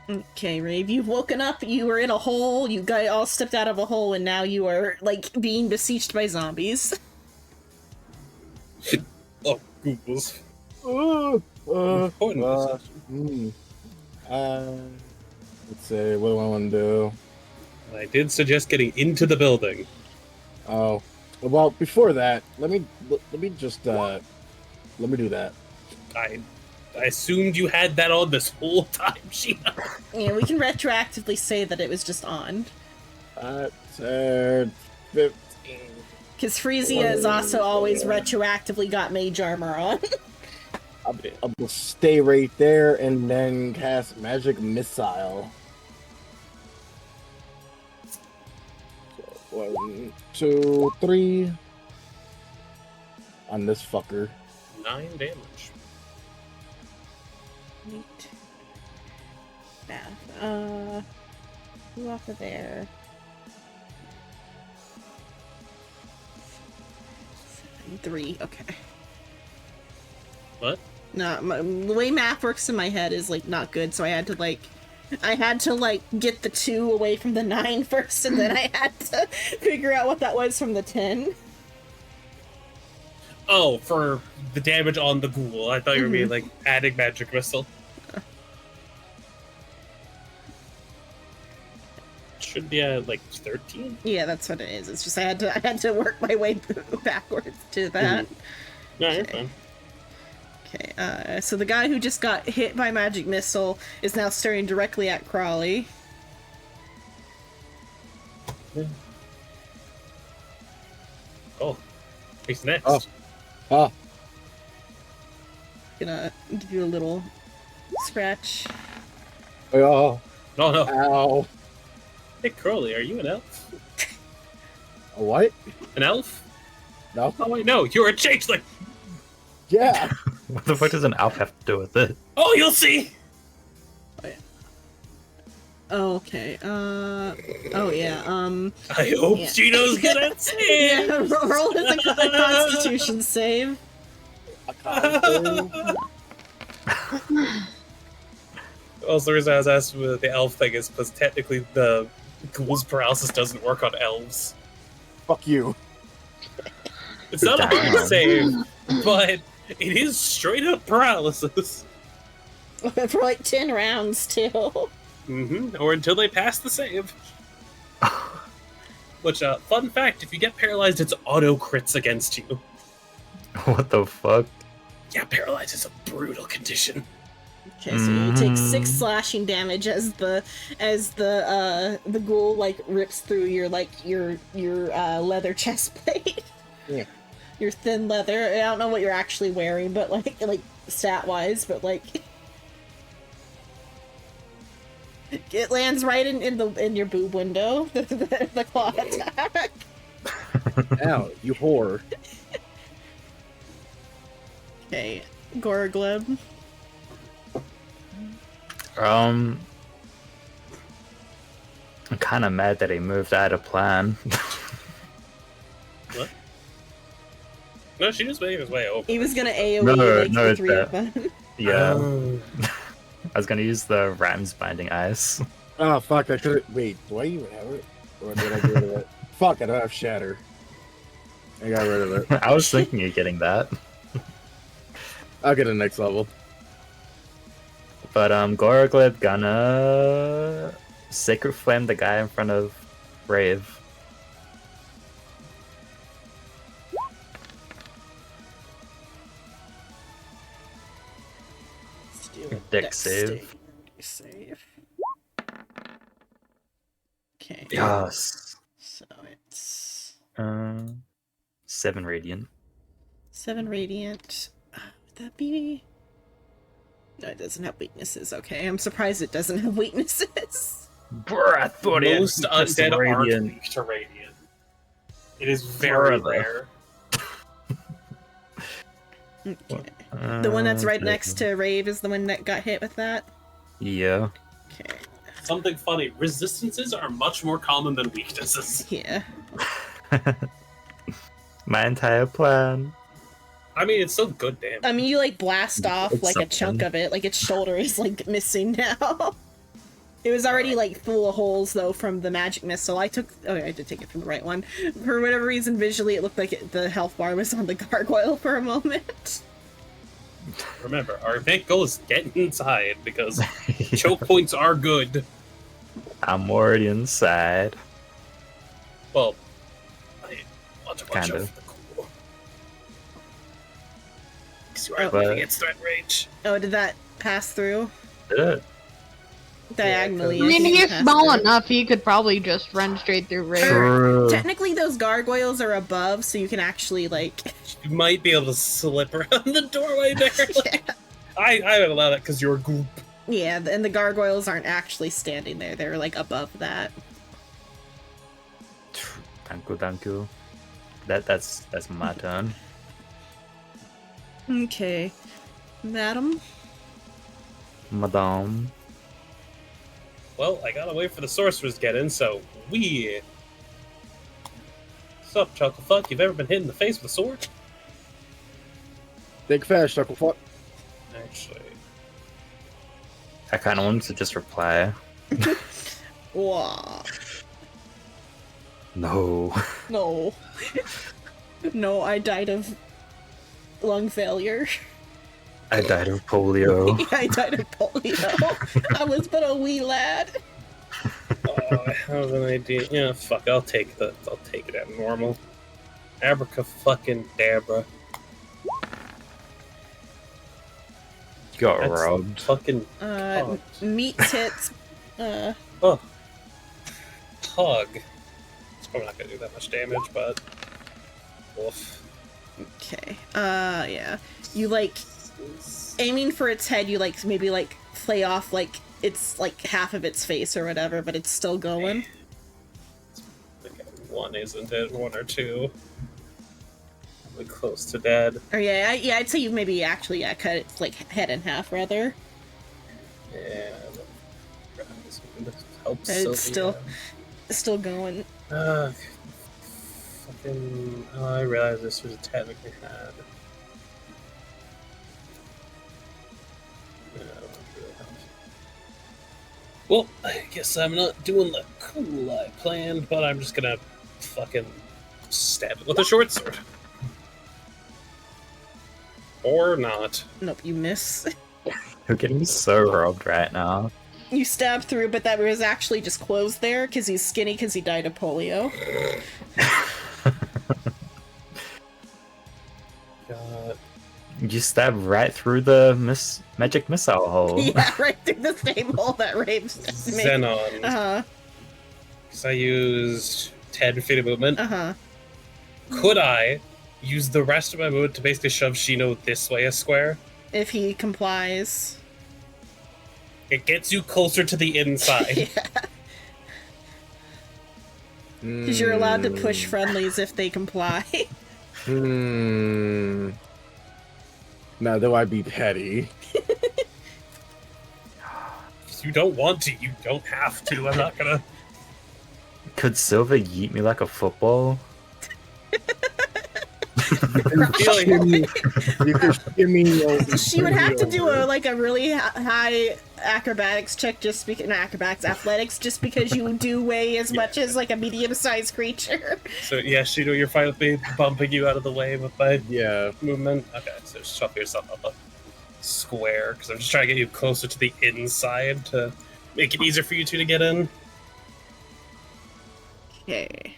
Okay, Rave, you've woken up, you were in a hole, you guys all stepped out of a hole, and now you are, like, being besieged by zombies.
Oh, Googles.
Let's see, what do I want to do?
I did suggest getting into the building.
Oh, Well, before that, let me just let me do that.
I assumed you had that on this whole time, Sheena.
Yeah, we can retroactively say that it was just on.
15.
Because Frisia has also always retroactively got mage armor on.
I'll stay right there and then cast magic missile. So 1, 2, 3 on this fucker.
9 damage.
Neat. Math. Who off of there? 7, 3. Okay.
What?
No, the way math works in my head is like not good, so I had to get the 2 away from the 9 first, and then I had to figure out what that was from the 10.
Oh, for the damage on the ghoul. I thought you were being like adding magic missile. Should be at like 13.
Yeah, that's what it is. It's just I had to work my way backwards to that.
No, you're fine.
Okay, so the guy who just got hit by magic missile is now staring directly at Crawley.
Oh, he's next.
Oh. Ah,
Gonna give you a little scratch.
oh,
No, no.
ow.
Hey, Crowley, are you an elf?
A what?
An elf?
No.
Oh, wait, no. You're a changeling.
Yeah.
What the fuck does an elf have to do with it?
Oh, you'll see.
Oh, okay. Oh yeah.
I hope
Yeah.
Gino's good at saying.
Yeah. Roll as a Constitution save.
Also, the reason I was asking with the elf thing is because technically the ghoul's paralysis doesn't work on elves.
Fuck you.
It's not a
Damn.
hard save, but it is straight up paralysis.
For like 10 rounds too.
Or until they pass the save. Which, fun fact, if you get paralyzed, it's auto crits against you.
What the fuck?
Yeah, paralyzed is a brutal condition.
Okay, so you take 6 slashing damage as the ghoul like rips through your leather chest plate.
Yeah.
Your thin leather. I don't know what you're actually wearing, but like stat wise, but like it lands right in your boob window. The claw attack.
Ow, you whore.
Okay, Goragleb.
I'm kind of mad that he moved out of plan.
What? No, she just made his way over.
He was gonna AoE
No,
like
no,
the
it's
3 of
that.
them.
Yeah,
Oh.
I was gonna use the Ram's Binding Ice.
Oh fuck! I could. Wait, do I even have it? Or did I get rid of it? Fuck! I don't have Shatter. I got rid of it.
I was thinking of getting that.
I'll get it next level.
But Goragleb gonna Sacred Flame the guy in front of Brave.
Let's do a
Dex save.
Save. Okay.
Yes.
So it's
7 Radiant.
7 radiant. Would that be? No, it doesn't have weaknesses. Okay, I'm surprised it doesn't have weaknesses.
Brr, I thought it
Most
had
undead
some
aren't
Radiant.
weak to radiant. It is very
Brother.
rare.
Okay. The one that's right
Okay.
next to Rave is the one that got hit with that.
Yeah.
Okay.
Something funny, resistances are much more common than weaknesses.
Yeah.
My entire plan.
I mean, it's still good damage.
I mean, you like blast off
It's
like a
something.
chunk of it. Like its shoulder is like missing now. It was already like full of holes though from the magic missile. I did take it from the right one. For whatever reason, visually it looked like the health bar was on the gargoyle for a moment.
Remember, our main goal is getting inside because choke points are good.
I'm already inside.
Well, Not to watch
Kind
out
of.
for the cool. Because you are
But-
moving its threat range.
Oh, did that pass through?
Did it?
Diagonally.
Yeah,
I mean,
think it
he's
passed
small
through.
enough, he could probably just run straight through Ray.
True.
Technically, those gargoyles are above, so you can actually, like...
You might be able to slip around the doorway there.
yeah.
I would allow that because you're a goop.
Yeah, and the gargoyles aren't actually standing there. They're, like, above that.
Thank you. That's my turn.
Okay. Madam?
Madame.
Well, I gotta wait for the sorcerers to get in, so we. Sup, Chucklefuck? You've ever been hit in the face with a sword?
Think fast, Chucklefuck.
Actually,
I kind of wanted to just reply.
Wah.
No.
No. No, I died of lung failure.
I died of polio.
Yeah, I died of polio. I was but a wee lad.
oh, I have an idea. Yeah, fuck. I'll take it at normal. Abraca fucking Dabra.
Got
That's
robbed.
fucking
Meat tits.
oh, hug. It's probably not gonna do that much damage, but woof.
Okay. Yeah. You, like, aiming for its head, you, like, maybe, like, play off, like, it's, like, half of its face or whatever, but it's still going.
Okay, one isn't it? One or two. Probably close to dead.
Or, yeah, I'd say you maybe actually, cut its, like, head in half, rather.
Yeah. Helps.
It's
Sylvia.
Still going.
Fucking. Oh, I realized this was a technically had. Yeah, that wouldn't really help. Well, I guess I'm not doing the cool I planned, but I'm just gonna fucking stab it with a short sword. Or not.
Nope, you miss.
You're getting so robbed right now.
You stab through, but that was actually just closed there, because he's skinny, because he died of polio.
God.
You stabbed right through the magic missile hole.
Yeah, right through the same hole that Raves made.
Xenon.
Uh-huh,
Because I used 10 feet of movement.
uh-huh.
Could I use the rest of my movement to basically shove Shino this way a square?
If he complies.
It gets you closer to the inside.
Because you're allowed to push friendlies if they comply.
Now, though I'd be petty.
If you don't want to, you don't have to. I'm not gonna.
Could Silver yeet me like a football?
Feeling.
You could shimmy your-
She would have to do a really high acrobatics check, just because athletics, just because you do weigh as much as like a medium-sized creature.
So yeah, Shino, you're fine with me bumping you out of the way with my
Yeah.
movement. Okay, so just shove yourself up a square because I'm just trying to get you closer to the inside to make it easier for you two to get in.
Okay.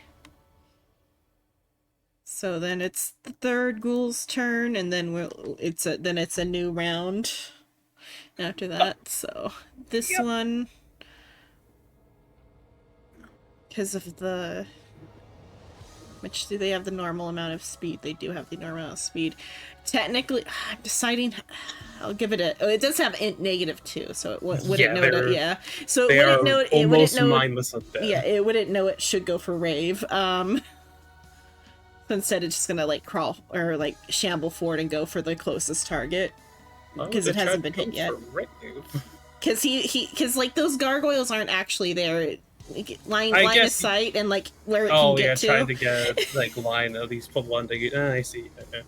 So then it's the third ghoul's turn, and then it's a new round after that. So this one, because of the, which do they have the normal amount of speed? They do have the normal amount of speed. Technically, I'm deciding. I'll give it a. Oh, it does have -2, so it wouldn't
Yeah,
know it.
they're-
Yeah, so it
They
wouldn't
are
know it. It wouldn't
almost
know.
mindless of death.
Yeah, it wouldn't know it should go for Rave. So instead, it's just gonna like crawl or like shamble forward and go for the closest target
Oh,
because
they
it hasn't
tried
been
to
hit
go
yet.
for Rave.
Because like those gargoyles aren't actually there. Line of
guess-
sight and like where it
Oh
can
yeah,
get to.
trying to get like line at least put one to get. I see. Okay.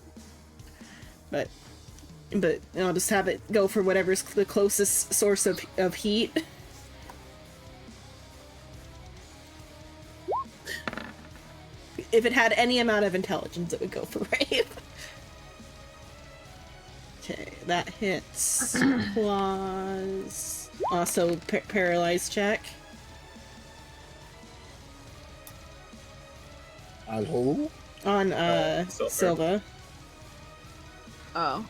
But I'll just have it go for whatever's the closest source of heat. If it had any amount of intelligence, it would go for Rave. Okay, that hits. Plus also paralyzed check.
On who?
On
Silver.
Silva.
Oh.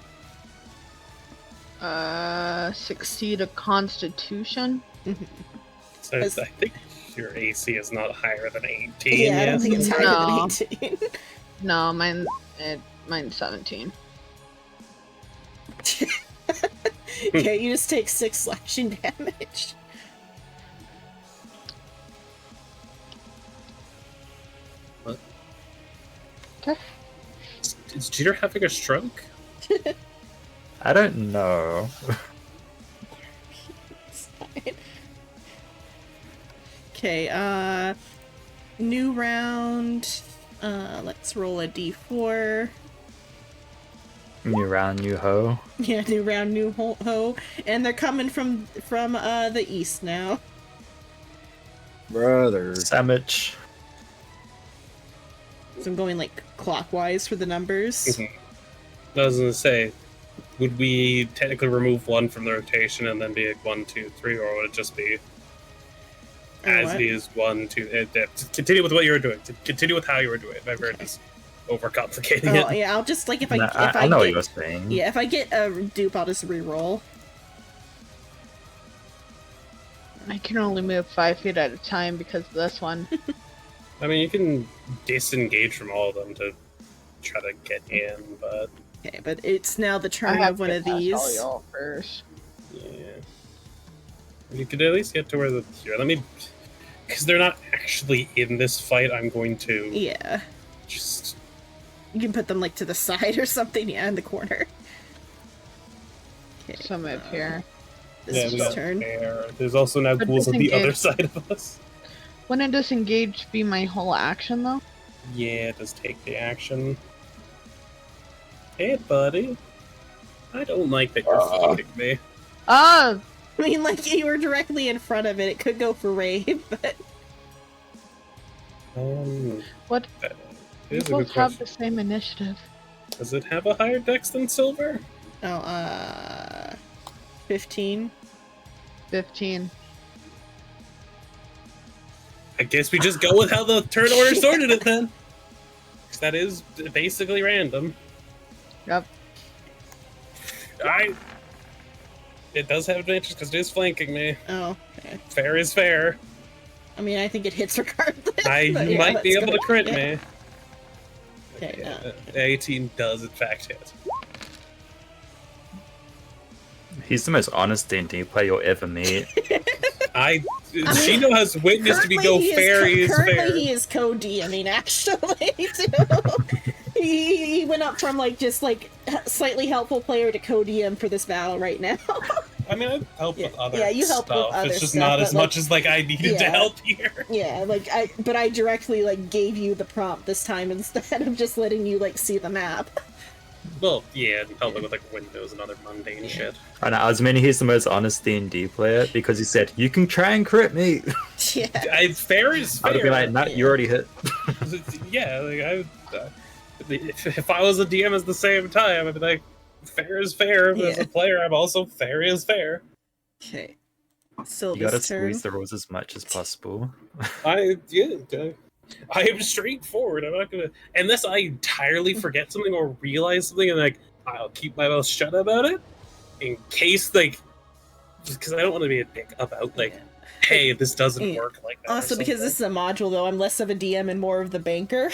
60 to Constitution.
So I think your AC is not higher than 18.
Yeah, I don't think it's higher
No.
than 18.
No, mine's 17.
Okay, you just take 6 slashing damage.
Is Jeter having a stroke?
I don't know.
It's fine. Okay, new round. Let's roll a d4.
New round, new hoe.
Yeah, new round, new ho. And they're coming from the east now.
Brother.
Sandwich.
So I'm going like clockwise for the numbers.
Mhm. I was gonna say, would we technically remove one from the rotation and then be like 1, 2, 3, or would it just be as
what?
it is 1, 2? Continue with what you were doing. Continue with how you were doing it. I've heard this overcomplicating
Oh
it.
yeah, I'll just like if
Nah,
I
I know what
get,
you're saying.
yeah, if I get a dupe, I'll just re-roll.
I can only move 5 feet at a time because of this one.
I mean, you can disengage from all of them to try to get in, but
Okay, but it's now the
I
turn
have
of one
to
of
pass all
these.
y'all first.
yeah. You could at least get to where here. Let me, because they're not actually in this fight. I'm going to
Yeah,
just.
you can put them like to the side or something. Yeah, in the corner. Okay,
So move here.
This
Yeah,
is
we
his
got
turn.
there. There's also now
But
ghouls on the other
disengage.
side of us.
Wouldn't disengage be my whole action though?
Yeah, it does take the action. Hey, buddy. I don't like that you're fighting me.
Ah,
I mean, like you were directly in front of it. It could go for rave, but
what?
That
We
is a
both
good
have
question.
the same initiative.
Does it have a higher dex than silver?
15.
15.
I guess we just go with how the turn order sorted it then. 'Cause that is basically random.
Yep.
Alright. It does have advantages because it is flanking me.
Oh, okay.
Fair is fair.
I mean, I think it hits regardless.
I
but yeah,
might be
let's
able
go
to crit
with it.
me.
Okay,
Yeah, 18 does in fact hit.
He's the most honest D&D player you'll ever meet.
She has witnessed to me go fair is fair.
Currently, he is co-DMing, actually, too. he went up from, like, just, like, slightly helpful player to co-DM for this battle right now.
I mean, I've helped with other
yeah, you helped with
stuff.
other
It's just
stuff,
not
but,
as much as like I needed to
yeah.
help here.
Yeah, like, I directly, like, gave you the prompt this time instead of just letting you, like, see the map.
Well, yeah, and helping with like windows and other mundane shit.
And I was meaning he's the most honest D&D player because he said, you can try and crit me.
Yeah.
Fair is fair.
I'd be like, nah, you already hit.
Yeah, like if I was a DM at the same time, I'd be like, fair is fair. But as
Yeah.
a player, I'm also fair is fair.
Okay.
You
Sylva's
gotta
turn.
squeeze the rules as much as possible.
I am straightforward. I'm not gonna unless I entirely forget something or realize something, and like I'll keep my mouth shut about it in case like just because I don't want to be a dick about like, hey, this doesn't
Yeah.
work like that. or
Also, because this
something.
is a module, though, I'm less of a DM and more of the banker.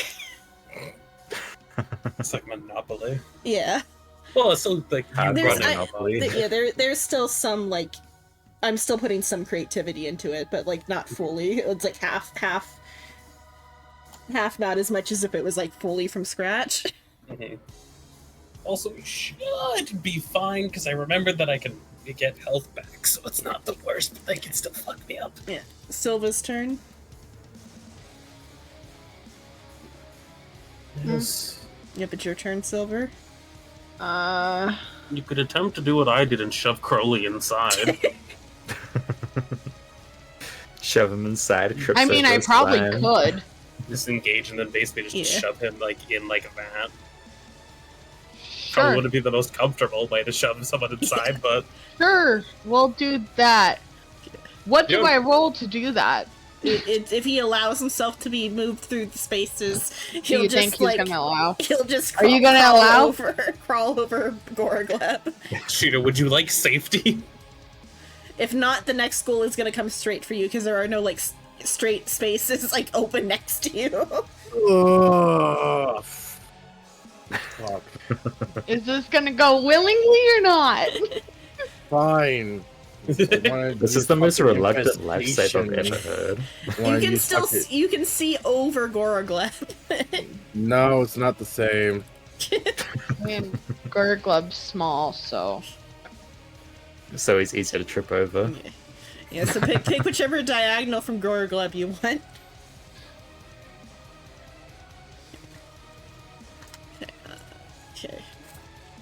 It's like Monopoly.
Yeah.
Well, it's so like you
Hard
There's-
run
I-
Monopoly.
Yeah, there's still some, like, I'm still putting some creativity into it, but, like, not fully. It's, like, half, not as much as if it was, like, fully from scratch.
Mhm. Also, we should be fine because I remembered that I can get health back, so it's not the worst, but they can still fuck me up.
Yeah. Sylva's turn.
Yes.
Yep, it's your turn, Silver.
You could attempt to do what I did and shove Crowley inside.
Shove him inside, trips
I mean,
over
I
his
probably
slime.
could.
Disengage and then basically just
Yeah.
shove him like in like that. Probably
Sure,
wouldn't be the most comfortable way to shove someone inside, but
sure, we'll do that. What do
Yeah.
I roll to do that?
if he allows himself to be moved through the spaces,
Do
he'll
you
just
think he's
like
gonna allow?
he'll just
Are you gonna allow?
crawl over Gorogleb.
Sheeta, would you like safety?
If not, the next school is gonna come straight for you because there are no like straight spaces like open next to you.
Ugh. Fuck.
Is this gonna go willingly or not?
Fine.
This is the most reluctant lifesaver I've ever heard.
You can see over Gorogleb.
No, it's not the same.
I mean, Gurglub's small, so
So he's easier to trip over.
Yeah, so pick whichever diagonal from Gorogleb you want. Okay.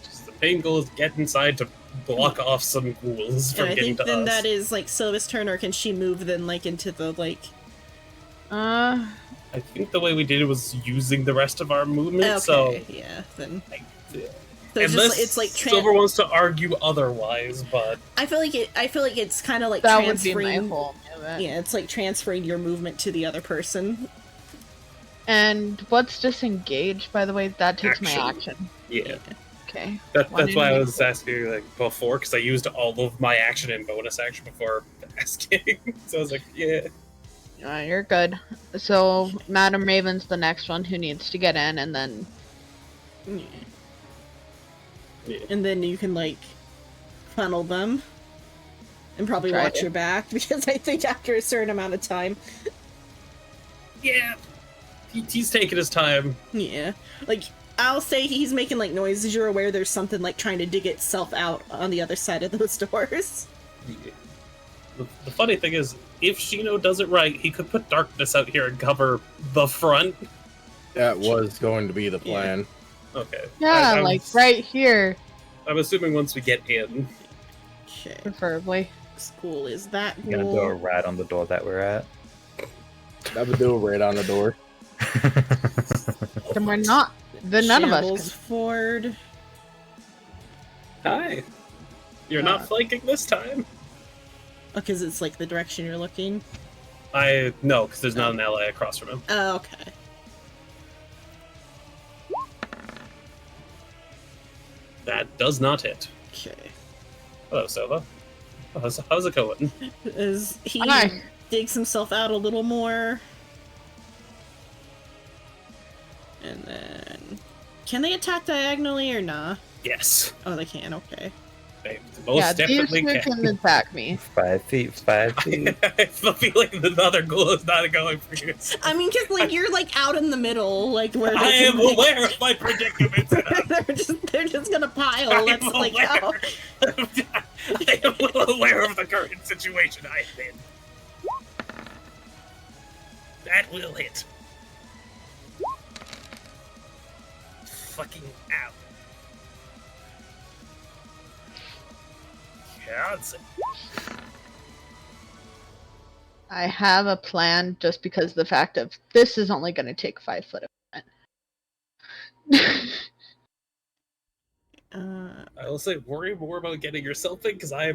Just the main goal is get inside to block off some ghouls from
And I
getting
think
to
then
us.
that is like Sylva's turn, or can she move then like into the like?
uh,
I think the way we did it was using the rest of our movement, so
Okay, yeah, then.
like,
So it's
unless
just it's like
Silver wants to argue otherwise, but
I feel like it's kind of like
that would be my
transferring.
whole movement.
Yeah, it's like transferring your movement to the other person.
And what's disengage, by the way? That takes my
Action.
action.
yeah.
Okay.
That's
Why
why I
didn't
was asking like before, because I used all of my action and bonus action before asking. So I was like, yeah.
You're good. So, Madam Raven's the next one who needs to get in, and then
Yeah.
And then you can like funnel them, and probably
Try
watch
to.
your back because I think after a certain amount of time,
Yeah. He's taking his time.
yeah, like I'll say he's making like noises. You're aware there's something like trying to dig itself out on the other side of those doors.
The funny thing is, if Shino does it right, he could put darkness out here and cover the front.
That was going to be the plan.
Okay.
yeah,
I'm-
like right here,
I'm assuming once we get in.
Okay,
preferably.
school is that
I'm gonna do a
ghoul?
rat on the door that we're at.
That would do it right on the door.
Then we're not. Then none of
Shambles
us.
Ford.
Hi. You're not flanking this time.
Because it's like the direction you're looking.
No, because there's not an ally across from him.
Oh, okay.
That does not hit.
Okay.
Hello, Silva. How's it going?
As he
Hi.
digs himself out a little more. And then... Can they attack diagonally or nah?
Yes.
Oh, they can, okay.
They most
Yeah, these
definitely
two
can.
can attack me.
5 feet, 5 feet.
I feel like the other ghoul is not going for you.
I mean, because, like, you're, like, out in the middle, like, where they
I
can,
am
like-
aware of my predicament.
they're just gonna pile.
I'm
That's like,
aware.
oh.
I am well aware of the current situation I am in. That will hit. Fucking out. Can't.
I have a plan just because of the fact of this is only going to take 5 foot of it.
I will say, worry more about getting yourself in, because I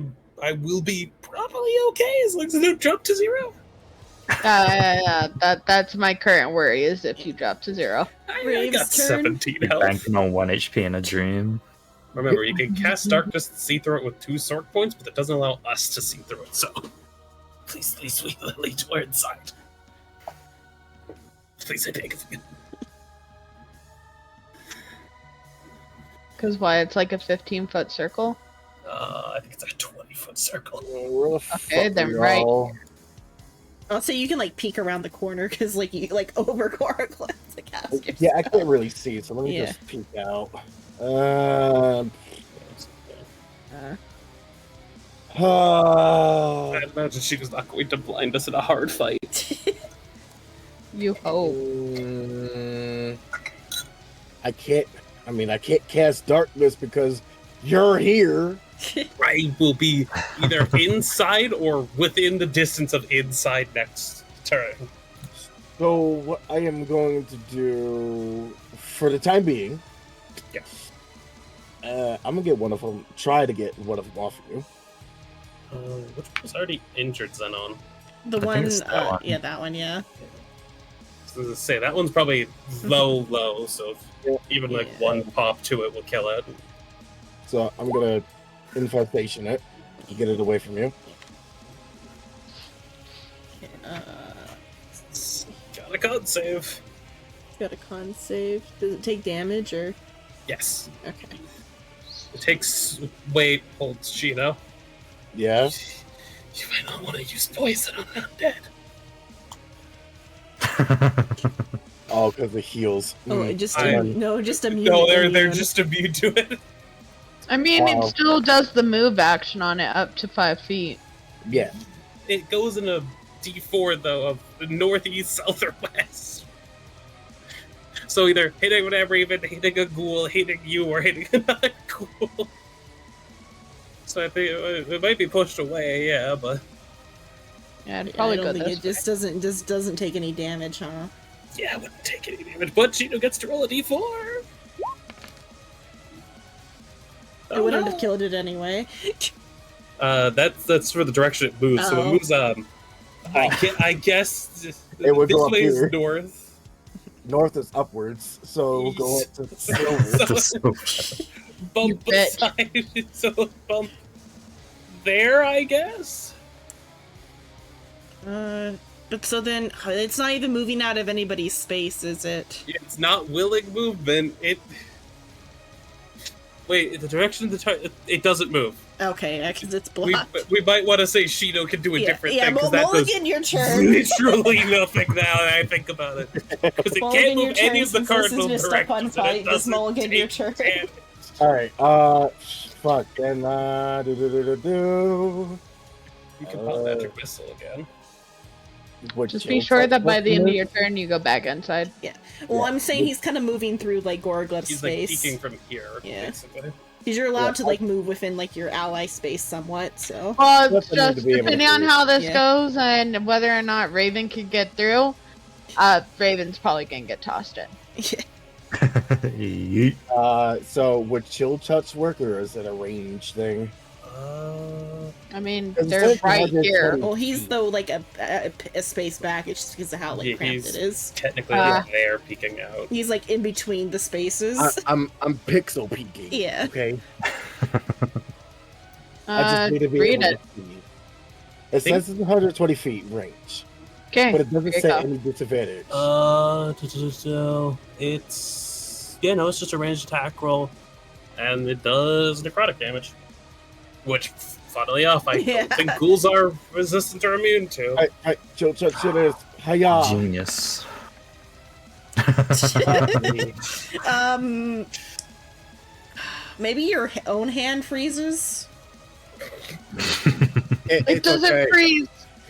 will be probably okay as long as I don't jump to 0.
Yeah, that's my current worry is if you drop to 0.
I
Rave's
got
turn.
17
You're
health.
banking on 1 HP in a dream.
Remember, you can cast darkness and see through it with 2 sork points, but that doesn't allow us to see through it, so... Please, sweet Lily, we're inside. Please, I beg of you.
Because why? It's like a 15-foot circle?
I think it's a 20-foot circle.
Where the
Okay,
fuck
then
are
right.
y'all?
I'll say you can, like, peek around the corner, because, like, you, like, over Gorgla to cast yourself.
Yeah, I can't really see, so let me
Yeah.
just peek out.
I imagine she was not going to blind us in a hard fight.
You hope.
I can't. I mean, I can't cast darkness because you're here.
I will be either inside or within the distance of inside next turn.
So what I am going to do for the time being,
Yeah.
I'm gonna get one of them. Try to get one of them off of you.
Which one was already injured Xenon?
The
I think
one,
it's that one.
yeah, that one, yeah.
So to say that one's probably low, so even like
Yeah.
one pop to it will kill it.
So I'm gonna infestation it. Get it away from you.
Uh,
Got a con save.
got a con save. Does it take damage or?
Yes.
Okay.
It takes. Wait, hold Shino.
Yeah.
You might not want to use poison on undead.
Oh, because it heals.
Oh, it just
I-
no, just immune.
No, they're
immune.
just immune to it.
I mean,
Wow.
it still does the move action on it up to 5 feet.
Yeah.
It goes in a D4 though of the northeast, south, or west. So either hitting whatever, even hitting a ghoul, hitting you, or hitting another ghoul. So I think it might be pushed away, yeah, but
Yeah, it'd
Yeah,
probably
I
go
don't think
this
it just doesn't take any damage, huh?
yeah, it wouldn't take any damage. But Shino gets to roll a D4.
It wouldn't have killed it anyway.
That's for the direction it moves. So it
Oh.
moves. I guess
It would
this
go up
way is
here.
north.
North is upwards, so we'll go up to silver.
So- Bump
You bitch.
aside, so bump there, I guess.
But so then it's not even moving out of anybody's space, is it?
It's not willing movement. Wait, the direction of the target, it doesn't move.
Okay, because it's
We,
blocked.
we might want to say Shino can do a different thing because that does
Mulligan, your turn.
literally nothing now that I think about it. Because it
Mulligan,
can't
your
move any
turn,
of the
since this is
cardinal
your step on
directions. and
fight,
it
just
doesn't
mulligan your
take
turn.
damage.
All right. Fuck. And do.
You can pop magic missile again.
Would
Just
chill
be sure
touch
that by
work
the
in
end of
this?
your turn, you go back inside.
Well,
Yeah.
I'm saying he's kind of moving through like Gorglev's
He's like
space.
peeking from here,
Yeah.
basically.
Because you're allowed
Yeah,
to like move within like your ally space somewhat. So
Well, it's
Definitely
just
to be able to
depending on
do it.
how this
Yeah.
goes and whether or not Raven can get through. Raven's probably gonna get tossed in.
Yeet.
So would chill touch work, or is it a range thing?
I mean,
It's
they're
like
right
120.
here.
well, he's though like a space back. It's just because of how like
Yeah,
cramped
he's-
it is.
Technically,
Ah.
they're peeking out.
He's like in between the spaces.
I'm pixel peeking.
Yeah.
Okay. I just need to be
Read
able
it.
to see. It says it's 120 feet range,
Okay.
but it doesn't
here
say
you go.
any disadvantage.
It's no, it's just a ranged attack roll, and it does necrotic damage, which, funnily enough, I
Yeah.
don't think ghouls are resistant or immune to.
Chill touch it is hiya.
Genius.
Maybe your own hand freezes.
It doesn't
okay.
freeze.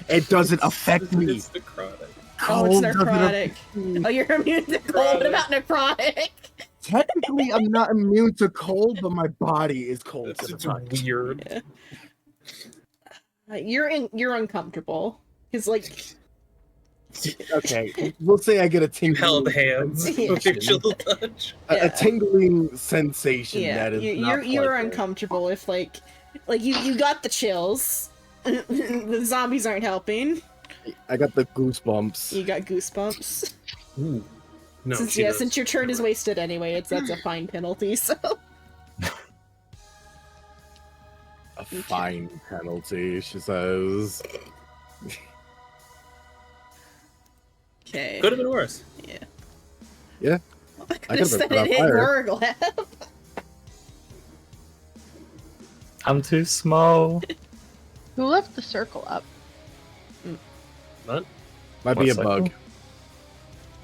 It doesn't affect me.
It's necrotic.
Oh, it's
Cold doesn't
necrotic.
affect me.
Oh, you're immune to cold. What about necrotic?
Technically, I'm not immune to cold, but my body is cold
It's
to the
just
touch.
weird.
You're uncomfortable. It's like
Okay, we'll say I get a tingling.
Held hands
Yeah.
with your chill touch.
A tingling sensation
yeah,
that is
you're
not
you're
pleasant.
uncomfortable if like you got the chills. The zombies aren't helping.
I got the goosebumps.
You got goosebumps.
Ooh. No,
since
she does.
since your turn is wasted anyway, that's a fine penalty. So
A fine penalty, she says.
okay.
Could have been worse.
Yeah.
I
I
could have
could've
said
been
it hit
fire.
Gorglev.
I'm too small.
Who left the circle up?
What?
Might be a
One
bug.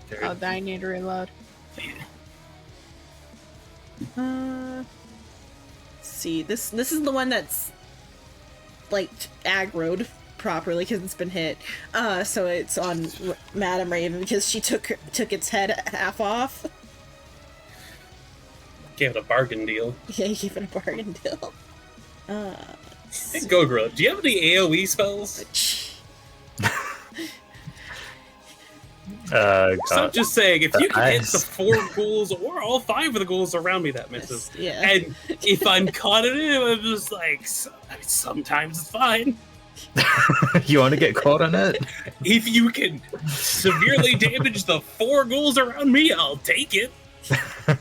second.
Oh, I need to reload.
Let's see, this is the one that's like aggroed properly because it's been hit. So it's on Madame Raven because she took its head half off.
Gave it a bargain deal.
Yeah, you gave it a bargain deal.
Hey, Go Gorilla, do you have any AoE spells? So I'm
God.
just saying, if you can hit
Nice.
the 4 ghouls or all 5 of the ghouls around me, that misses.
Yeah.
And if I'm caught in it, I'm just like, sometimes it's fine.
You want to get caught on it?
If you can severely damage the 4 ghouls around me, I'll take it.
I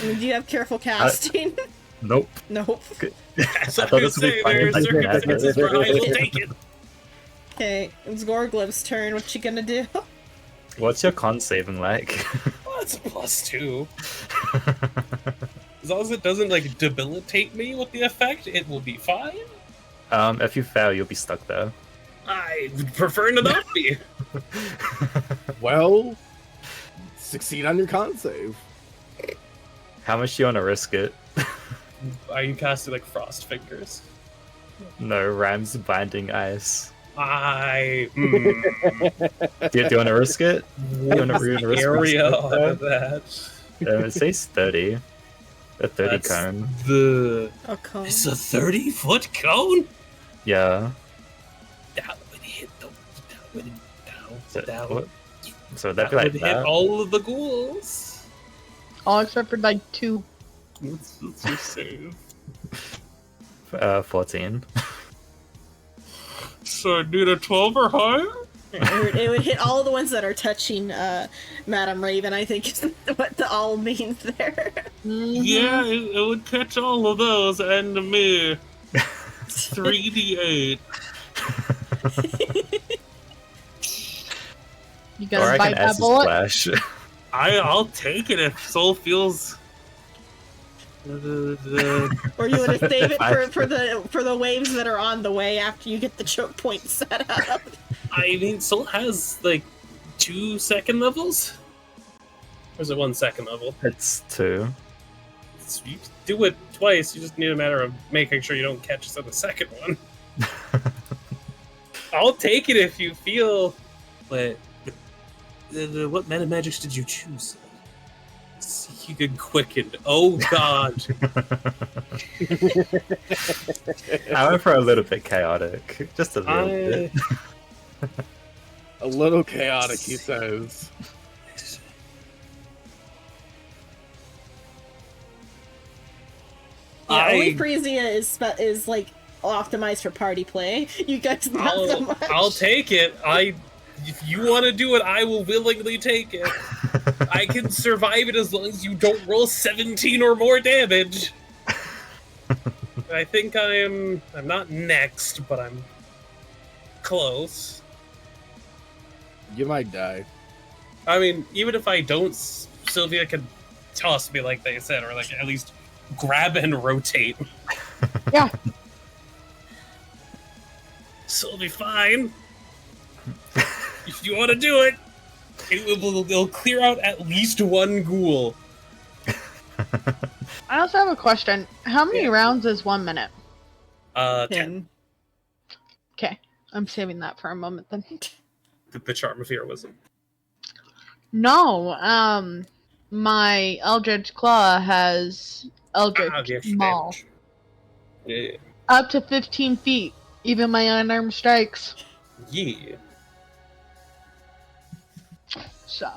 mean, do you have careful casting?
Nope.
Nope.
As I
thought this would be
say,
fun
there are
if I did that.
circumstances where I will take it.
Okay, it's Gorglib's turn. What you gonna do?
What's your con saving like?
Well, it's a +2. As long as it doesn't like debilitate me with the effect, it will be fine.
If you fail, you'll be stuck there.
I would prefer to not be.
Well, succeed on your con save.
How much do you want to risk it?
Are you casting like Frost Fingers?
No, Ram's binding ice.
I
Do you want to risk it? You want to risk
area
it?
on that.
It says 30. A 30
That's-
cone.
The
Oh, cool.
it's a 30-foot cone.
Yeah.
That would hit the.
So,
That
what?
would,
So
that
that'd be like
would hit
that.
all of the ghouls.
All except for like 2.
Let's just save.
14.
So I need a 12 or higher.
It would hit all of the ones that are touching Madame Raven, I think is what the all means there.
Yeah, it would catch all of those and me. 3d8.
You
Or
gonna
I
bite
can
that
acid
bullet?
splash.
I'll take it if Soul feels.
Or you want to save it for the waves that are on the way after you get the choke point set up.
I mean, Soul has like 2 second levels. Or is it 1 second level?
It's 2.
You can do it twice. You just need a matter of making sure you don't catch us on the second one. I'll take it if you feel. But what meta magics did you choose? You could quicken. Oh God!
I went for a little bit chaotic. Just a little bit.
A little chaotic, he says.
Yeah, only Frisia is like optimized for party play. You guys not so much.
I'll take it. If you want to do it, I will willingly take it. I can survive it as long as you don't roll 17 or more damage. I think I'm not next, but I'm close.
You might die.
I mean, even if I don't, Sylvia can toss me like they said, or like at least grab and rotate.
Yeah.
So it'll be fine. If you want to do it, it'll clear out at least 1 ghoul.
I also have a question. How many rounds is 1 minute?
10.
Okay, I'm saving that for a moment then.
The charm of heroism.
No, my Eldritch Claw has Eldritch
The extra
Maul.
damage. Yeah.
Up to 15 feet, even my unarmed strikes.
Yeah.
So,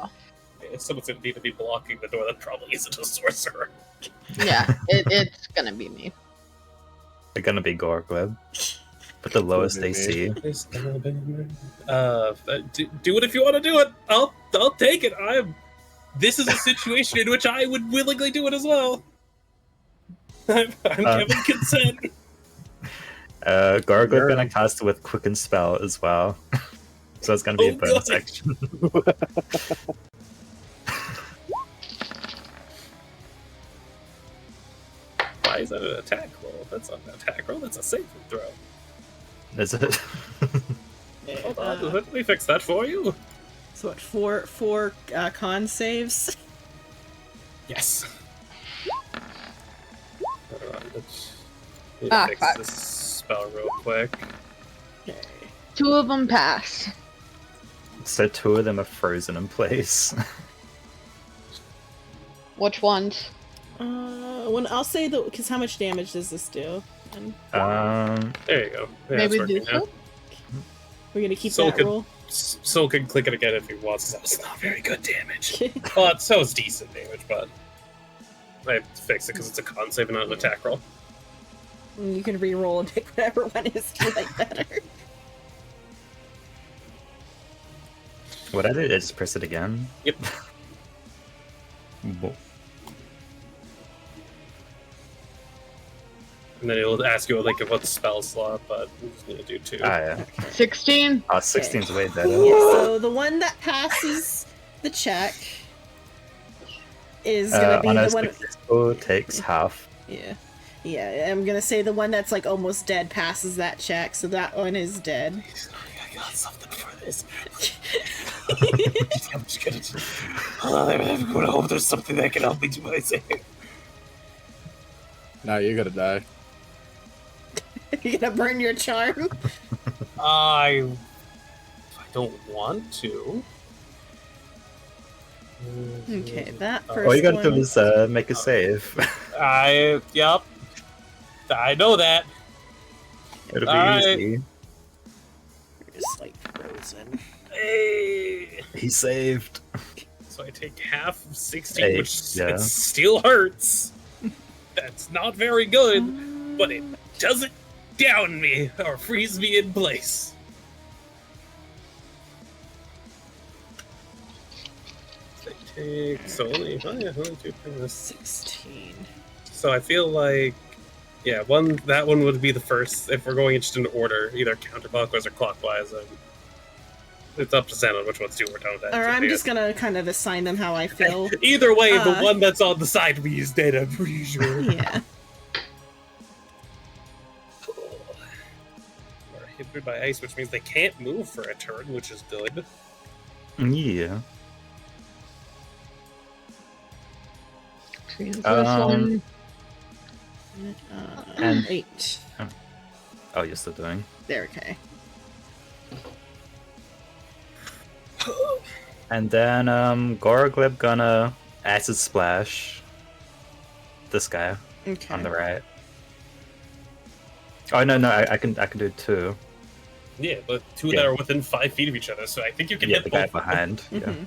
If someone's gonna need to be blocking the door, that probably isn't a sorcerer.
yeah, it's gonna be me.
They're gonna be Gorglib. But the lowest
gonna be
AC.
It's gonna be me. Do it if you want to do it. I'll take it. This is a situation in which I would willingly do it as well. I'm giving consent.
Gorglib
Sure.
gonna cast with Quicken Spell as well. So it's gonna be a
Oh,
bonus
God.
action.
Why is that an attack roll? That's not an attack roll. That's a saving throw.
Is it?
Hold on, let me fix that for you.
So what? Four con saves.
Yes. Hold on, let's fix
fuck.
this spell real quick.
Okay.
2 of them pass.
So 2 of them are frozen in place.
Which ones?
When I'll say because how much damage does this do? And
There you go. Yeah,
Maybe
it's working
this
now.
one?
we're gonna keep
So
that
could-
roll.
Soul can click it again if he wants. That's not very good damage. Well, so it's decent damage, but I have to fix it because it's a con save and not an attack roll.
You can re-roll and pick whatever one is you like better.
What I did, I just press it again.
Yep.
Whoa.
And then it'll ask you like what spell slot, but I'm just gonna do 2.
Ah, yeah.
16.
16's way better.
Yeah, so the one that passes the check is gonna be
on
the
a
one.
successful takes half.
Yeah. Yeah, I'm gonna say the one that's like almost dead passes that check, so that one is dead.
I got something for this. I'm just I'm gonna hope there's something that can help me do my save.
Now you're gonna die.
You're gonna burn your charm?
I don't want to.
Okay, that first
All you gotta
one.
do is make a save.
Yep. I know that.
It'll be
Alright.
easy.
Just like frozen.
Hey.
He saved.
So I take half of 16,
Hey,
which
yeah.
it still hurts. That's not very good, but it doesn't down me or freeze me in place. I take only
16.
So I feel like, yeah, that one would be the first if we're going just in order, either counterclockwise or clockwise. And it's up to Zen on which ones do or don't.
Or I'm just gonna kind of assign them how I feel.
Either way, the
Uh,
one that's on the side we is dead, I'm pretty sure.
Yeah.
Are hindered by ice, which means they can't move for a turn, which is good.
Yeah.
This
Um,
one.
And-
8.
Oh, you're still doing.
There, okay.
And then Gorogleb gonna acid splash this guy
Okay.
on the right. Oh no, I can do 2.
Yeah, but two
Yeah.
that are within 5 feet of each other, so I think you can
Yeah,
hit
the guy
both,
behind. Yeah.
Mhm.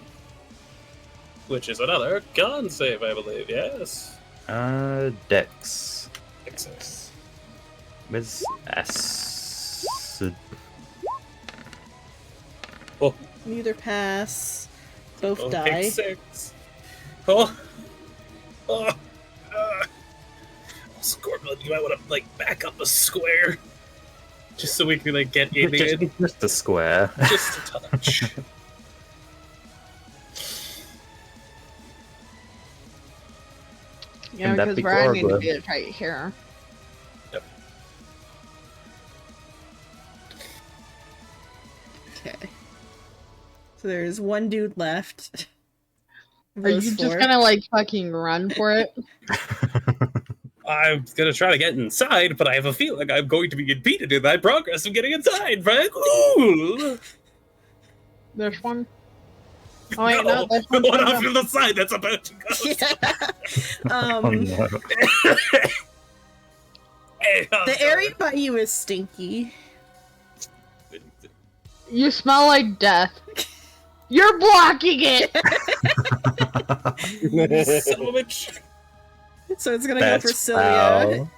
which is another con save, I believe. Yes.
Dex.
Success.
Where's acid?
Oh,
Neither pass. Both
oh,
die.
take 6. Oh. Scorpion, you might want to like back up a square, just so we can like get in.
Just a square.
Just a touch.
Yeah,
And that
because
be
where I need to
Gorgler.
be is right here.
Okay. So there's one dude left.
Are you just gonna like fucking run for it?
I'm gonna try to get inside, but I have a feeling I'm going to be impeded in my progress of getting inside, right? Ooh.
There's one. Oh wait, no, there's
the
one.
one off to the side that's about to go.
Yeah.
Oh no.
Hey, how's
The
it
area by you is stinky.
You smell like death. You're blocking it.
going? Son of a bitch.
So it's gonna go for
That's
Cilia.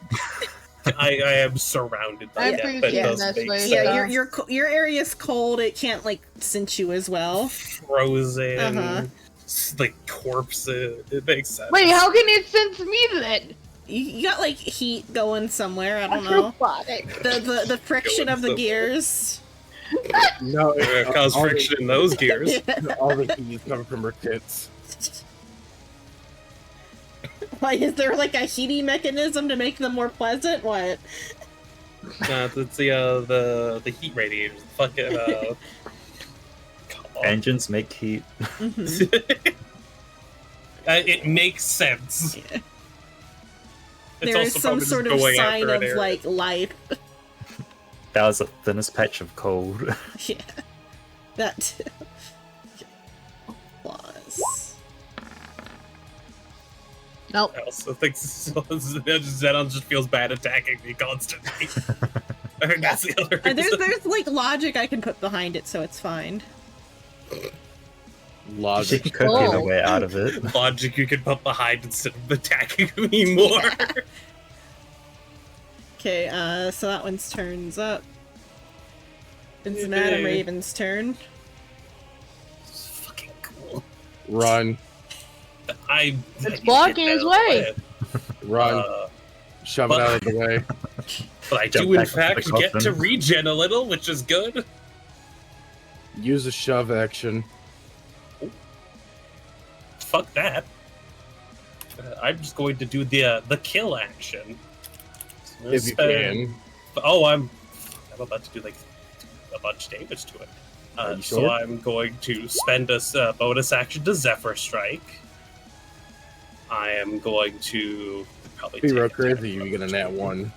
foul.
I am surrounded by
I'm
death.
pretty
That
sure
does
that's
make
why-
sense.
Yeah, your area's cold. It can't like cinch you as well.
Frozen,
Uh-huh.
like corpse. It makes sense.
Wait, how can it sense me then?
You got like heat going somewhere. I don't know.
Robotic.
The friction of the
somewhere.
gears.
No,
It cause friction in those gears.
all the keys come from her tits.
Why is there like a heating mechanism to make them more pleasant? What?
It's the heat radiators. Fucking come on.
Engines make heat.
Mhm.
It makes sense.
Yeah.
It's
There is
also
some
probably
sort
just
of
going
sign
after
of
an area.
like life.
That was the thinnest patch of cold.
Yeah. That too. Applause.
Nope.
I also think Xenon just feels bad attacking me constantly. I think that's the other
And
reason.
there's like logic I can put behind it, so it's fine.
She
Logic.
can cook either
Oh.
way out of it.
Logic you can put behind instead of attacking me more.
Okay, so that one's turns up. It's Madam
Yay.
Raven's turn.
This is fucking cool.
Run,
It's blocking his way.
run, shove
but-
it out of the way.
But I
Jump
do in
back into
fact
the
get to
coffin.
regen a little, which is good.
Use a shove action.
Fuck that. I'm just going to do the kill action. So I'm gonna
If you
spend-
can.
Oh, I'm about to do like a bunch of damage to it.
Are you
So
sure?
I'm going to spend a bonus action to Zephyr Strike. I am going to probably
Be
take
real
a
crazy.
attack.
You get a nat 1.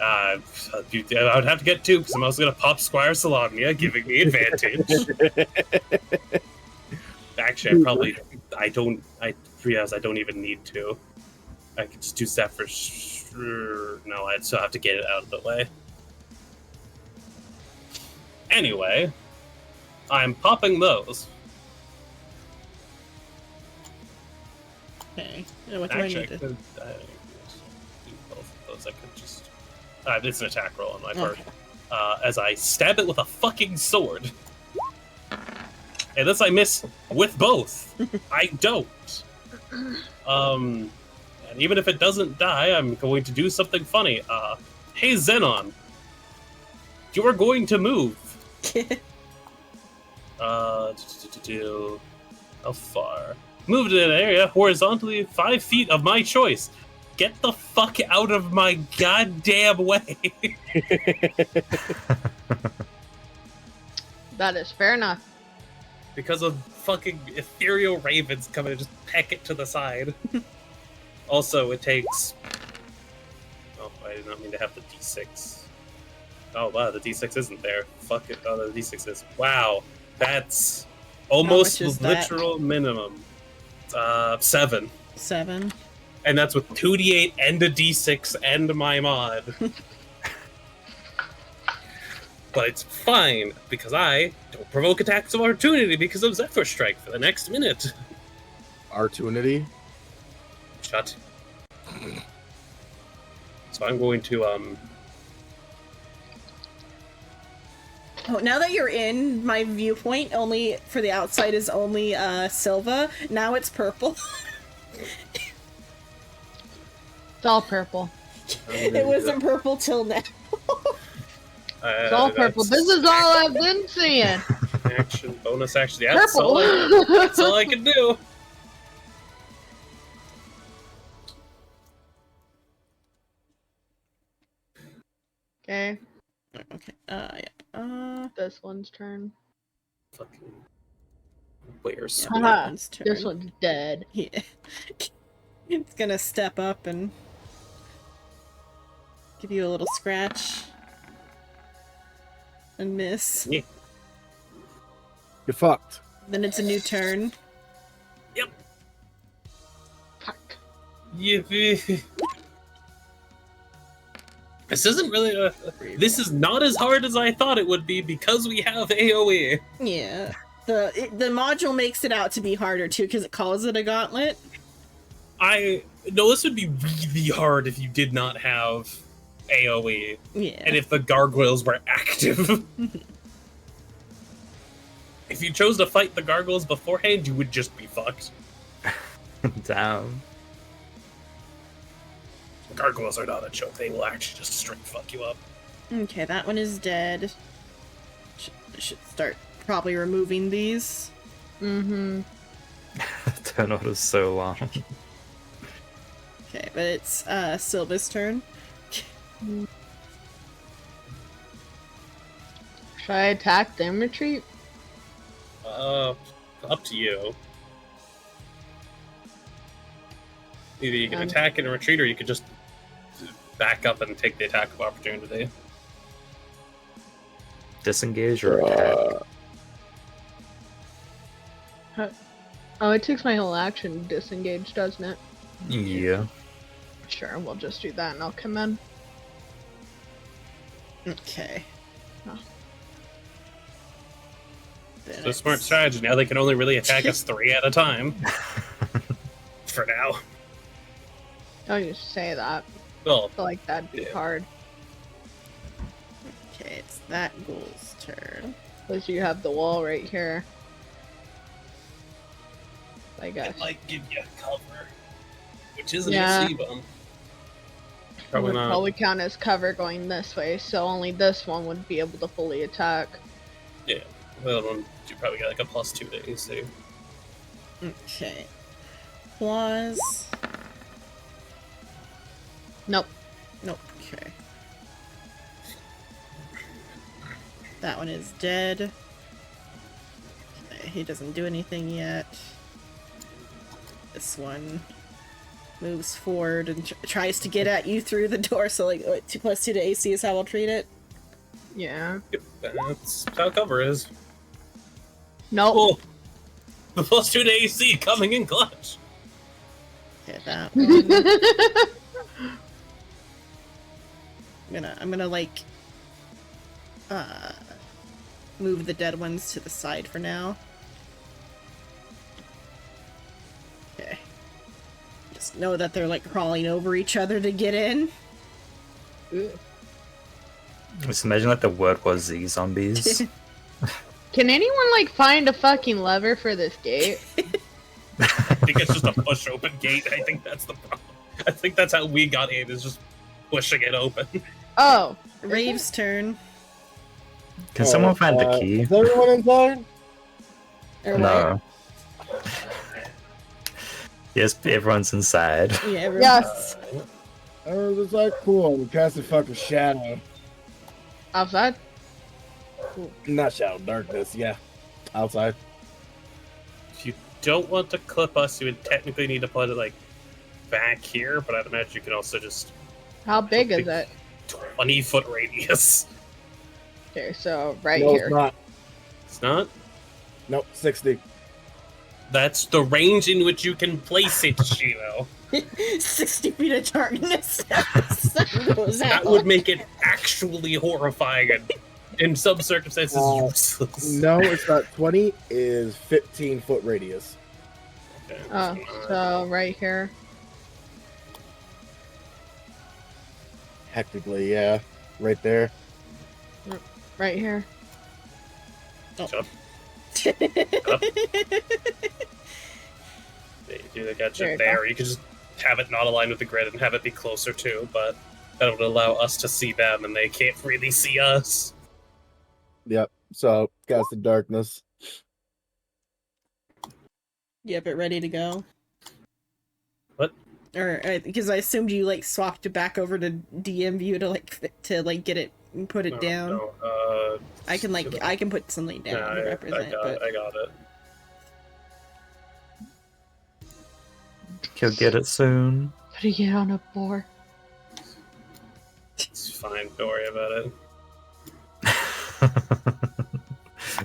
I would have to get 2 because I'm also going to pop Squire Salomnia, giving me advantage. Actually, I realize I don't even need to. I could just do Zephyr. No, I'd still have to get it out of the way. Anyway, I'm popping those.
Okay. What do
Actually,
I need to...
do both of those. I could just. It's an attack roll on my part.
Okay.
As I stab it with a fucking sword. And this I miss with both. I don't. And even if it doesn't die, I'm going to do something funny. Hey Xenon, you're going to move. How far? Move to an area horizontally 5 feet of my choice. Get the fuck out of my goddamn way.
That is fair enough.
Because of fucking ethereal ravens coming and just peck it to the side. Also, it takes. Oh, I did not mean to have the d6. Oh, wow, the d6 isn't there. Fuck it. Oh, the d6 is. Wow, that's almost
much is
the
that?
literal minimum. 7.
7.
And that's with 2d8 and a d6 and my mod. But it's fine, because I don't provoke attacks of opportunity because of Zephyr Strike for the next minute.
Artunity.
Shut. So I'm going to,
Oh, now that you're in my viewpoint, only for the outside is only Silva. Now it's purple.
It's all purple.
It wasn't purple till now.
It's all purple. This is all I've been seeing.
Action, bonus action. Yeah, that's all,
Purple.
that's all I can do.
Okay,
Okay. Yeah.
this one's turn.
Fucking. Where's.
Yeah, that
Haha,
one's turn.
This one's dead.
Yeah. It's gonna step up and give you a little scratch and miss.
Yeah.
You're fucked.
Then it's a new turn.
Fuck.
Yippee. This isn't really this is not as hard as I thought it would be because we have AoE.
Yeah. The module makes it out to be harder too because it calls it a gauntlet.
No, this would be really hard if you did not have AoE
Yeah.
and if the gargoyles were active. If you chose to fight the gargoyles beforehand, you would just be fucked.
Damn.
Gargoyles are not a joke. They will actually just straight fuck you up.
Okay, that one is dead. Should start probably removing these.
Mm-hmm.
Turn order's so long.
Okay, but it's Silva's turn.
Should I attack then retreat?
Up to you. Either you can
Um,
attack and retreat, or you could just back up and take the attack of opportunity.
Disengage or attack?
Oh, it takes my whole action to disengage, doesn't it?
Yeah.
Sure, we'll just do that and I'll come in.
Okay.
Oh.
Then
It's a smart
it's-
strategy. Now they can only really attack us 3 at a time. For now.
Don't you say that.
Well,
I feel like that'd be
Yeah.
hard.
that ghoul's turn.
Plus you have the wall right here. I guess.
It might give you cover, which isn't
Yeah.
a C-bomb. Probably
Would
not.
probably count as cover going this way, so only this one would be able to fully attack.
Yeah. Well, you probably get like a +2 to AC.
Okay. Claws.
Nope.
Nope. Okay. That one is dead. Okay, he doesn't do anything yet. This one moves forward and tries to get at you through the door. So, like, what, 2+2 to AC is how I'll treat it.
Yeah.
Yep, that's how cover is.
Nope.
Oh, the +2 to AC coming in clutch.
Okay, that one. I'm gonna like move the dead ones to the side for now. Okay. Just know that they're like crawling over each other to get in.
Just imagine like the word was Z zombies.
Can anyone like find a fucking lever for this gate?
I think it's just a push open gate. I think that's the problem. I think that's how we got in, is just pushing it open.
Oh.
Rave's turn.
Can someone find the key?
Is everyone inside?
Or
No. Yes, everyone's inside.
what? Yeah, everyone's-
Yes.
Everyone's inside? Cool. We cast a fucking shadow.
Outside?
Not shadow, darkness, yeah. Outside.
If you don't want to clip us, you would technically need to put it like back here, but I'd imagine you can also just
How big is it?
20-foot radius.
Okay, so right
No,
here.
it's not.
It's not.
Nope, 60.
That's the range in which you can place it, Shino.
60 feet of darkness. Sun goes
That
out.
would make it actually horrifying and in some circumstances useless.
No, it's not. 20 is 15-foot radius.
Okay,
Oh, so right here.
Hectically, yeah. Right there.
Right here.
Jump. Yeah, you do the
There
gotcha
you
there. You can just have it not aligned with the grid and have it be closer too, but that would allow us to see them and they can't really see us.
Yep. So, cast the darkness.
Yep, it ready to go.
What?
Or because I assumed you like swapped it back over to DM view to like get it and put it
No,
down.
no,
I can put something down
yeah,
to
I
represent,
got
but
I got it.
He'll get it soon.
Put it on a board.
It's fine. Don't worry about it.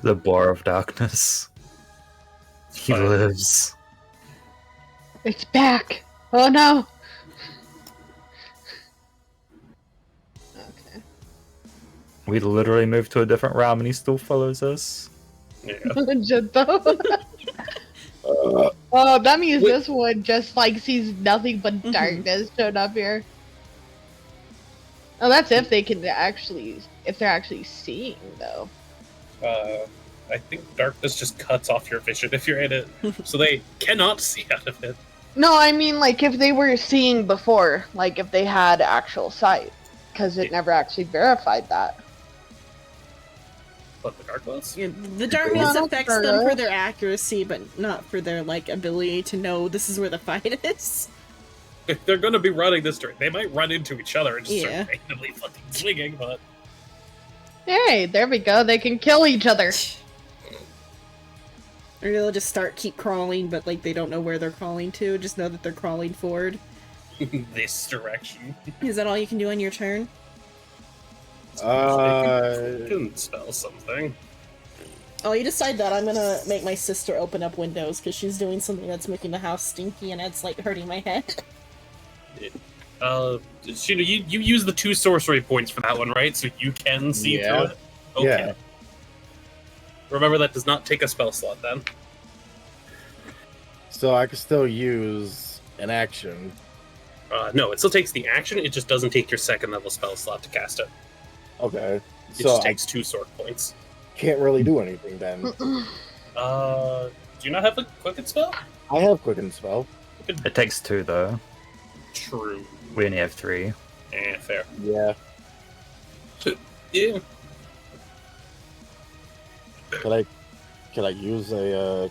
The Boar of Darkness.
It's
He
fine.
lives.
It's back! Oh no! Okay.
We literally moved to a different realm and he still follows us.
Yeah.
Jinto. Oh, that means
Wait.
this one just like sees nothing but
Mhm.
darkness showed up here. Oh, that's if they can actually, if they're actually seeing though.
I think darkness just cuts off your vision if you're in it, so they cannot see out of it.
No, I mean like if they were seeing before, like if they had actual sight, because it never actually verified that.
But the darkness?
yeah, the darkness
Yeah,
affects
that's
them for
fair.
their accuracy, but not for their like ability to know this is where the fight is.
If they're gonna be running this turn, they might run into each other and just
Yeah.
start randomly fucking swinging, but
Hey, there we go. They can kill each other.
Or they'll just keep crawling, but like they don't know where they're crawling to. Just know that they're crawling forward.
this direction.
Is that all you can do on your turn?
You can spell something.
Oh, you decide that. I'm gonna make my sister open up windows because she's doing something that's making the house stinky and it's like hurting my head.
Shino, you use the 2 sorcery points for that one, right? So you can see
Yeah.
through it? Okay.
Yeah.
Remember, that does not take a spell slot then.
So I can still use an action.
No, it still takes the action, it just doesn't take your 2nd level spell slot to cast it.
Okay.
It
So
just
I
takes 2 sword points.
can't really do anything then.
Do you not have a quicken spell?
I have quicken spell.
It takes 2 though.
True.
We only have 3.
Fair.
Yeah.
Yeah.
Could I use a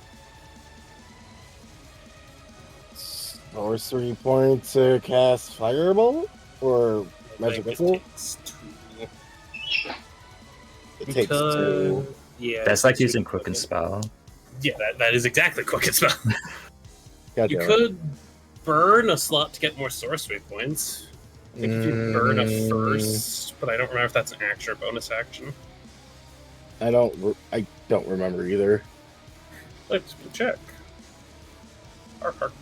sorcery point to cast Fireball or Magic
Like, it
Missile?
takes 2.
It takes 2.
Yeah.
That's like using quicken spell.
Yeah, that is exactly quicken spell.
God
You
damn it.
could burn a slot to get more sorcery points. I think if you burn a first, but I don't remember if that's an action or bonus action.
I don't remember either.
Let's check. Hark.
Hark.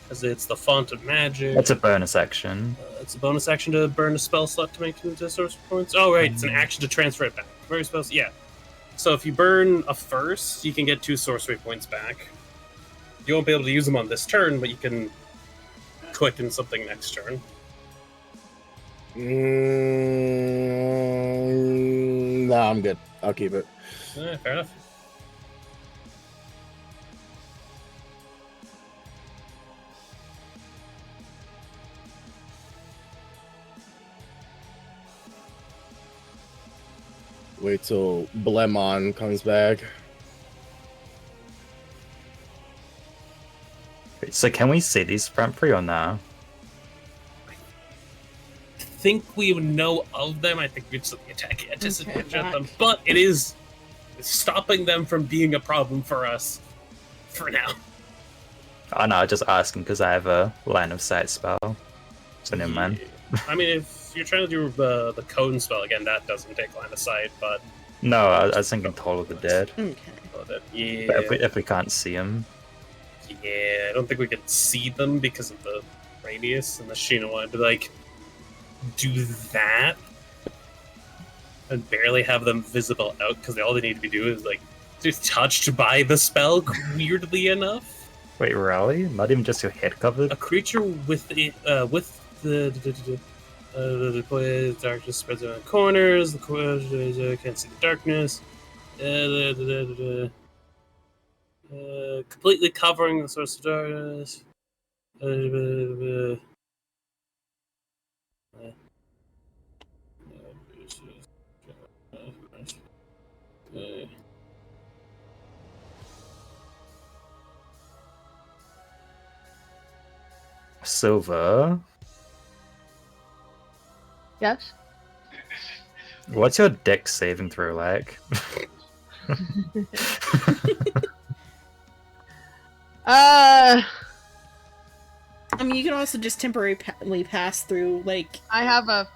Because it's the font of magic.
That's a bonus action.
It's a bonus action to burn a spell slot to make it into sorcery points. Oh, right, it's an action to transfer it back. Very spells, yeah. So if you burn a first, you can get 2 sorcery points back. You won't be able to use them on this turn, but you can quicken something next turn.
Nah, I'm good. I'll keep it.
Fair enough.
Wait till Blemon comes back.
Wait, so can we see these front 3 or no?
I think we would know of them. I think we'd still be attacking at disadvantage
Okay,
at them, but it is stopping them from being a problem for us for now.
Oh no, just asking because I have a line of sight spell. So never mind.
I mean, if you're trying to do the cone spell again, that doesn't take line of sight, but
No, I was thinking Toll of the Dead.
Okay.
yeah,
But if we can't see him,
yeah, I don't think we can see them because of the radius, and the Sheena wanted to like do that and barely have them visible out because all they need to be doing is like just touched by the spell. Weirdly enough,
wait, rally? Not even just your head covered?
a creature with the darkness spreads around corners. The corners can't see the darkness. Completely covering the source of darkness.
Silver.
Yes.
What's your deck saving throw like?
Uh,
I mean, you can also just temporarily pass through, like,
I have a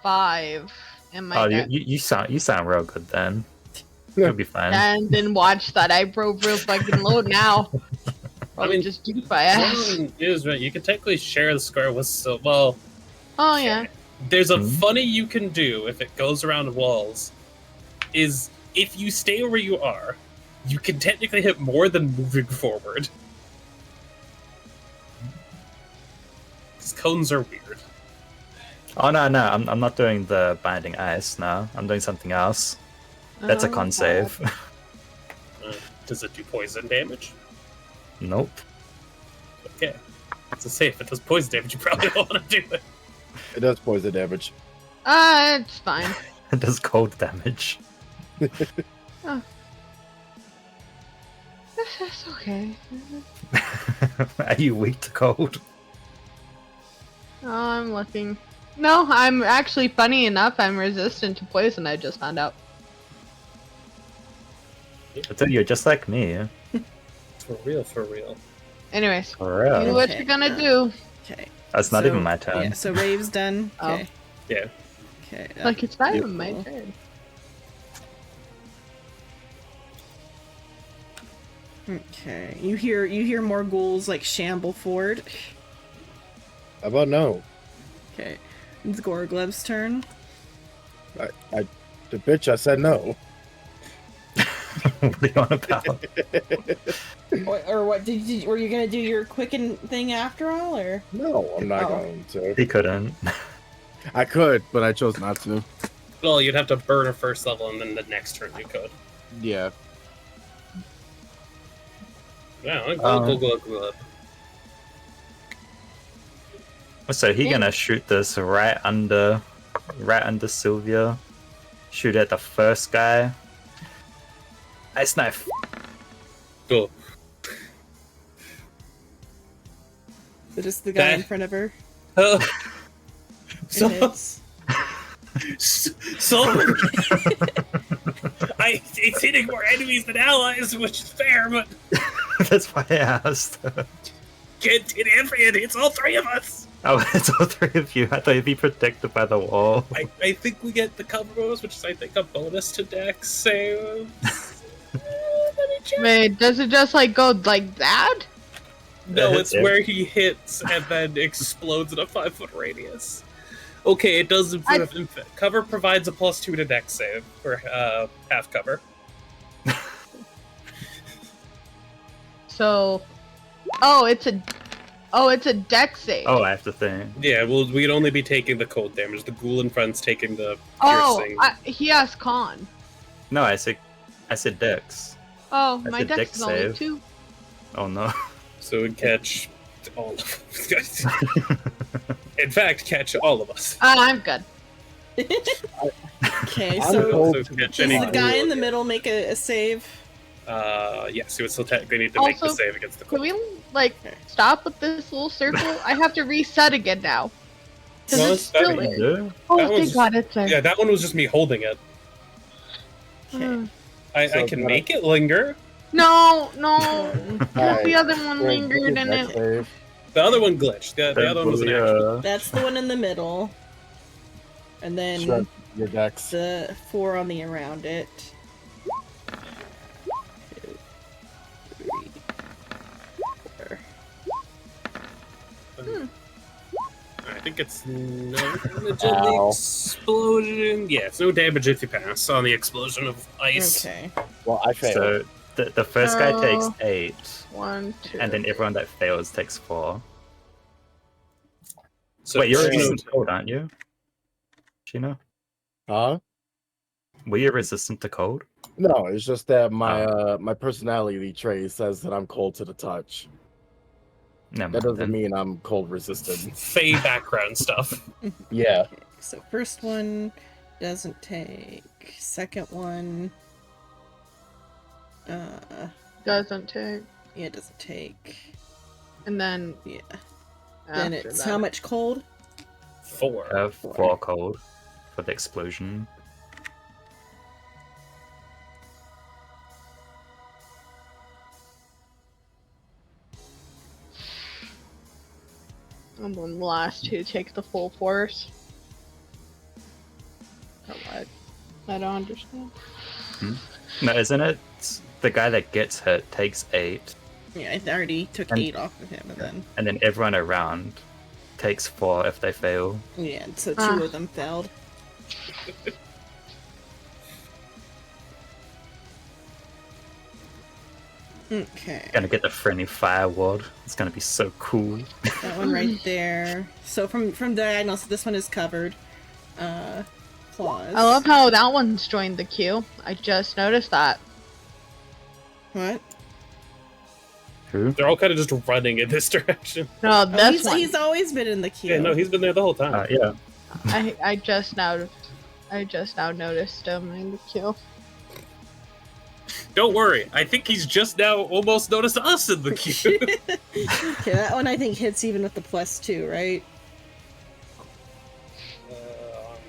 5 in my
Oh,
deck.
you sound real good then. You'll be fine.
And then watch that I broke real fucking low now. Probably
mean,
just juke my ass.
One is right. You can technically share the square with well.
Oh yeah.
There's a
Mhm.
funny you can do if it goes around walls. Is if you stay where you are, you can technically hit more than moving forward. Because cones are weird.
Oh no, I'm not doing the binding ice. No, I'm doing something else. That's a con save.
Does it do poison damage?
Nope.
Okay. So say if it does poison damage, you probably don't want to do it.
It does poison damage.
It's fine.
It does cold damage.
That's okay.
Are you weak to cold?
Oh, I'm looking. No, I'm actually, funny enough, I'm resistant to poison, I just found out.
I tell you, you're just like me.
For real, for real.
Anyways,
For
do
real.
what
Okay.
you're gonna do.
okay.
That's not
So-
even my turn.
Yeah, so Rave's done.
Oh.
Okay.
Yeah.
Okay.
Like, it's not even
Beautiful.
my turn.
Okay. You hear more ghouls like shamble forward.
How about no?
Okay. It's Gorglev's turn.
The bitch, I said no.
What are you on about?
Or what were you gonna do your quicken thing after all, or?
No, I'm not
Oh.
going to.
He couldn't.
I could, but I chose not to.
Well, you'd have to burn a first level, and then the next turn you could.
Yeah.
Yeah, go.
So he gonna shoot this right under Sylvia. Shoot at the first guy. Ice knife.
Go.
So just the guy in
That-
front of her.
Uh,
It
so,
hits.
so it's hitting more enemies than allies, which is fair, but
That's why I asked.
can't hit it hits all three of us.
Oh, it's all three of you. I thought you'd be protected by the wall.
I think we get the cover bonus, which is I think a bonus to Dex save. Let me check.
Wait, does it just like go like that?
No,
That
it's
hits
where he hits and then explodes in a 5-foot radius. Okay, it does. Cover provides a +2 to Dex save for half cover.
So, it's a dex save.
Oh, I have to think.
Yeah, well, we'd only be taking the cold damage. The ghoul in front's taking the
Oh,
piercing.
he has con.
No, I said Dex.
Oh,
That's
my
a
dex
dex
is only
save.
2.
Oh no.
So we'd catch all of us. In fact, catch all of us.
I'm good.
Okay,
I'm
so
cold
So
to
catch
does
any
the guy in the middle make a save?
Yes, he would still technically need to make the
Also,
save against the
Can
cold.
we stop with this little circle? I have to reset again now. 'Cause
No,
it's
it's better.
still.
Yeah.
Oh,
That
thank
was-
God it's there.
Yeah, that one was just me holding it.
Okay.
I
So
can
gotta-
make it linger.
No.
Alright,
The other one
well,
lingered in
dex
it.
save.
The other one glitched. The other one was an action.
That's the one in the middle. And then
Sure, your dex.
the 4 on the around it. 2, 3, 4.
I think it's no damage
Ow.
on the explosion. Yeah, it's no damage if you pass on the explosion of ice.
Okay.
Well, I failed.
So the first guy takes
Oh.
8,
1, 2.
and then everyone that fails takes 4.
So
Wait, you're
Shino-
resistant to cold, aren't you? Shino?
Huh?
Were you resistant to cold?
No, it's just that my personality trait says that I'm cold to the touch.
Never
That
mind
doesn't
then.
mean I'm cold resistant.
Fey background stuff.
Yeah.
So first one doesn't take. Second one.
Doesn't take.
Yeah, it doesn't take.
And then
Yeah. Then
after
it's
that.
how much cold?
4.
4 cold for the explosion.
And then the last 2 take the full force. Or what? I don't understand.
No, isn't it? The guy that gets hit takes 8,
Yeah, I already took
And-
8 off of him, and then
and then everyone around takes 4 if they fail.
yeah, so 2
Ah.
of them failed. Okay,
Gonna get the friendly fire ward. It's gonna be so cool.
that one right there. So from diagonal, so this one is covered. Claws.
I love how that one's joined the queue. I just noticed that.
What?
Who?
They're all kind of just running in this direction.
No,
Oh,
this one.
he's always been in the queue.
Yeah, no, he's been there the whole time.
Yeah.
I just now noticed him in the queue.
Don't worry. I think he's just now almost noticed us in the queue.
Okay, that one I think hits even with the +2, right?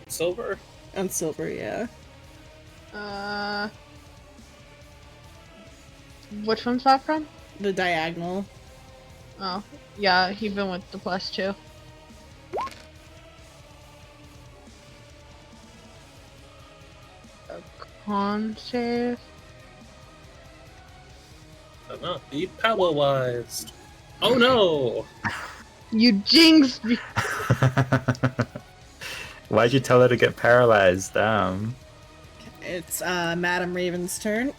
Silver?
On silver, yeah.
Which one's that from?
The diagonal.
Oh, yeah, he been with the +2. A con save.
Be paralyzed. Oh no!
You jinxed me.
Why'd you tell her to get paralyzed?
It's Madam Raven's turn.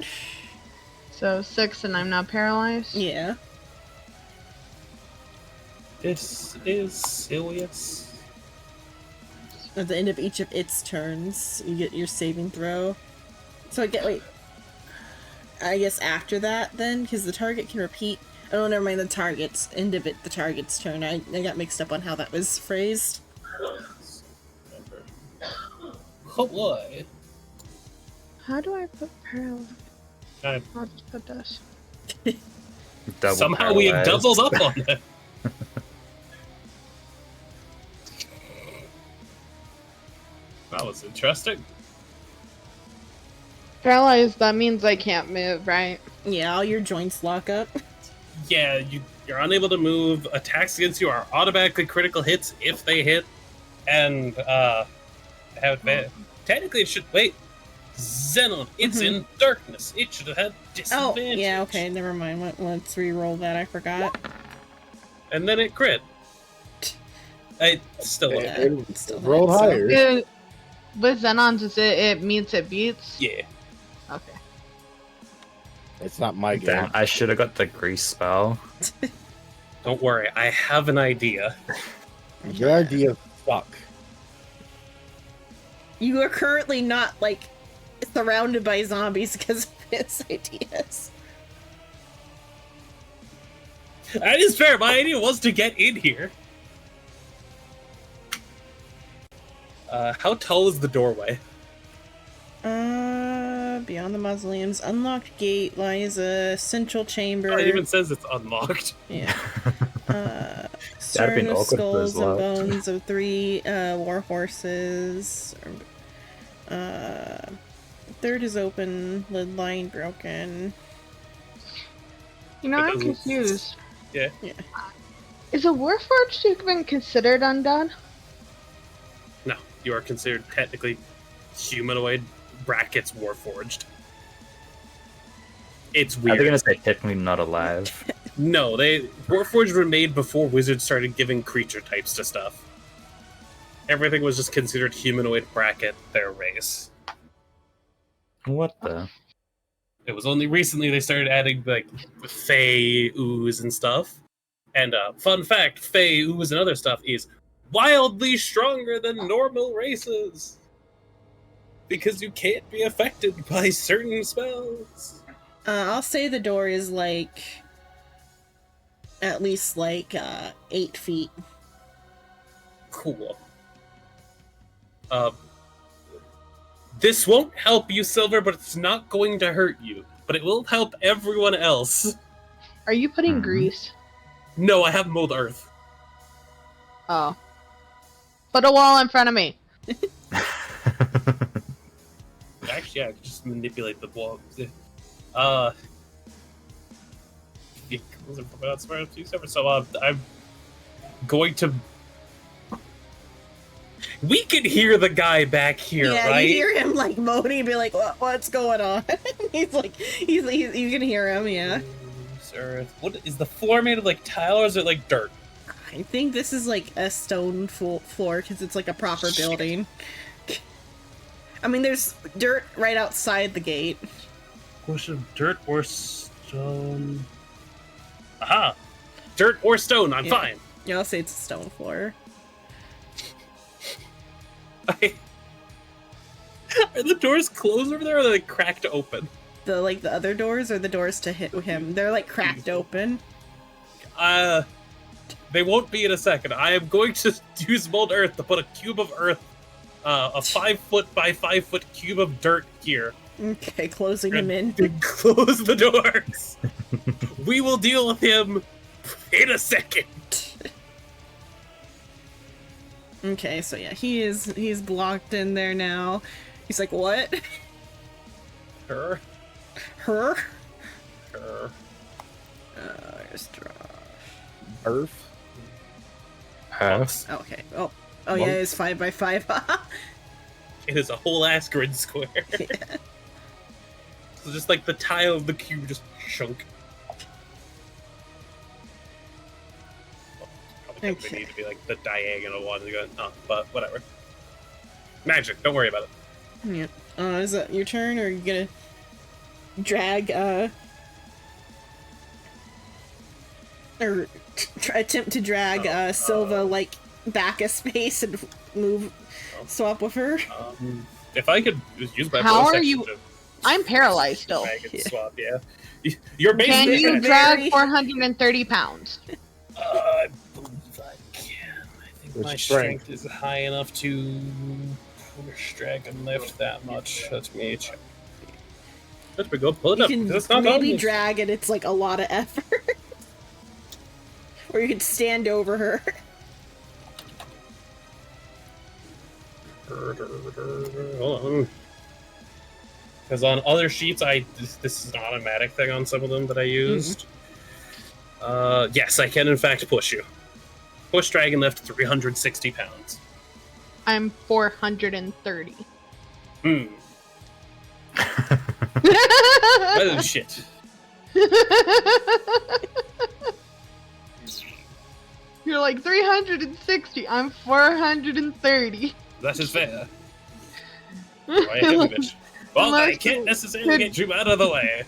So 6 and I'm not paralyzed.
Yeah.
This is Silius.
At the end of each of its turns, you get your saving throw. So I guess after that then, because the target can repeat. Oh, never mind. The target's end of it. The target's turn. I got mixed up on how that was phrased.
Oh boy.
How do I put paralyzed?
I-
I'll just put this.
Double
Somehow we
paralyzed.
doubled up on that. That was interesting.
Paralyzed, that means I can't move, right?
Yeah, all your joints lock up.
Yeah, you're unable to move. Attacks against you are automatically critical hits if they hit, and technically it should wait. Xenon, it's in darkness. It should have had
Oh,
disadvantage.
yeah, okay, never mind. Let's re-roll that. I forgot.
And then it crit. I still love it.
Yeah, it's still
Rolled
hit, so-
higher.
With Xenon's, is it meets it beats?
Yeah.
Okay.
It's not my game.
Damn, I should have got the grease spell.
Don't worry, I have an idea.
Your idea fuck.
You are currently not, like, surrounded by zombies because of his ideas.
That is fair. My idea was to get in here. How tall is the doorway?
Beyond the mausoleum's unlocked gate lies a central chamber.
Oh, it even says it's unlocked.
Yeah.
That'd be
Stern of
awkward if it was
skulls and
locked.
bones of 3 war horses. Third is open, lid line broken.
You know,
It
I'm
doesn't-
confused.
Yeah.
Is a Warforged even considered undead?
No, you are considered technically humanoid brackets warforged. It's
Are
weird.
they gonna say technically not alive?
No, warforged were made before wizards started giving creature types to stuff. Everything was just considered humanoid bracket their race.
What the?
It was only recently they started adding like Fey, ooze, and stuff. And fun fact, Fey, ooze, and other stuff is wildly stronger than normal races. Because you can't be affected by certain spells.
I'll say the door is like at least like 8 feet.
Cool. This won't help you, Silver, but it's not going to hurt you. But it will help everyone else.
Are you putting
Mhm.
grease?
No, I have mold earth.
Oh. Put a wall in front of me.
Actually, I could just manipulate the wall. Yeah, so I'm going to. We can hear the guy back here,
yeah,
right?
you hear him like moaning and be like, what's going on? he's like, he's you can hear him, yeah.
Earth. What is the floor made of, like tile, or is it like dirt?
I think this is like a stone floor because it's like a proper building. I mean, there's dirt right outside the gate.
Question of dirt or stone? Aha! Dirt or stone, I'm
Yeah.
fine.
Yeah, I'll say it's a stone floor.
Are the doors closed over there, or are they like, cracked open?
The other doors or the doors to hit him, they're like cracked open.
They won't be in a second. I am going to use mold earth to put a cube of earth, a 5 foot by 5 foot cube of dirt here.
Okay, closing him in.
And close the doors. We will deal with him in a second.
Okay, so yeah, he's blocked in there now. He's like, what?
Her.
Her?
Her.
Where's draw?
Earth.
Earth.
Okay. Oh, yeah, it's 5 by 5.
It is a whole ass grid square. So just like the tile of the cube just shunk. Probably
Okay.
need to be like the diagonal one. But whatever. Magic. Don't worry about it.
Yeah. Is that your turn, or are you gonna drag, or attempt to drag, Silva, like, back a space and swap with her.
If I could use my
How
bonus
are
action
you-
to
I'm paralyzed still.
drag and
Yeah.
swap, yeah. You're
Can
basically
you
Very-
drag 430 pounds?
I believe I can. I think
With
my
strength.
strength is high enough to push, drag, and lift that much. That's me. Check. Let me go pull it
You
up.
can
'Cause it's not
maybe
on.
drag and it's like a lot of effort. Or you could stand over her.
Hold on. Because on other sheets, this is an automatic thing on some of them that I used. Yes, I can in fact push you. Push, drag, and lift 360 pounds.
I'm 430.
Oh shit.
You're like 360. I'm 430.
That is fair. I am a bitch. Well, I can't necessarily get you out of the way.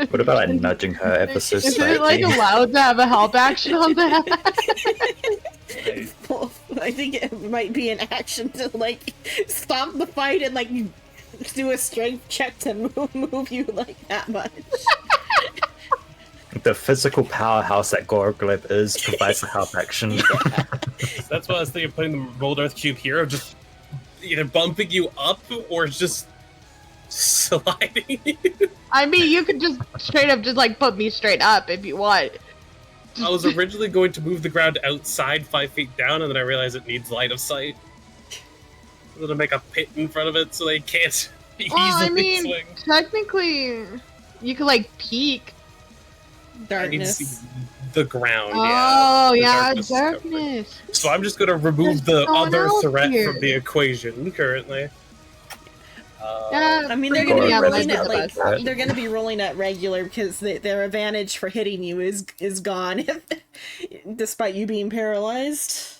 What about like nudging her ever so
Is it like
slightly?
allowed to have a help action on that?
Well, I think it might be an action to like stop the fight and like do a strength check to move you like that much.
The physical powerhouse that Gorglib is provides the help action.
That's why I was thinking of putting the Rolled Earth Cube here, of just either bumping you up or just sliding you.
I mean, you could just straight up just like put me straight up if you want.
I was originally going to move the ground outside 5 feet down, and then I realized it needs line of sight. I'm gonna make a pit in front of it so they can't easily
Well, I mean,
swing.
technically, you could like peek.
I need to
Darkness.
see the ground.
Oh,
The
yeah,
darkness is covered.
darkness.
So I'm just gonna remove
There's
the
no one
other
else
threat
here.
from the equation currently.
Yeah,
I mean, they're
pretty
gonna be
Or
rolling
maybe
at
the
like
best.
they're gonna be rolling at regular because their advantage for hitting you is gone, despite you being paralyzed.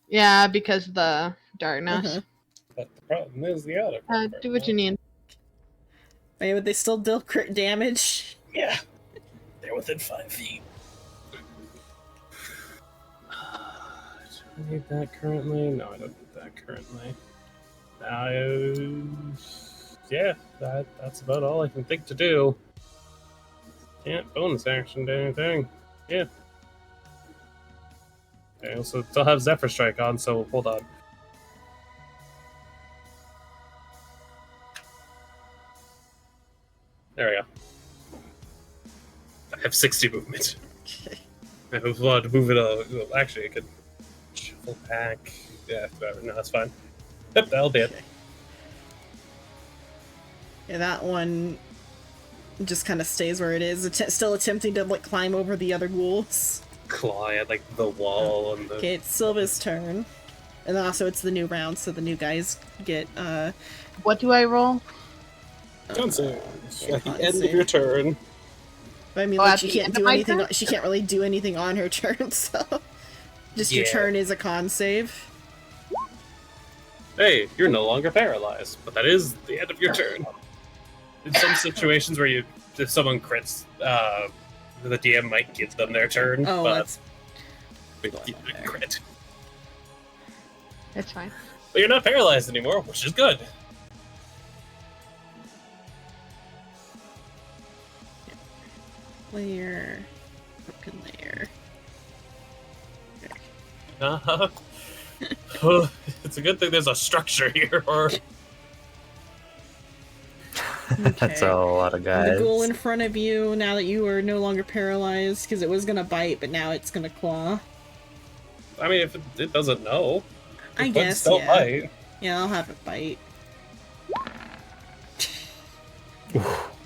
Yeah, because the darkness.
Uh-huh.
But the problem is the other.
Do what you need.
Wait, would they still deal crit damage?
Yeah, they're within 5 feet. Do I need that currently? No, I don't need that currently. Yeah, that's about all I can think to do. Can't bonus action to anything. Yeah. I also still have Zephyr Strike on, so hold on. There we go. I have 60 movement.
Okay.
I have a lot to move it all. Well, actually, I could shuffle back. Yeah, whatever. No, that's fine. Yep, that'll be it.
Yeah, that one just kind of stays where it is, still attempting to like climb over the other ghouls.
Claw at like the wall and the.
Okay, it's Silva's turn, and also it's the new round, so the new guys get
What do I roll?
Concert.
yeah,
At the
con
end of
save.
your turn.
But I mean,
Oh,
like,
at
she
the
can't
end of
do
my
anything.
turn?
She can't really do anything on her turn, so just your
Yeah.
turn is a con save.
Hey, you're no longer paralyzed, but that is the end of your turn. In some situations where if someone crits, the DM might give them their turn,
Oh,
but
that's
we
that's
keep
not
it
fair.
crit.
It's fine.
But you're not paralyzed anymore, which is good.
layer, broken layer.
Uh-huh. It's a good thing there's a structure here, or
That's a lot of
The
guys.
ghoul in front of you, now that you are no longer paralyzed, because it was gonna bite, but now it's gonna claw.
I mean, if it doesn't know,
I
it could
guess,
still
yeah.
bite.
Yeah, I'll have it bite.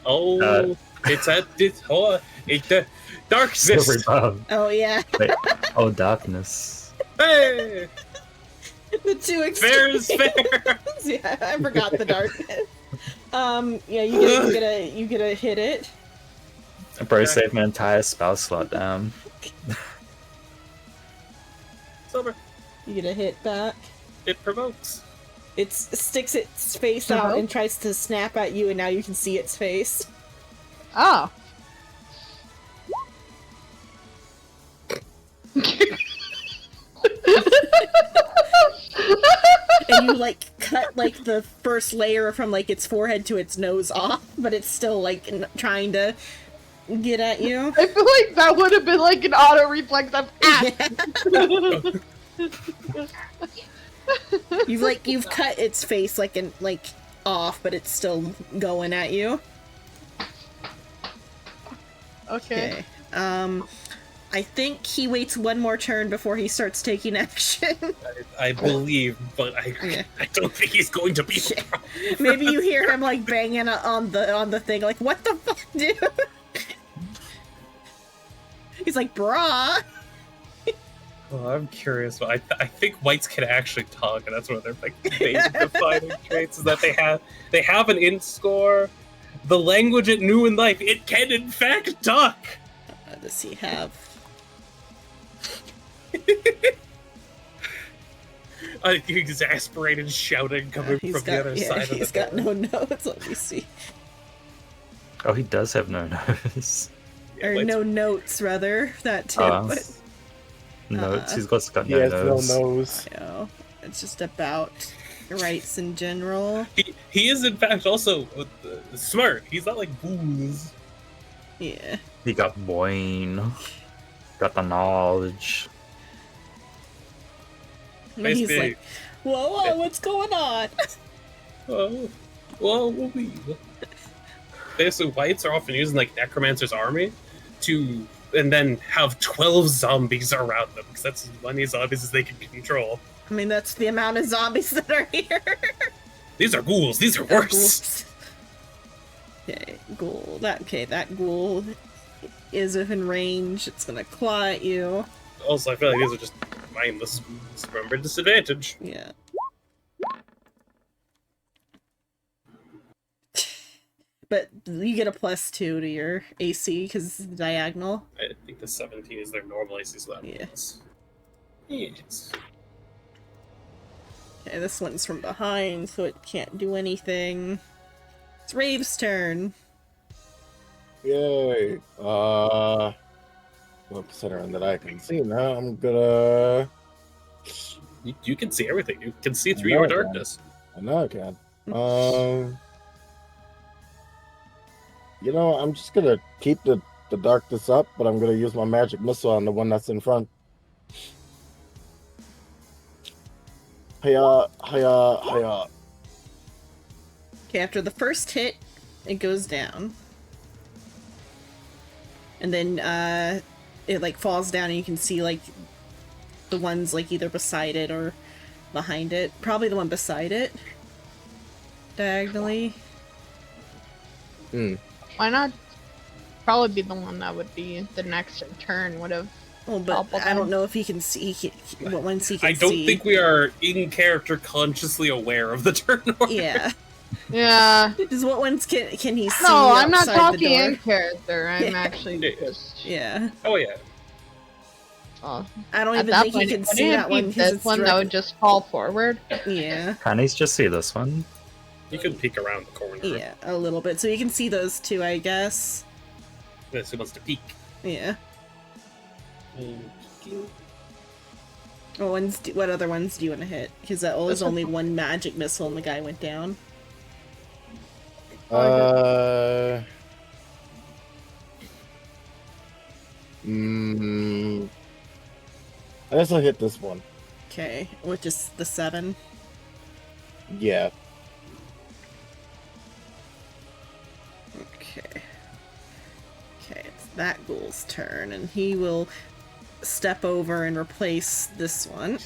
Oh, it's at this. Hold on, it's the dark
Silver
fist.
above.
Oh yeah,
Wait. Oh, darkness.
Hey,
the two
fair is
extremes.
fair.
Yeah, I forgot the darkness. Yeah, you get to hit it.
Bro, saved my entire spell slot down.
Silver.
You get a hit back.
It provokes.
It sticks its face out and tries to snap at you, and now you can see its face.
Oh.
And you like cut like the first layer from like its forehead to its nose off, but it's still like trying to get at you.
I feel like that would have been like an auto reflex of
You've cut its face like off, but it's still going at you.
Okay.
Okay. I think he waits one more turn before he starts taking action.
I believe, but
Yeah.
I don't think he's going to be.
Yeah. Maybe you hear him like banging on the thing, like, what the fuck, dude? He's like, brah.
Oh, I'm curious, but I think whites can actually talk, and that's one of their like basic defining traits is that they have an int score. The language it knew in life, it can in fact talk.
Does he have?
Exasperated shouting coming from the other side of the
he's got
door.
no notes. Let me see.
Oh, he does have no nose.
Yeah,
Or
whites-
no notes, rather. That too.
Oh,
But
notes. He's got
He
no
has
nose.
no nose.
you know, it's just about rights in general.
He is in fact also smart. He's not like booze.
Yeah.
He got brain. Got the knowledge.
And he's
Basically-
like, whoa, what's going on?
Oh, well, basically, whites are often using like Necromancer's army to, and then have 12 zombies around them because that's as many zombies as they can control.
I mean, that's the amount of zombies that are here.
These are ghouls. These are worse.
Okay, ghoul. That ghoul is within range. It's gonna claw at you.
Also, I feel like these are just mindless ghouls. Remember disadvantage.
Yeah. But you get a +2 to your AC because it's diagonal.
I think the 17 is their normal AC slot.
Yeah.
Yes.
Okay, this one's from behind, so it can't do anything. It's Rave's turn.
Yay. Well, considering that I can see now, I'm gonna.
You can see everything. You can see through
I know
your
I can.
darkness.
I know I can. I'm just gonna keep the darkness up, but I'm gonna use my magic missile on the one that's in front. Hiya, hiya, hiya.
Okay, after the first hit, it goes down. And then it like falls down and you can see like the ones like either beside it or behind it. Probably the one beside it. Diagonally.
Why not? Probably be the one that would be the next turn would have.
Oh, but
Topple
I don't
them.
know if he can see what ones he can
I don't
see.
think we are in character consciously aware of the turn order.
Yeah.
Yeah.
Just what ones can he see?
No, I'm not
outside the
talking
door?
in character. I'm
Yeah.
actually
Yeah.
just.
Yeah.
Oh yeah.
Oh,
I don't
at
even
that
think
point,
he
it
can see
wouldn't
that
be
one because
this
it's
one that
direct-
would just fall forward.
Yeah.
Can he just see this one?
You can peek around the corner.
Yeah, a little bit. So you can see those two, I guess.
Yes, who wants to peek?
Yeah. What other ones do you want to hit? Because that was only one magic missile and the guy went down.
I guess I'll hit this one.
Okay, which is the 7.
Yeah.
Okay. Okay, it's that ghoul's turn, and he will step over and replace this one.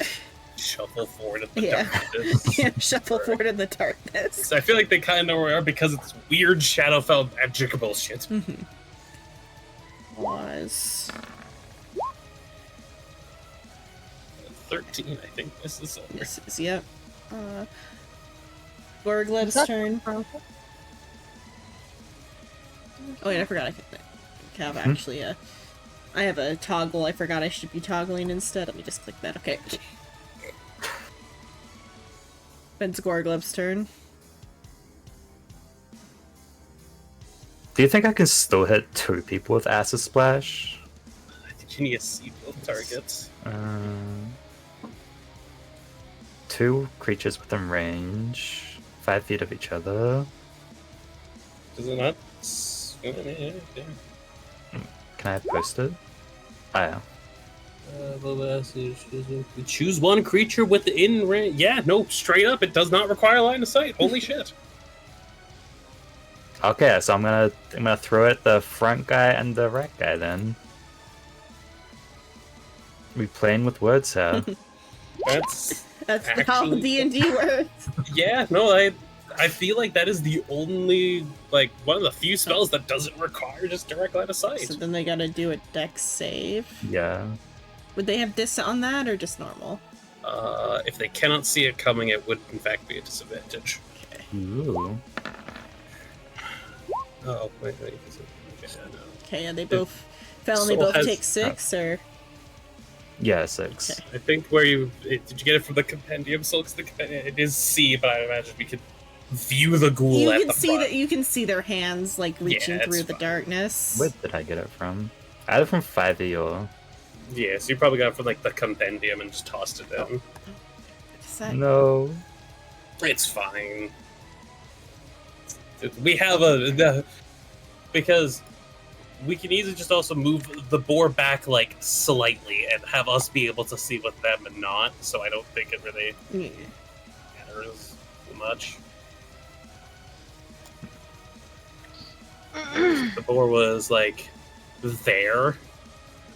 Shuffle forward at the
Yeah.
darkness.
Yeah, shuffle forward in the darkness.
So I feel like they kind of know where we are because of this weird Shadowfell magic bullshit.
Was
13, I think. This is over.
this is yep. Gorgleb's turn. Oh wait, I forgot I could have actually I have a toggle. I forgot I should be toggling instead. Let me just click that. Okay. Then it's Gorgleb's turn.
Do you think I can still hit 2 people with Acid Splash?
Did you need to see both targets?
two creatures within range, 5 feet of each other.
Does it not?
Can I post it? Oh, yeah.
Choose one creature within range. Yeah, no, straight up, it does not require line of sight. Holy shit!
Okay, so I'm gonna throw at the front guy and the right guy then. We playing with words here.
That's
That's how
Actually-
D&D works.
yeah. No, I feel like that is the only like one of the few spells that doesn't require just direct line of sight.
So then they gotta do a dex save.
Yeah.
Would they have dis on that or just normal?
If they cannot see it coming, it would in fact be a disadvantage.
Ooh.
Oh wait. Is it? Okay, I know.
Okay, yeah, they both fell and they
Soul
both
has-
take 6, or
Yeah, 6.
Okay.
I think did you get it from the compendium? So it's it is C, but I imagine we could view the ghoul
you
at
can
the
see
front.
that you can see their hands like reaching
it's
through the
fine.
darkness.
Where did I get it from? Either from 5e or...
Yeah, so you probably got it from like the compendium and just tossed it in.
Is that-
No.
It's fine. We have because we can easily just also move the boar back like slightly and have us be able to see with them and not. So I don't think it really
Yeah.
matters too much. The boar was like there,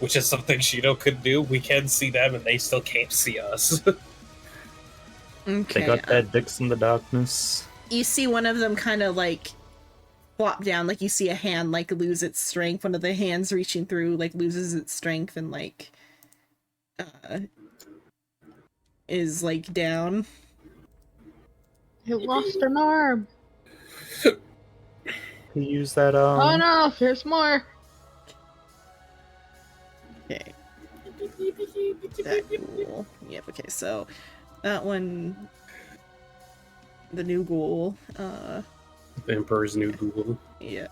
which is something Shido could do. We can see them and they still can't see us.
Okay.
They got their dicks in the darkness.
You see one of them kind of like flop down, like you see a hand like lose its strength. One of the hands reaching through like loses its strength and like is like down.
It lost an arm.
Who used that,
Oh no, there's more.
Okay. That ghoul. Yep, okay, so that one, the new ghoul,
The Emperor's new ghoul.
yeah.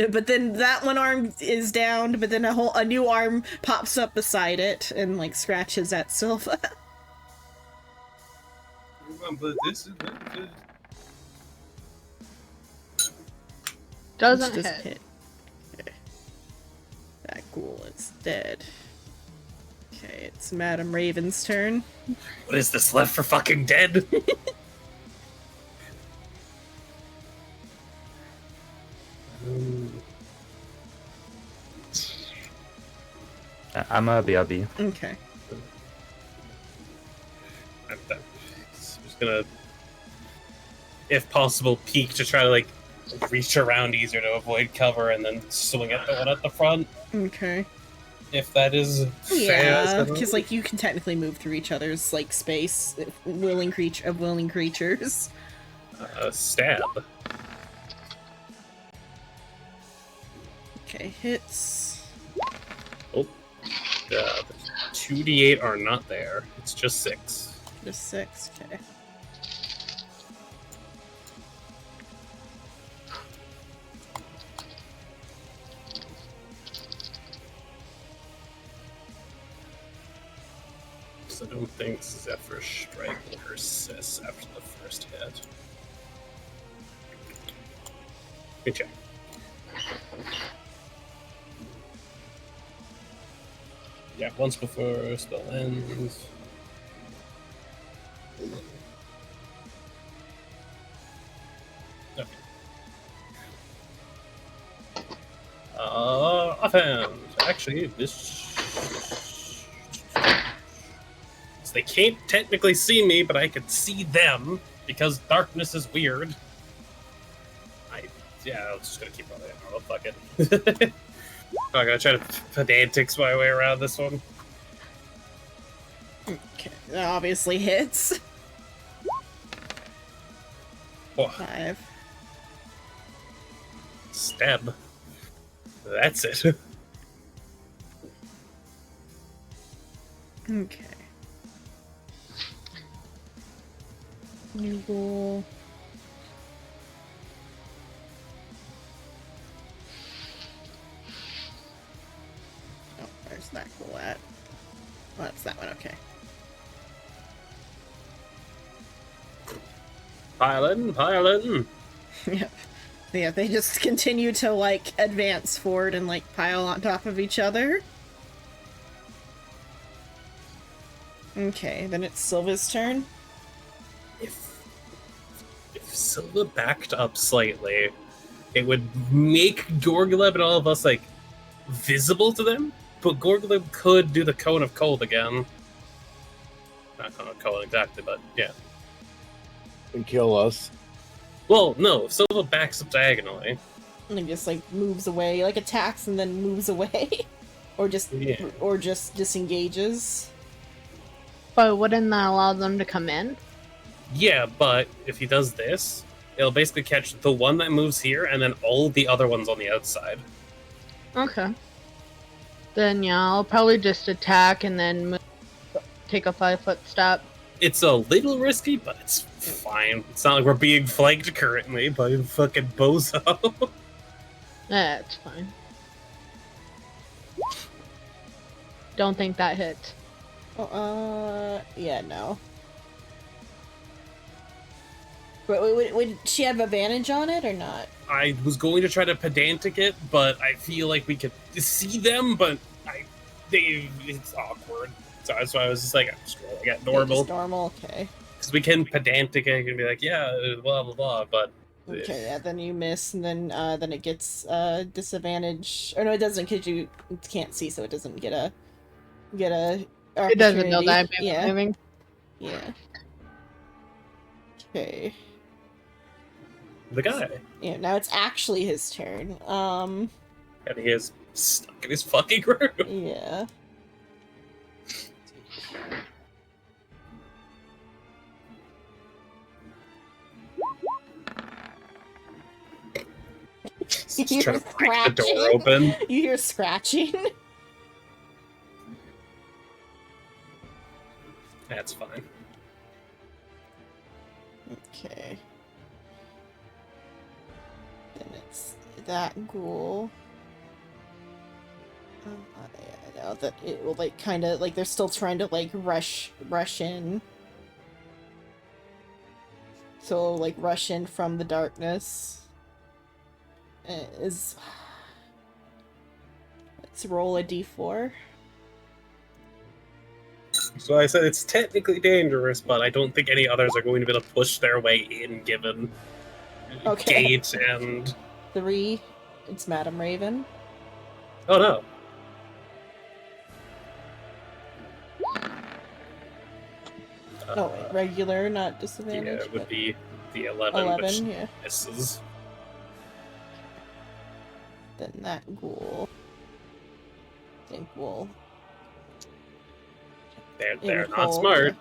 But then that one arm is down, but then a new arm pops up beside it and like scratches at Silva.
Remember, this is
Doesn't
Just
hit.
Okay. That ghoul is dead. Okay, it's Madame Raven's turn.
what is this left for fucking dead?
I'm a BRB.
Okay.
I'm just gonna, if possible, peek to try to like reach around easier to avoid cover, and then swing at the one at the front.
Okay.
If that is
Yeah,
fair.
because like you can technically move through each other's like space, willing creatures.
Stab.
Okay, hits.
Oh, the 2d8 are not there. It's just 6.
Just 6. Okay.
So I don't think Zephyr Strike will persist after the first hit. Good check. Yeah, once before spell ends. Okay. Offhand. Actually, this. So they can't technically see me, but I can see them because darkness is weird. Yeah, I'm just gonna keep rolling. Oh, fuck it. I'm gonna try to pedantics my way around this one.
Okay, that obviously hits.
Oh,
5.
stab. That's it.
Okay. New goal. Oh, where's that goal at? Oh, that's that one, okay.
Pile in, pile in.
Yep. Yeah, they just continue to, like, advance forward and, like, pile on top of each other. Okay, then it's Silva's turn.
If Silva backed up slightly, it would make Gorgleb and all of us, like, visible to them, but Gorgleb could do the Cone of Cold again. Not Cone of Cold exactly, but yeah.
And kill us.
Well, no, if Silva backs up diagonally.
And it just, like, moves away, like, attacks and then moves away. or just disengages.
But wouldn't that allow them to come in?
Yeah, but if he does this, it'll basically catch the one that moves here and then all the other ones on the outside.
Okay. Then yeah, I'll probably just attack and then take a 5-foot step.
It's a little risky, but it's fine. It's not like we're being flanked currently by fucking Bozo.
That's fine. Don't think that hit.
Yeah, no. Would she have advantage on it or not?
I was going to try to pedantic it, but I feel like we could see them, but it's awkward. So that's why I was just like, I got normal.
Just normal, okay.
Because we can pedantic it and be like, yeah, blah, blah, blah, but...
Okay, yeah, then you miss, and then it gets disadvantage. Or no, it doesn't, because you can't see, so it doesn't get a
It doesn't know that I'm moving.
Yeah. Okay.
The guy.
Yeah, now it's actually his turn.
And he is stuck in his fucking room.
Yeah.
Just trying to break the door open.
You hear scratching.
That's fine.
Okay. Then it's that ghoul. I know that it will like kind of like they're still trying to like rush in. So it'll, like rush in from the darkness. Let's roll a d4.
So I said it's technically dangerous, but I don't think any others are going to be able to push their way in, given gate and...
3. It's Madam Raven.
Oh no.
Regular, not disadvantage.
Yeah, it would be the 11,
11,
which
yeah.
misses.
Then that ghoul. I think we'll...
They're not smart.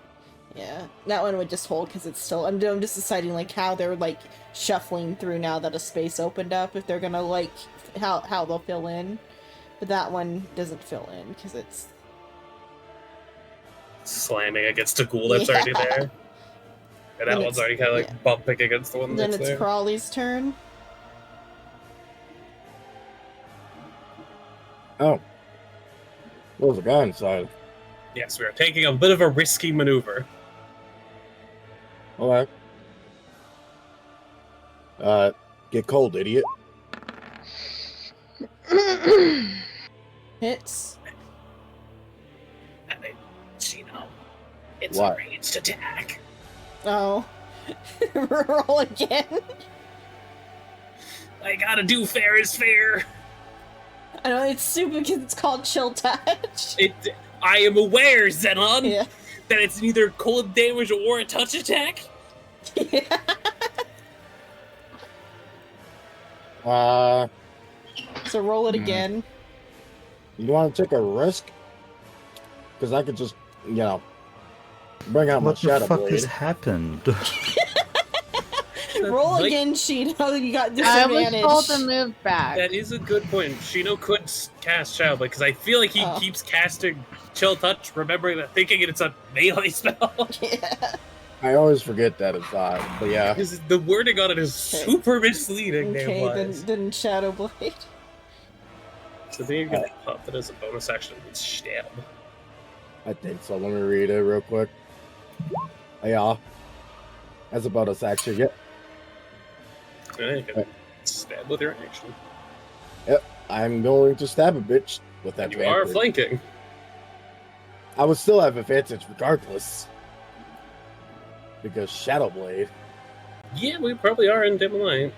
Yeah, that one would just hold because it's still. I'm just deciding like how they're like shuffling through now that a space opened up. If they're gonna like how they'll fill in, but that one doesn't fill in because it's
slamming against a ghoul that's already there, and that one's already kind of like bumping against the one
then
that's
it's
there.
Crawley's turn.
Oh, there's a guy inside.
Yes, we are taking a bit of a risky maneuver.
All right. Get cold, idiot.
Hits.
Chino, it's
What?
a ranged attack.
Oh, roll again.
I gotta do fair is fair.
I know it's stupid because it's called Chill Touch.
I am aware, Zenon,
Yeah.
that it's neither cold damage or a touch attack.
Yeah. So roll it again.
You want to take a risk? Because I could just, bring out my
What the
Shadow
fuck
Blade.
has happened?
Roll
Like,
again, Shino. You got
I
disadvantage.
was told to move back.
That is a good point. Shino could cast Shadow Blade, because I feel like he keeps casting Chill Touch, remembering that, thinking it's a melee spell.
Yeah.
I always forget that it's not, but yeah.
Because the wording on it is super misleading.
Okay, then Shadow Blade.
So then you're gonna pop it as a bonus action with stab.
I think so. Let me read it real quick. Yeah. As a bonus action, yep.
You can stab with your action.
I'm going to stab a bitch with that.
You are
advantage.
flanking.
I would still have advantage regardless. Because Shadow Blade.
Yeah, we probably are in dim light.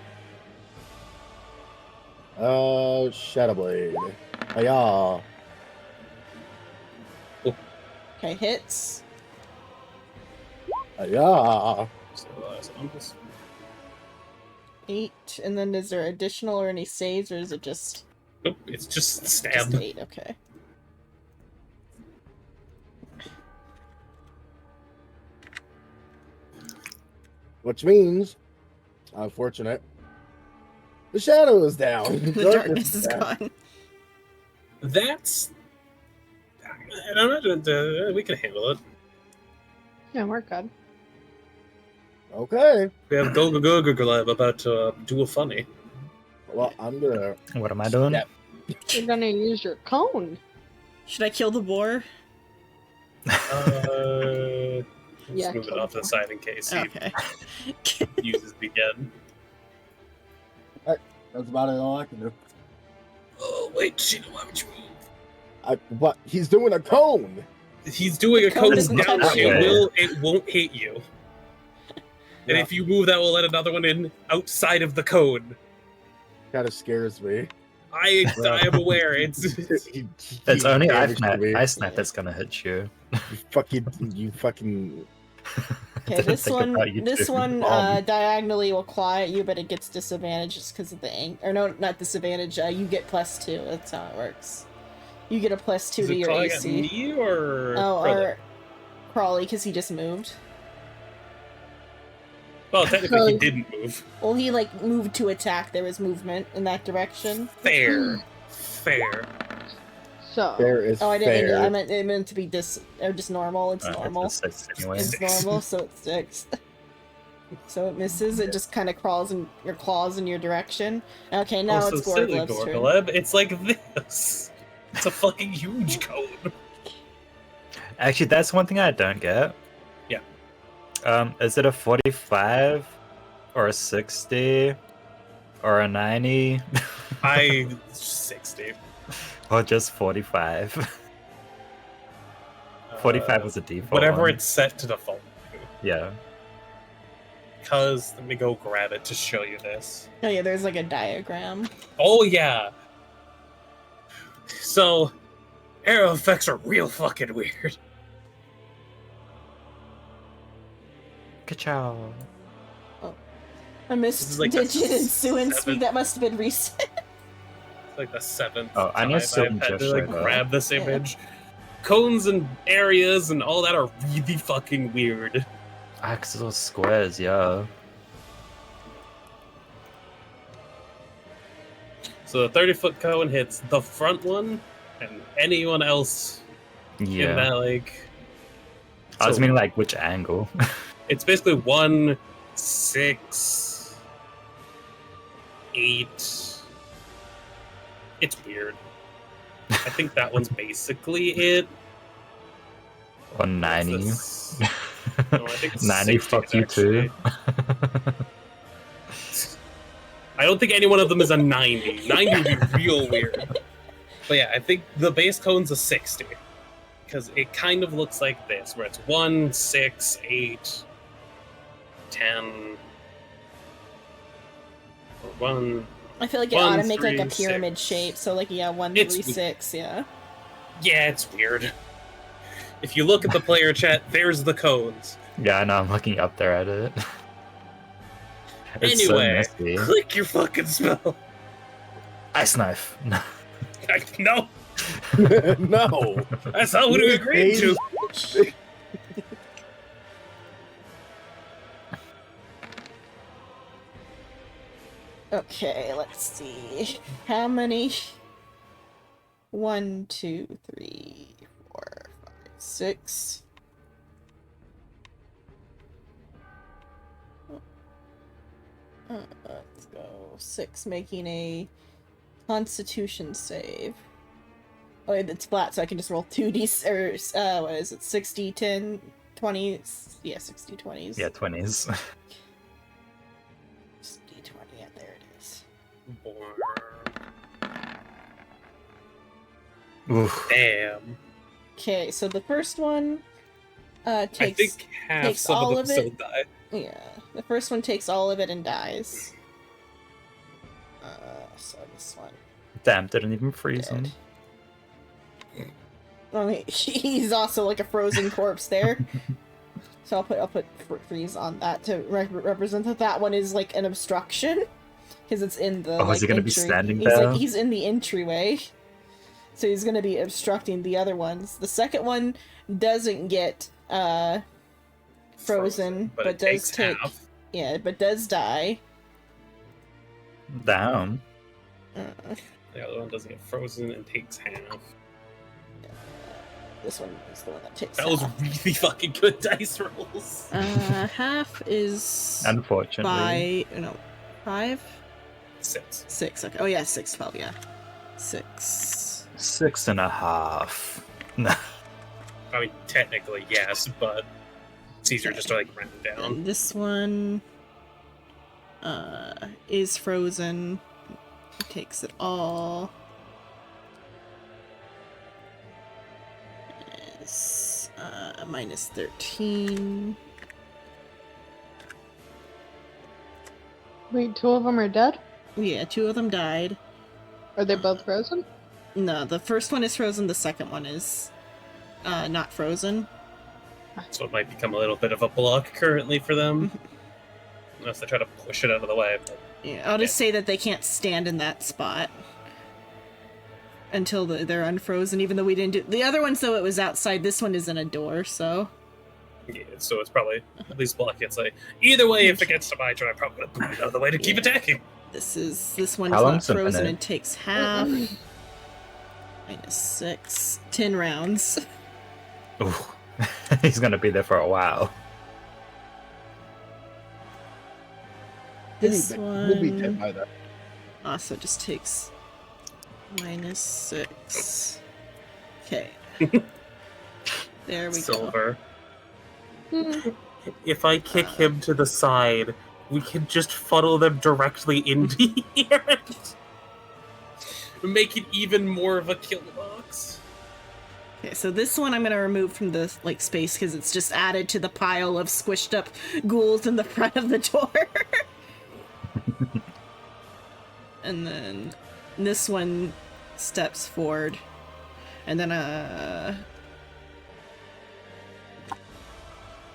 Shadow Blade. Hiya.
Okay, hits.
Hiya.
So, I'm just
8, and then is there additional or any saves, or is it just
nope. It's just stab.
just 8? Okay.
Which means, unfortunate, the shadow is down.
The darkness is gone.
That's. And I'm not. We can handle it.
Yeah, we're good.
Okay.
We have Gleb about to do a funny.
Well, I'm gonna.
What am I doing?
Yep.
You're gonna use your cone.
Should I kill the boar?
Yeah,
Just move it
kill
off to the side in case he
Okay.
uses it again.
That's about it. All I can do.
Oh wait, Sheena, why would you move?
What? He's doing a cone.
He's doing a
cone
cone
isn't
down.
touching
you.
It won't hit you. And
Yeah.
if you move, that will let another one in outside of the cone.
Kind of scares me.
I am aware. It's
It's only
damaged me.
Ice Knife that's gonna hit you.
You fucking.
Okay,
Didn't
this
think
one,
about you
this
too.
one diagonally will claw at you, but it gets disadvantage just because of the or no, not disadvantage. You get +2. That's how it works. You get a +2
is
to
it
your
clawing at
AC.
me or
Oh,
Krillin?
or Crawley, because he just moved.
Well, technically he
So-
didn't move.
Well, he like moved to attack. There was movement in that direction.
Fair.
So
There is
Oh, I didn't.
fair.
I meant it meant to be just normal. It's
It
normal.
just says anyway.
It's normal, so it sticks. So it misses. It just kind of crawls in your claws in your direction. Okay, now
Oh, so
it's
silly,
Gorgleb's turn.
Gorgleb. It's like this. It's a fucking huge cone.
Actually, that's one thing I don't get.
Yeah.
Is it a 45 or a 60 or a 90
I 60.
or just 45? 45 was a default.
Whatever
one.
it's set to default.
Yeah.
Because let me go grab it to show you this.
Oh yeah, there's like a diagram.
Oh yeah. So, arrow effects are real fucking weird.
Ka-chow.
I missed
This is like the
Digit and Sue and
seventh-
Speed. That must have been recent.
It's like the 7th
Oh, I know
time
Sylvan
I've had to
just
like
showed up.
grab this
Yeah.
image. Cones and areas and all that are really fucking weird.
Axel squares, yeah.
So the 30-foot cone hits the front one and anyone else in
Yeah.
that like.
I was
So-
meaning like which angle.
It's basically 1, 6, 8. It's weird. I think that one's basically it.
or 90.
It's the No, I think it's
90,
60
fuck you too.
I don't think any one of them is a 90. 90 would be real weird. But yeah, I think the base cone's a 60. Because it kind of looks like this, where it's 1, 6, 8, 10. Or 1.
I feel like it
1,
ought to make like a
3,
pyramid
6.
shape. So like 1,
It's
3, 6. Yeah.
Yeah, it's weird. If you look at the player chat, there's the cones.
Yeah, I know, I'm looking up there at it. It's
Anyway,
so messy.
click your fucking spell.
Ice Knife.
No,
No.
that's not what we agreed to.
Okay, let's see. How many? 1, 2, 3, 4, 5, 6. Let's go. 6, making a Constitution save. Oh, it's flat, so I can just roll 2d or what is it? 6d10 20s. Yeah, 60 20s.
Yeah, 20s.
60 20. Yeah, there it is.
Oof.
Damn.
Okay, so the first one
I
takes
think half
takes
some
all
of
of
them
it.
still die.
Yeah, the first one takes all of it and dies. So this one
Damn, didn't even freeze him.
dead. I mean, he's also like a frozen corpse there. So I'll put freeze on that to represent that one is like an obstruction because it's in the.
Oh, is he gonna be
entry.
standing
he's
there?
Like he's in the entryway, so he's gonna be obstructing the other ones. The second one doesn't get frozen, but
it
does
takes
take
half.
but does die.
Damn.
The other one doesn't get frozen and takes half.
This one is the one that takes.
That was
half.
really fucking good dice rolls.
Half is
Unfortunately.
5,
6.
6. Okay. Oh yeah, 6, 12. Yeah, 6.
6.5. No.
I mean, technically, yes, but it's easier just to, like, round down.
And this one is frozen. It takes it all. Is minus 13.
Wait, 2 of them are dead?
Yeah, 2 of them died.
Are they both frozen?
No, the first one is frozen. The second one is not frozen.
So it might become a little bit of a block currently for them. Unless they try to push it out of the way. But
Yeah, I'll just say that they can't stand in that spot until they're unfrozen. Even though we didn't do the other ones, though it was outside. This one is in a door, so
yeah, so it's probably at least block it. Like, either way, if it gets to my turn, I'm probably gonna boot it out of the way to keep attacking.
this one
How
is not
long's a
frozen
minute?
and takes half. Minus 6. 10 rounds.
Ooh. He's gonna be there for a while.
This
We'll be dead
one
by that.
also just takes minus 6. Okay. There we go.
Silver. If I kick him to the side, we can just funnel them directly into here. Make it even more of a kill box.
Okay, so this one I'm gonna remove from the space because it's just added to the pile of squished up ghouls in the front of the door. And then this one steps forward, and then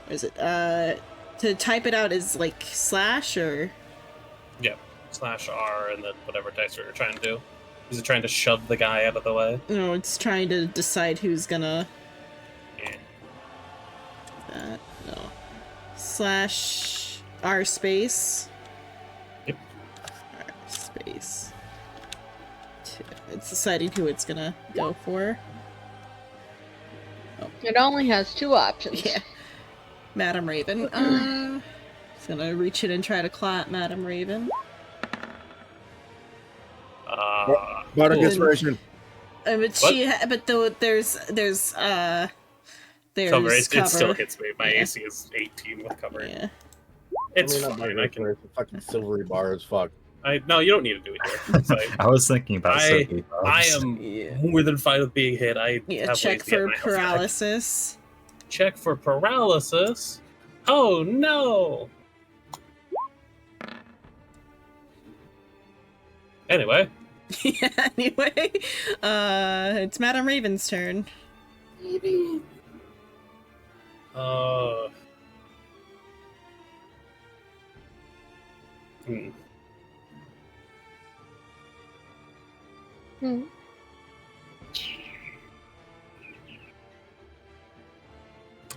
what is it? To type it out is like slash or
Yeah, /R and then whatever dice you're trying to do. Is it trying to shove the guy out of the way?
no, it's trying to decide who's gonna
Yeah.
that no slash R space.
Yep.
R space. It's deciding who it's gonna go for.
It only has 2 options.
Yeah. Madam Raven. It's gonna reach in and try to clap Madam Raven.
Bardic
Cool.
inspiration.
But though there's
Cover. It
cover.
still hits me. My
Yeah.
AC is 18 with cover.
Yeah.
It's
I mean, not
fine.
bardic
I can.
inspiration, fucking silvery bar as fuck.
No, you don't need to do it here. It's like,
I was thinking about
I
Sophie Bobs.
am
Yeah.
more than fine with being hit. I
Yeah,
have
check
ways to get
for
my health back.
paralysis.
Check for paralysis. Oh no! Anyway,
Yeah, anyway. It's Madam Raven's turn.
uh, hmm.
Hmm.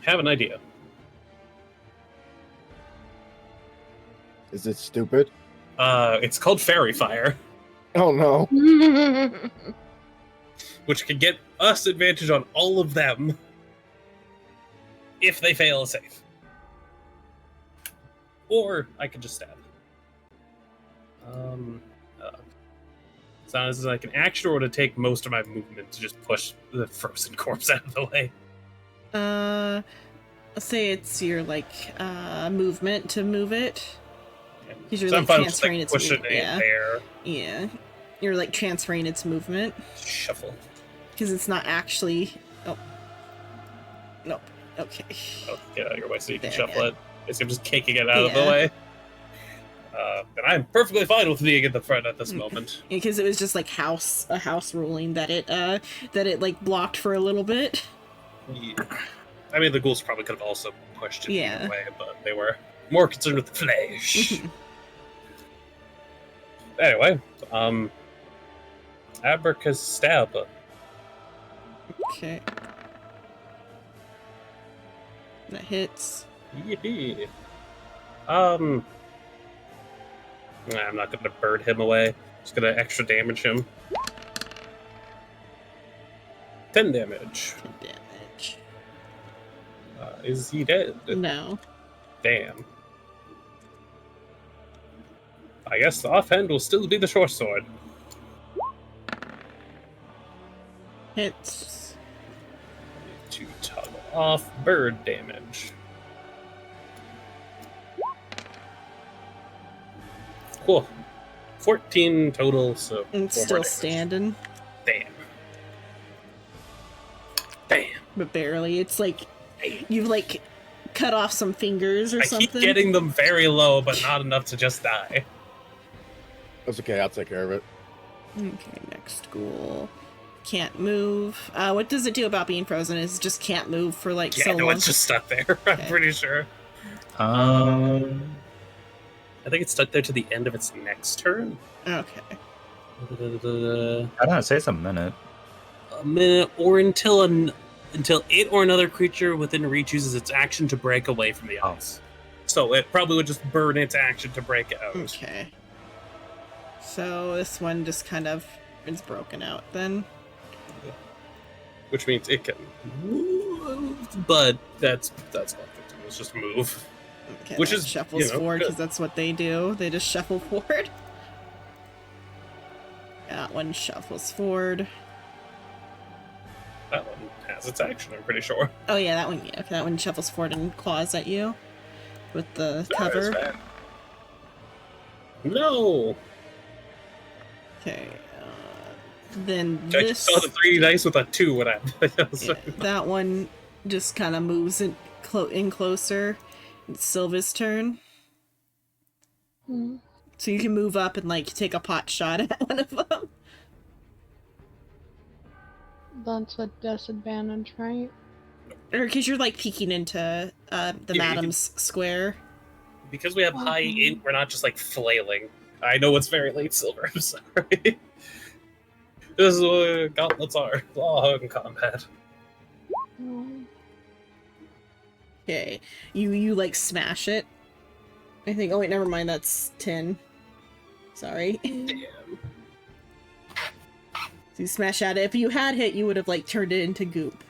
Have an idea.
Is it stupid?
It's called Fairy Fire,
Oh no.
which can get us advantage on all of them if they fail a save. Or I could just stab. So this is like an action or to take most of my movement to just push the frozen corpse out of the way.
say it's your like movement to move it. Because you're
So I'm
like
fine with just,
transferring
like,
its
pushing
movement.
it
Yeah.
there.
Yeah. You're like transferring its movement.
Shuffle.
Because it's not actually. Oh. Nope. Okay.
Oh, get out of your way so you can
There,
shuffle
yeah.
it. Basically, I'm just kicking it out of the
Yeah.
way. And I'm perfectly fine with being in the front at this
Mm.
moment.
Because it was just like a house ruling that it like blocked for a little bit.
Yeah. I mean, the ghouls probably could have also pushed it
Yeah.
either way, but they were more concerned with the flesh. Anyway, Abracadabra.
Okay. That hits.
Yippee. Nah, I'm not gonna bird him away. Just gonna extra damage him. 10 damage.
10 damage.
Is he dead?
No.
Damn. I guess the offhand will still be the short sword.
Hits.
To toggle off bird damage. Cool. 14 total, so
And
4 more
still
damage.
standing,
Damn. Damn.
but barely. It's like you've like cut off some fingers or
I
something.
keep getting them very low, but not enough to just die.
That's okay. I'll take care of it.
Okay, next ghoul. Can't move. What does it do about being frozen? Is it just can't move for like
Yeah,
so
no,
long?
it's just stuck there. I'm
Okay.
pretty sure. I think it's stuck there to the end of its next turn.
Okay.
I don't know, say it's a minute.
A minute, or until it or another creature within reach uses its action to break away from the
Oh.
ice. So it probably would just burn its action to break out.
Okay. So this one just kind of is broken out then.
Which means it can move, but that's not good. Let's just move.
Okay,
Which
that
is,
shuffles
you know,
forward
good.
because that's what they do. They just shuffle forward. That one shuffles forward.
That one has its action, I'm pretty sure.
Oh yeah, that one. Yeah, okay, that one shuffles forward and claws at you with the
That is
cover.
bad. No!
Okay. Then
I just
this.
saw the 3 dice with a 2 when I
Yeah, that one just kind of moves in closer. It's Sylva's turn.
Hmm.
So you can move up and like take a pot shot at one of them.
That's a disadvantage, right?
Or because you're like peeking into the
you
madam's square.
Because we have high
Okay.
int, we're not just like flailing. I know it's very late, Silver. I'm sorry. This is what gauntlets are. Long combat.
Hmm.
Okay. You like smash it. I think. Oh wait, never mind. That's 10. Sorry.
Damn.
So you smash at it. If you had hit, you would have like turned it into goop.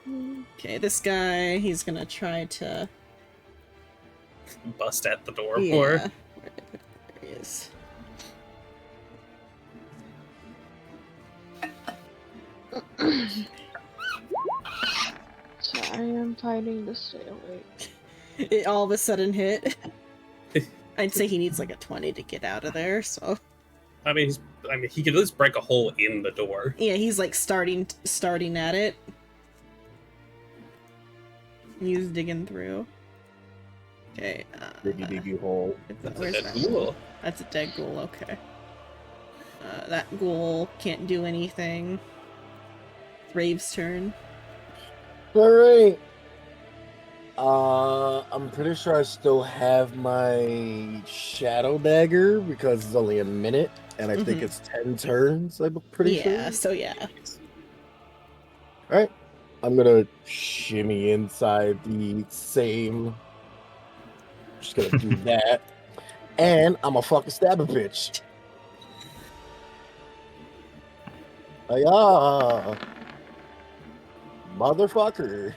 Hmm.
Okay, this guy, he's gonna try to.
Bust at the door
Yeah.
more.
Where he is.
Sorry, I'm fighting to stay awake.
It all of a sudden hit. I'd say he needs like a 20 to get out of there. So
I mean, he could at least break a hole in the door.
yeah, he's like starting at it. He's digging through. Okay.
Diggy diggy hole.
That's a
Where's
dead
that?
ghoul.
That's a dead ghoul. Okay. That ghoul can't do anything. Rave's turn.
All right. I'm pretty sure I still have my shadow dagger because it's only a minute, and I think
Mhm.
it's 10 turns. I'm pretty
Yeah.
sure.
So yeah.
All right. I'm gonna shimmy inside the same. Just gonna do that, and I'm a fucking stab a bitch. Yeah, motherfucker.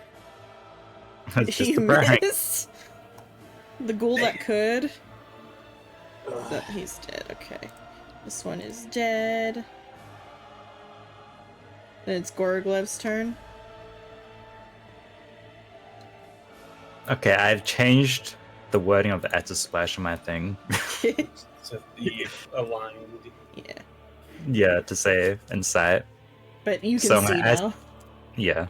It's just
You
a prank.
miss. The ghoul that could. So he's dead. Okay. This one is dead. Then it's Gorglev's turn.
Okay, I've changed the wording of the Acid Splash in my thing.
To the aligned.
Yeah.
Yeah, to say Insight.
But you can
So I'm
see
gonna ask-
now.
Yeah.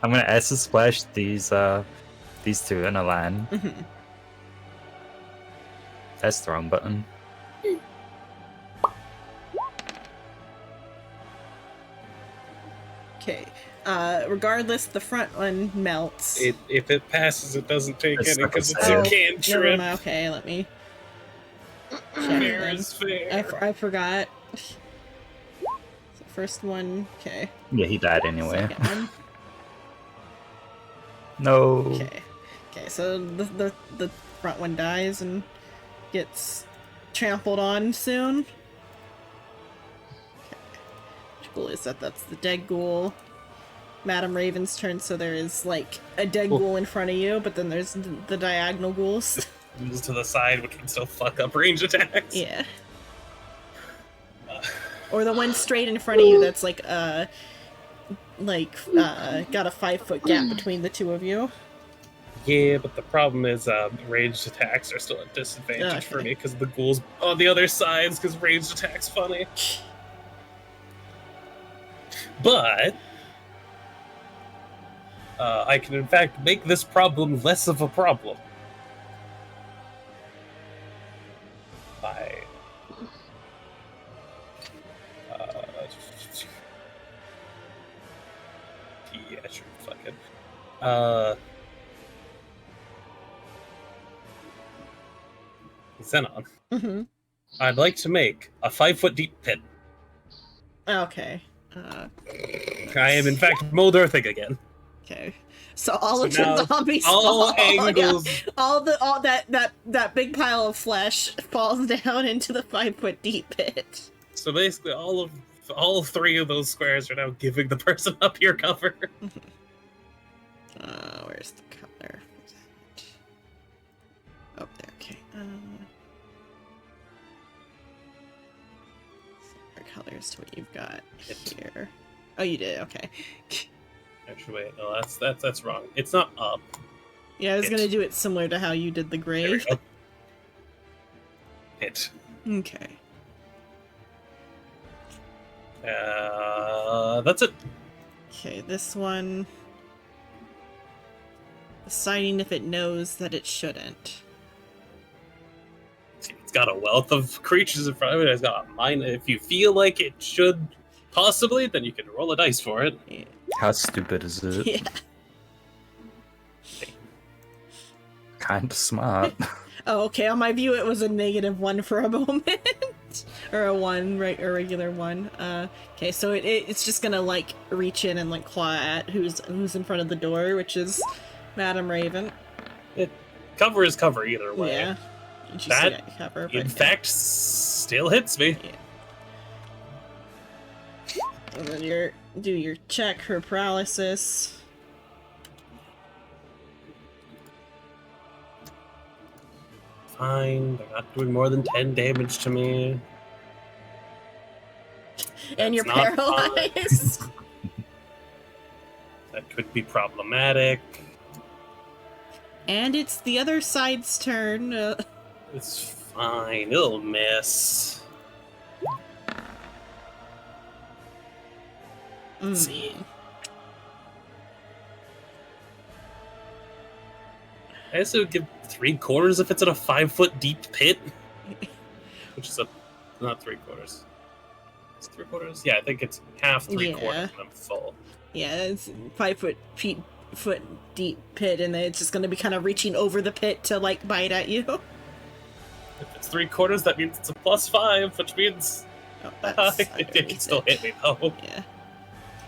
I'm gonna Acid Splash these two in a line.
Mhm.
That's the wrong button.
Okay. Regardless, the front one melts.
If it passes, it doesn't take
It's
any
like a
because it's
save.
a
Never
cantrip.
mind. Okay, let me.
Fair
then.
is fair.
I forgot. So first one. Okay.
Yeah, he died anyway.
Second one.
No.
Okay. Okay. So the front one dies and gets trampled on soon. Okay. Which ghoul is that? That's the dead ghoul. Madam Raven's turn. So there is like a dead ghoul in front of you, but then there's the diagonal ghouls.
Moves to the side, which can still fuck up range attacks.
Yeah. Or the one straight in front of you that's like got a 5-foot gap between the two of you.
Yeah, but the problem is ranged attacks are still at disadvantage for
Okay.
me because the ghouls on the other sides because ranged attacks funny. But I can in fact make this problem less of a problem by yeah, sure, fucking Xenon.
Mm-hmm.
I'd like to make a 5-foot deep pit.
Okay.
I am in fact mold earthing again.
Okay. So all
So
of the
now
zombies
All
fall.
angles.
All that big pile of flesh falls down into the 5-foot deep pit.
So basically, all 3 of those squares are now giving the person up here cover.
Where's the color? Oh, there. Okay. Similar colors to what you've got here. Oh, you did. Okay.
Actually, wait, no, that's wrong. It's not up.
Yeah, I was
It.
gonna do it similar to how you did the
There we
grave.
go. It.
Okay.
That's it.
Okay, this one. Deciding if it knows that it shouldn't.
It's got a wealth of creatures in front of it. It's got a mind. If you feel like it should possibly, then you can roll a dice for it.
Yeah.
How stupid is it?
Yeah.
Kind of smart.
Oh, okay. On my view, it was a -1 for a moment, or a 1, right? A regular 1. Okay, so it's just gonna like reach in and like claw at who's in front of the door, which is Madam Raven.
Cover is cover either way.
Yeah. You just
That,
got cover,
In
but-
fact, still hits me.
And then do your check for paralysis.
Fine, they're not doing more than 10 damage to me.
And you're
That's not fine.
paralyzed.
That could be problematic.
And it's the other side's turn.
It's fine, it'll miss. See. I also give 3/4 if it's in a 5-foot deep pit. Which is not 3/4. It's 3/4? Yeah, I think it's half 3/4
Yeah.
and I'm full.
Yeah, it's 5-foot foot deep pit, and then it's just gonna be kind of reaching over the pit to like bite at you.
If it's 3/4, that means it's a +5, which means
Oh, that's
it can
underneath
still
it.
hit me though.
Yeah.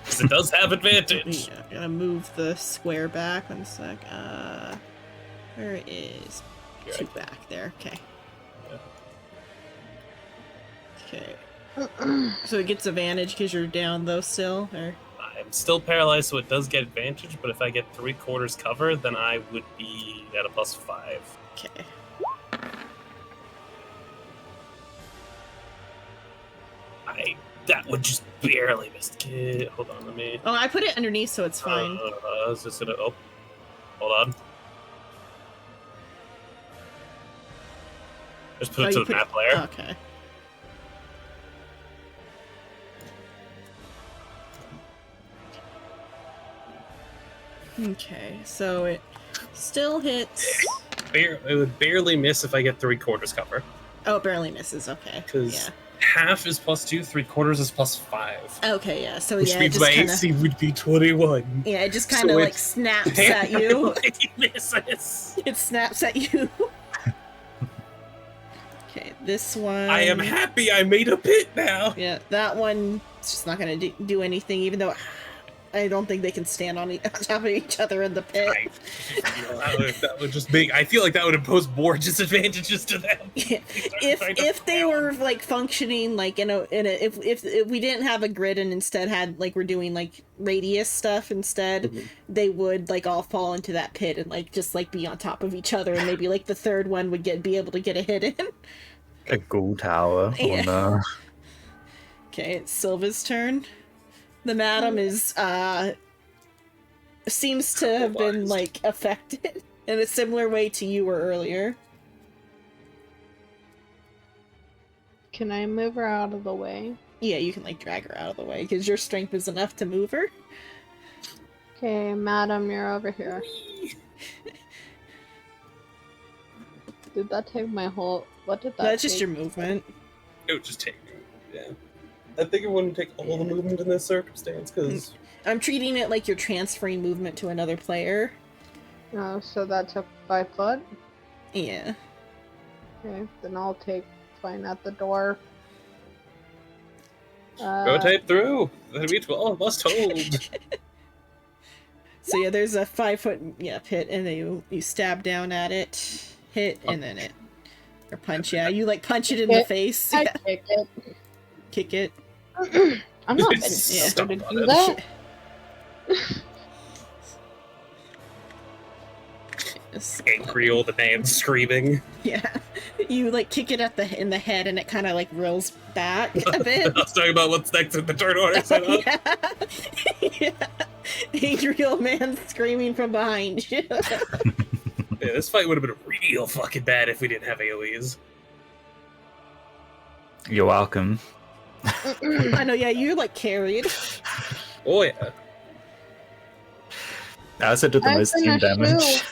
Because it does have advantage.
Yeah, I'm gonna move the square back 1 sec. Where is
You're
2 back there? Okay. Okay. So it gets advantage because you're down though still, or
I'm still paralyzed, so it does get advantage, but if I get 3/4 cover, then I would be at a +5.
okay.
That would just barely miss. Hold on, let me.
Oh, I put it underneath, so it's fine.
Is this gonna? Oh, Hold on. Just put
Oh,
it
you
to the
put
map layer.
Okay. Okay, so it still hits.
It would barely miss if I get 3/4 cover.
Oh, it barely misses. Okay.
Because
Yeah.
half is +2, 3/4 is +5.
Okay, yeah. So
Which
yeah, it
means
just
my
kind of
AC would be 21.
yeah, it just
so
kind of like
it's
snaps at you.
barely misses.
It snaps at you. Okay, this one.
I am happy I made a pit now.
Yeah, that one. It's just not gonna do anything, even though I don't think they can stand on top of each other in the pit.
That would just make. I feel like that would impose more disadvantages to them.
Yeah. If they were like functioning like if we didn't have a grid and instead had like we're doing like radius stuff instead, they would like all fall into that pit and like just like be on top of each other, and maybe like the third one would be able to get a hit in.
A ghoul tower.
Yeah.
Oh no.
Okay, it's Silva's turn. The madam is seems to have been like affected in a similar way to you were earlier.
Can I move her out of the way?
Yeah, you can like drag her out of the way because your strength is enough to move her.
Okay, madam, you're over here. Did that take my whole... What did that
That's just
take?
your movement.
It would just take. Yeah. I think it wouldn't take all the movement in this circumstance because
I'm treating it like you're transferring movement to another player.
Oh, so that's a 5 foot?
Yeah.
Okay, then I'll take fine at the door.
rotate through. That'd be 12 must hold.
So yeah, there's a 5 foot pit, and then you stab down at it, hit, and then it or punch. Yeah, you like punch it in the
Hit.
face.
I
Yeah.
kick it.
Kick it.
I'm not
Yeah.
supposed to
Stop
do
on
that.
Yes.
Angry old man screaming.
Yeah, you like kick it in the head, and it kind of like rolls back a
I
bit.
was talking about what's next in the turn order setup.
Yeah. Angry old man screaming from behind you.
Yeah, this fight would have been real fucking bad if we didn't have AoEs.
You're welcome.
I know. Yeah, you like carried.
Oh yeah.
I also did the
I
most team
finished
damage.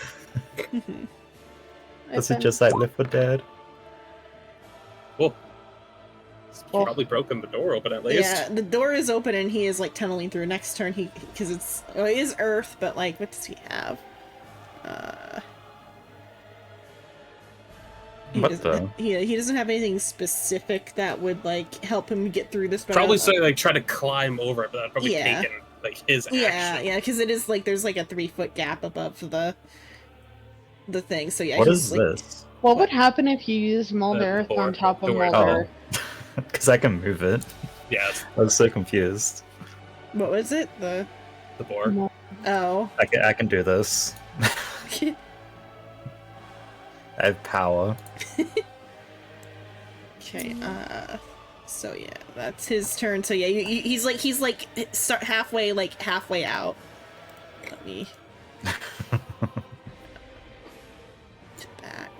I
Is it
fin-
just like Left 4 Dead?
Well, it's
Oh.
probably broken the door open at least.
Yeah, the door is open and he is like tunneling through. Next turn, because it is Earth, but like, what does he have?
What the?
He doesn't have anything specific that would like help him get through this. But
Probably so like try to climb over it, but that'd probably
Yeah.
taken like his
Yeah,
action.
yeah, because it is like there's like a 3 foot gap above the thing. So yeah,
What
he's
is
like,
this?
What would happen if you used mold
The
earth on
board-
top of
door.
mold
Oh.
earth?
Because I can move it.
Yeah, it's
I was so confused.
What was it? The
the board.
oh.
I can do this. I have power.
Okay, so yeah, that's his turn. So yeah, he's like start halfway out. Let me back.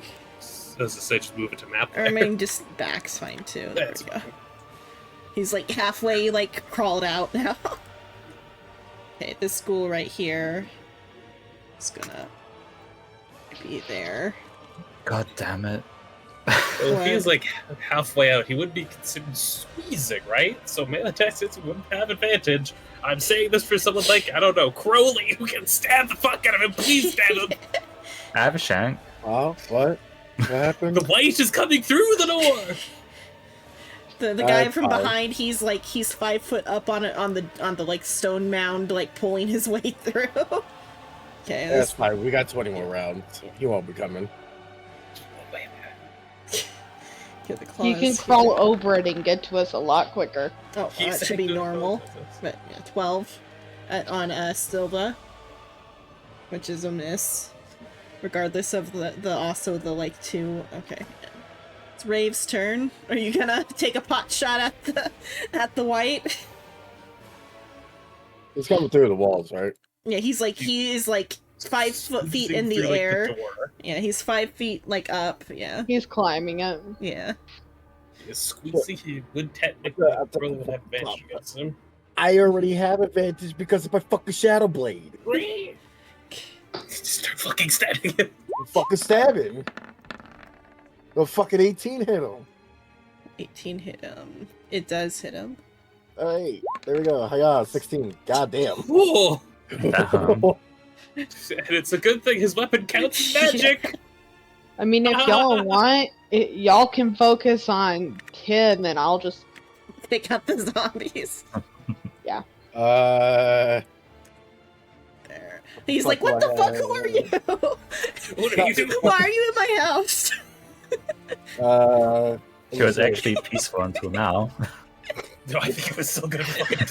As I say, just move it to map.
Or I mean, just back's fine too. There
That's
we go.
fine.
He's like halfway like crawled out now. Okay, this school right here is gonna be there.
God damn it.
Well, if
What?
he was like halfway out, he would be considered squeezing, right? So melee tactics wouldn't have advantage. I'm saying this for someone like, I don't know, Crowley, who can stab the fuck out of him. Please stab him.
I have a shank.
Oh, what? What happened?
The light is coming through the door.
The guy
That's
from
fine.
behind, he's 5 foot up on the like stone mound, like pulling his way through. Okay,
That's fine. We got 20 more rounds. He won't be coming.
get the claws.
You can crawl over it and get to us a lot quicker.
Oh, that should be normal. But yeah, 12 on Silva, which is a miss, regardless of the also the like 2. Okay, it's Rave's turn. Are you gonna take a pot shot at the white?
He's coming through the walls, right?
Yeah, he is like 5 feet in the
Through, like,
air.
door.
Yeah, he's 5 feet like up. Yeah,
He's climbing it.
yeah.
Yeah, Squeezy, he would technically really would have advantage against him.
I already have advantage because of my fucking Shadow Blade.
Just start fucking stabbing him.
Fucking stabbing. No fucking 18 hit him.
18 hit him. It does hit him.
Alright, there we go. Hiya, 16. God damn.
Whoa!
Damn.
And it's a good thing his weapon counts as magic.
I mean, if y'all want, y'all can focus on Kid, and then I'll just.
Pick up the zombies.
Uh,
There. He's
Fuck
like, what the
what,
fuck? Who are you?
What are you doing?
Why are you in my house?
He was actually peaceful until now.
No, I think it was still gonna fucking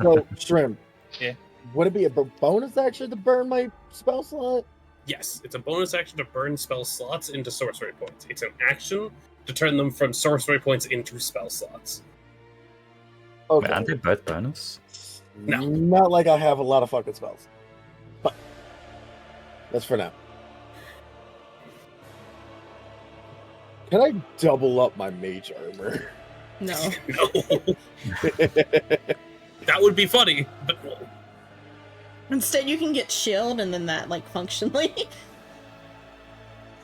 So, Shrimp.
Yeah.
Would it be a bonus action to burn my spell slot?
Yes, it's a bonus action to burn spell slots into sorcery points. It's an action to turn them from sorcery points into spell slots.
Wait,
Okay.
aren't they both bonus?
No.
Not like I have a lot of fucking spells. But that's for now. Can I double up my mage armor?
No.
No, that would be funny, but no.
Instead, you can get shield and then that, like, functionally.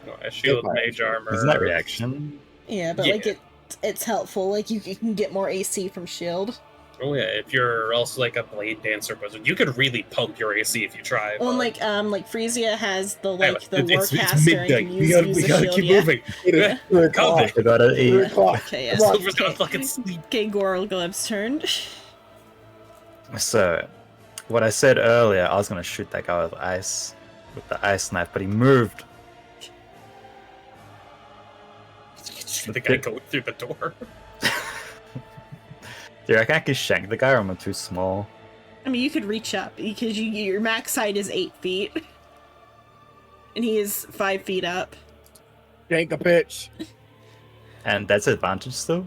No, I shield mage armor.
Isn't that reaction?
Yeah, but, like, it's helpful. Like, you can get more AC from shield.
Oh yeah, if you're also like a blade dancer wizard, you could really pump your AC if you try.
Well,
but-
like Frezia has the,
Anyway,
like, the
it's
Warcaster and
midnight.
can
We
use
gotta
the shield,
keep
yeah.
moving.
Yeah.
Come
I gotta eat.
3 o'clock.
Okay, yeah.
Come on.
Silver's gonna fucking sleep.
Okay, Gorglub's turn.
So, what I said earlier, I was gonna shoot that guy with the ice knife, but he moved.
The guy going through the door.
Do you reckon I can shank the guy, or am I too small?
I mean, you could reach up because your max height is 8 feet, and he is 5 feet up.
Yank a bitch.
And that's advantage still?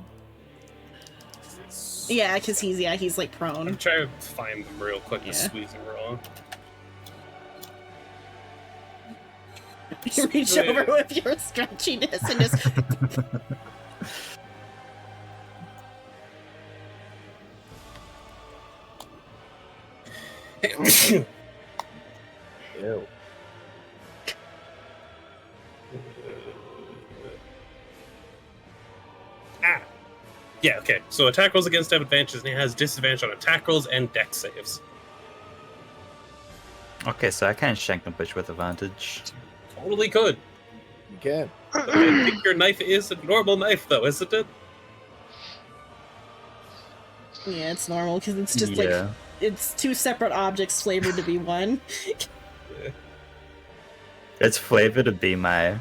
Yeah, because he's like
I'm
prone.
trying to find them real quick
Yeah.
and squeeze them wrong.
You reach over with your stretchiness and just
Ew.
Ah. Yeah, okay. So attack rolls against have advantages, and he has disadvantage on attack rolls and dex saves.
Okay, so I can shank the bitch with advantage.
Totally could.
You can.
I think your knife is a normal knife, though, isn't it?
yeah, it's normal because it's just like
Yeah.
it's two separate objects flavored to be one.
It's flavored to be my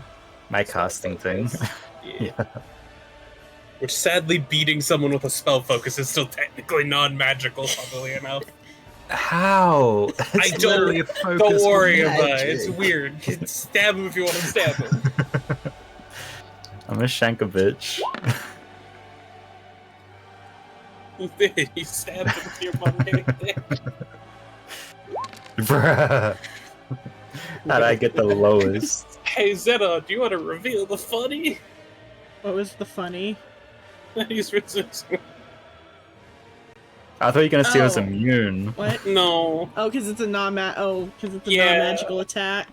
casting thing.
Yeah. Which sadly, beating someone with a spell focus is still technically non-magical, funnily enough.
How? It's
don't-
literally a focus
Don't worry
with
about it.
magic.
It's weird. Stab him if you want to stab him.
I'm gonna shank a bitch.
You stabbed him with your mundane thing.
Bruh. How'd I get the lowest?
Hey, Zeta, do you want to reveal the funny?
What was the funny?
He's resisting.
I thought you were gonna say I was
Oh.
immune.
What?
No.
Oh, because it's a because it's a
Yeah.
non-magical attack.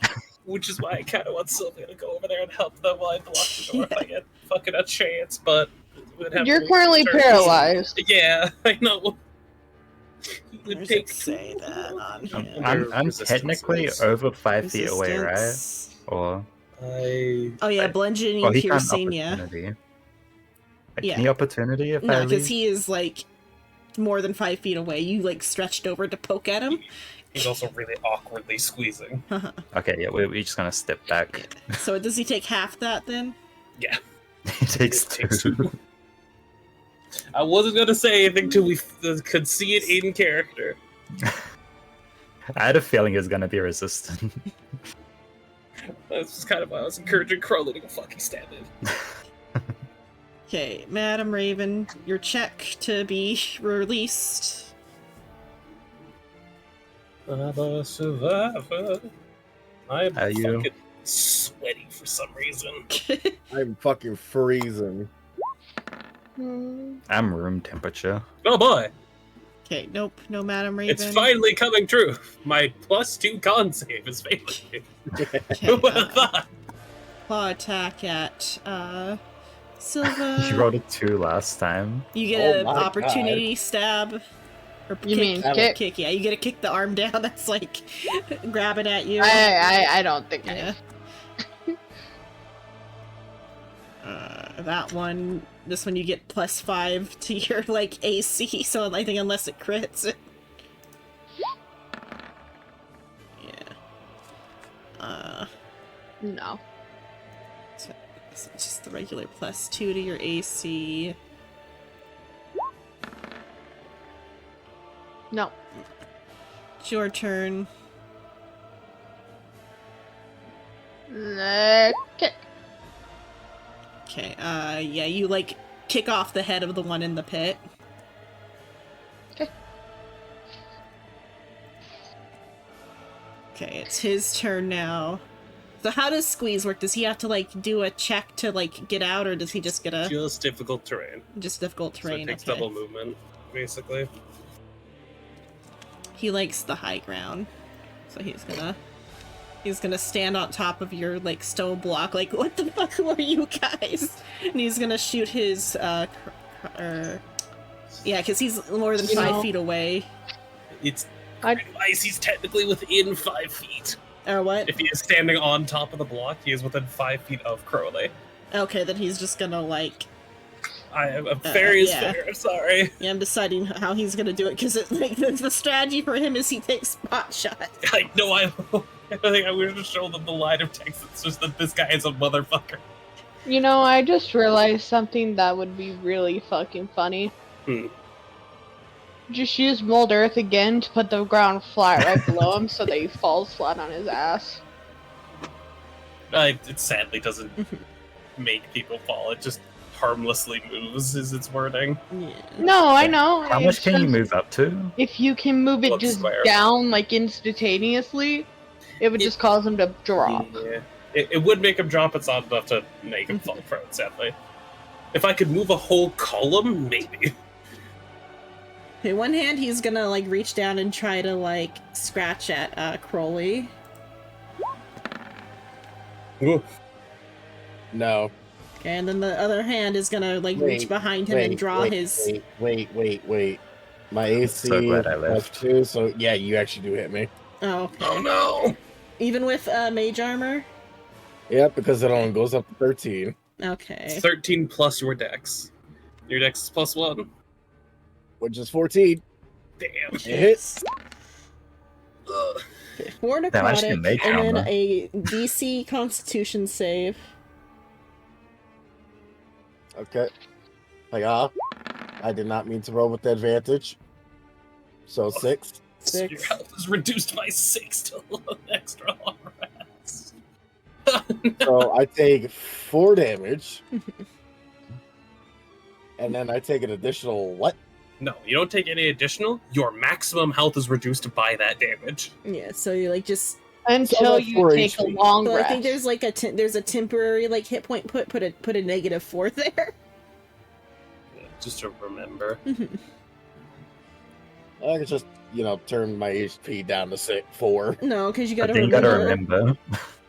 Which is why I kind of want Sylvia to go over there and help them while I block the door if I get fucking a chance, but... it would have to
You're
be
currently
turns.
paralyzed.
Yeah, I know. It
Where
would
does
take
it say that on here?
I'm
Resistance
technically
is-
over 5 feet away, right?
Resistance.
Or
Oh yeah, bludgeoning,
he can't
piercing, yeah.
opportunity.
Yeah.
Can he opportunity if I
No,
leave?
because he is like more than 5 feet away. You like stretched over to poke at him.
He's also really awkwardly squeezing.
Okay, yeah, we're just gonna step back.
So does he take half that then?
Yeah.
He takes
It takes
two.
I wasn't going to say anything till we could see it in character.
I had a feeling he was gonna be resistant.
That's just kind of why I was encouraging Crowley to go fucking stab it.
Okay, Madam Raven, your check to be released.
I'm a survivor. I'm
How you?
fucking sweaty for some reason.
I'm fucking freezing.
I'm room temperature.
Oh boy,
Okay, nope, no Madam Raven.
it's finally coming true. My +2 con save is failing.
Okay,
Who would have thought?
claw attack at
You
Silva.
rolled a 2 last time.
You get
Oh
an
my
opportunity stab. Or
You mean
kick?
kick?
Kick, yeah. You get to kick the arm down that's like grabbing at you.
I don't think
Yeah. That one, this one you get +5 to your like AC, so I think unless it crits. Yeah.
No.
So it's just the regular +2 to your AC.
No.
It's your turn.
Kick.
Okay, yeah, you like kick off the head of the one in the pit.
Okay.
Okay, it's his turn now. So how does squeeze work? Does he have to like do a check to like get out, or does he just get a
Just difficult terrain.
just difficult
So
terrain?
it takes
Okay.
double movement, basically.
He likes the high ground, so he's gonna stand on top of your like stone block. Like, what the fuck? Who are you guys? And he's gonna shoot his yeah, because he's more than
You
5
know-
feet away.
It's
I-
nice. He's technically within 5 feet.
Or what?
If he is standing on top of the block, he is within 5 feet of Crowley.
Okay, then he's just gonna like.
I am fair is
yeah.
fair. Sorry.
Yeah, I'm deciding how he's gonna do it because like the strategy for him is he takes spot shot.
I know. I think I was to show them the line of text. It's just that this guy is a motherfucker.
You know, I just realized something that would be really fucking funny. Just use Mold Earth again to put the ground flat right below him so that he falls flat on his ass.
It sadly doesn't make people fall. It just harmlessly moves, is its wording.
Yeah.
No, I know.
How much
it's
can you
just-
move up to?
If you can move it
Look
just
square.
down, like, instantaneously, it would just cause him to drop.
Yeah. It would make him drop. It's not enough to make him fall prone, sadly. If I could move a whole column, maybe.
In one hand, he's gonna like reach down and try to like scratch at Crowley.
No.
Okay, and then the other hand is gonna like reach
Wait,
behind him and draw his.
Wait. My AC
So glad I
left
left.
2, so yeah, you actually do hit me.
Oh, okay.
Oh no!
Even with mage armor.
Yep, because it only goes up to 13.
Okay.
13 plus your dex. Your dex is +1.
Which is 14.
Damn.
It hits.
Ugh.
4
Damn, I should
necrotic,
make
and then
armor.
a DC Constitution save.
Okay. Like, I did not mean to roll with the advantage. So 6.
So your
6.
health is reduced by 6 to load extra armor rats.
So I take 4 damage. And then I take an additional what?
No, you don't take any additional. Your maximum health is reduced by that damage.
Yeah, so you like just.
Until
that's
you
4
take a
HP.
long
So I
rest.
think there's like there's a temporary like hit point. Put a -4 there.
Just to remember.
I could just, turn my HP down to 4.
No, because you
I
gotta
think you
remember.
gotta remember.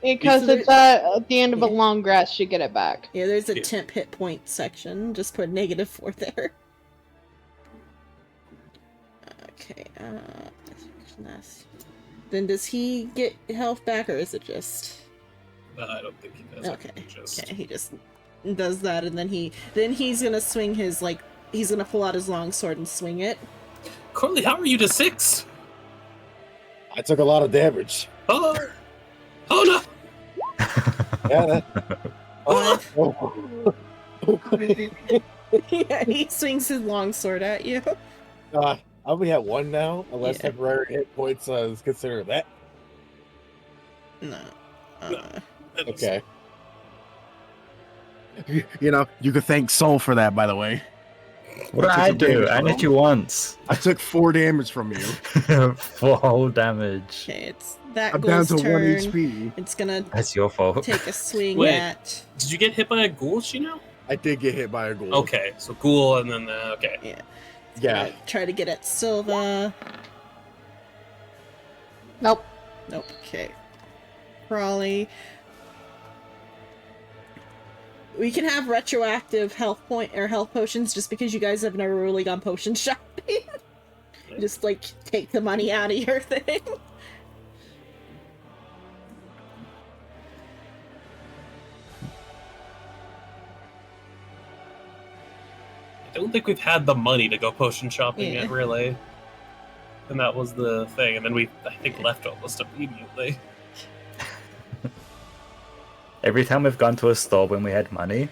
Because
So
it's at the end of a
Yeah.
long rest, you get it back.
Yeah, there's a
Yeah.
temp hit point section. Just put -4 there. Okay. Then does he get health back, or is it just?
I don't think he does.
Okay.
Just...
Okay, he just does that, and then he's gonna swing his he's gonna pull out his long sword and swing it.
Corley, how are you to 6?
I took a lot of damage.
Oh, oh no!
Yeah.
Oh,
Yeah, he swings his long sword at you.
I only have 1 now, unless
Yeah.
temporary hit points is considered that.
No.
Okay. You could thank Soul for that, by the way.
What did
I
I
took a
do?
damage
I
from
hit you once.
I took 4 damage from you.
4 whole damage.
Okay, it's that
I'm down
ghoul's
to 1
turn.
HP.
It's gonna
That's your fault.
take a swing
Wait.
at.
Did you get hit by a ghoul, Shino?
I did get hit by a ghoul.
Okay, so ghoul and then okay.
Yeah. It's
Yeah.
gonna try to get at Silva.
Nope.
Nope. Okay. Crawley. We can have retroactive health point or health potions just because you guys have never really gone potion shopping. Just like take the money out of your thing.
I don't think we've had the money to go potion shopping
Yeah.
yet, really. And that was the thing. And then we, I think, left almost immediately.
Every time we've gone to a store when we had money,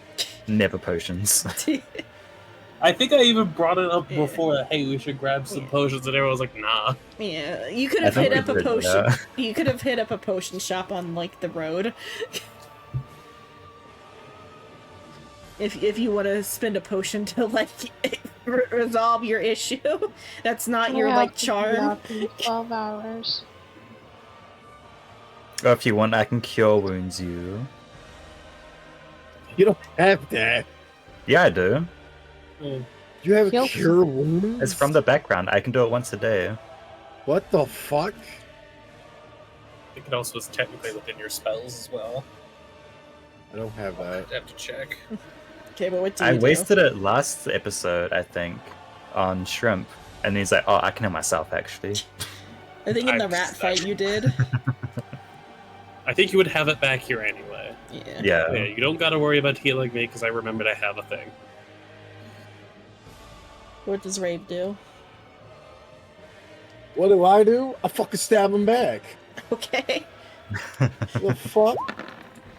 never potions.
I think I even brought it up
Yeah.
before. Hey, we should grab some
Yeah.
potions, and everyone was like, "Nah."
Yeah, you could
I
have
think
hit
we
up a
did
potion.
that.
You could have hit up a potion shop on like the road. If you want to spend a potion to like resolve your issue, that's not your
I
like
have to be
charm.
up in 12 hours.
Or if you want, I can cure wounds you.
You don't have that.
Yeah, I do.
You have
Heal-
cure wounds?
It's from the background. I can do it once a day.
What the fuck?
I think it also is technically within your spells as well.
I don't have that.
I'd have to check.
Okay, but what do
I
you
wasted it last episode, I think, on shrimp. And he's like, oh, I can heal myself, actually.
do? I think in the
I-
rat fight you did.
I think you would have it back here anyway.
Yeah.
Yeah.
Yeah, you don't got to worry about healing me because I remembered I have a thing.
What does Rave do?
What do? I fucking stab him back.
Okay.
The fuck?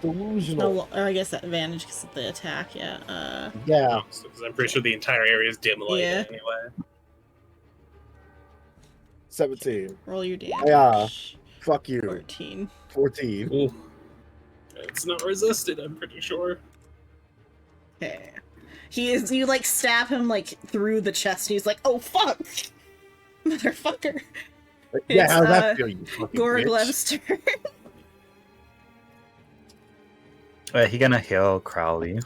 Delusional.
No, or I guess that advantage because of the attack. Yeah.
Yeah.
Because I'm pretty sure the entire area is dim light
Yeah.
anyway.
17.
Roll your damage.
Yeah. Fuck you.
14.
14.
Ooh. It's not resisted, I'm pretty sure.
Okay. He is. You like stab him like through the chest. And he's like, "Oh fuck, motherfucker!"
Yeah,
It's,
how's that feel, you fucking bitch?
Goraglev's turn.
He gonna heal Crowley.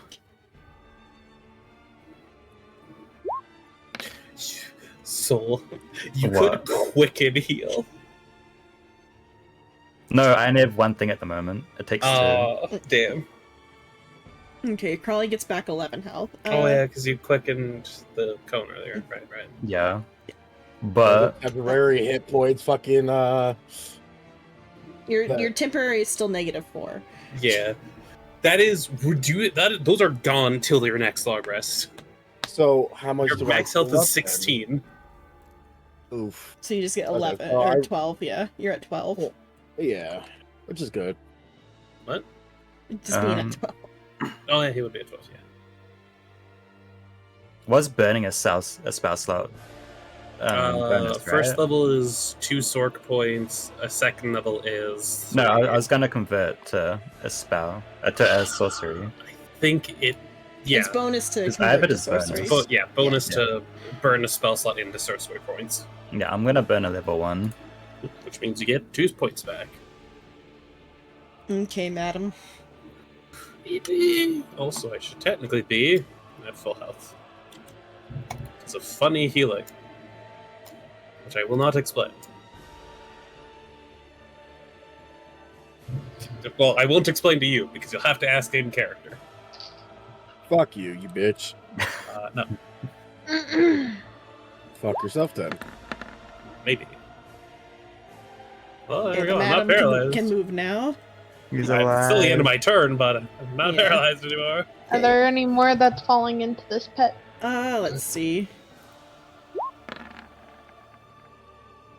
Soul, you
What?
could quicken heal.
No, I only have one thing at the moment. It takes two.
Oh, damn.
Okay, Crawley gets back 11 health.
Oh, yeah, because you quickened the cone earlier. Right.
Yeah. But
Temporary hit points, fucking,
Your temporary is still -4.
Yeah. That is, those are gone till your next long rest.
so how much
Your
do
max
I
health
fill up
is 16.
then? Oof.
So you just get
Okay,
11
so
or
I-
12. Yeah, you're at 12.
Cool. Yeah. Which is good.
What?
Just being
Um,
at 12.
Oh, yeah, he would be at 12, yeah.
was burning a spell slot. Bonus,
First
right?
level is 2 Sork points. A second level is...
No, I was gonna convert to a spell, to a sorcery.
I think it... Yeah.
It's bonus to
'Cause I have
convert
it
to
as bonus.
sorcery.
Bonus
Yeah.
to burn a spell slot into sorcery points.
Yeah, I'm gonna burn a level 1.
Which means you get 2 points back.
Okay, madam.
Also, I should technically be at full health. It's a funny healing. Which I will not explain. Well, I won't explain to you, because you'll have to ask in character.
Fuck you, you bitch.
No,
Fuck yourself then.
maybe. Well, there
Okay,
we
the
go. I'm not
madam
paralyzed.
can move now.
He's
It's still the end of my turn, but I'm not
Yeah.
paralyzed anymore.
Are there any more that's falling into this pit?
Let's see.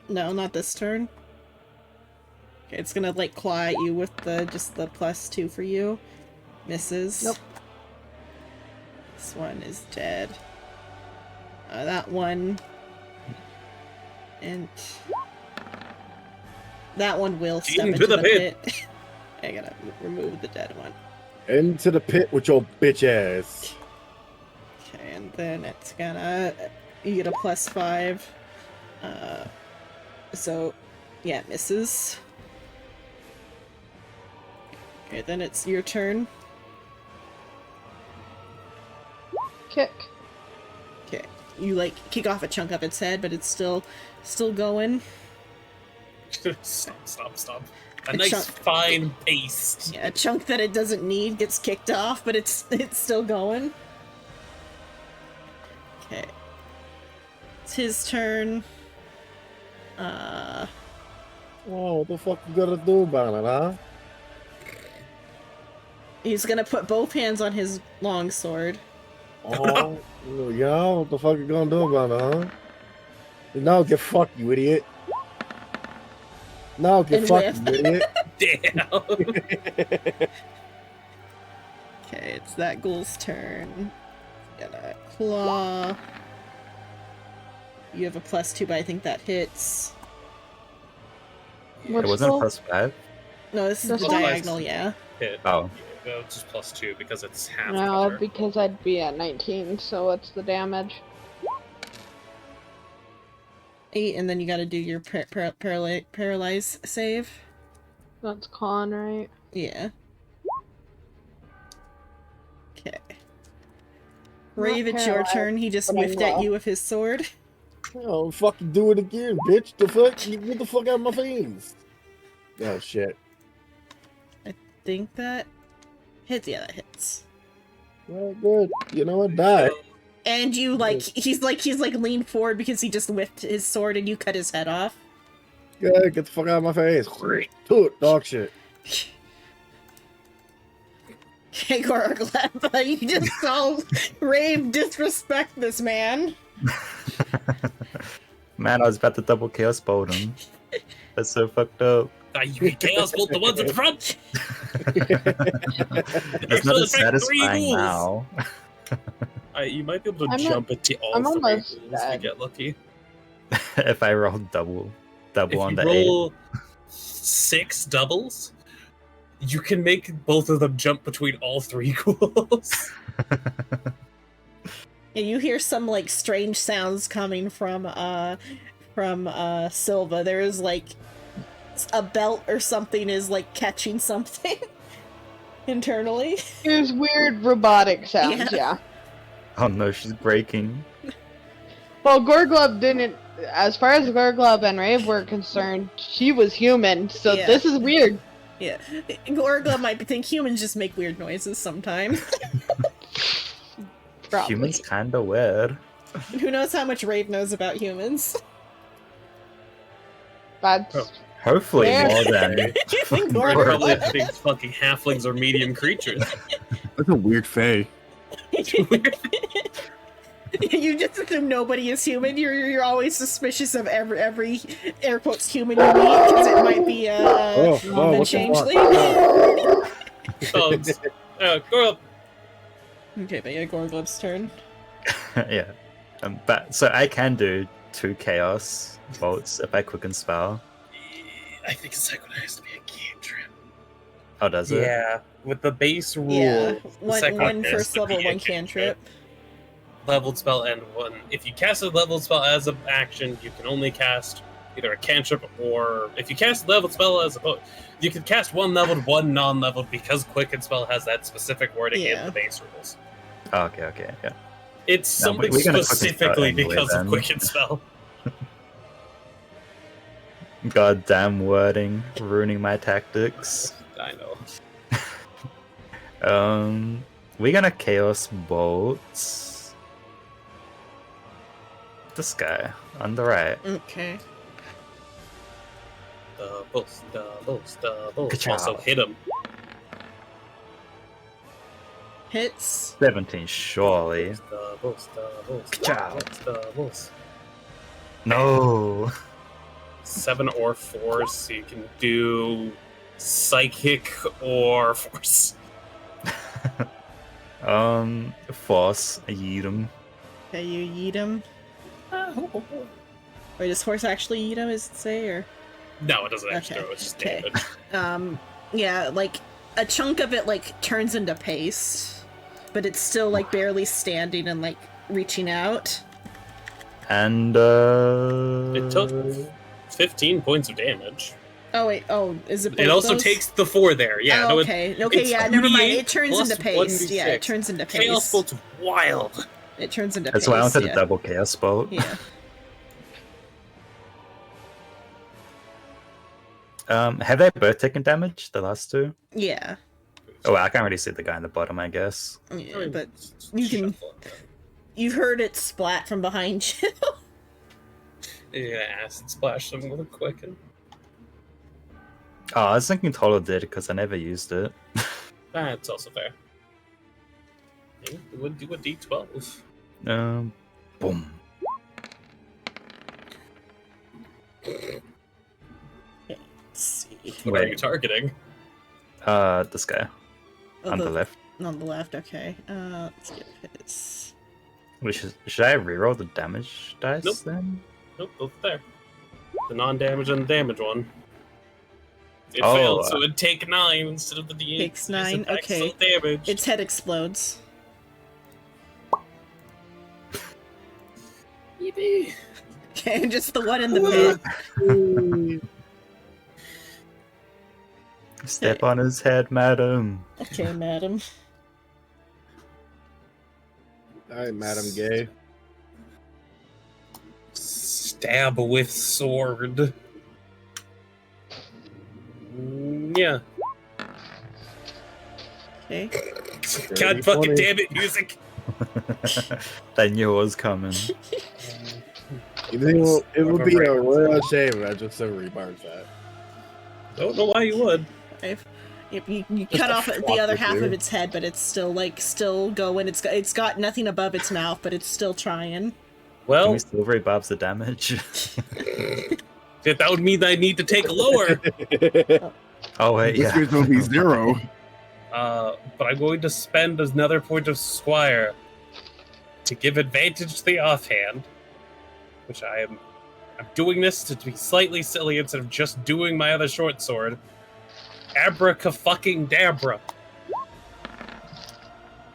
No, not this turn. Okay, it's gonna like claw at you with the just the +2 for you. Misses.
Nope.
This one is dead. That one. And that one will step
Into
into
the
the pit. I gotta remove the dead one.
Into the pit with your bitch ass.
Okay, and then it's gonna you get a +5. So yeah, it misses. Okay, then it's your turn.
Kick.
Okay, you like kick off a chunk of its head, but it's still going.
Stop. A
A
nice
chunk.
fine paste.
Yeah, a chunk that it doesn't need gets kicked off, but it's still going. Okay, it's his turn.
Oh, what the fuck you gonna do about it, huh?
He's gonna put both hands on his longsword.
Oh, yeah, what the fuck you gonna do about it, huh? No, get fucked, you idiot. No, get
And
fucked,
whiff.
you idiot.
Damn.
Okay, it's that ghoul's turn. Gonna claw. You have a +2, but I think that hits.
Which
It wasn't
roll?
+5.
No, this is
This
the
one?
diagonal, yeah.
Hit.
Oh,
Yeah, it's just +2 because it's half
No,
cover.
because I'd be at 19, so what's the damage?
8, and then you gotta do your paralyze save.
That's con, right?
Yeah. Okay. Rave, it's your
paralyzed,
turn. He just
but I'm
whiffed at
low.
you with his sword.
Oh, fucking do it again, bitch. The fuck? Get the fuck out of my face. Oh, shit.
Think that hits. Yeah, that hits.
Well, good. You know what? Die.
And you he's leaned forward because he just whiffed his sword and you cut his head off.
Good. Get the fuck out of my face. Toot, dog shit.
Okay, Gorglap, you just saw Rave disrespect this man.
man, I was about to double chaos bolt him. That's so fucked up.
You can chaos bolt the ones at the front.
It's not
Actually,
as
affect 3
satisfying
ghouls.
now.
You might be able to
I'm
jump into all
I'm
3
almost
ghouls if
dead.
you get lucky.
If I roll double
If
on
you
the
roll 6 doubles, you can make both of them jump between all 3 ghouls.
8.
And you hear some like strange sounds coming from Silva. There is like a belt or something is like catching something internally.
There's weird robotic sounds,
Yeah.
yeah.
Oh no, she's breaking.
Well, Gorglub didn't, as far as Gorglub and Rave were concerned, she was human, so
Yeah.
this is weird.
Yeah, Gorgla might think humans just make weird noises sometimes.
Probably.
Humans kinda weird.
Who knows how much Rave knows about humans?
That's
Oh.
Hopefully
There.
more than
You think
Or
Or-
probably
Gorgla?
think fucking halflings are medium creatures.
That's a weird fae.
You just assume nobody is human. You're always suspicious of every air quotes human you meet because it might be a
Oh,
a
what the
changeling.
So, grow up.
Okay, but yeah, Gorglub's turn.
yeah. But so I can do 2 chaos bolts if I quicken spell.
I think Psychonaut has to be a cantrip.
Oh, does it?
Yeah, with the base rule.
Yeah,
the
one
Psychonaut has
first
to
level,
be a
one cantrip.
Leveled spell and one. If you cast a leveled spell as an action, you can only cast either a cantrip or if you cast a leveled spell as a you can cast one leveled, one non-leveled because Quicken Spell has that specific wording
Yeah.
in the base rules.
Oh, okay. Yeah.
It's
No,
something
we're gonna Quicken Spell
specifically
anyway,
because
then.
of Quicken Spell.
Goddamn wording, ruining my tactics.
I know.
We're gonna chaos bolts this guy on the right.
Okay.
Doubles.
Ka-chow.
Also hit him.
Hits.
17, surely. Ka-chow.
Doubles.
No.
7 or 4, so you can do psychic or force.
Force, I yeet him.
Okay, you yeet him. Wait, does horse actually yeet him? Is it say or?
No, it doesn't actually
Okay,
throw, it's just
okay.
damage.
Yeah, like a chunk of it like turns into paste, but it's still like barely standing and like reaching out.
And
It took 15 points of damage.
Oh wait. Oh, is it?
It
both
also
those?
takes the 4 there. Yeah.
Oh,
No,
okay.
it's
Okay. Yeah. Never mind.
28
It turns
plus
into paste. Yeah. It
1d6.
turns into
Chaos
paste.
Bolt's wild.
It turns into
That's
paste.
why I wanted
yeah.
a double chaos bolt.
Yeah.
Have they both taken damage? The last two?
Yeah.
Oh, I can't really see the guy in the bottom, I guess.
Yeah. But you can. You heard it splat from behind you.
Yeah, acid splash them real quick. And
Oh, I was thinking Tolo did because I never used it.
that's also fair. Yeah, it would do a d12.
Boom.
Let's see.
What are
Wait.
you targeting?
This guy on the left.
On the left. Okay. Let's get his.
Should I reroll the damage dice
Nope.
then?
Nope, both there. The non-damage and the damage one. It
Oh,
failed, so it'd take 9 instead of the d8.
Takes
Yes,
9,
it acts
okay.
so damage.
Its head explodes.
Yippee.
Okay, just the one in the mid.
Step on his head, madam.
Okay, madam.
All right, Madam Gay.
Stab with sword. Yeah.
Okay.
God fucking damn it, music.
They knew it was coming.
It would be a royal shame if I just so rebars that.
Don't know why you would.
You cut
a
off
fuck
the other
with
half
you.
of its head, but it's still going. It's got nothing above its mouth, but it's still trying.
Can
Well,
we still rebobs the damage?
that would mean I need to take lower.
Oh wait,
This
yeah.
is gonna be 0.
But I'm going to spend another point of Squire to give advantage to the offhand, which I'm doing this to be slightly silly instead of just doing my other short sword. Abraca-fucking-dabra.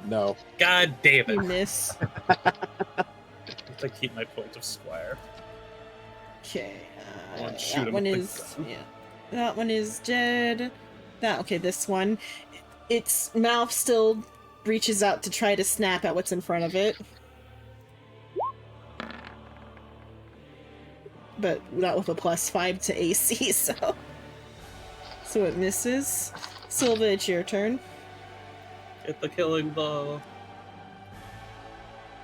No.
God damn
You
it.
miss.
I keep my point of Squire.
Okay.
I want to shoot
That
him
one
with the
is
gun.
yeah. That one is dead. This one. Its mouth still reaches out to try to snap at what's in front of it. But not with a +5 to AC, so it misses. Silva, it's your turn.
Get the killing blow.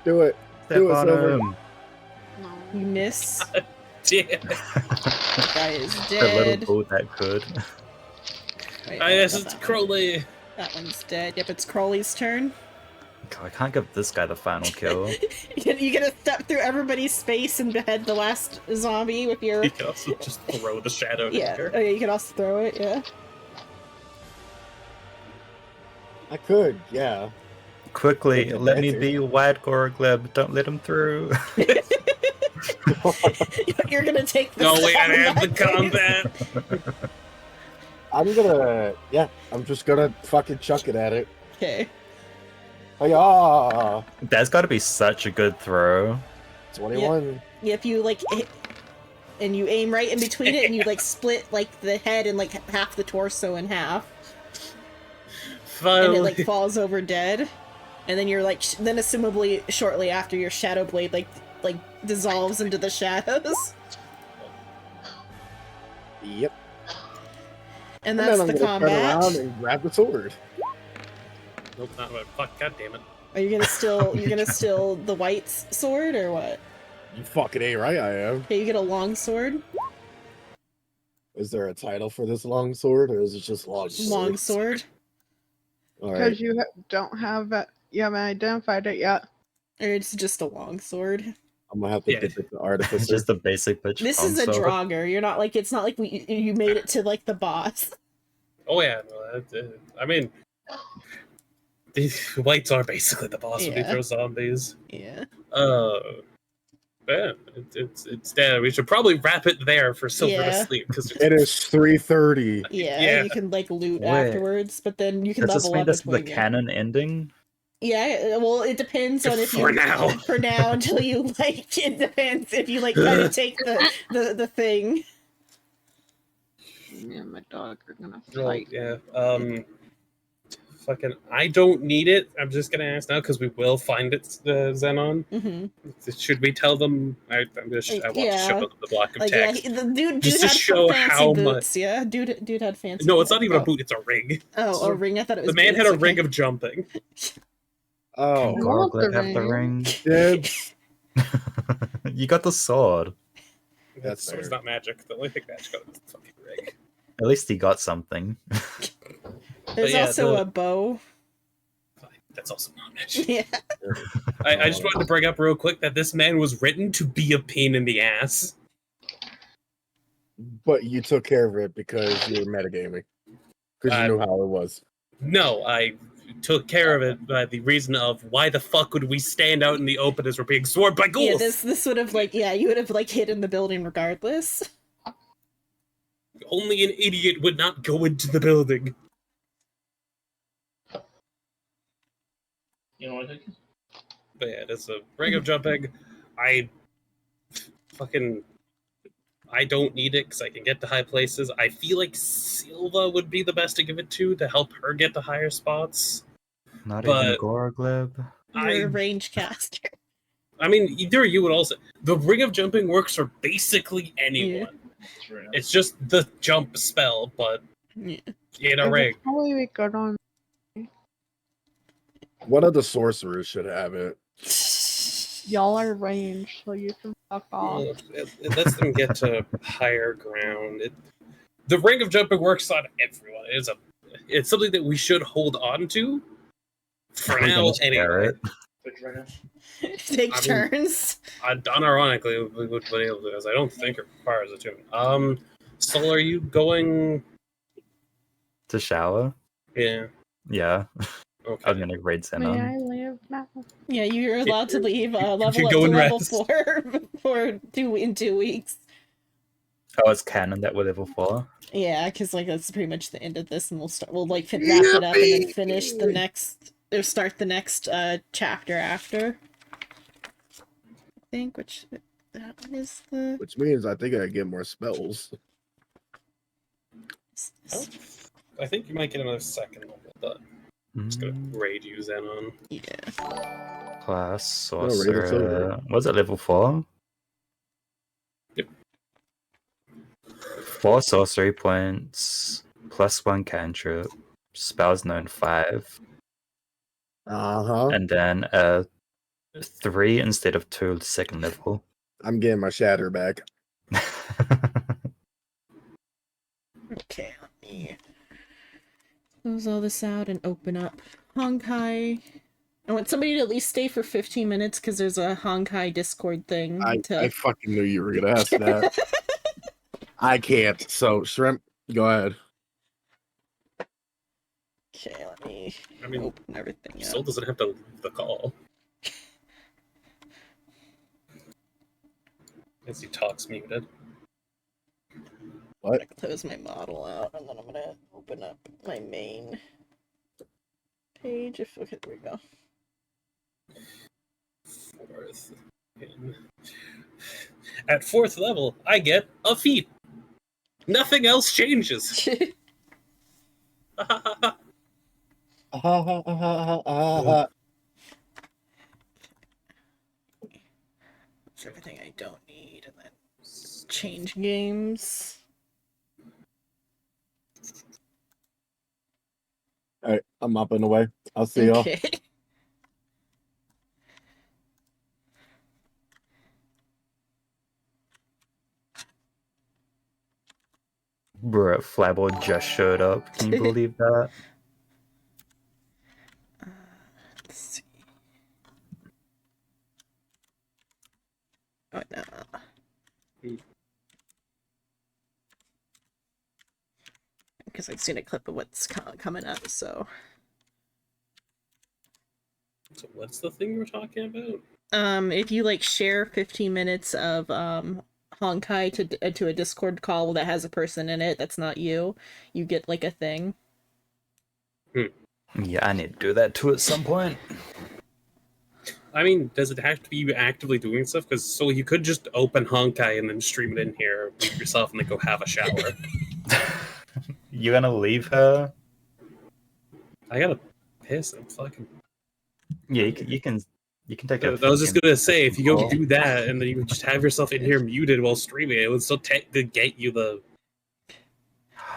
Do it.
Step
Do it,
on
Silver.
him.
You miss.
Damn.
That guy is
The little
dead.
bull that could.
Wait,
I guess
got
it's
that one.
Crowley.
That one's dead. Yep, it's Crowley's turn.
God, I can't give this guy the final kill.
You gotta step through everybody's space and behead the last zombie with your.
You can also just throw the shadow
Yeah.
dagger.
Oh, yeah, you can also throw it. Yeah.
I could, yeah.
Quickly,
Take
let me
advantage.
be White Gorogleb. Don't let him through.
You're gonna take the.
No, we gotta have the
combat.
combat.
I'm just gonna fucking chuck it at it.
Okay.
Oh, yeah.
That's got to be such a good throw.
21.
If you like, hit, and you aim right in between it, and you like split like the head and like half the torso in half, and it
Finally.
like falls over dead, and then you're like, then assumably shortly after your shadow blade like dissolves into the shadows,
Yep.
and
then
that's
I'm
the
gonna turn around
combat.
and grab the sword.
Nope, not about. Fuck, god damn it.
Are you gonna steal the white's sword or what?
You fucking ain't right, I am.
Okay, you get a long sword.
Is there a title for this long sword, or is it just long sword?
Long sword.
All
Because
right.
you don't have it. You haven't identified it yet.
Or it's just a long sword.
I'm gonna have to
Yeah.
dip it to
It's
artificer.
just the basic pitch.
This is a
console.
Draugr. You're not like, it's not like you made it to like the boss.
Oh yeah, no, I mean, the whites are basically the boss when we
Yeah.
throw zombies.
Yeah.
Man, it's dead. We should probably wrap it there for Silver
Yeah.
to sleep because
It is 3:30.
Yeah,
Yeah.
you can like loot
Wait.
afterwards, but then you can
Does this
level
mean
up
this is the
between it.
canon ending?
Yeah, well, it depends on if
For
you
now.
for now until you like. It depends if you like kind of take the thing.
Me and my dog are gonna
Oh,
fight.
yeah. Fucking, I don't need it. I'm just gonna ask now because we will find it, Xenon.
Mm-hmm.
Should we tell them? I want to show
Yeah.
them the block of
Like, yeah,
text.
the dude
Just to
had
show
fancy
how
boots. Yeah, dude had fancy.
No, it's not even a
oh.
boot. It's a ring.
Oh, a ring. I thought it was.
The man had
boots.
a ring
Okay.
of jumping.
Oh,
Can
want
Gorgleb
the
have the ring?
kids.
You got the sword.
That's
So it's
fair.
not magic. The only thing magic got is the fucking ring.
At least he got something.
There's
yeah,
also
the-
a bow.
That's also not magic.
Yeah.
I just wanted to bring up real quick that this man was written to be a pain in the ass.
But you took care of it because you were metagaming. Because you knew how it was.
No, I took care of it by the reason of why the fuck would we stand out in the open as we're being swarmed by ghouls?
Yeah. This would have like you would have like hid in the building regardless.
Only an idiot would not go into the building.
You know what I think?
But yeah, it's a ring of jumping. I don't need it because I can get to high places. I feel like Silva would be the best to give it to help her get to higher spots.
Not
But-
even Gorgleb.
You're a range caster.
I mean, either you would also. The ring of jumping works for basically anyone.
That's right.
It's just the jump spell, but
Yeah.
in a
It'd
ring.
probably be good on.
One of the sorcerers should have it.
Y'all are ranged, so you can fuck off.
Well, it lets them get to higher ground. The ring of jumping works on everyone. It's something that we should hold on to for
We can
now.
just share
Anyway,
it.
Fix right now.
Take
I mean-
turns.
unironically, we would be able to, as I don't think it requires a tune. Sol, are you going?
To shower?
Yeah.
Yeah.
Okay.
I'm gonna raid
May
Xenon.
I live now?
Yeah, you're allowed to leave. Level
can
up
go
to
and
level
rest.
4 for 2 weeks.
Oh, it's canon that we're level 4.
Yeah, because like that's pretty much the end of this, and we'll like wrap it up and then finish the next or start the next chapter after. I think which that one is the.
Which means I think I get more spells.
I think you might get another second level, but I'm just gonna
Mm,
raid you Xenon.
Yeah.
Class
raid it's over.
sorcerer. Was it level 4?
Yep.
4 sorcery points, +1 cantrip, spells known 5,
Uh-huh.
and then 3 instead of 2 second level.
I'm getting my shatter back.
Okay, let me close all this out and open up Honkai. I want somebody to at least stay for 15 minutes because there's a Honkai Discord thing.
I fucking knew you were gonna ask that. I can't. So Shrimp, go ahead.
Okay, let me
I mean,
open everything
Sol
up.
doesn't have to leave the call. As he talks muted.
I'm gonna close my model out and then I'm gonna open up my main page. Okay, there we go.
Fourth. At 4th level, I get a feat. Nothing else changes.
That's everything I don't need, and then change games.
All right, I'm up and away. I'll see y'all.
Okay.
Bruh, Flabble just showed up. Can you believe that?
Let's see. Oh no. Because I've seen a clip of what's coming up, so.
So what's the thing we're talking about?
If you like share 15 minutes of Honkai to a Discord call that has a person in it that's not you, you get like a thing.
Yeah, I need to do that too at some point.
I mean, does it have to be you actively doing stuff? Because so you could just open Honkai and then stream it in here, mute yourself, and then go have a shower.
You gonna leave her?
I gotta piss. I'm fucking.
Yeah, you can take a.
I was just gonna say, if you go
call.
do that and then you just have yourself in here muted while streaming, it would still get you the